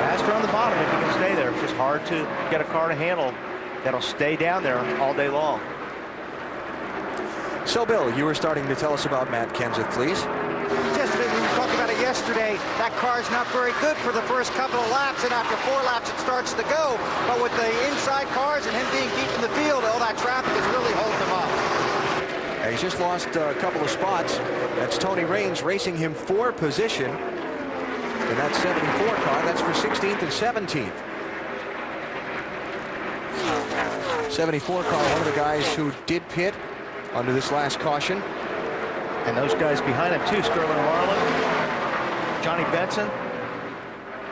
Faster on the bottom if you can stay there. It's just hard to get a car to handle that'll stay down there all day long. So, Bill, you were starting to tell us about Matt Kenseth, please. We talked about it yesterday. That car's not very good for the first couple of laps, and after 4 laps it starts to go. But with the inside cars and him being deep in the field, all that traffic is really holding him up. And he's just lost a couple of spots. That's Tony Raines racing him for position in that 74 car. That's for 16th and 17th. 74 car, one of the guys who did pit under this last caution. And those guys behind him too, Sterling Marlin, Johnny Benson,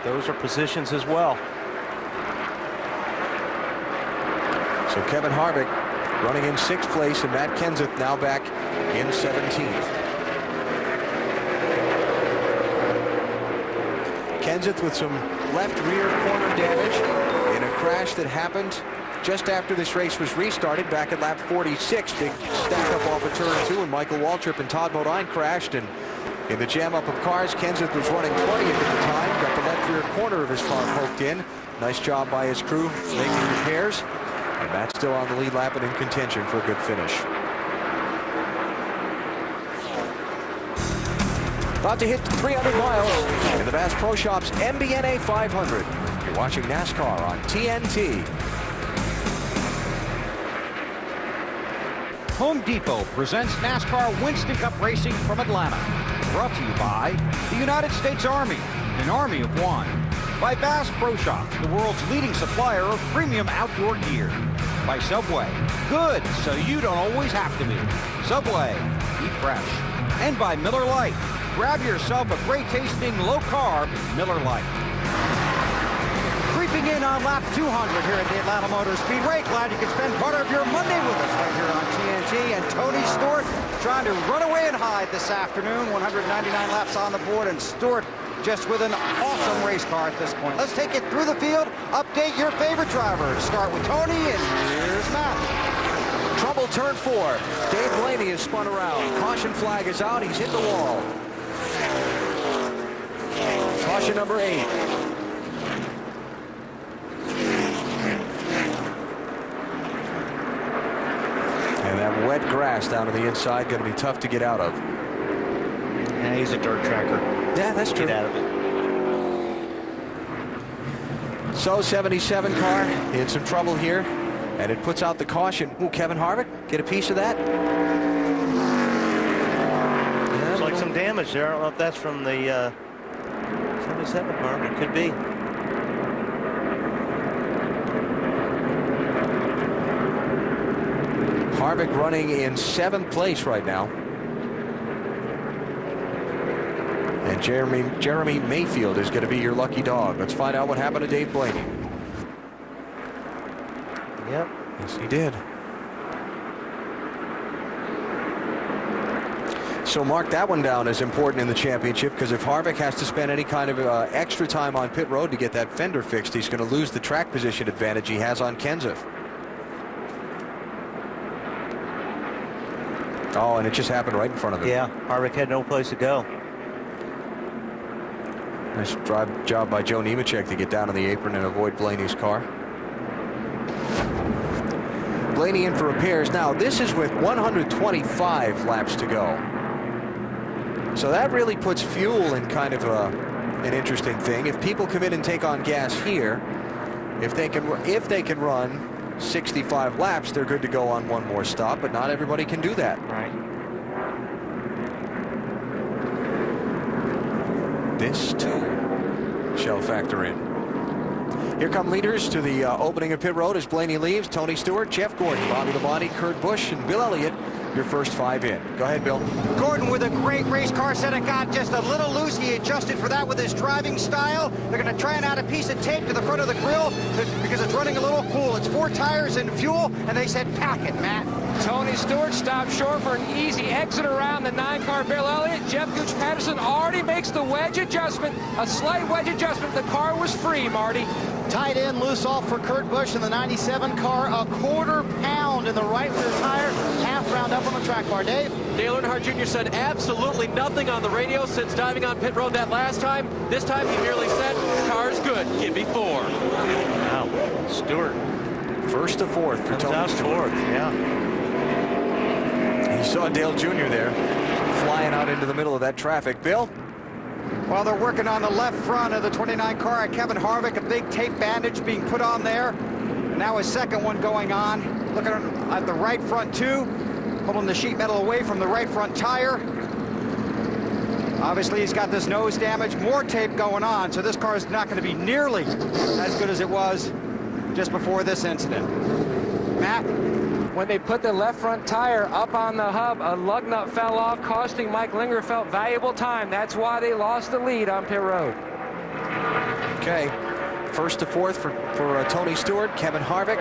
those are positions as well. So Kevin Harvick running in 6th place, and Matt Kenseth now back in 17th. Kenseth with some left rear corner damage in a crash that happened just after this race was restarted back at lap 46. Big stack up off of turn 2, and Michael Waltrip and Todd Bodine crashed, and in the jam up of cars, Kenseth was running 20th at the time, got the left rear corner of his car poked in. Nice job by his crew making repairs, and Matt's still on the lead lap and in contention for a good finish. About to hit 300 miles in the Bass Pro Shops MBNA 500. You're watching NASCAR on TNT. Home Depot presents NASCAR Winston Cup Racing from Atlanta. Brought to you by the United States Army, an army of one. By Bass Pro Shops, the world's leading supplier of premium outdoor gear. By Subway, good so you don't always have to be. Subway, eat fresh. And by Miller Lite, grab yourself a great tasting low carb Miller Lite. Creeping in on lap 200 here at the Atlanta Motor Speedway. Glad you could spend part of your Monday with us right here on TNT. And Tony Stewart trying to run away and hide this afternoon. 199 laps on the board, and Stewart just with an awesome race car at this point. Let's take it through the field, update your favorite drivers. Start with Tony, and here's Matt. Trouble turn 4. Dave Blaney is spun around. Caution flag is out. He's hit the wall. Caution number 8. And that wet grass down to the inside going to be tough to get out of. Yeah, he's a dirt tracker. Yeah, that's true. Get out of it. So 77 car in some trouble here, and it puts out the caution. Ooh, Kevin Harvick, get a piece of that. Looks like some damage there. I don't know if that's from the 77 car, but it could be. Harvick running in 7th place right now. And Jeremy Mayfield is going to be your lucky dog. Let's find out what happened to Dave Blaney. Yep. Yes, he did. So mark that one down as important in the championship, because if Harvick has to spend any kind of extra time on pit road to get that fender fixed, he's going to lose the track position advantage he has on Kenseth. Oh, and it just happened right in front of him. Yeah, Harvick had no place to go. Nice job by Joe Nemechek to get down on the apron and avoid Blaney's car. Blaney in for repairs. Now, this is with 125 laps to go. So that really puts fuel in kind of an interesting thing. If people come in and take on gas here, if they can run 65 laps, they're good to go on one more stop, but not everybody can do that. Right. This too shall factor in. Here come leaders to the opening of pit road as Blaney leaves. Tony Stewart, Jeff Gordon, Bobby Labonte, Kurt Busch, and Bill Elliott, your first 5 in. Go ahead, Bill. Gordon with a great race car, said it got just a little loose. He adjusted for that with his driving style. They're going to try and add a piece of tape to the front of the grill because it's running a little cool. It's 4 tires and fuel, and they said pack it, Matt. Tony Stewart stopped short for an easy exit around the 9-car Bill Elliott. Jeff Gooch Patterson already makes the wedge adjustment, a slight wedge adjustment. The car was free, Marty. Tight end loose off for Kurt Busch in the 97 car. A 1/4 pound in the right rear tire. Half round up on the track bar. Dave? Dale Earnhardt Jr. said absolutely nothing on the radio since diving on pit road that last time. This time he merely said, car's good, give me 4. Wow, Stewart. 1st to 4th for Tony Stewart. Yeah. He saw Dale Jr. there flying out into the middle of that traffic. Bill? Well, they're working on the left front of the 29 car at Kevin Harvick. A big tape bandage being put on there. And now a second one going on. Looking at the right front too. Pulling the sheet metal away from the right front tire. Obviously, he's got this nose damage. More tape going on. So this car is not going to be nearly as good as it was just before this incident. Matt? When they put the left front tire up on the hub, a lug nut fell off, costing Mike Lingerfelt valuable time. That's why they lost the lead on pit road. Okay, 1st to 4th for Tony Stewart. Kevin Harvick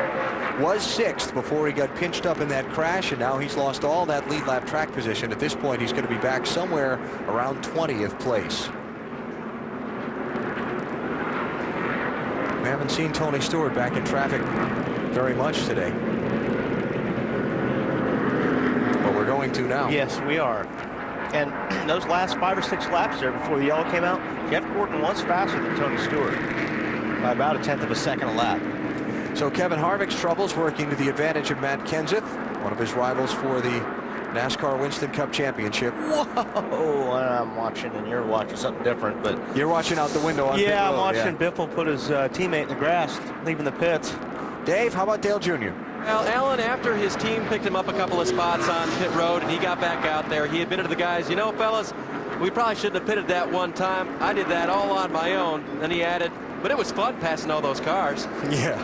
was 6th before he got pinched up in that crash, and now he's lost all that lead lap track position. At this point, he's going to be back somewhere around 20th place. haven't seen Tony Stewart back in traffic very much today. But we're going to now. Yes, we are. And those last 5 or 6 laps there before the yellow came out, Jeff Gordon was faster than Tony Stewart by about 1/10 of a second a lap. So Kevin Harvick's troubles working to the advantage of Matt Kenseth, one of his rivals for the NASCAR Winston Cup Championship. Whoa, I'm watching, and you're watching something different, but... You're watching out the window on pit road. I'm watching Biffle put his teammate in the grass, leaving the pits. Dave, how about Dale Jr.? Well, Alan, after his team picked him up a couple of spots on pit road and he got back out there, he admitted to the guys, you know, fellas, we probably shouldn't have pitted that one time. I did that all on my own. Then he added, but it was fun passing all those cars. Yeah.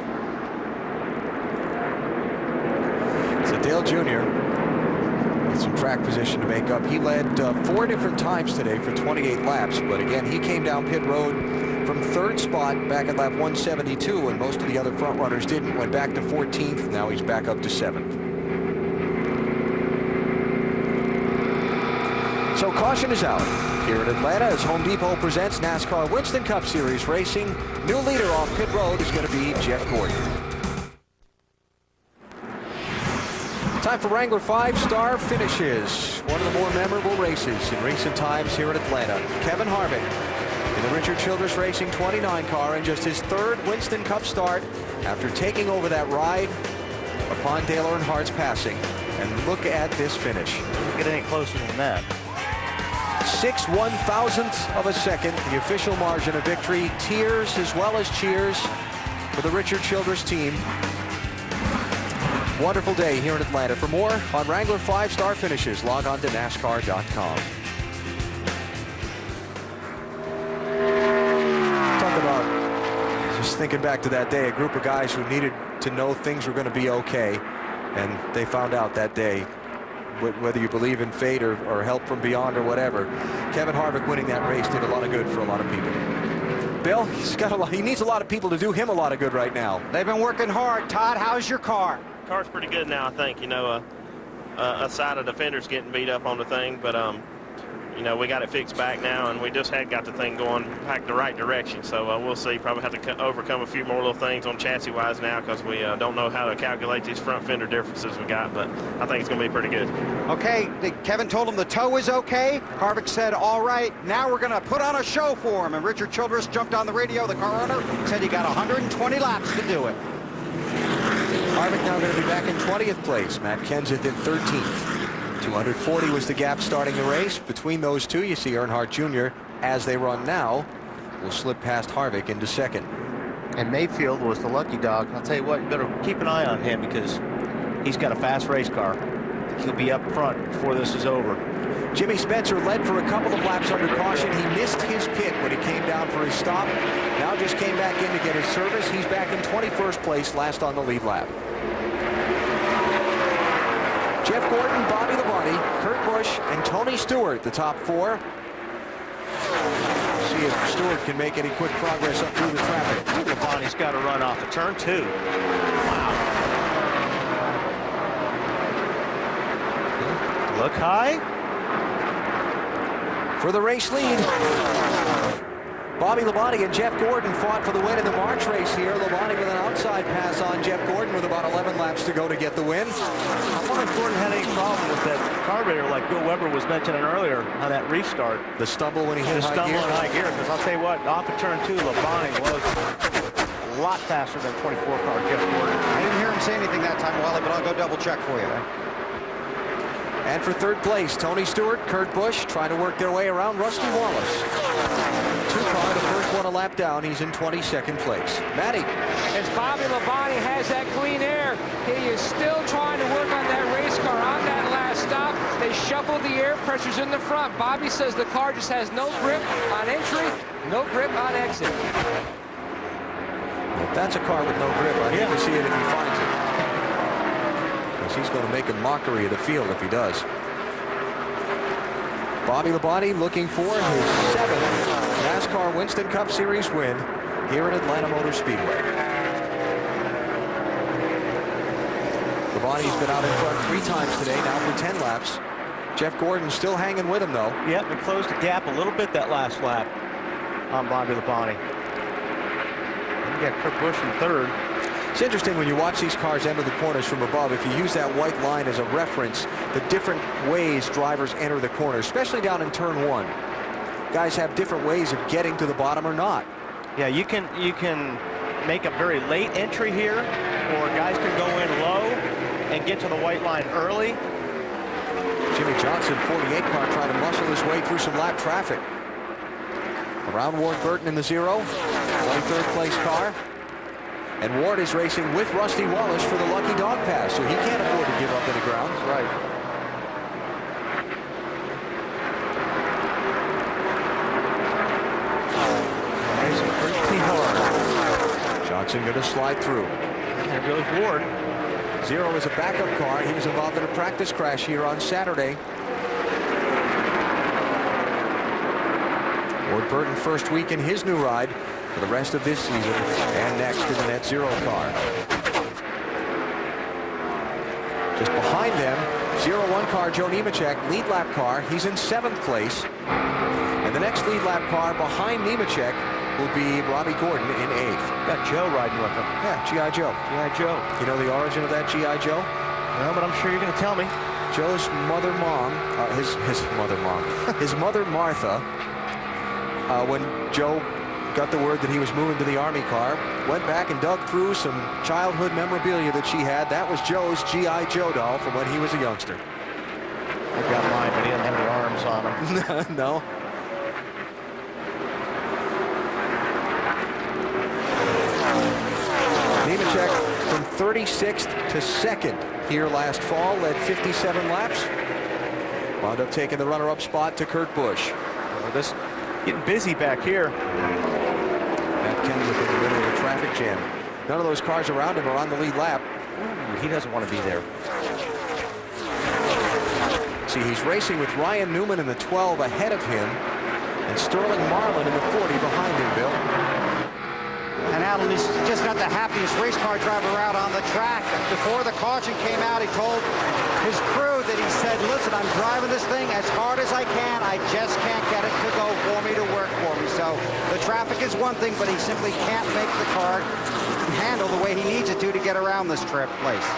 So Dale Jr. with some track position to make up. He led 4 different times today for 28 laps, but again, he came down pit road from 3rd spot back at lap 172, and most of the other front runners didn't. Went back to 14th. Now he's back up to 7th. So caution is out here in Atlanta as Home Depot presents NASCAR Winston Cup Series racing. New leader off pit road is going to be Jeff Gordon. Time for Wrangler 5-star finishes. One of the more memorable races in recent times here in Atlanta. Kevin Harvick in the Richard Childress Racing 29 car in just his 3rd Winston Cup start after taking over that ride upon Dale Earnhardt's passing. And look at this finish. Get any closer than that. 6 1/1000ths of a second, the official margin of victory. Tears as well as cheers for the Richard Childress team. Wonderful day here in Atlanta. For more on Wrangler 5-star finishes, log on to NASCAR.com. Talk about just thinking back to that day, a group of guys who needed to know things were going to be okay, and they found out that day. Whether you believe in fate or help from beyond or whatever, Kevin Harvick winning that race did a lot of good for a lot of people. Bill, he needs a lot of people to do him a lot of good right now. They've been working hard. Todd, how's your car? Car's pretty good now, I think. You know, a side of the fender's getting beat up on the thing, but you know, we got it fixed back now, and we just had got the thing going back the right direction. So we'll see. Probably have to overcome a few more little things on chassis-wise now because we don't know how to calculate these front fender differences we got, but I think it's going to be pretty good. Okay, Kevin told him the toe is okay. Harvick said, all right, now we're going to put on a show for him. And Richard Childress jumped on the radio, the car runner, said he got 120 laps to do it. Harvick now going to be back in 20th place. Matt Kenseth in 13th. 240 was the gap starting the race. Between those two, you see Earnhardt Jr. as they run now will slip past Harvick into 2nd. And Mayfield was the lucky dog. I'll tell you what, you better keep an eye on him because he's got a fast race car. He'll be up front before this is over. Jimmy Spencer led for a couple of laps under caution. He missed his pit when he came down for his stop. Now just came back in to get his service. He's back in 21st place, last on the lead lap. Jeff Gordon, Bobby Labonte, Kurt Busch, and Tony Stewart, the top 4. See if Stewart can make any quick progress up through the traffic. Labonte's got to run off of turn 2. Wow. Look high. For the race lead, Bobby Labonte and Jeff Gordon fought for the win in the March race here. Labonte with an outside pass on Jeff Gordon with about 11 laps to go to get the win. I wonder if Gordon had any problem with that carburetor like Bill Weber was mentioning earlier on that restart. The stumble when he hit high gear? The stumble in high gear, because I'll tell you what, off of turn 2, Labonte was a lot faster than 24 car Jeff Gordon. I didn't hear him say anything that time, Wally, but I'll go double check for you. And for 3rd place, Tony Stewart, Kurt Busch trying to work their way around Rusty Wallace. 2-car, the first one a lap down. He's in 22nd place. Matty. As Bobby Labonte has that clean air, he is still trying to work on that race car on that last stop. They shuffled the air pressures in the front. Bobby says the car just has no grip on entry, no grip on exit. If that's a car with no grip, I'd hate to see it if he finds it. Because he's going to make a mockery of the field if he does. Bobby Labonte looking for his 7th NASCAR Winston Cup Series win here at Atlanta Motor Speedway. Labonte's been out in front 3 times today, now for 10 laps. Jeff Gordon still hanging with him, though. Yep, and closed the gap a little bit that last lap on Bobby Labonte. We got Kurt Busch in third. It's interesting when you watch these cars enter the corners from above, if you use that white line as a reference, the different ways drivers enter the corner, especially down in turn 1. Guys have different ways of getting to the bottom or not. Yeah, you can make a very late entry here, or guys can go in low and get to the white line early. Jimmy Johnson, 48 car, trying to muscle his way through some lap traffic. Around Ward Burton in the 0, 23rd place car. And Ward is racing with Rusty Wallace for the Lucky Dog Pass, so he can't afford to give up any ground. That's right. Racing pretty hard. Johnson going to slide through. There goes Ward. 0 is a backup car. He was involved in a practice crash here on Saturday. Ward Burton first week in his new ride for the rest of this season and next in the net 0 car. Just behind them, 0-1 car, Joe Nemechek, lead lap car. He's in 7th place. And the next lead lap car behind Nemechek will be Robbie Gordon in 8th. Got Joe riding with him. Yeah, G.I. Joe. G.I. Joe. You know the origin of that G.I. Joe? No, but I'm sure you're going to tell me. Joe's mother his mother Martha, when Joe got the word that he was moving to the Army car, went back and dug through some childhood memorabilia that she had. That was Joe's G.I. Joe doll from when he was a youngster. I got mine, but he didn't have any arms on him. No. Nemechek from 36th to 2nd here last fall, led 57 laps. Wound up taking the runner-up spot to Kurt Busch. This getting busy back here. Matt Kenseth in the middle of the traffic jam. None of those cars around him are on the lead lap. Ooh, he doesn't want to be there. See, he's racing with Ryan Newman in the 12 ahead of him, and Sterling Marlin in the 40 behind him, Bill. And Alan is just not the happiest race car driver out on the track. Before the caution came out, he told his crew that he said, listen, I'm driving this thing as hard as I can. I just can't get it to go for me, to work for me. So the traffic is one thing, but he simply can't make the car handle the way he needs it to get around this place.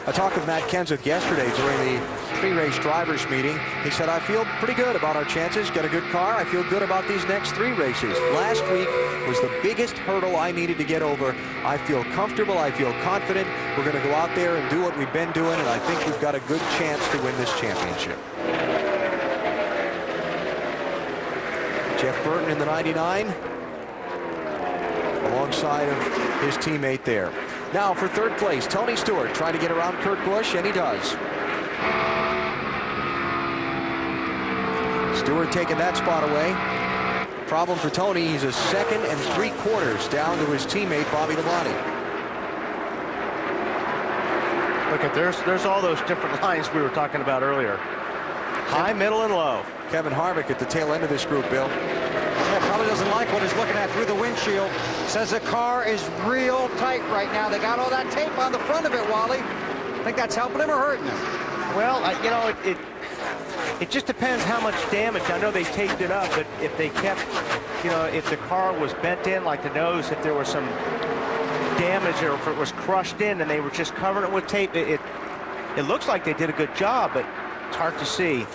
I talked with Matt Kenseth yesterday during the pre-race drivers meeting. He said, I feel pretty good about our chances. Got a good car. I feel good about these next 3 races. Last week was the biggest hurdle I needed to get over. I feel comfortable. I feel confident. We're going to go out there and do what we've been doing, and I think we've got a good chance to win this championship. Jeff Burton in the 99 alongside of his teammate there. Now for 3rd place, Tony Stewart trying to get around Kurt Busch, and he does. Stewart taking that spot away. Problem for Tony, he's a 2nd and 3/4 down to his teammate Bobby Labonte. Look at there's all those different lines we were talking about earlier. High, middle, and low. Kevin Harvick at the tail end of this group, Bill. Yeah, probably doesn't like what he's looking at through the windshield. Says the car is real tight right now. They got all that tape on the front of it, Wally. Think that's helping him or hurting him? Well, you know, it just depends how much damage. I know they taped it up, but if they kept, you know, if the car was bent in like the nose, if there was some damage or if it was crushed in and they were just covering it with tape, it looks like they did a good job, but it's hard to see.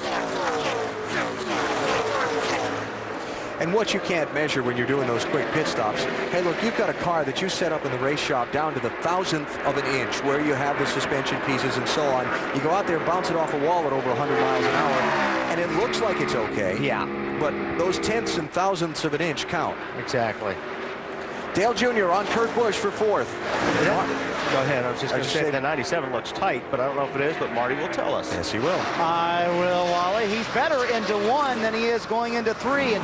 And what you can't measure when you're doing those quick pit stops. Hey, look, you've got a car that you set up in the race shop down to the 1,000th of an inch where you have the suspension pieces and so on. You go out there, bounce it off a wall at over 100 miles an hour, and it looks like it's okay. Yeah. But those tenths and thousandths of an inch count. Exactly. Dale Jr. on Kurt Busch for 4th. Go ahead. I was just going to say the 97 looks tight, but I don't know if it is, but Marty will tell us. Yes, he will. I will, Wally. He's better into 1 than he is going into 3. And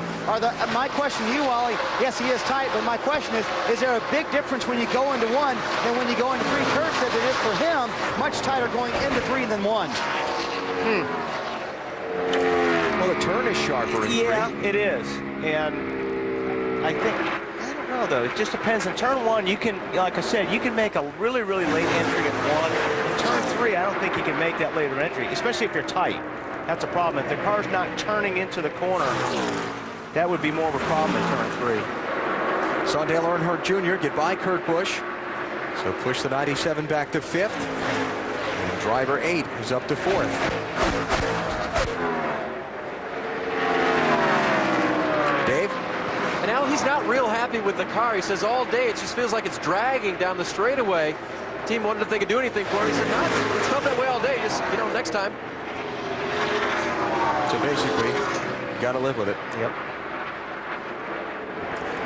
my question to you, Wally, yes, he is tight, but my question is there a big difference when you go into 1 than when you go into 3? Kurt said it is for him much tighter going into 3 than 1. Well, the turn is sharper in 3. Yeah, it is. And I think, I don't know, though. It just depends. In turn 1, you can, like I said, you can make a really, really late entry in 1. In turn 3, I don't think you can make that later entry, especially if you're tight. That's a problem. If the car's not turning into the corner, that would be more of a problem in turn 3. Saw Dale Earnhardt Jr. get by Kurt Busch. So push the 97 back to 5th. And driver 8 is up to 4th. Dave? And now he's not real happy with the car. He says all day it just feels like it's dragging down the straightaway. Team wondered if they could do anything for him. He said, no, it's felt that way all day. Just, next time. So basically, got to live with it. Yep.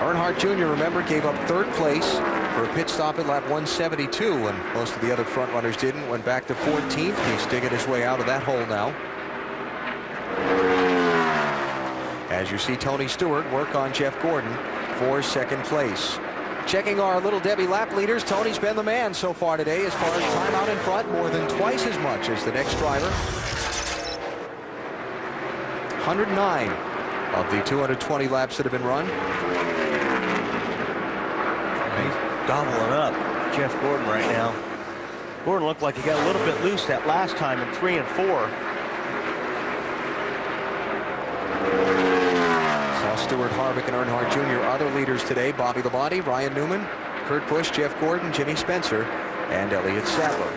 Earnhardt Jr., remember, gave up 3rd place for a pit stop at lap 172 when most of the other front runners didn't. Went back to 14th. He's digging his way out of that hole now. As you see Tony Stewart work on Jeff Gordon for 2nd place. Checking our Little Debbie lap leaders, Tony's been the man so far today as far as time out in front, more than twice as much as the next driver. 109 of the 220 laps that have been run. He's gobbling up Jeff Gordon right now. Gordon looked like he got a little bit loose that last time in 3 and 4. Stewart, Harvick, and Earnhardt Jr. Other leaders today: Bobby Labonte, Ryan Newman, Kurt Busch, Jeff Gordon, Jimmy Spencer, and Elliott Sadler.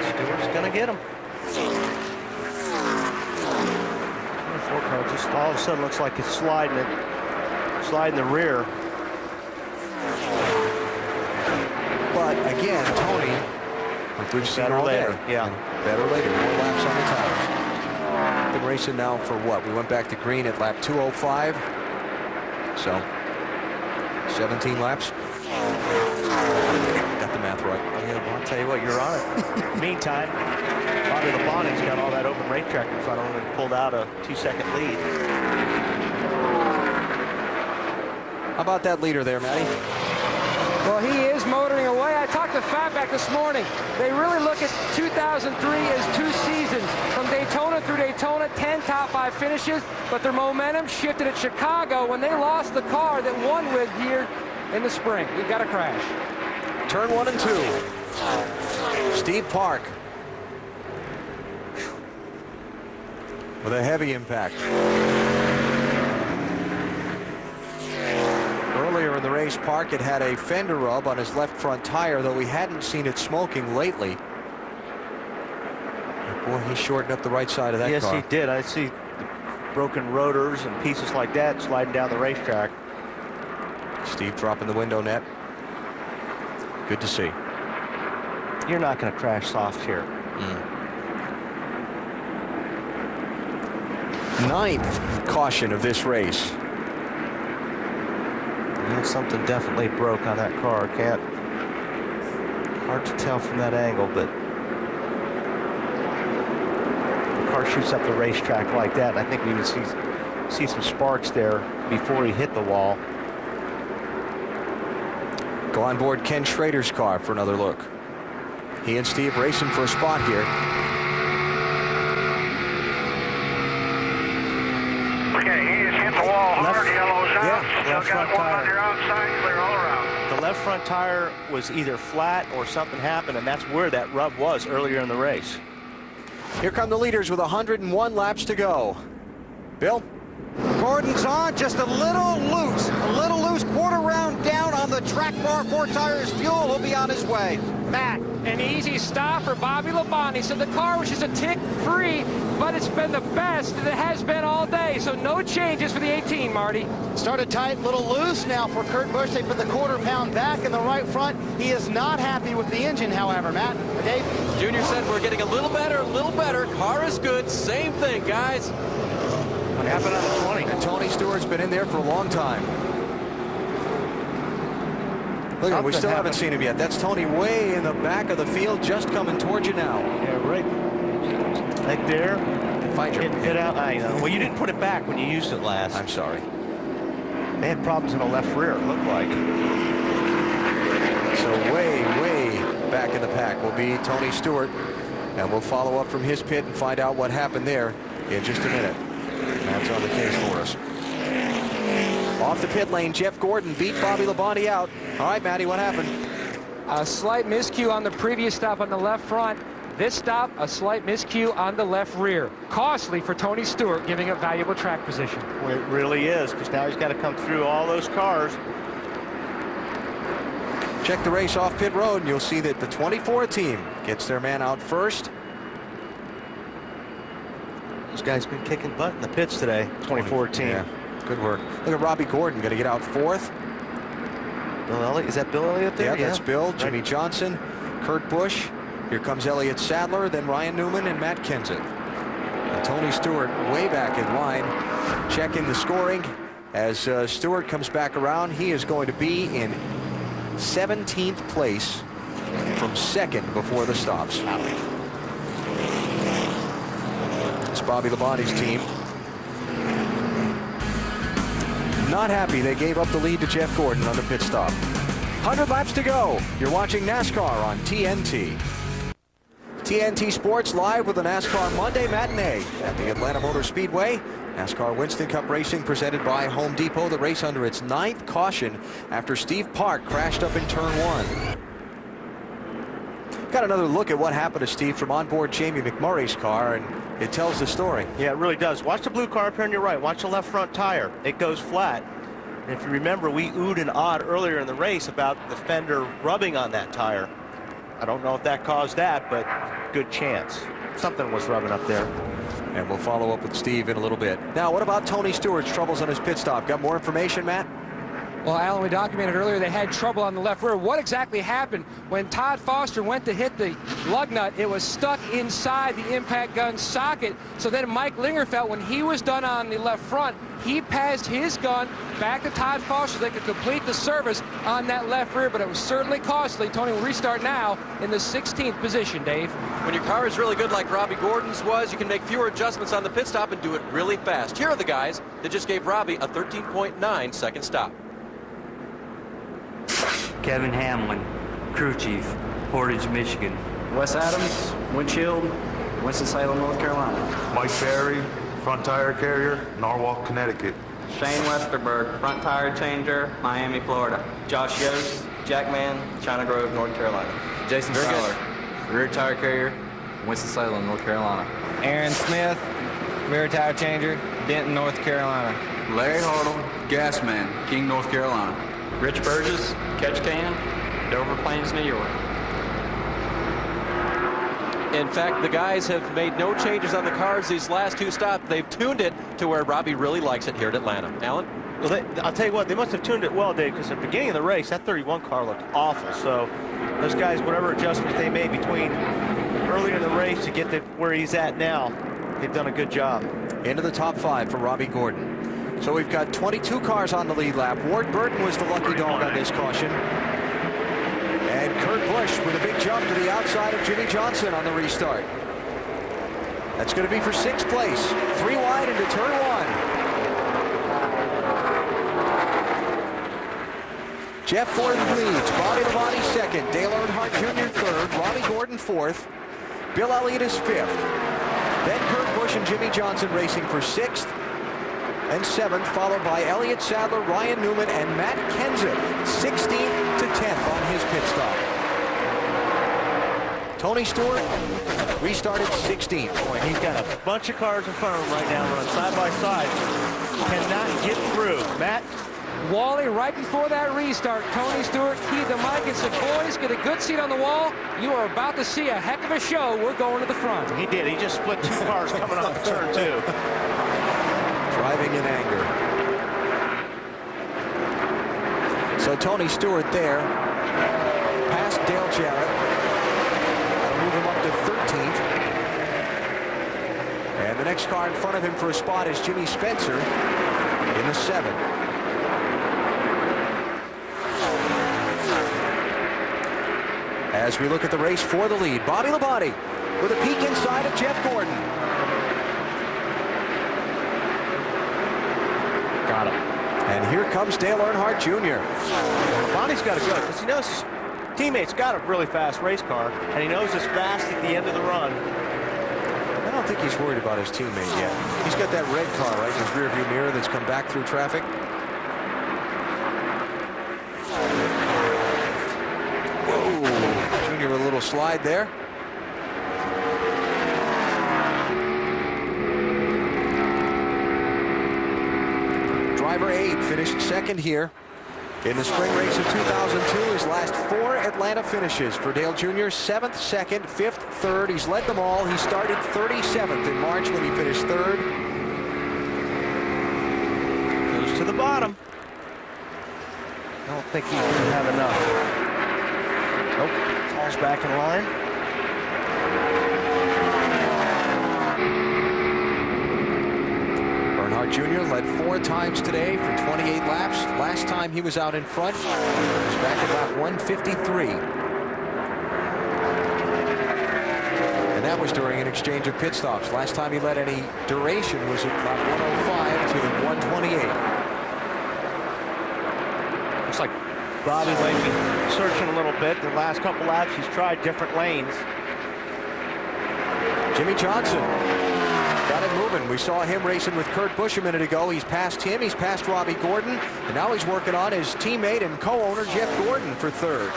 Stewart's going to get him. The 4 car just all of a sudden looks like it's sliding the rear. But again, Tony, like we've seen all day. Yeah. Better later, more laps on the tires. Been racing now for what? We went back to green at lap 205. So 17 laps. Got the math right. Yeah, well, I'll tell you what, you're on it. Meantime, Bobby Labonte's got all that open racetrack in front of him and pulled out a 2-second lead. How about that leader there, Matty? Well, he is motoring away. I talked to Fatback this morning. They really look at 2003 as 2 seasons. From Daytona through Daytona, 10 top 5 finishes, but their momentum shifted at Chicago when they lost the car that won with here in the spring. We got a crash. Turn 1 and 2. Steve Park with a heavy impact. Earlier in the race, Park had a fender rub on his left front tire, though we hadn't seen it smoking lately. Boy, he shortened up the right side of that car. Yes, he did. I see broken rotors and pieces like that sliding down the racetrack. Steve dropping the window net. Good to see. You're not going to crash soft here. 9th caution of this race. Something definitely broke on that car. Hard to tell from that angle, but the car shoots up the racetrack like that. I think we would see some sparks there before he hit the wall. Go on board Ken Schrader's car for another look. He and Steve racing for a spot here. Okay, he has hit the wall hard. Yellow's out. Left front tire. On your outside, clear all around. The left front tire was either flat or something happened, and that's where that rub was earlier in the race. Here come the leaders with 101 laps to go. Bill? Gordon's on, just a little loose. Quarter round down on the track bar. 4 tires fuel. He'll be on his way. Matt, an easy stop for Bobby Labonte. So the car was just a tick free, but it's been the best that it has been all day. So no changes for the 18, Marty. Started tight, little loose. Now for Kurt Busch, they put the quarter pound back in the right front. He is not happy with the engine, however, Matt. Dave? Junior said we're getting a little better. Car is good. Same thing, guys. What happened on the 20? And Tony Stewart's been in there for a long time. Look, we still haven't seen him yet. That's Tony way in the back of the field, just coming towards you now. Yeah, right there. Find your hit out. I know. Well, you didn't put it back when you used it last. I'm sorry. They had problems in the left rear, it looked like. So way back in the pack will be Tony Stewart. And we'll follow up from his pit and find out what happened there in just a minute. That's on the case for us. Off the pit lane, Jeff Gordon beat Bobby Labonte out. All right, Matty, what happened? A slight miscue on the previous stop on the left front. This stop, a slight miscue on the left rear. Costly for Tony Stewart, giving up valuable track position. Well, it really is, because now he's got to come through all those cars. Check the race off pit road, and you'll see that the 24 team gets their man out first. This guy's been kicking butt in the pits today, 24 team. Yeah, good work. Look at Robbie Gordon, going to get out fourth. Bill Elliott, is that Bill Elliott there? Yeah, that's Bill, Jimmy Johnson, Kurt Busch. Here comes Elliott Sadler, then Ryan Newman and Matt Kenseth. Tony Stewart way back in line, checking the scoring. As Stewart comes back around, he is going to be in 17th place from second before the stops. It's Bobby Labonte's team. Not happy they gave up the lead to Jeff Gordon on the pit stop. 100 laps to go. You're watching NASCAR on TNT. TNT Sports live with the NASCAR Monday Matinee at the Atlanta Motor Speedway. NASCAR Winston Cup Racing presented by Home Depot. The race under its 9th caution after Steve Park crashed up in turn 1. Got another look at what happened to Steve from onboard Jamie McMurray's car, and it tells the story. Yeah, it really does. Watch the blue car up here on your right. Watch the left front tire. It goes flat. And if you remember, we oohed and awed earlier in the race about the fender rubbing on that tire. I don't know if that caused that, but good chance. Something was rubbing up there. And we'll follow up with Steve in a little bit. Now, what about Tony Stewart's troubles on his pit stop? Got more information, Matt? Well, Alan, we documented earlier they had trouble on the left rear. What exactly happened when Todd Foster went to hit the lug nut? It was stuck inside the impact gun socket. So then Mike Lingerfeld, when he was done on the left front, he passed his gun back to Todd Foster so they could complete the service on that left rear, but it was certainly costly. Tony will restart now in the 16th position, Dave. When your car is really good like Robbie Gordon's was, you can make fewer adjustments on the pit stop and do it really fast. Here are the guys that just gave Robbie a 13.9 second stop. Kevin Hamlin, crew chief, Portage, Michigan. Wes Adams, windshield, Winston-Salem, North Carolina. Mike Barry, front tire carrier, Norwalk, Connecticut. Shane Westerberg, front tire changer, Miami, Florida. Josh Yost, Jackman, China Grove, North Carolina. Jason Fowler, rear tire carrier, Winston-Salem, North Carolina. Aaron Smith, rear tire changer, Denton, North Carolina. Larry Hartle, gas man, King, North Carolina. Rich Burgess, catch can, Dover Plains, New York. In fact, the guys have made no changes on the cars these last two stops. They've tuned it to where Robbie really likes it here at Atlanta. Alan? Well, I'll tell you what, they must have tuned it well, Dave, because at the beginning of the race, that 31 car looked awful. So those guys, whatever adjustments they made between earlier in the race to get to where he's at now, they've done a good job. Into the top 5 for Robbie Gordon. So we've got 22 cars on the lead lap. Ward Burton was the lucky dog on this caution. And Kurt Busch with a big jump to the outside of Jimmy Johnson on the restart. That's going to be for 6th place. 3 wide into turn 1. Jeff Gordon leads. Bobby Labonte 2nd. Dale Earnhardt Jr. 3rd. Robbie Gordon 4th. Bill Elliott is 5th. Then Kurt Busch and Jimmy Johnson racing for 6th. And 7th, followed by Elliott Sadler, Ryan Newman, and Matt Kenseth, 16th to 10th on his pit stop. Tony Stewart restarted 16th. Boy, he's got a bunch of cars in front of him right now, run side by side. Cannot get through. Matt? Wally, right before that restart, Tony Stewart keyed the mic and said, boys, get a good seat on the wall. You are about to see a heck of a show. We're going to the front. He did. He just split 2 cars coming off turn 2. Driving in anger. So Tony Stewart there, past Dale Jarrett. That'll move him up to 13th. And the next car in front of him for a spot is Jimmy Spencer in the 7th. As we look at the race for the lead, Bobby Labonte with a peek inside of Jeff Gordon. Got him. And here comes Dale Earnhardt Jr. Bonnie's got to go because he knows his teammate's got a really fast race car, and he knows it's fast at the end of the run. I don't think he's worried about his teammate yet. He's got that red car right in his rearview mirror that's come back through traffic. Whoa, Junior with a little slide there. Driver 8 finished second here in the spring race of 2002. His last 4 Atlanta finishes for Dale Jr. 7th, 2nd, 5th, 3rd. He's led them all. He started 37th in March when he finished 3rd. Goes to the bottom. I don't think he's going to have enough. Nope, falls back in line. Earnhardt Jr. led 4 times today for 28 laps. Last time he was out in front was back at lap 153. And that was during an exchange of pit stops. Last time he led any duration was at lap 105 to 128. Looks like Bobby might be searching a little bit. The last couple laps, he's tried different lanes. Jimmy Johnson got it moving. We saw him racing with Kurt Busch a minute ago. He's passed him. He's passed Robbie Gordon. And now he's working on his teammate and co-owner Jeff Gordon for 3rd.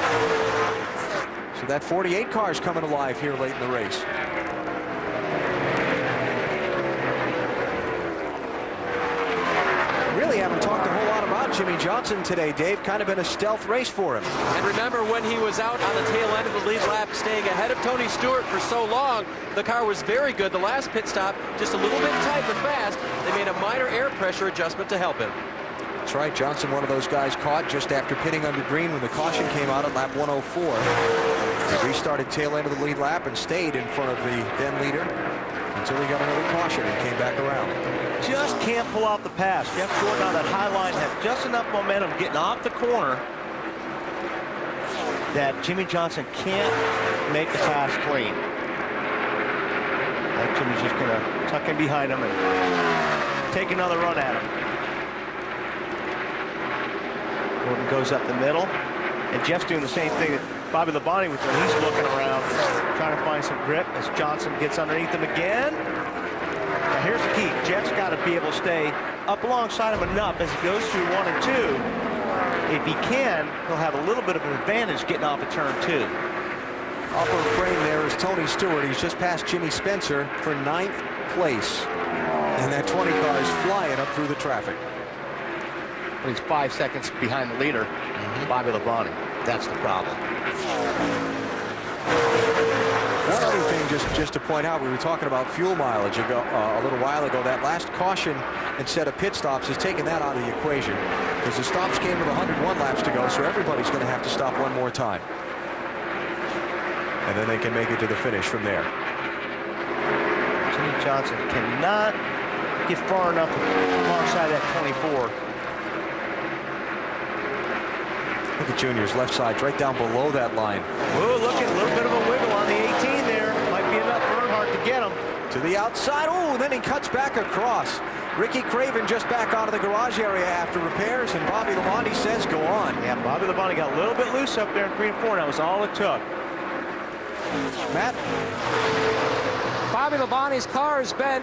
So that 48 car is coming alive here late in the race. Really haven't talked a whole lot about Jimmy Johnson today, Dave. Kind of been a stealth race for him. And remember when he was out on the tail end of the lead lap, staying ahead of Tony Stewart for so long, the car was very good. The last pit stop, just a little bit tight but fast. They made a minor air pressure adjustment to help him. That's right. Johnson, one of those guys caught just after pitting under green when the caution came out at lap 104. He restarted tail end of the lead lap and stayed in front of the then leader until he got another caution and came back around. Just can't pull out the pass. Jeff Gordon on that high line has just enough momentum getting off the corner that Jimmy Johnson can't make the pass clean. I think Jimmy's just going to tuck in behind him and take another run at him. Gordon goes up the middle, and Jeff's doing the same thing that Bobby Labonte was doing. He's looking around, trying to find some grip as Johnson gets underneath him again. Now here's the key. Jeff's got to be able to stay up alongside him enough as he goes through 1 and 2. If he can, he'll have a little bit of an advantage getting off of turn 2. Upper frame there is Tony Stewart. He's just passed Jimmy Spencer for 9th place. And that 20 car is flying up through the traffic. But he's 5 seconds behind the leader, Bobby Labonte. That's the problem. One other thing, just to point out, we were talking about fuel mileage ago, a little while ago. That last caution instead of pit stops has taken that out of the equation because the stops came with 101 laps to go, so everybody's going to have to stop one more time. And then they can make it to the finish from there. Jimmy Johnson cannot get far enough alongside that 24. Look at Junior's left side, right down below that line. Oh, look at a little bit of a wiggle on the 18 there. Might be enough for Earnhardt to get him. To the outside. Oh, then he cuts back across. Ricky Craven just back out of the garage area after repairs, and Bobby Labonte says go on. Yeah, Bobby Labonte got a little bit loose up there in 3 and 4, and that was all it took. Matt? Bobby Labonte's car has been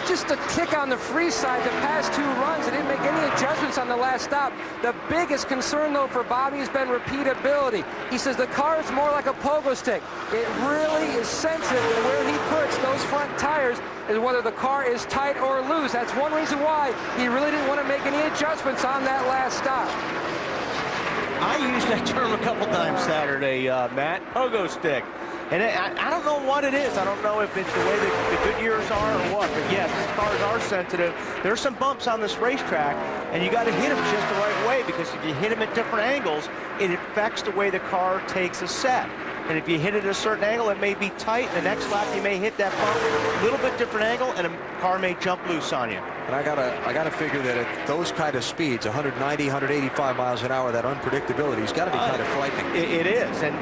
just a tick on the free side the past 2 runs. They didn't make any adjustments on the last stop. The biggest concern, though, for Bobby has been repeatability. He says the car is more like a pogo stick. It really is sensitive to where he puts those front tires and whether the car is tight or loose. That's one reason why he really didn't want to make any adjustments on that last stop. I used that term a couple times Saturday, Matt. Pogo stick. And I don't know what it is. I don't know if it's the way the Goodyears are or what. But yes, these cars are sensitive. There's some bumps on this racetrack, and you got to hit them just the right way because if you hit them at different angles, it affects the way the car takes a set. And if you hit it at a certain angle, it may be tight. The next lap, you may hit that bump a little bit different angle, and a car may jump loose on you. And I gotta figure that at those kind of speeds, 190, 185 miles an hour, that unpredictability's got to be kind of frightening. It is, and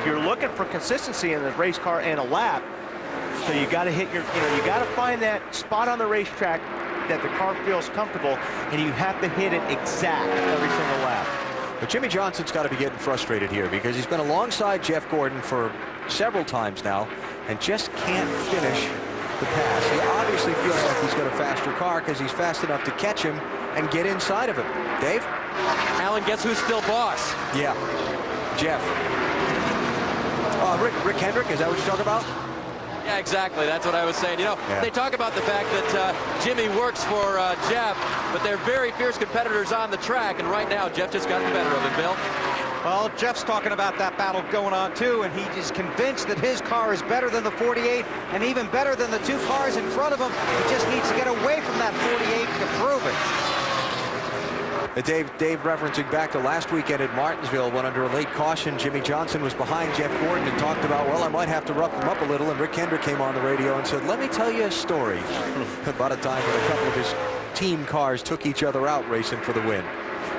you're looking for consistency in the race car and a lap. So you got to hit you got to find that spot on the racetrack that the car feels comfortable, and you have to hit it exact every single lap. But Jimmy Johnson's got to be getting frustrated here because he's been alongside Jeff Gordon for several times now and just can't finish the pass. He obviously feels like he's got a faster car because he's fast enough to catch him and get inside of him. Dave? Alan, guess who's still boss? Yeah, Jeff. Rick Hendrick, is that what you're talking about? Yeah, exactly. That's what I was saying. You know, they talk about the fact that Jimmy works for Jeff, but they're very fierce competitors on the track, and right now Jeff just got the better of him, Bill. Well, Jeff's talking about that battle going on, too, and he is convinced that his car is better than the 48 and even better than the 2 cars in front of him. He just needs to get away from that 48 to prove it. Dave referencing back to last weekend at Martinsville when under a late caution, Jimmy Johnson was behind Jeff Gordon and talked about, well, I might have to rough him up a little, and Rick Hendrick came on the radio and said, let me tell you a story about a time when a couple of his team cars took each other out racing for the win.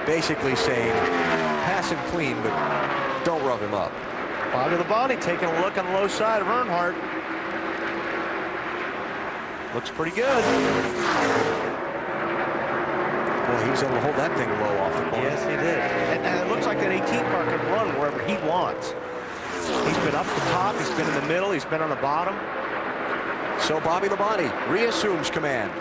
Basically saying, pass him clean, but don't rub him up. Bobby Labonte taking a look on the low side of Earnhardt. Looks pretty good. Well, he was able to hold that thing low off the corner. Yes, he did. And it looks like that 18 car can run wherever he wants. He's been up the top, he's been in the middle, he's been on the bottom. So Bobby Labonte reassumes command.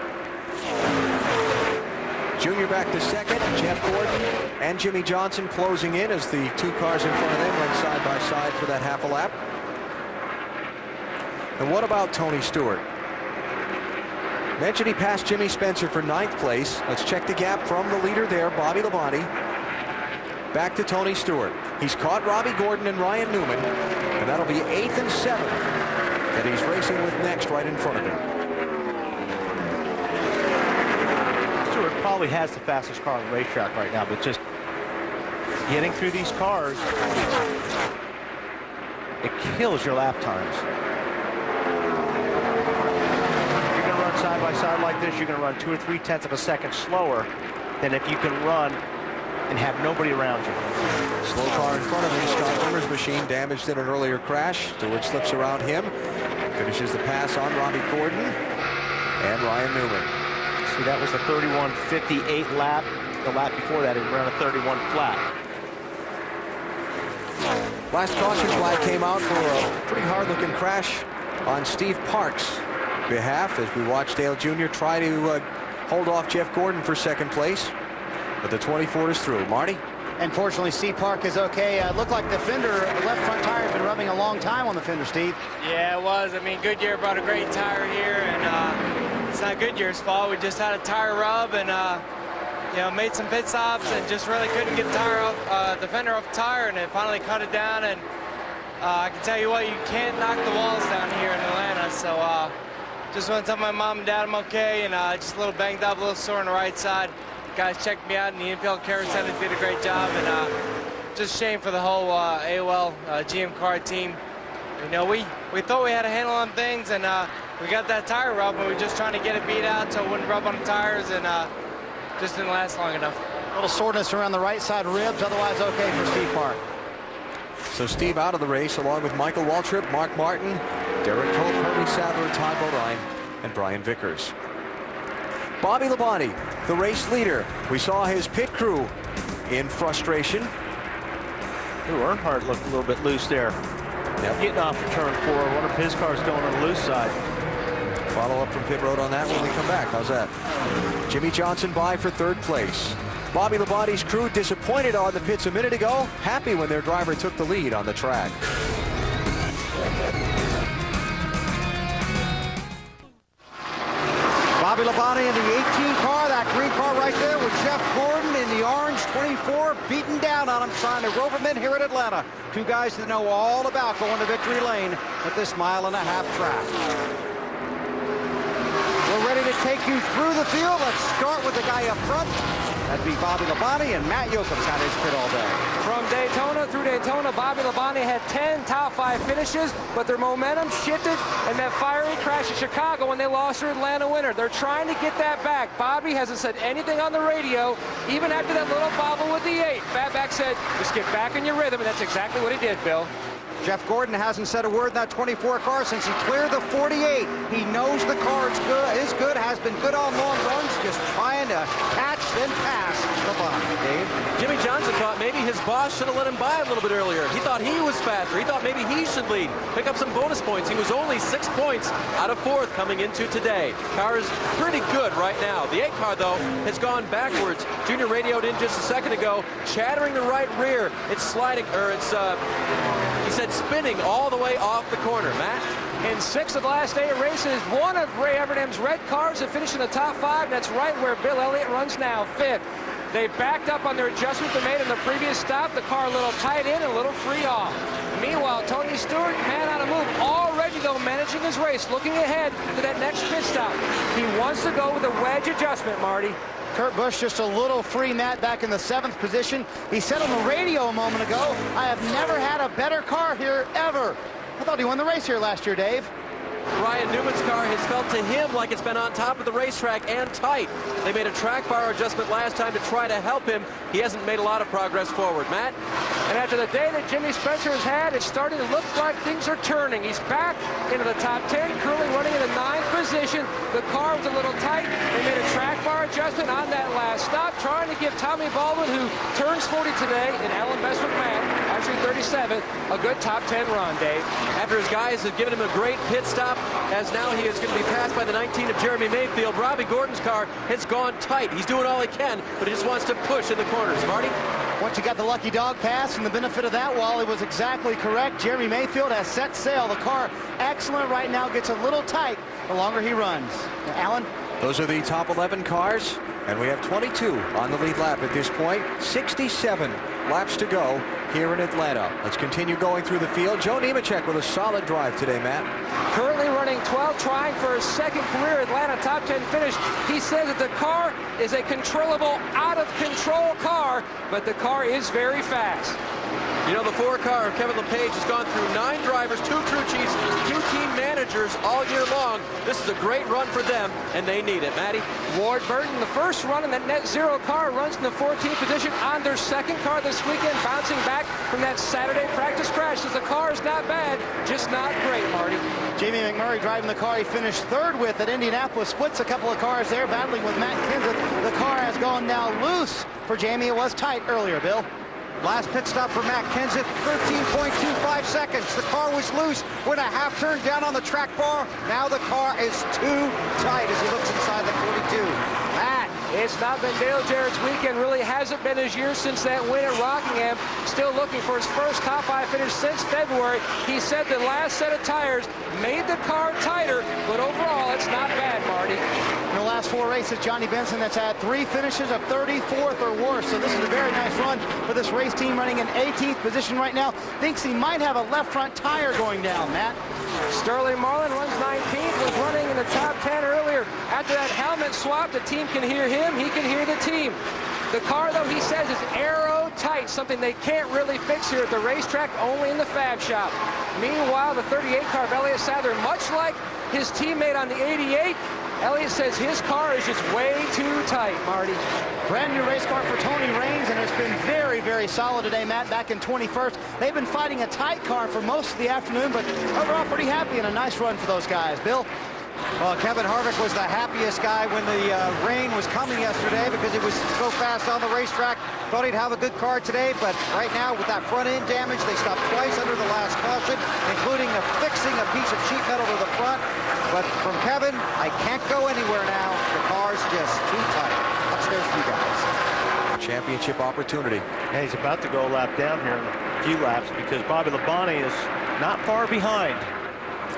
Junior back to second, Jeff Gordon and Jimmy Johnson closing in as the 2 cars in front of them went side by side for that half a lap. And what about Tony Stewart? Mentioned he passed Jimmy Spencer for 9th place. Let's check the gap from the leader there, Bobby Labonte. Back to Tony Stewart. He's caught Robbie Gordon and Ryan Newman, and that'll be 8th and 7th that he's racing with next right in front of him. Stewart probably has the fastest car on the racetrack right now, but just getting through these cars, it kills your lap times. Side by side like this, you're going to run 2 or 3 tenths of a second slower than if you can run and have nobody around you. Slow car in front of him. Scott Rimmer's machine damaged in an earlier crash. Stewart slips around him, finishes the pass on Robbie Gordon and Ryan Newman. See, that was the 31.58 lap. The lap before that, he ran a 31 flat. Last caution flag came out for a pretty hard-looking crash on Steve Parks' behalf as we watched Dale Jr. try to hold off Jeff Gordon for 2nd place. But the 24 is through. Marty? Unfortunately, Steve Park is okay. Looked like the fender, left front tire, had been rubbing a long time on the fender, Steve. Yeah, it was. I mean, Goodyear brought a great tire here, and it's not Goodyear's fault. We just had a tire rub and, you know, made some pit stops and just really couldn't get the tire off, the fender off the tire, and it finally cut it down. And I can tell you what, you can't knock the walls down here in Atlanta. So just want to tell my mom and dad I'm okay, and just a little banged up, a little sore on the right side. Guys checked me out, and the infield care center did a great job, and just a shame for the whole AOL GM car team. You know, we thought we had a handle on things, and we got that tire rub, and we were just trying to get it beat out so it wouldn't rub on the tires, and just didn't last long enough. A little soreness around the right side ribs, otherwise okay for Steve Park. So Steve out of the race along with Michael Waltrip, Mark Martin, Derek Hope, Hermie Sadler, Todd Bodine, and Brian Vickers. Bobby Labonte, the race leader. We saw his pit crew in frustration. Ooh, Earnhardt looked a little bit loose there. Yep. Getting off of turn 4. I wonder if his car's going on the loose side. Follow up from pit road on that when we come back. How's that? Jimmy Johnson by for 3rd place. Bobby Labonte's crew disappointed on the pits a minute ago, happy when their driver took the lead on the track. Bobby Labonte in the 18 car, that green car right there with Jeff Gordon in the orange 24, beating down on him, trying to rope him in here at Atlanta. 2 guys that know all about going to victory lane at this 1.5 mile track. We're ready to take you through the field. Let's start with the guy up front. That'd be Bobby Labonte, and Matt Yocum's had his pit all day. From Daytona through Daytona, Bobby Labonte had 10 top 5 finishes, but their momentum shifted in that fiery crash in Chicago when they lost their Atlanta winner. They're trying to get that back. Bobby hasn't said anything on the radio, even after that little bobble with the 8. Fatback said, just get back in your rhythm, and that's exactly what he did, Bill. Jeff Gordon hasn't said a word in that 24 car since he cleared the 48. He knows the car is good, has been good on long runs, just trying to catch, then pass Labonte. Dave? Jimmy Johnson thought maybe his boss should have let him by a little bit earlier. He thought he was faster. He thought maybe he should lead, pick up some bonus points. He was only 6 points out of 4th coming into today. Car is pretty good right now. The 8 car, though, has gone backwards. Junior radioed in just a second ago, chattering the right rear. It's sliding, or it's, he said spinning all the way off the corner. Matt? in 6 of the last 8 races. One of Ray Evernham's red cars have finished in the top 5. That's right where Bill Elliott runs now, 5th. They backed up on their adjustment they made in the previous stop. The car a little tight in and a little free off. Meanwhile, Tony Stewart, man on a move, already though managing his race, looking ahead to that next pit stop. He wants to go with a wedge adjustment, Marty. Kurt Busch just a little free, Matt, back in the 7th position. He said on the radio a moment ago, I have never had a better car here ever. I thought he won the race here last year, Dave. Ryan Newman's car has felt to him like it's been on top of the racetrack and tight. They made a track bar adjustment last time to try to help him. He hasn't made a lot of progress forward. Matt? And after the day that Jimmy Spencer has had, it's starting to look like things are turning. He's back into the top 10, currently running in the 9th position. The car was a little tight. They made a track bar adjustment on that last stop, trying to give Tommy Baldwin, who turns 40 today, and Alan Best McMahon, actually 37, a good top 10 run, Dave. After his guys have given him a great pit stop, as now he is going to be passed by the 19 of Jeremy Mayfield. Robbie Gordon's car has gone tight. He's doing all he can, but he just wants to push in the corners. Marty? Once you got the lucky dog pass and the benefit of that, Wally was exactly correct. Jeremy Mayfield has set sail. The car excellent right now, gets a little tight the longer he runs. Alan? Those are the top 11 cars, and we have 22 on the lead lap at this point. 67 laps to go here in Atlanta. Let's continue going through the field. Joe Nemechek with a solid drive today, Matt. Currently running 12, trying for his 2nd career Atlanta top 10 finish. He says that the car is a controllable, out-of-control car, but the car is very fast. You know, the 4 car of Kevin LePage has gone through 9 drivers, 2 crew chiefs, 2 team managers all year long. This is a great run for them, and they need it. Matty? Ward Burton, the first run in that net zero car, runs in the 14th position on their 2nd car this weekend, bouncing back from that Saturday practice crash. So the car is not bad, just not great, Marty. Jamie McMurray driving the car he finished 3rd with at Indianapolis. Splits a couple of cars there, battling with Matt Kenseth. The car has gone now loose for Jamie. It was tight earlier, Bill. Last pit stop for Matt Kenseth, 13.25 seconds. The car was loose, went a half turn down on the track bar. Now the car is too tight as he looks inside the 42. Matt, it's not been Dale Jarrett's weekend. Really hasn't been his year since that win at Rockingham. Still looking for his first top 5 finish since February. He said the last set of tires made the car tighter, but overall it's not bad, Marty. In the last 4 races, Johnny Benson that's had 3 finishes of 34th or worse. So this is a very nice run for this race team, running in 18th position right now. Thinks he might have a left front tire going down, Matt. Sterling Marlin runs 19th, was running in the top 10 earlier. After that helmet swap, the team can hear him, he can hear the team. The car, though, he says, is aero tight, something they can't really fix here at the racetrack, only in the fab shop. Meanwhile, the 38 car of Elliott Sadler, much like his teammate on the 88, Elliott says his car is just way too tight, Marty. Brand new race car for Tony Raines, and it's been very, very solid today, Matt, back in 21st. They've been fighting a tight car for most of the afternoon, but overall pretty happy and a nice run for those guys. Bill? Well, Kevin Harvick was the happiest guy when the rain was coming yesterday because it was so fast on the racetrack. Thought he'd have a good car today, but right now with that front end damage, they stopped twice under the last caution, including fixing a piece of sheet metal to the front. But from Kevin, I can't go anywhere now. The car's just too tight. Upstairs to you guys. Championship opportunity. And he's about to go a lap down here in a few laps because Bobby Labonte is not far behind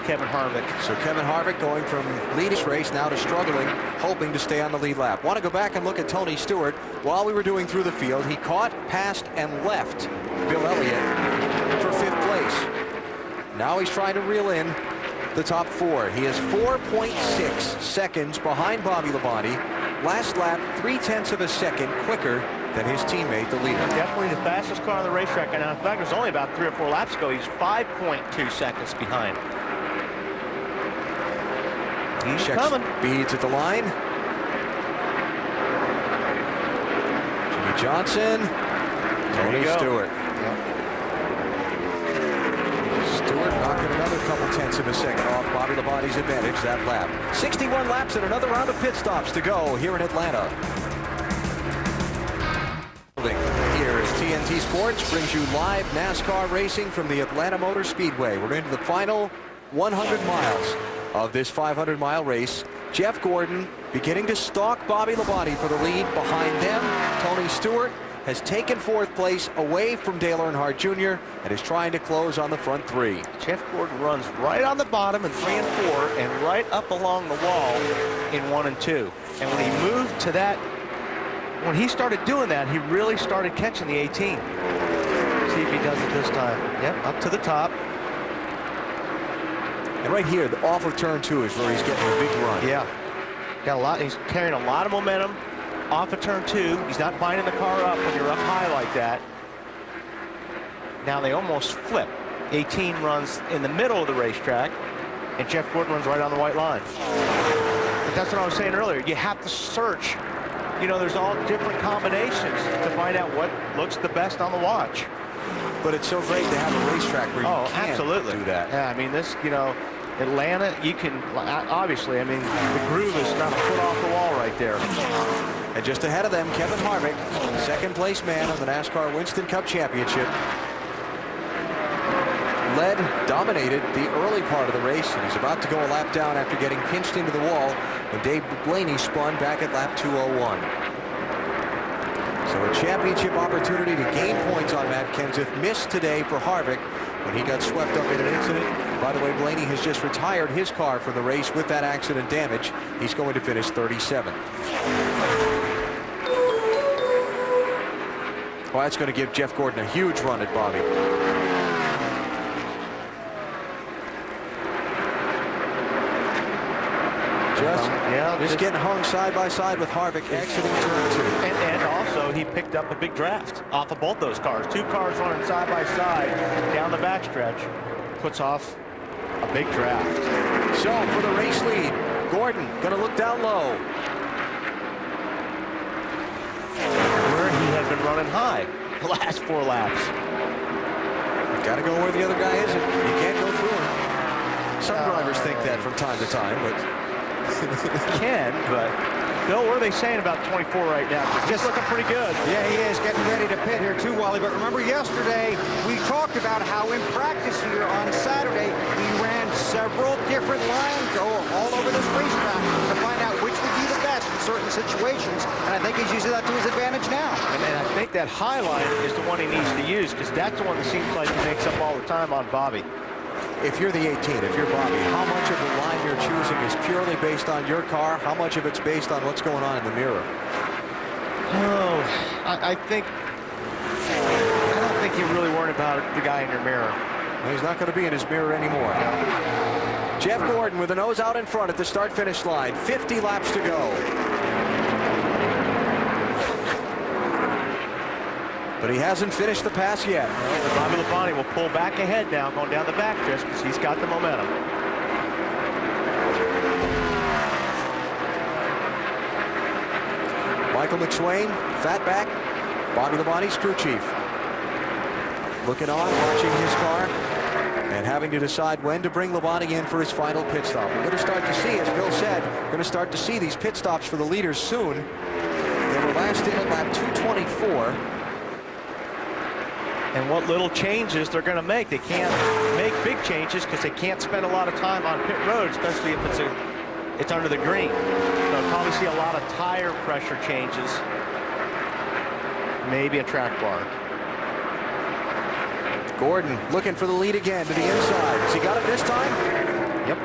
Kevin Harvick. So Kevin Harvick going from leading this race now to struggling, hoping to stay on the lead lap. Want to go back and look at Tony Stewart. While we were doing through the field, he caught, passed, and left Bill Elliott for 5th place. Now he's trying to reel in the top 4. He is 4.6 seconds behind Bobby Labonte. Last lap, 0.3 of a second quicker than his teammate, the leader. Definitely the fastest car on the racetrack. And in fact, it was only about 3 or 4 laps ago. He's 5.2 seconds behind. He's coming. Speeds at the line. Jimmy Johnson. Tony Stewart. Stewart knocking another couple tenths of a second off Bobby Labonte's advantage that lap. 61 laps and another round of pit stops to go here in Atlanta. Here is TNT Sports brings you live NASCAR racing from the Atlanta Motor Speedway. We're into the final 100 miles of this 500-mile race. Jeff Gordon beginning to stalk Bobby Labonte for the lead. Behind them, Tony Stewart has taken 4th place away from Dale Earnhardt Jr. and is trying to close on the front 3. Jeff Gordon runs right on the bottom in 3 and 4 and right up along the wall in 1 and 2. And when he moved to that, when he started doing that, he really started catching the 18. See if he does it this time. Yep, up to the top. And right here, off of turn 2 is where he's getting a big run. Yeah. Got a lot. He's carrying a lot of momentum off of turn 2. He's not binding the car up when you're up high like that. Now they almost flip. 18 runs in the middle of the racetrack, and Jeff Gordon runs right on the white line. But that's what I was saying earlier. You have to search. You know, there's all different combinations to find out what looks the best on the watch. But it's so great to have a racetrack where you can do that. Yeah, I mean, this, you know, Atlanta, you can, obviously, I mean, the groove is not a foot off the wall right there. And just ahead of them, Kevin Harvick, 2nd place man on the NASCAR Winston Cup Championship. Led, dominated the early part of the race, and he's about to go a lap down after getting pinched into the wall when Dave Blaney spun back at lap 201. So a championship opportunity to gain points on Matt Kenseth missed today for Harvick when he got swept up in an incident. By the way, Blaney has just retired his car from the race with that accident damage. He's going to finish 37th. Well, that's going to give Jeff Gordon a huge run at Bobby. Just getting hung side by side with Harvick exiting turn 2. And also, he picked up a big draft off of both those cars. 2 cars running side by side down the backstretch. Puts off a big draft. So for the race lead, Gordon going to look down low. Where he had been running high the last 4 laps. Got to go where the other guy isn't. You can't go through him. Some drivers think that from time to time, but can, but Bill, what are they saying about 24 right now? Just looking pretty good. Yeah, he is getting ready to pit here too, Wally. But remember yesterday, we talked about how in practice here on Saturday, he ran several different lines all over this racetrack to find out which would be the best in certain situations. And I think he's using that to his advantage now. And I think that high line is the one he needs to use, because that's the one that seems like he makes up all the time on Bobby. If you're the 18, if you're Bobby, how much of the line you're choosing is purely based on your car? How much of it's based on what's going on in the mirror? Oh, I don't think you're really worried about the guy in your mirror. Well, he's not going to be in his mirror anymore. Jeff Gordon with the nose out in front at the start-finish line. 50 laps to go. But he hasn't finished the pass yet. Well, Bobby Labonte will pull back ahead now, going down the backstretch, because he's got the momentum. Michael McSwain, fatback. Bobby Labonte's crew chief. Looking on, watching his car, and having to decide when to bring Labonte in for his final pit stop. We're going to start to see, as Bill said, we're going to start to see these pit stops for the leaders soon. They were last in at lap 224. And what little changes they're going to make. They can't make big changes because they can't spend a lot of time on pit road, especially if it's under the green. So I'll probably see a lot of tire pressure changes. Maybe a track bar. Gordon looking for the lead again to the inside. Has he got it this time? Yep.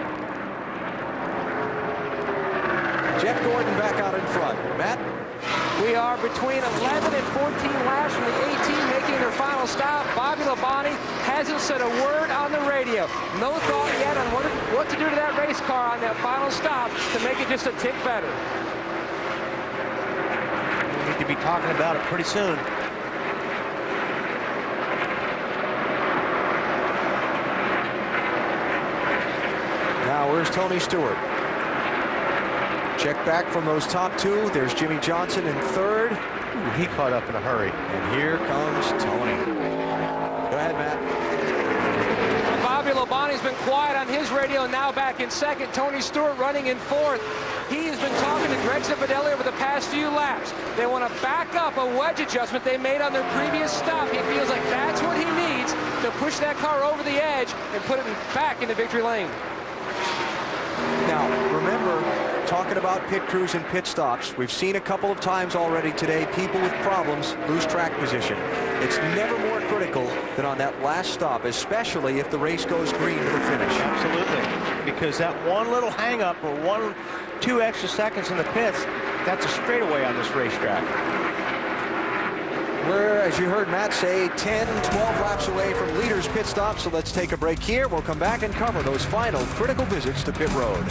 Jeff Gordon back out in front. Matt? We are between 11 and 14 laps from the 18 making their final stop. Bobby Labonte hasn't said a word on the radio. No thought yet on what to do to that race car on that final stop to make it just a tick better. We need to be talking about it pretty soon. Now, where's Tony Stewart? Check back from those top 2. There's Jimmy Johnson in 3rd. Ooh, he caught up in a hurry. And here comes Tony. Go ahead, Matt. Bobby Labonte's been quiet on his radio, and now back in 2nd. Tony Stewart running in 4th. He has been talking to Greg Zipadelli over the past few laps. They want to back up a wedge adjustment they made on their previous stop. He feels like that's what he needs to push that car over the edge and put it back into victory lane. Now, remember, talking about pit crews and pit stops. We've seen a couple of times already today people with problems lose track position. It's never more critical than on that last stop, especially if the race goes green to the finish. Absolutely, because that one little hang-up or 2 extra seconds in the pits, that's a straightaway on this racetrack. We're, as you heard Matt say, 10, 12 laps away from leaders pit stop, so let's take a break here. We'll come back and cover those final critical visits to pit road.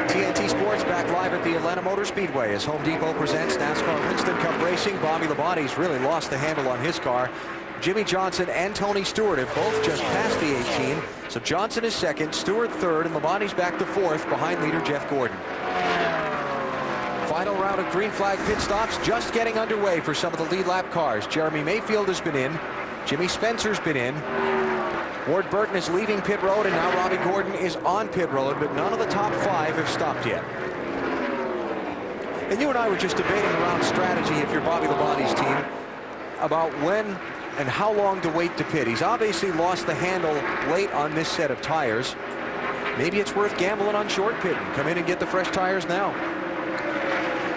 TNT Sports back live at the Atlanta Motor Speedway as Home Depot presents NASCAR Winston Cup Racing. Bobby Labonte's really lost the handle on his car. Jimmy Johnson and Tony Stewart have both just passed the 18. So Johnson is second, Stewart third, and Labonte's back to fourth behind leader Jeff Gordon. Final round of green flag pit stops just getting underway for some of the lead lap cars. Jeremy Mayfield has been in. Jimmy Spencer's been in. Ward Burton is leaving pit road, and now Robbie Gordon is on pit road, but none of the top 5 have stopped yet. And you and I were just debating around strategy if you're Bobby Labonte's team about when and how long to wait to pit. He's obviously lost the handle late on this set of tires. Maybe it's worth gambling on short pitting. Come in and get the fresh tires now.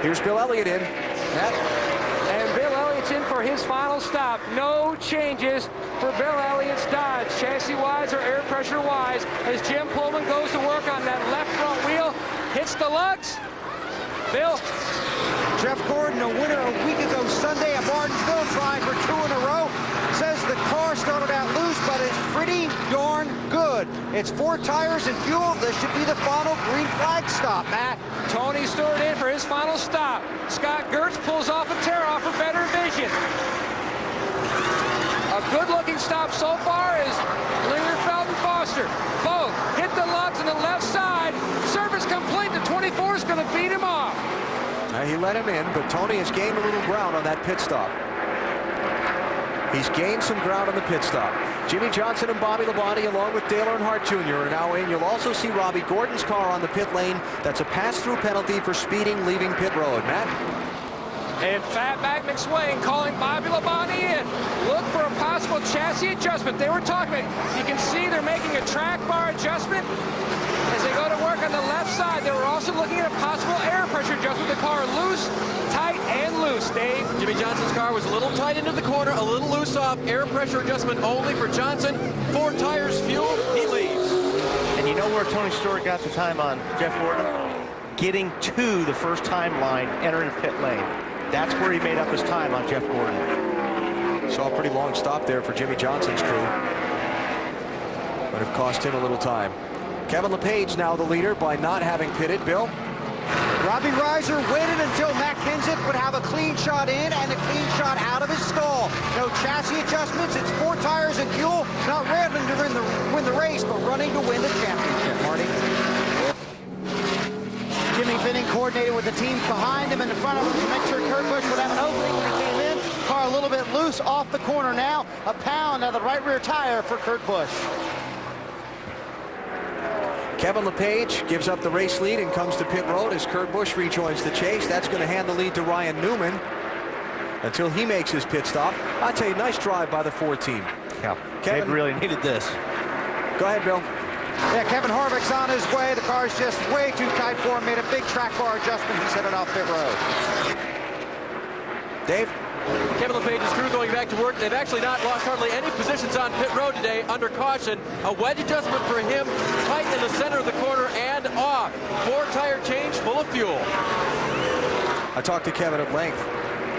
Here's Bill Elliott in. And Bill Elliott's in for his final stop. No changes for Bill Elliott's Dodge, chassis-wise or air pressure-wise, as Jim Pullman goes to work on that left front wheel, hits the lugs. Bill. Jeff Gordon, a winner a week ago Sunday at Martinsville, trying for 2 in a row. Says the car started out loose, but it's pretty darn good. It's 4 tires and fuel. This should be the final green flag stop, Matt. Tony Stewart in for his final stop. Scott Gertz pulls off a tear-off for better vision. A good-looking stop so far is Lingerfeld and Foster. Both hit the lugs on the left side. Service complete. The 24 is going to beat him off. He let him in, but Tony has gained a little ground on that pit stop. He's gained some ground on the pit stop. Jimmy Johnson and Bobby Labonte, along with Dale Earnhardt Jr. are now in. You'll also see Robbie Gordon's car on the pit lane. That's a pass-through penalty for speeding leaving pit road. Matt? And Fatback McSwain calling Bobby Labonte in. Look for a possible chassis adjustment. They were talking about, you can see they're making a track bar adjustment as they go to work on the left side. They were also looking at a possible air pressure adjustment. The car loose, tight, and loose. Dave? Jimmy Johnson's car was a little tight into the corner, a little loose off. Air pressure adjustment only for Johnson. 4 tires, fuel, he leaves. And you know where Tony Stewart got the time on Jeff Gordon? Getting to the first time line, entering the pit lane. That's where he made up his time on Jeff Gordon. Saw a pretty long stop there for Jimmy Johnson's crew. But it cost him a little time. Kevin LePage now the leader by not having pitted. Bill? Robbie Reiser waited until Matt Kenseth would have a clean shot in and a clean shot out of his stall. No chassis adjustments. It's 4 tires and fuel. Not running to win the race, but running to win the championship. Marty? Jimmy Finning coordinated with the teams behind him and in front of him to make sure Kurt Busch would have an opening when he came in. Car a little bit loose off the corner now. A pound out of the right rear tire for Kurt Busch. Kevin LePage gives up the race lead and comes to pit road as Kurt Busch rejoins the chase. That's going to hand the lead to Ryan Newman until he makes his pit stop. I'd say nice drive by the 4 team. Yeah, Kevin they really needed this. Go ahead, Bill. Yeah, Kevin Harvick's on his way. The car's just way too tight for him. Made a big track bar adjustment. He's headed off pit road. Dave? Kevin LePage's crew going back to work. They've actually not lost hardly any positions on pit road today under caution. A wedge adjustment for him, tight in the center of the corner and off. 4 tire change, full of fuel. I talked to Kevin at length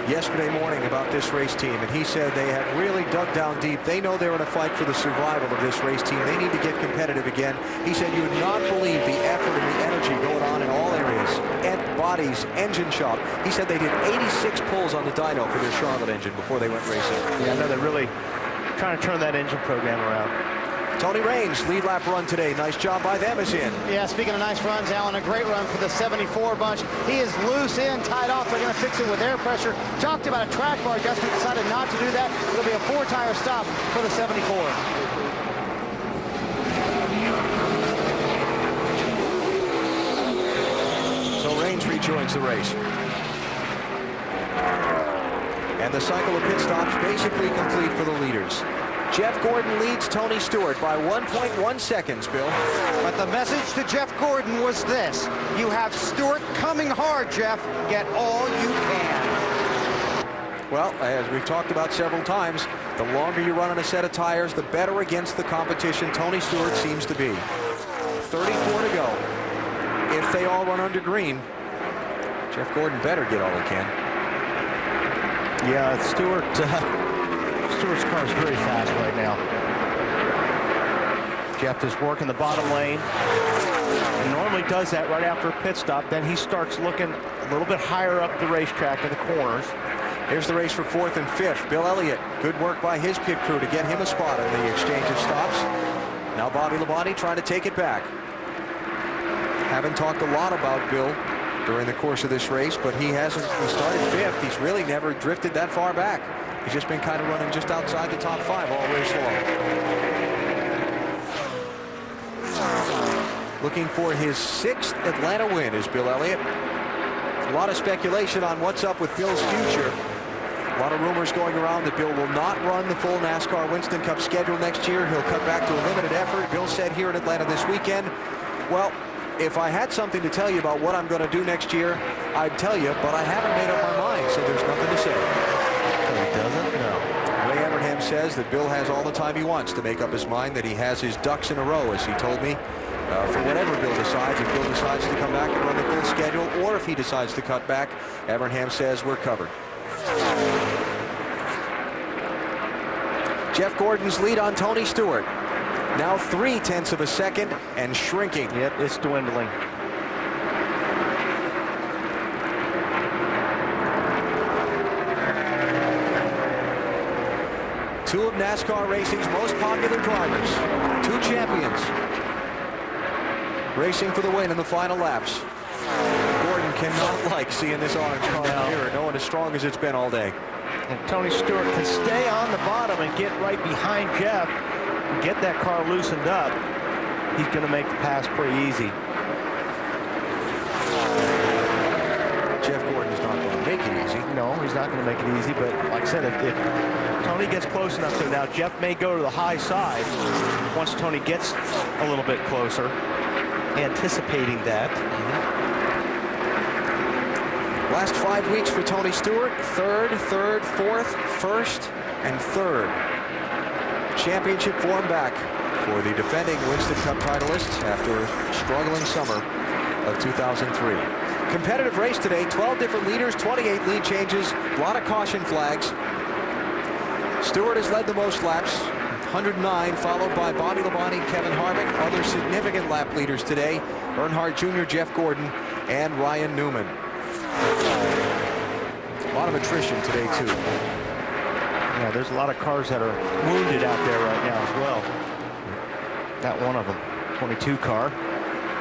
yesterday morning about this race team, and he said they have really dug down deep. They know they're in a fight for the survival of this race team. They need to get competitive again. He said you would not believe the effort and the energy going on in all areas. Bodies, engine shop. He said they did 86 pulls on the dyno for their Charlotte engine before they went racing. Yeah, I know they're really trying to turn that engine program around. Tony Raines, lead lap run today. Nice job by them is in. Yeah, speaking of nice runs, Alan, a great run for the 74 bunch. He is loose in, tied off. They're going to fix it with air pressure. Talked about a track bar adjustment, decided not to do that. It'll be a 4-tire stop for the 74. So Raines rejoins the race. And the cycle of pit stops basically complete for the leaders. Jeff Gordon leads Tony Stewart by 1.1 seconds, Bill. But the message to Jeff Gordon was this: you have Stewart coming hard, Jeff. Get all you can. Well, as we've talked about several times, the longer you run on a set of tires, the better against the competition Tony Stewart seems to be. 34 to go. If they all run under green, Jeff Gordon better get all he can. Yeah, Stewart's car is very fast right now. Jeff is working the bottom lane. He normally does that right after a pit stop. Then he starts looking a little bit higher up the racetrack in the corners. Here's the race for 4th and 5th. Bill Elliott, good work by his pit crew to get him a spot in the exchange of stops. Now Bobby Labonte trying to take it back. Haven't talked a lot about Bill during the course of this race, but he started 5th. He's really never drifted that far back. He's just been kind of running just outside the top 5 all race long. Looking for his 6th Atlanta win is Bill Elliott. A lot of speculation on what's up with Bill's future. A lot of rumors going around that Bill will not run the full NASCAR Winston Cup schedule next year. He'll cut back to a limited effort. Bill said here in Atlanta this weekend, well, if I had something to tell you about what I'm going to do next year, I'd tell you, but I haven't made up my mind, so there's nothing to say. He doesn't know. Ray Evernham says that Bill has all the time he wants to make up his mind, that he has his ducks in a row, as he told me. For whatever Bill decides, if Bill decides to come back and run the full schedule, or if he decides to cut back, Evernham says we're covered. Jeff Gordon's lead on Tony Stewart. Now 0.3 of a second and shrinking. Yep, it's dwindling. Two of NASCAR racing's most popular drivers, 2 champions, racing for the win in the final laps. Gordon cannot like seeing this orange car here, knowing as strong as it's been all day. And Tony Stewart can stay on the bottom and get right behind Jeff and get that car loosened up. He's going to make the pass pretty easy. Jeff Gordon's not going to make it easy. No, he's not going to make it easy, but like I said, if Tony gets close enough to now, Jeff may go to the high side once Tony gets a little bit closer, anticipating that. Last 5 weeks for Tony Stewart: 3rd, 4th, 1st, and 3rd. Championship form back for the defending Winston Cup titleist after a struggling summer of 2003. Competitive race today, 12 different leaders, 28 lead changes, a lot of caution flags. Stewart has led the most laps, 109, followed by Bobby Labonte, Kevin Harvick. Other significant lap leaders today: Earnhardt Jr., Jeff Gordon, and Ryan Newman. A lot of attrition today, too. Yeah, there's a lot of cars that are wounded out there right now as well. Not one of them. 22 car,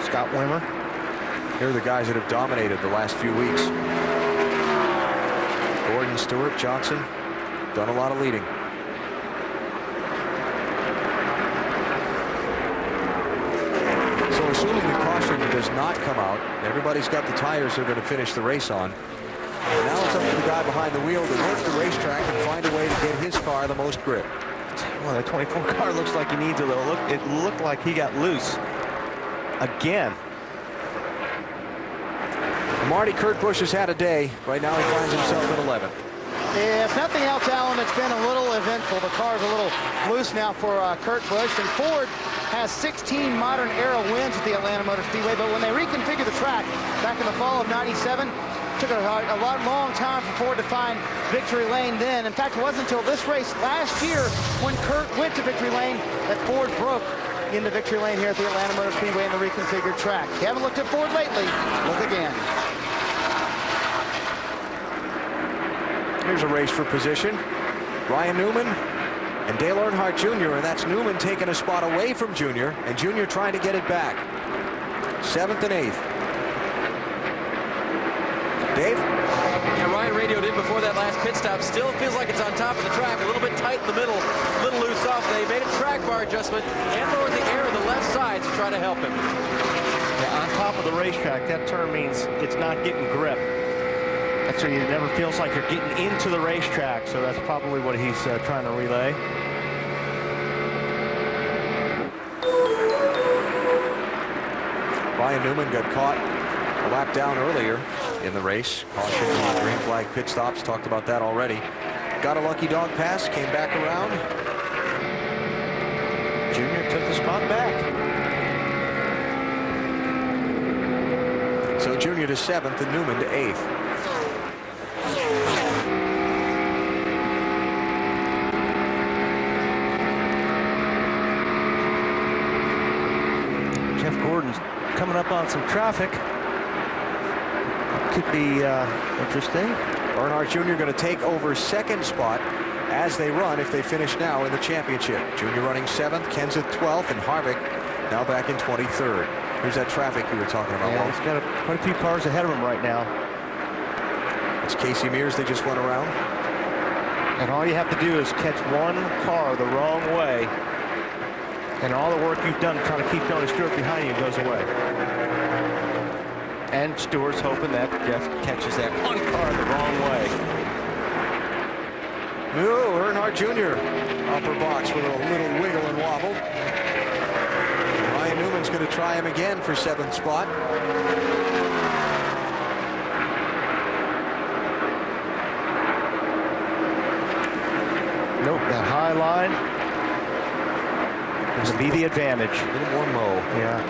Scott Wimmer. Here are the guys that have dominated the last few weeks. Gordon, Stewart, Johnson, done a lot of leading. So assuming the caution does not come out, everybody's got the tires they're going to finish the race on. And now it's up to the guy behind the wheel to work the racetrack and find a way to get his car the most grip. Well, that 24 car looks like he needs a little. It looked like he got loose again. Marty Kurt Busch has had a day. Right now he finds himself at 11th. If nothing else, Alan, it's been a little eventful. The car's a little loose now for Kurt Busch, and Ford has 16 modern era wins at the Atlanta Motor Speedway, but when they reconfigured the track back in the fall of '97, took a long time for Ford to find victory lane then. In fact, it wasn't until this race last year when Kurt went to victory lane that Ford broke into victory lane here at the Atlanta Motor Speedway in the reconfigured track. If you haven't looked at Ford lately, look again. Here's a race for position. Ryan Newman and Dale Earnhardt Jr., and that's Newman taking a spot away from Jr., and Jr. trying to get it back. 7th and 8th. Dave? Yeah, Ryan radioed in before that last pit stop. Still feels like it's on top of the track. A little bit tight in the middle, a little loose off. They made a track bar adjustment and lowered the air on the left side to try to help him. Yeah, on top of the racetrack, that turn means it's not getting grip. So it never feels like you're getting into the racetrack, so that's probably what he's trying to relay. Ryan Newman got caught a lap down earlier in the race. Caution, green flag pit stops, talked about that already. Got a lucky dog pass, came back around. Junior took the spot back. So Junior to 7th and Newman to 8th. Jeff Gordon's coming up on some traffic. Could be interesting. Earnhardt Jr. going to take over 2nd spot as they run if they finish now in the championship. Junior running 7th, Kenseth 12th, and Harvick now back in 23rd. Here's that traffic you were talking about. Yeah, he's got quite a few cars ahead of him right now. It's Casey Mears they just went around. And all you have to do is catch one car the wrong way, and all the work you've done trying to keep Tony Stewart behind you goes away. And Stewart's hoping that Jeff catches that one car the wrong way. Oh, Earnhardt Jr. upper box with a little wiggle and wobble. Ryan Newman's going to try him again for 7th spot. Nope, that high line is to be the advantage. A little more mow. Yeah.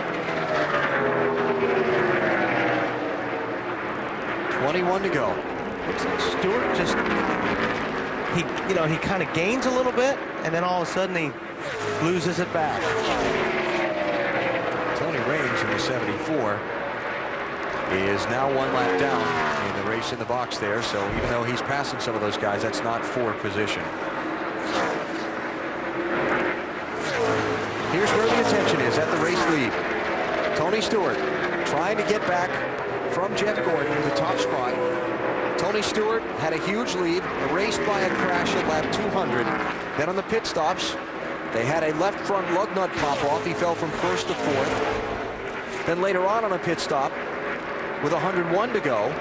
21 to go. Looks like Stewart just, he kind of gains a little bit, and then all of a sudden he loses it back. Tony Raines in the 74 is now 1 lap down in the race in the box there. So even though he's passing some of those guys, that's not for position. Here's where the attention is at the race lead. Tony Stewart trying to get back from Jeff Gordon to the top spot. Tony Stewart had a huge lead, erased by a crash at lap 200. Then on the pit stops, they had a left front lug nut pop off. He fell from 1st to 4th. Then later on a pit stop, with 101 to go,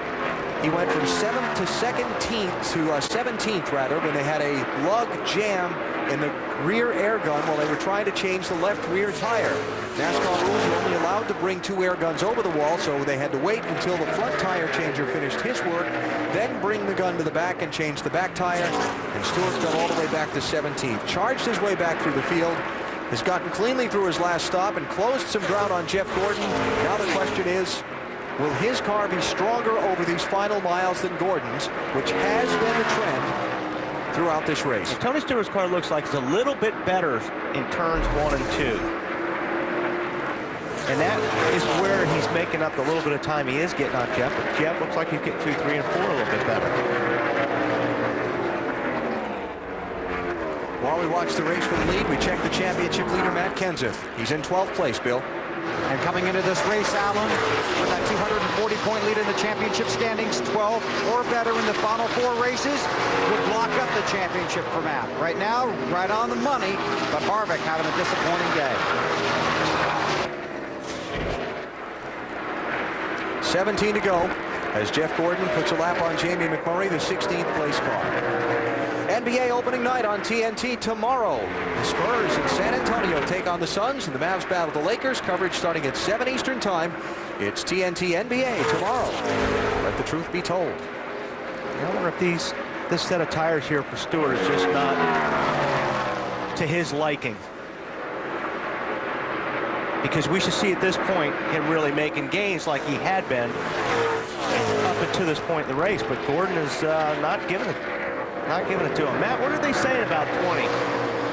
he went from 7th to 17th rather, when they had a lug jam in the rear air gun while they were trying to change the left rear tire. NASCAR rules are only allowed to bring 2 air guns over the wall, so they had to wait until the front tire changer finished his work, then bring the gun to the back and change the back tire. And Stewart's got all the way back to 17th. Charged his way back through the field, has gotten cleanly through his last stop and closed some ground on Jeff Gordon. Now the question is, will his car be stronger over these final miles than Gordon's, which has been the trend throughout this race? Well, Tony Stewart's car looks like it's a little bit better in turns 1 and 2. And that is where he's making up the little bit of time he is getting on Jeff. But Jeff looks like he's getting through 3 and 4 a little bit better. While we watch the race for the lead, we check the championship leader, Matt Kenseth. He's in 12th place, Bill. And coming into this race, Alan, with that 240-point lead in the championship standings, 12 or better in the final 4 races, would block up the championship for Matt. Right now, right on the money, but Harvick having a disappointing day. 17 to go as Jeff Gordon puts a lap on Jamie McMurray, the 16th place car. NBA opening night on TNT tomorrow. The Spurs in San Antonio take on the Suns, and the Mavs battle the Lakers. Coverage starting at 7 Eastern time. It's TNT NBA tomorrow. Let the truth be told. I wonder if this set of tires here for Stewart is just not to his liking. Because we should see at this point him really making gains like he had been up until this point in the race. But Gordon is not giving it to him. Matt, what are they saying about 20?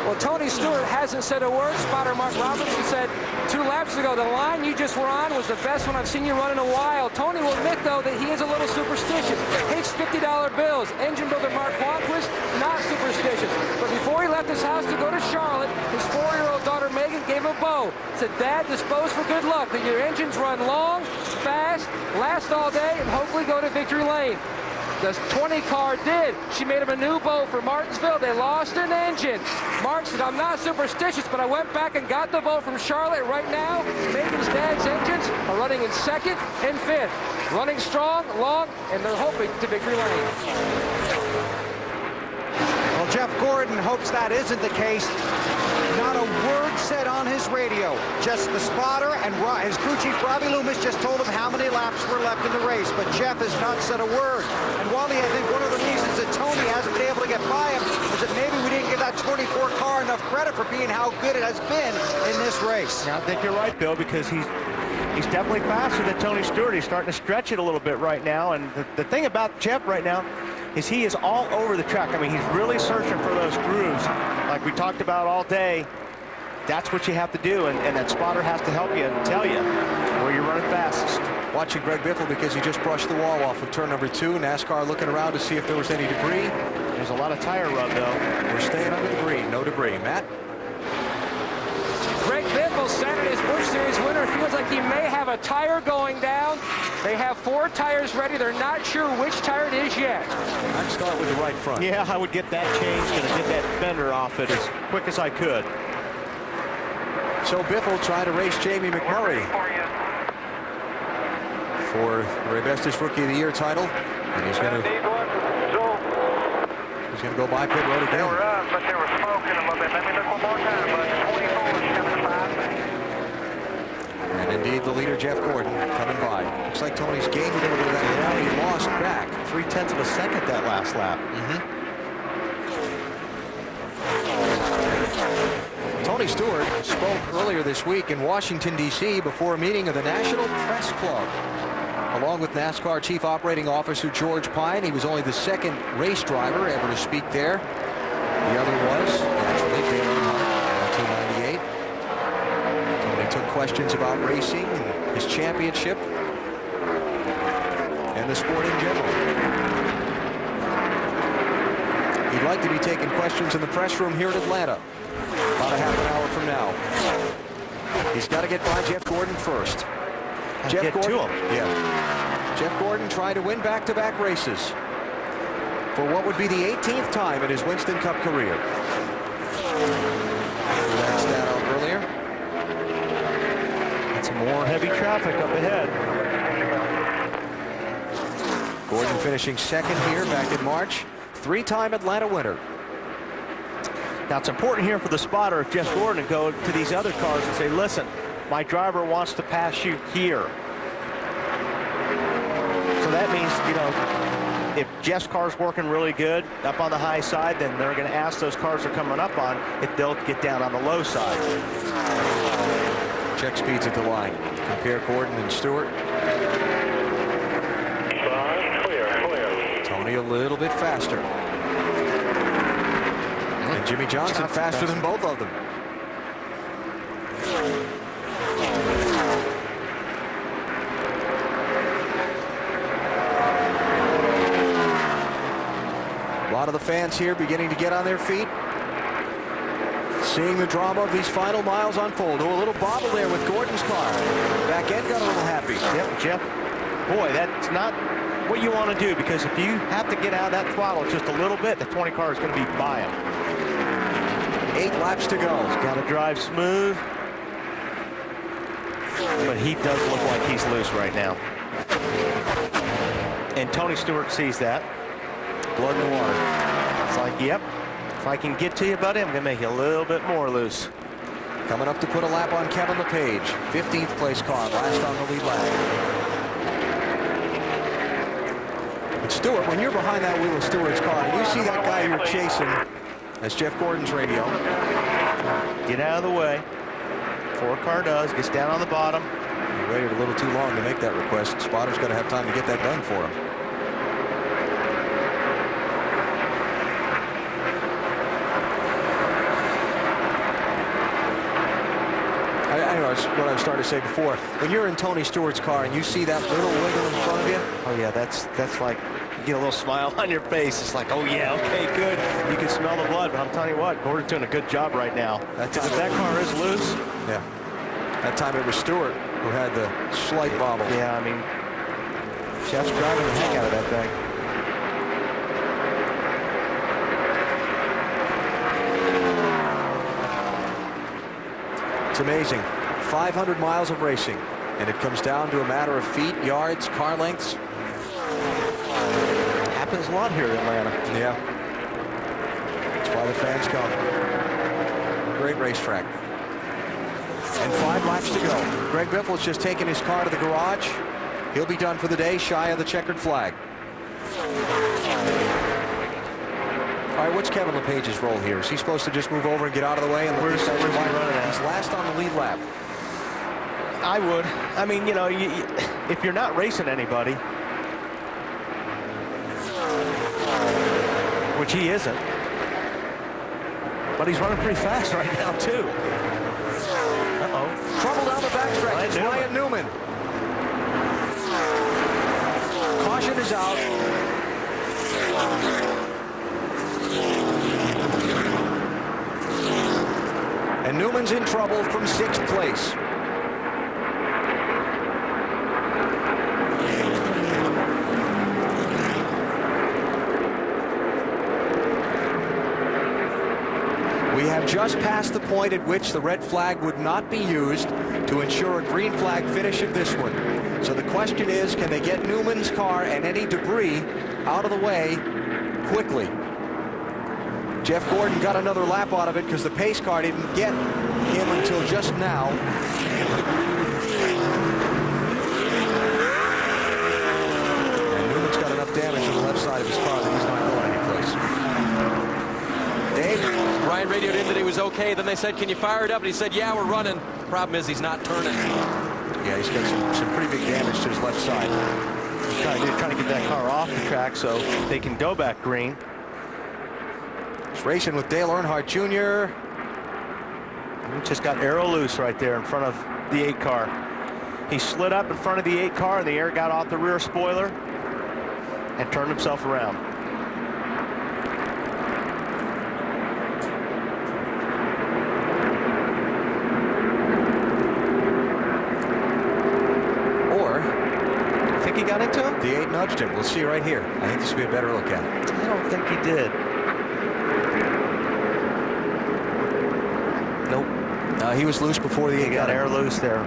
Well, Tony Stewart hasn't said a word. Spotter Mark Robinson said 2 laps ago, the line you just were on was the best one I've seen you run in a while. Tony will admit, though, that he is a little superstitious. Hates $50 bills. Engine builder Mark Quanquist, not superstitious. But before he left his house to go to Charlotte, his 4-year-old daughter Megan gave him a bow. Said, Dad, dispose for good luck, that your engines run long, fast, last all day, and hopefully go to victory lane. The 20 car did. She made him a new bow for Martinsville. They lost an engine. Mark said, I'm not superstitious, but I went back and got the bow from Charlotte. Right now, Megan's dad's engines are running in 2nd and 5th. Running strong, long, and they're hoping to victory lane. Well, Jeff Gordon hopes that isn't the case. Not a word said on his radio. Just the spotter and his crew chief, Robbie Loomis, just told him how many laps were left in the race. But Jeff has not said a word. And Wally, I think one of the reasons that Tony hasn't been able to get by him is that maybe we didn't give that 24 car enough credit for being how good it has been in this race. I think you're right, Bill, because he's definitely faster than Tony Stewart. He's starting to stretch it a little bit right now. And the thing about Jeff right now is he is all over the track. I mean, he's really searching for those grooves like we talked about all day. That's what you have to do, and that spotter has to help you and tell you where you're running fastest. Watching Greg Biffle because he just brushed the wall off of turn number 2. NASCAR looking around to see if there was any debris. There's a lot of tire rub, though. We're staying under the green. No debris. Matt? Greg Biffle, Saturday's Busch Series winner, feels like he may have a tire going down. They have 4 tires ready. They're not sure which tire it is yet. I'd start with the right front. Yeah, I would get that changed and get that fender off it as quick as I could. So Biffle trying to race Jamie McMurray for the Bestest Rookie of the Year title, and he's going to go by pit road again. They were up, but they were smoking a little bit. Let me look one more time, but 24 is coming to 5. And indeed, the leader, Jeff Gordon, coming by. Looks like Tony's gained a little bit of that ground. He lost back. 0.3 of a second that last lap. Tony Stewart spoke earlier this week in Washington, D.C. before a meeting of the National Press Club. Along with NASCAR Chief Operating Officer George Pine, he was only the second race driver ever to speak there. The other was, naturally, Dale Earnhardt in 1998. Tony took questions about racing and his championship and the sport in general. He'd like to be taking questions in the press room here in Atlanta about a half an hour from now. He's got to get by Jeff Gordon first. Jeff Gordon, to him. Yeah. Jeff Gordon trying to win back-to-back races for what would be the 18th time in his Winston Cup career. That's that out earlier. That's more heavy traffic up ahead. Gordon finishing second here back in March. 3-time Atlanta winner. Now, it's important here for the spotter, if Jeff Gordon, to go to these other cars and say, listen, my driver wants to pass you here. So that means, you know, if Jeff's car's working really good up on the high side, then they're going to ask those cars they're coming up on if they'll get down on the low side. Check speeds at the line. Compare Gordon and Stewart. Clear. Tony a little bit faster. And Jimmy Johnson faster than both of them. A lot of the fans here beginning to get on their feet. Seeing the drama of these final miles unfold. Oh, a little bobble there with Gordon's car. Back end got a little happy. Yep, Jeff. Boy, that's not what you want to do, because if you have to get out of that throttle just a little bit, the 20 car is going to be by him. 8 laps to go. He's got to drive smooth. But he does look like he's loose right now. And Tony Stewart sees that. Blood in the water. It's like, yep, if I can get to you, buddy, I'm going to make you a little bit more loose. Coming up to put a lap on Kevin LePage. 15th place car, last on the lead lap. But Stewart, when you're behind that wheel of Stewart's car, and you see that guy you're chasing, that's Jeff Gordon's radio. Get out of the way. 4 car does, gets down on the bottom. He waited a little too long to make that request. Spotter's got to have time to get that done for him. What I was starting to say before, when you're in Tony Stewart's car and you see that little wiggle in front of you, oh yeah, that's like, you get a little smile on your face. It's like, oh yeah, okay, good. You can smell the blood, but I'm telling you what, Gordon's doing a good job right now. Because if that car is loose, yeah. That time it was Stewart who had the slight bobble. Yeah, I mean, Jeff's driving the heck out of that thing. It's amazing. 500 miles of racing, and it comes down to a matter of feet, yards, car lengths. Happens a lot here in Atlanta. Yeah. That's why the fans come. great racetrack. And 5 laps to go. Greg Biffle's just taken his car to the garage. He'll be done for the day, shy of the checkered flag. All right, what's Kevin LePage's role here? Is he supposed to just move over and get out of the way? And where's he running at? He's last on the lead lap. I would. I mean, you know, if you're not racing anybody, which he isn't, but he's running pretty fast right now, too. Uh-oh. Trouble down the backstretch. It's Ryan Newman. Caution is out. And Newman's in trouble from 6th place. We have just passed the point at which the red flag would not be used to ensure a green flag finish of this one. So the question is, can they get Newman's car and any debris out of the way quickly? Jeff Gordon got another lap out of it because the pace car didn't get him until just now. And Newman's got enough damage on the left side of his car that he's not going anyplace. Dave? Ryan radioed in that he was okay. Then they said, can you fire it up? And he said, yeah, we're running. The problem is he's not turning. Yeah, he's got some pretty big damage to his left side. He's trying to get that car off the track so they can go back green. He's racing with Dale Earnhardt Jr. He just got aero loose right there in front of the 8 car. He slid up in front of the 8 car and the air got off the rear spoiler and turned himself around. He got into him? The 8 nudged him. We'll see right here. I think this will be a better look at it. I don't think he did. Nope. He was loose before the 8 got air loose there.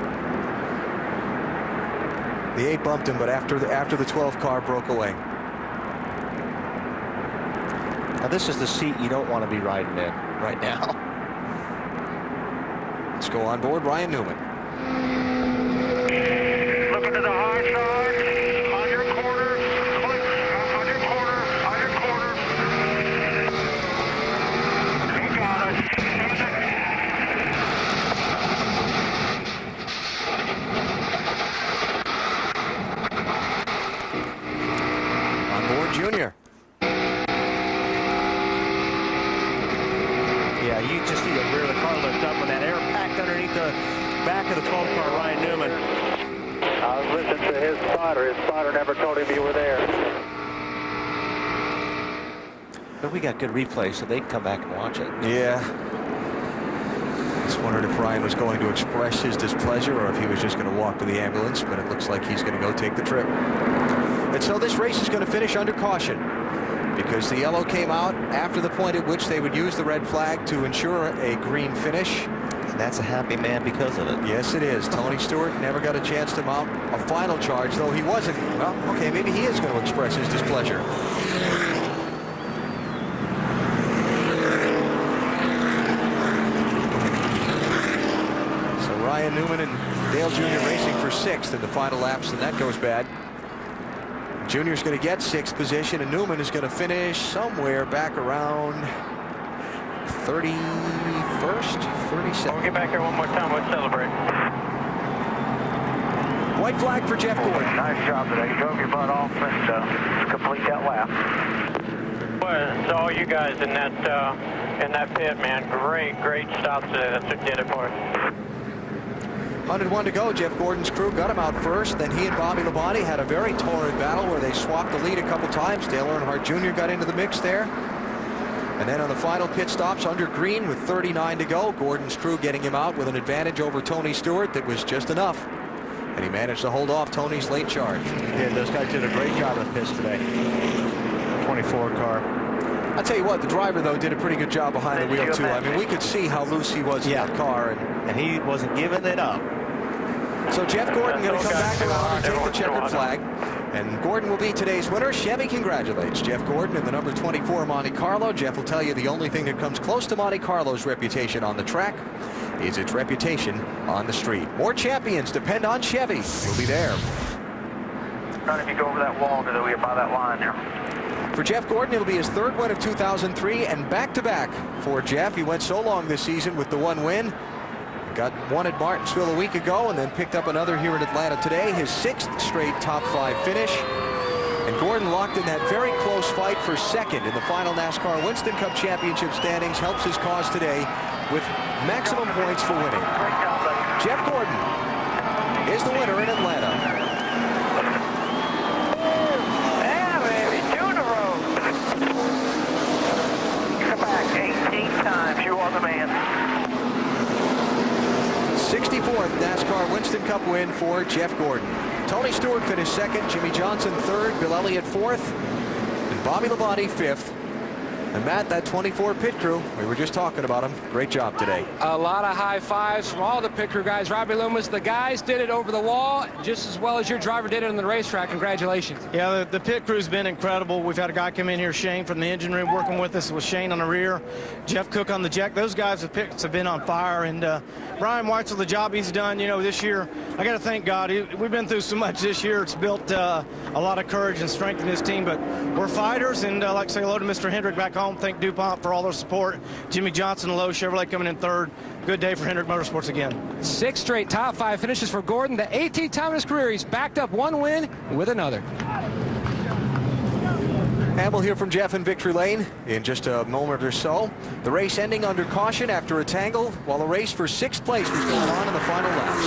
The 8 bumped him, but after the 12 car broke away. Now this is the seat you don't want to be riding in right now. Let's go on board Ryan Newman. Looking to the high side. On your corner. On your corner. On your corner. You got it. On board Junior. Yeah, you just see the rear of the car lift up when that air packed underneath the back of the 12 car Ryan Newman. I was listening to his spotter. His spotter never told him you were there. But we got good replays, so they can come back and watch it. Yeah. Just wondered if Ryan was going to express his displeasure or if he was just going to walk to the ambulance, but it looks like he's going to go take the trip. And so this race is going to finish under caution because the yellow came out after the point at which they would use the red flag to ensure a green finish. And that's a happy man because of it. Yes, it is. Tony Stewart never got a chance to mount a final charge, though he wasn't. Well, okay, maybe he is going to express his displeasure. So Ryan Newman and Dale Jr. racing for 6th in the final laps, and that goes bad. Junior's going to get 6th position, and Newman is going to finish somewhere back around 31st, 32nd. We'll get back here one more time. Let's celebrate. White flag for Jeff Gordon. Nice job today. You drove your butt off and complete that lap. Well, it's all you guys in that pit, man. Great stops today. That's what did it for us. 101 to go. Jeff Gordon's crew got him out first. Then he and Bobby Labonte had a very torrid battle where they swapped the lead a couple times. Dale Earnhardt Jr. got into the mix there. And then on the final pit stops under green with 39 to go, Gordon's crew getting him out with an advantage over Tony Stewart that was just enough. And he managed to hold off Tony's late charge. Yeah, those guys did a great job in the pits today. 24 car. I'll tell you what, the driver, though, did a pretty good job behind the wheel, too. I mean, we could see how loose he was in that car. And he wasn't giving it up. So Jeff Gordon going to come back around and take the checkered flag. And Gordon will be today's winner. Chevy congratulates Jeff Gordon in the number 24 Monte Carlo. Jeff will tell you the only thing that comes close to Monte Carlo's reputation on the track is its reputation on the street. More champions depend on Chevy. We'll be there. If you go over that wall, because we're by that line there. For Jeff Gordon, it'll be his third win of 2003 and back-to-back for Jeff. He went so long this season with the one win. Got one at Martinsville a week ago and then picked up another here in Atlanta today. His 6th straight top 5 finish. And Gordon locked in that very close fight for second in the final NASCAR Winston Cup Championship standings. Helps his cause today with maximum points for winning. Jeff Gordon is the winner in Atlanta. Yeah, baby, 2 in a row. Come back 18 times. You are the man. 64th NASCAR Winston Cup win for Jeff Gordon. Tony Stewart finished second, Jimmy Johnson third, Bill Elliott fourth, and Bobby Labonte fifth. And Matt, that 24 pit crew, we were just talking about them. Great job today. A lot of high fives from all the pit crew guys. Robbie Loomis, the guys did it over the wall just as well as your driver did it on the racetrack. Congratulations. Yeah, the pit crew's been incredible. We've had a guy come in here, Shane, from the engine room working with us with Shane on the rear, Jeff Cook on the jack. Those guys have been on fire. And Brian Weitzel, the job he's done, you know, this year, I got to thank God. We've been through so much this year. It's built a lot of courage and strength in this team. But we're fighters. And like say hello to Mr. Hendrick back home. Thank DuPont for all their support. Jimmy Johnson, Lowe Chevrolet coming in third. Good day for Hendrick Motorsports again. 6 straight top 5 finishes for Gordon. The 18th time in his career, he's backed up one win with another. And we'll hear from Jeff in victory lane in just a moment or so. The race ending under caution after a tangle while the race for 6th place was going on in the final laps.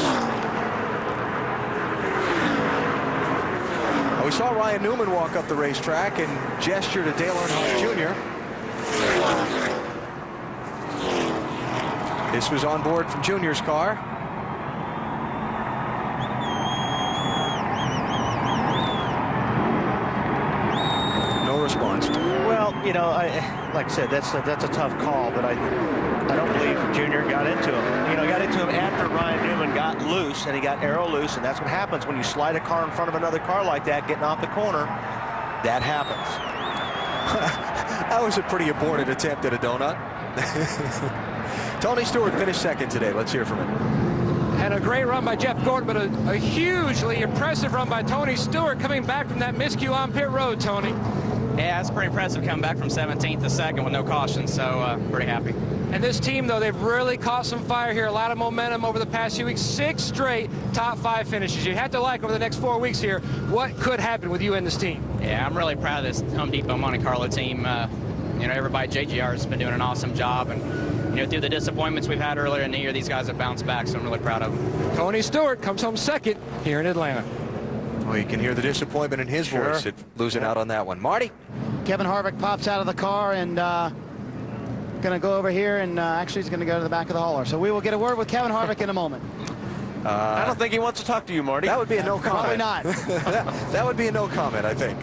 We saw Ryan Newman walk up the racetrack and gesture to Dale Earnhardt Jr. This was on board from Junior's car. No response. Well, you know, like I said, that's a tough call, but I don't believe Junior got into him. You know, got into him after Ryan Newman got loose, and he got aero loose, and that's what happens when you slide a car in front of another car like that, getting off the corner. That happens. That was a pretty aborted attempt at a donut. Tony Stewart finished second today. Let's hear from him. And a great run by Jeff Gordon, but a hugely impressive run by Tony Stewart coming back from that miscue on pit road, Tony. Yeah, it's pretty impressive coming back from 17th to 2nd with no caution, so pretty happy. And this team, though, they've really caught some fire here. A lot of momentum over the past few weeks. 6 straight top 5 finishes. You have to like over the next 4 weeks here what could happen with you and this team. Yeah, I'm really proud of this Home Depot Monte Carlo team. You know, everybody at JGR has been doing an awesome job. And, you know, through the disappointments we've had earlier in the year, these guys have bounced back, so I'm really proud of them. Tony Stewart comes home second here in Atlanta. Well, you can hear the disappointment in his voice at losing out on that one. Marty? Kevin Harvick pops out of the car and going to go over here and actually he's going to go to the back of the hauler. So we will get a word with Kevin Harvick in a moment. I don't think he wants to talk to you, Marty. That would be a no comment. Probably not. that would be a no comment, I think.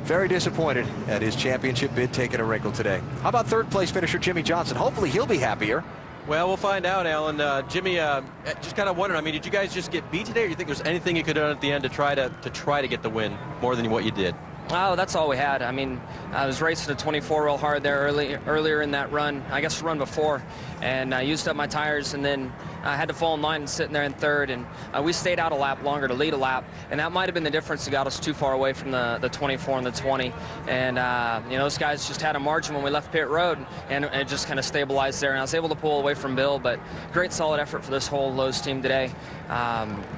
Very disappointed at his championship bid taking a wrinkle today. How about 3rd place finisher Jimmy Johnson? Hopefully he'll be happier. Well, we'll find out, Alan. Jimmy, just kind of wondering, I mean, did you guys just get beat today, or do you think there's anything you could have done at the end to try to get the win more than what you did? Oh, that's all we had. I mean, I was racing a 24 real hard there earlier in that run, I guess the run before, and I used up my tires, and then I had to fall in line and sitting there in 3rd, and we stayed out a lap longer to lead a lap, and that might have been the difference that got us too far away from the 24 and the 20, and you know, those guys just had a margin when we left pit road, and it just kind of stabilized there, and I was able to pull away from Bill, but great solid effort for this whole Lowe's team today.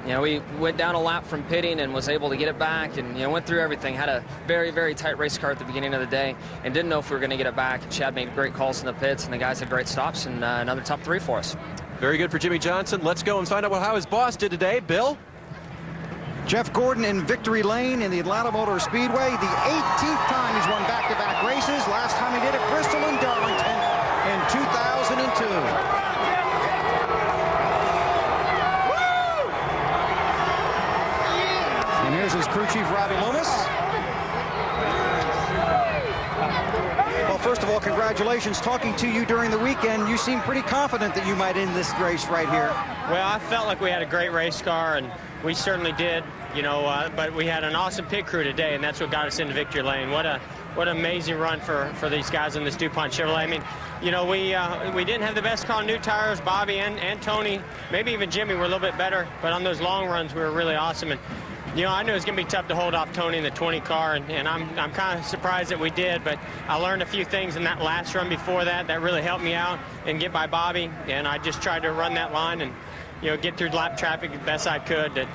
You know, we went down a lap from pitting and was able to get it back, and you know, went through everything, had a very, very tight race car at the beginning of the day, and didn't know if we were going to get it back. And Chad made great calls in the pits, and the guys had great stops, and another top 3 for us. Very good for Jimmy Johnson. Let's go and find out how his boss did today. Bill? Jeff Gordon in victory lane in the Atlanta Motor Speedway. The 18th time he's won back-to-back races. Last time he did it, Bristol and Darlington in 2002. And here's his crew chief, Robbie Loomis. Well, first of all, congratulations. Talking to you during the weekend, you seem pretty confident that you might end this race right here. Well, I felt like we had a great race car, and we certainly did, you know, but we had an awesome pit crew today, and that's what got us into victory lane. What an amazing run for these guys in this DuPont Chevrolet. I mean, you know, we didn't have the best car on new tires. Bobby and Tony, maybe even Jimmy were a little bit better, but on those long runs, we were really awesome. And you know, I knew it was going to be tough to hold off Tony in the 20 car, and I'm kind of surprised that we did, but I learned a few things in that last run before that really helped me out and get by Bobby, and I just tried to run that line and, you know, get through lap traffic the best I could.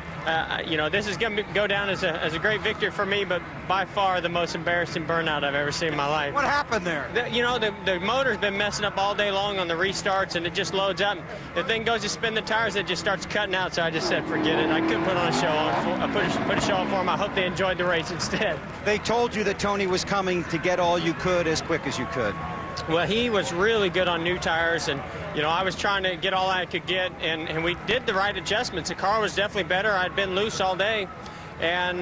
You know, this is going to go down as a great victory for me, but by far the most embarrassing burnout I've ever seen in my life. What happened there? You know, the motor's been messing up all day long on the restarts, and it just loads up. The thing goes to spin the tires, it just starts cutting out, so I just said, forget it. I couldn't put on a show on. Put a show on for them. I hope they enjoyed the race instead. They told you that Tony was coming to get all you could as quick as you could. Well, he was really good on new tires, and, you know, I was trying to get all I could get, and we did the right adjustments. The car was definitely better. I'd been loose all day, and,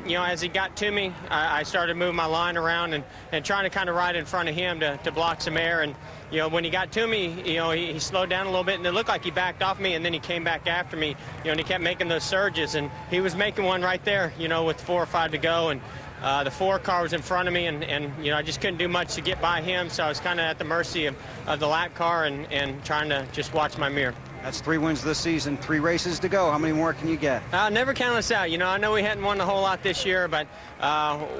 you know, as he got to me, I started moving my line around and trying to kind of ride in front of him to block some air. And, you know, when he got to me, you know, he slowed down a little bit, and it looked like he backed off me, and then he came back after me, you know, and he kept making those surges, and he was making one right there, you know, with 4 or 5 to go, and the 4 car was in front of me, and you know, I just couldn't do much to get by him, so I was kind of at the mercy of the lap car and trying to just watch my mirror. That's 3 wins this season, 3 races to go. How many more can you get? Never count us out. You know, I know we hadn't won a whole lot this year, but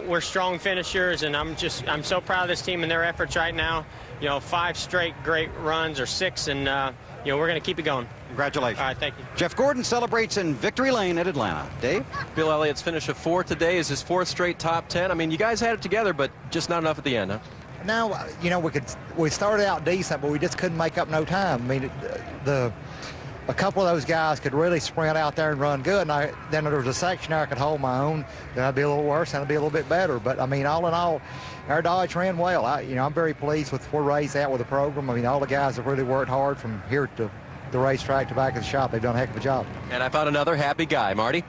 we're strong finishers, and I'm so proud of this team and their efforts right now. You know, 5 straight great runs, or 6, and you know, we're going to keep it going. Congratulations. All right, thank you. Jeff Gordon celebrates in victory lane at Atlanta. Dave? Bill Elliott's finish of 4th today is his 4th straight top 10. I mean, you guys had it together, but just not enough at the end, huh? Now, you know, we started out decent, but we just couldn't make up no time. I mean, a couple of those guys could really sprint out there and run good, and then there was a section there I could hold my own. Then I'd be a little worse, and I'd be a little bit better. But I mean, all in all, our Dodge ran well. You know, I'm very pleased with where Ray's at with the program. I mean, all the guys have really worked hard from here to the racetrack to back of the shop. They've done a heck of a job. And I found another happy guy, Marty.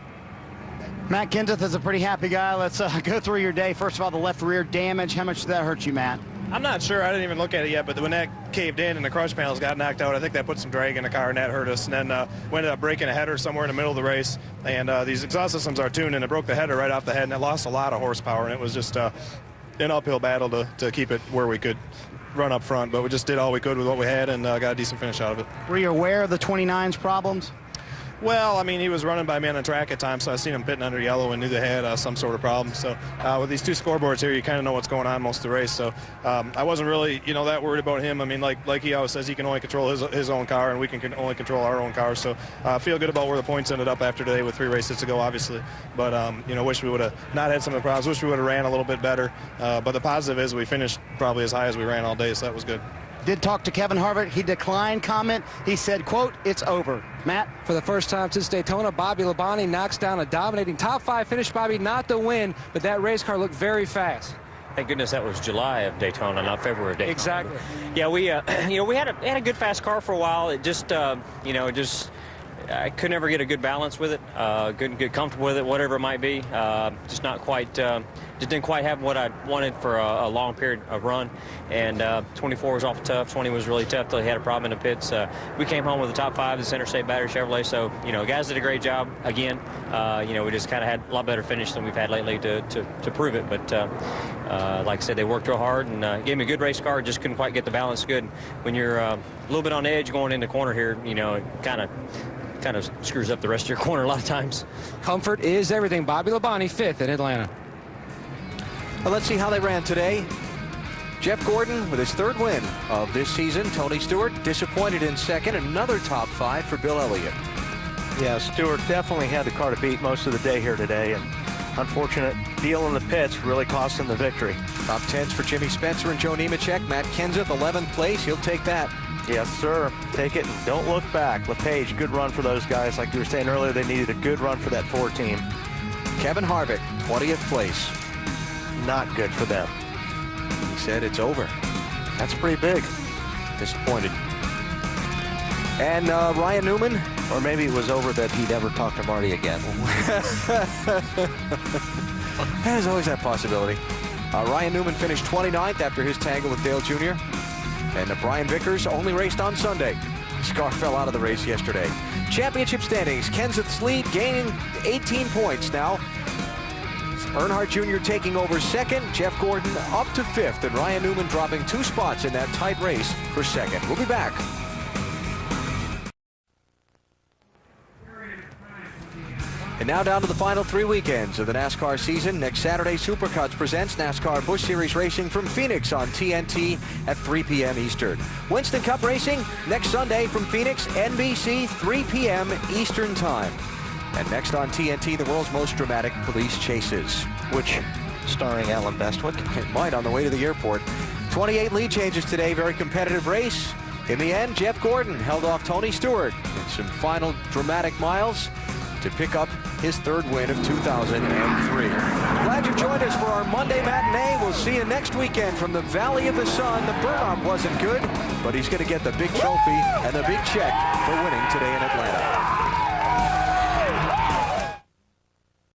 Matt Kenseth is a pretty happy guy. Let's go through your day. First of all, the left rear damage. How much did that hurt you, Matt? I'm not sure. I didn't even look at it yet, but when that caved in and the crush panels got knocked out, I think that put some drag in the car, and that hurt us. And then we ended up breaking a header somewhere in the middle of the race. And these exhaust systems are tuned, and it broke the header right off the head, and it lost a lot of horsepower. And it was just an uphill battle to keep it where we could run up front. But we just did all we could with what we had and got a decent finish out of it. Were you aware of the 29's problems? Well, I mean, he was running by me on the track at times, so I seen him pitting under yellow and knew they had some sort of problem. So with these 2 scoreboards here, you kind of know what's going on most of the race. So I wasn't really, you know, that worried about him. I mean, like he always says, he can only control his own car, and we can only control our own car. So I feel good about where the points ended up after today with 3 races to go, obviously. But, you know, wish we would have not had some of the problems. Wish we would have ran a little bit better. But the positive is we finished probably as high as we ran all day, so that was good. Did talk to Kevin Harvick. He declined comment. He said, quote, "It's over." Matt? For the first time since Daytona, Bobby Labonte knocks down a dominating top 5 finish. Bobby, not the win, but that race car looked very fast. Thank goodness that was July of Daytona, not February of Daytona. Exactly. Yeah, we you know, we had a good fast car for a while. It just you know, I could never get a good balance with it. Couldn't get comfortable with it, whatever it might be. Just not quite. Just didn't quite have what I wanted for a long period of run. And 24 was awful tough. 20 was really tough till he had a problem in the pits. We came home with the top 5 this Interstate Battery Chevrolet. So, you know, guys did a great job again. You know, we just kind of had a lot better finish than we've had lately to prove it. But like I said, they worked real hard and gave me a good race car. Just couldn't quite get the balance good. When you're a little bit on edge going in the corner here, you know, it kind of screws up the rest of your corner a lot of times. Comfort is everything. Bobby Labonte, 5th in Atlanta. Well, let's see how they ran today. Jeff Gordon with his 3rd win of this season. Tony Stewart disappointed in 2nd. Another top 5 for Bill Elliott. Yeah, Stewart definitely had the car to beat most of the day here today, and unfortunate deal in the pits really cost him the victory. Top 10s for Jimmy Spencer and Joe Nemechek. Matt Kenseth, 11th place. He'll take that. Yes, sir. Take it and don't look back. LePage, good run for those guys. Like you were saying earlier, they needed a good run for that 4 team. Kevin Harvick, 20th place. Not good for them. He said it's over. That's pretty big. Disappointed. And Ryan Newman. Or maybe it was over that he'd ever talk to Marty again. There's always that possibility. Ryan Newman finished 29th after his tangle with Dale Jr. And Brian Vickers only raced on Sunday. His car fell out of the race yesterday. Championship standings, Kenseth's lead gaining 18 points now. Earnhardt Jr. taking over second, Jeff Gordon up to fifth, and Ryan Newman dropping 2 spots in that tight race for second. We'll be back. And now down to the final 3 weekends of the NASCAR season. Next Saturday, Supercuts presents NASCAR Busch Series Racing from Phoenix on TNT at 3 p.m. Eastern. Winston Cup Racing next Sunday from Phoenix, NBC, 3 p.m. Eastern Time. And next on TNT, the world's most dramatic police chases, which, starring Alan Bestwick, it might on the way to the airport. 28 lead changes today, very competitive race. In the end, Jeff Gordon held off Tony Stewart in some final dramatic miles to pick up his 3rd win of 2003. Glad you joined us for our Monday matinee. We'll see you next weekend from the Valley of the Sun. The burnout wasn't good, but he's going to get the big trophy and the big check for winning today in Atlanta.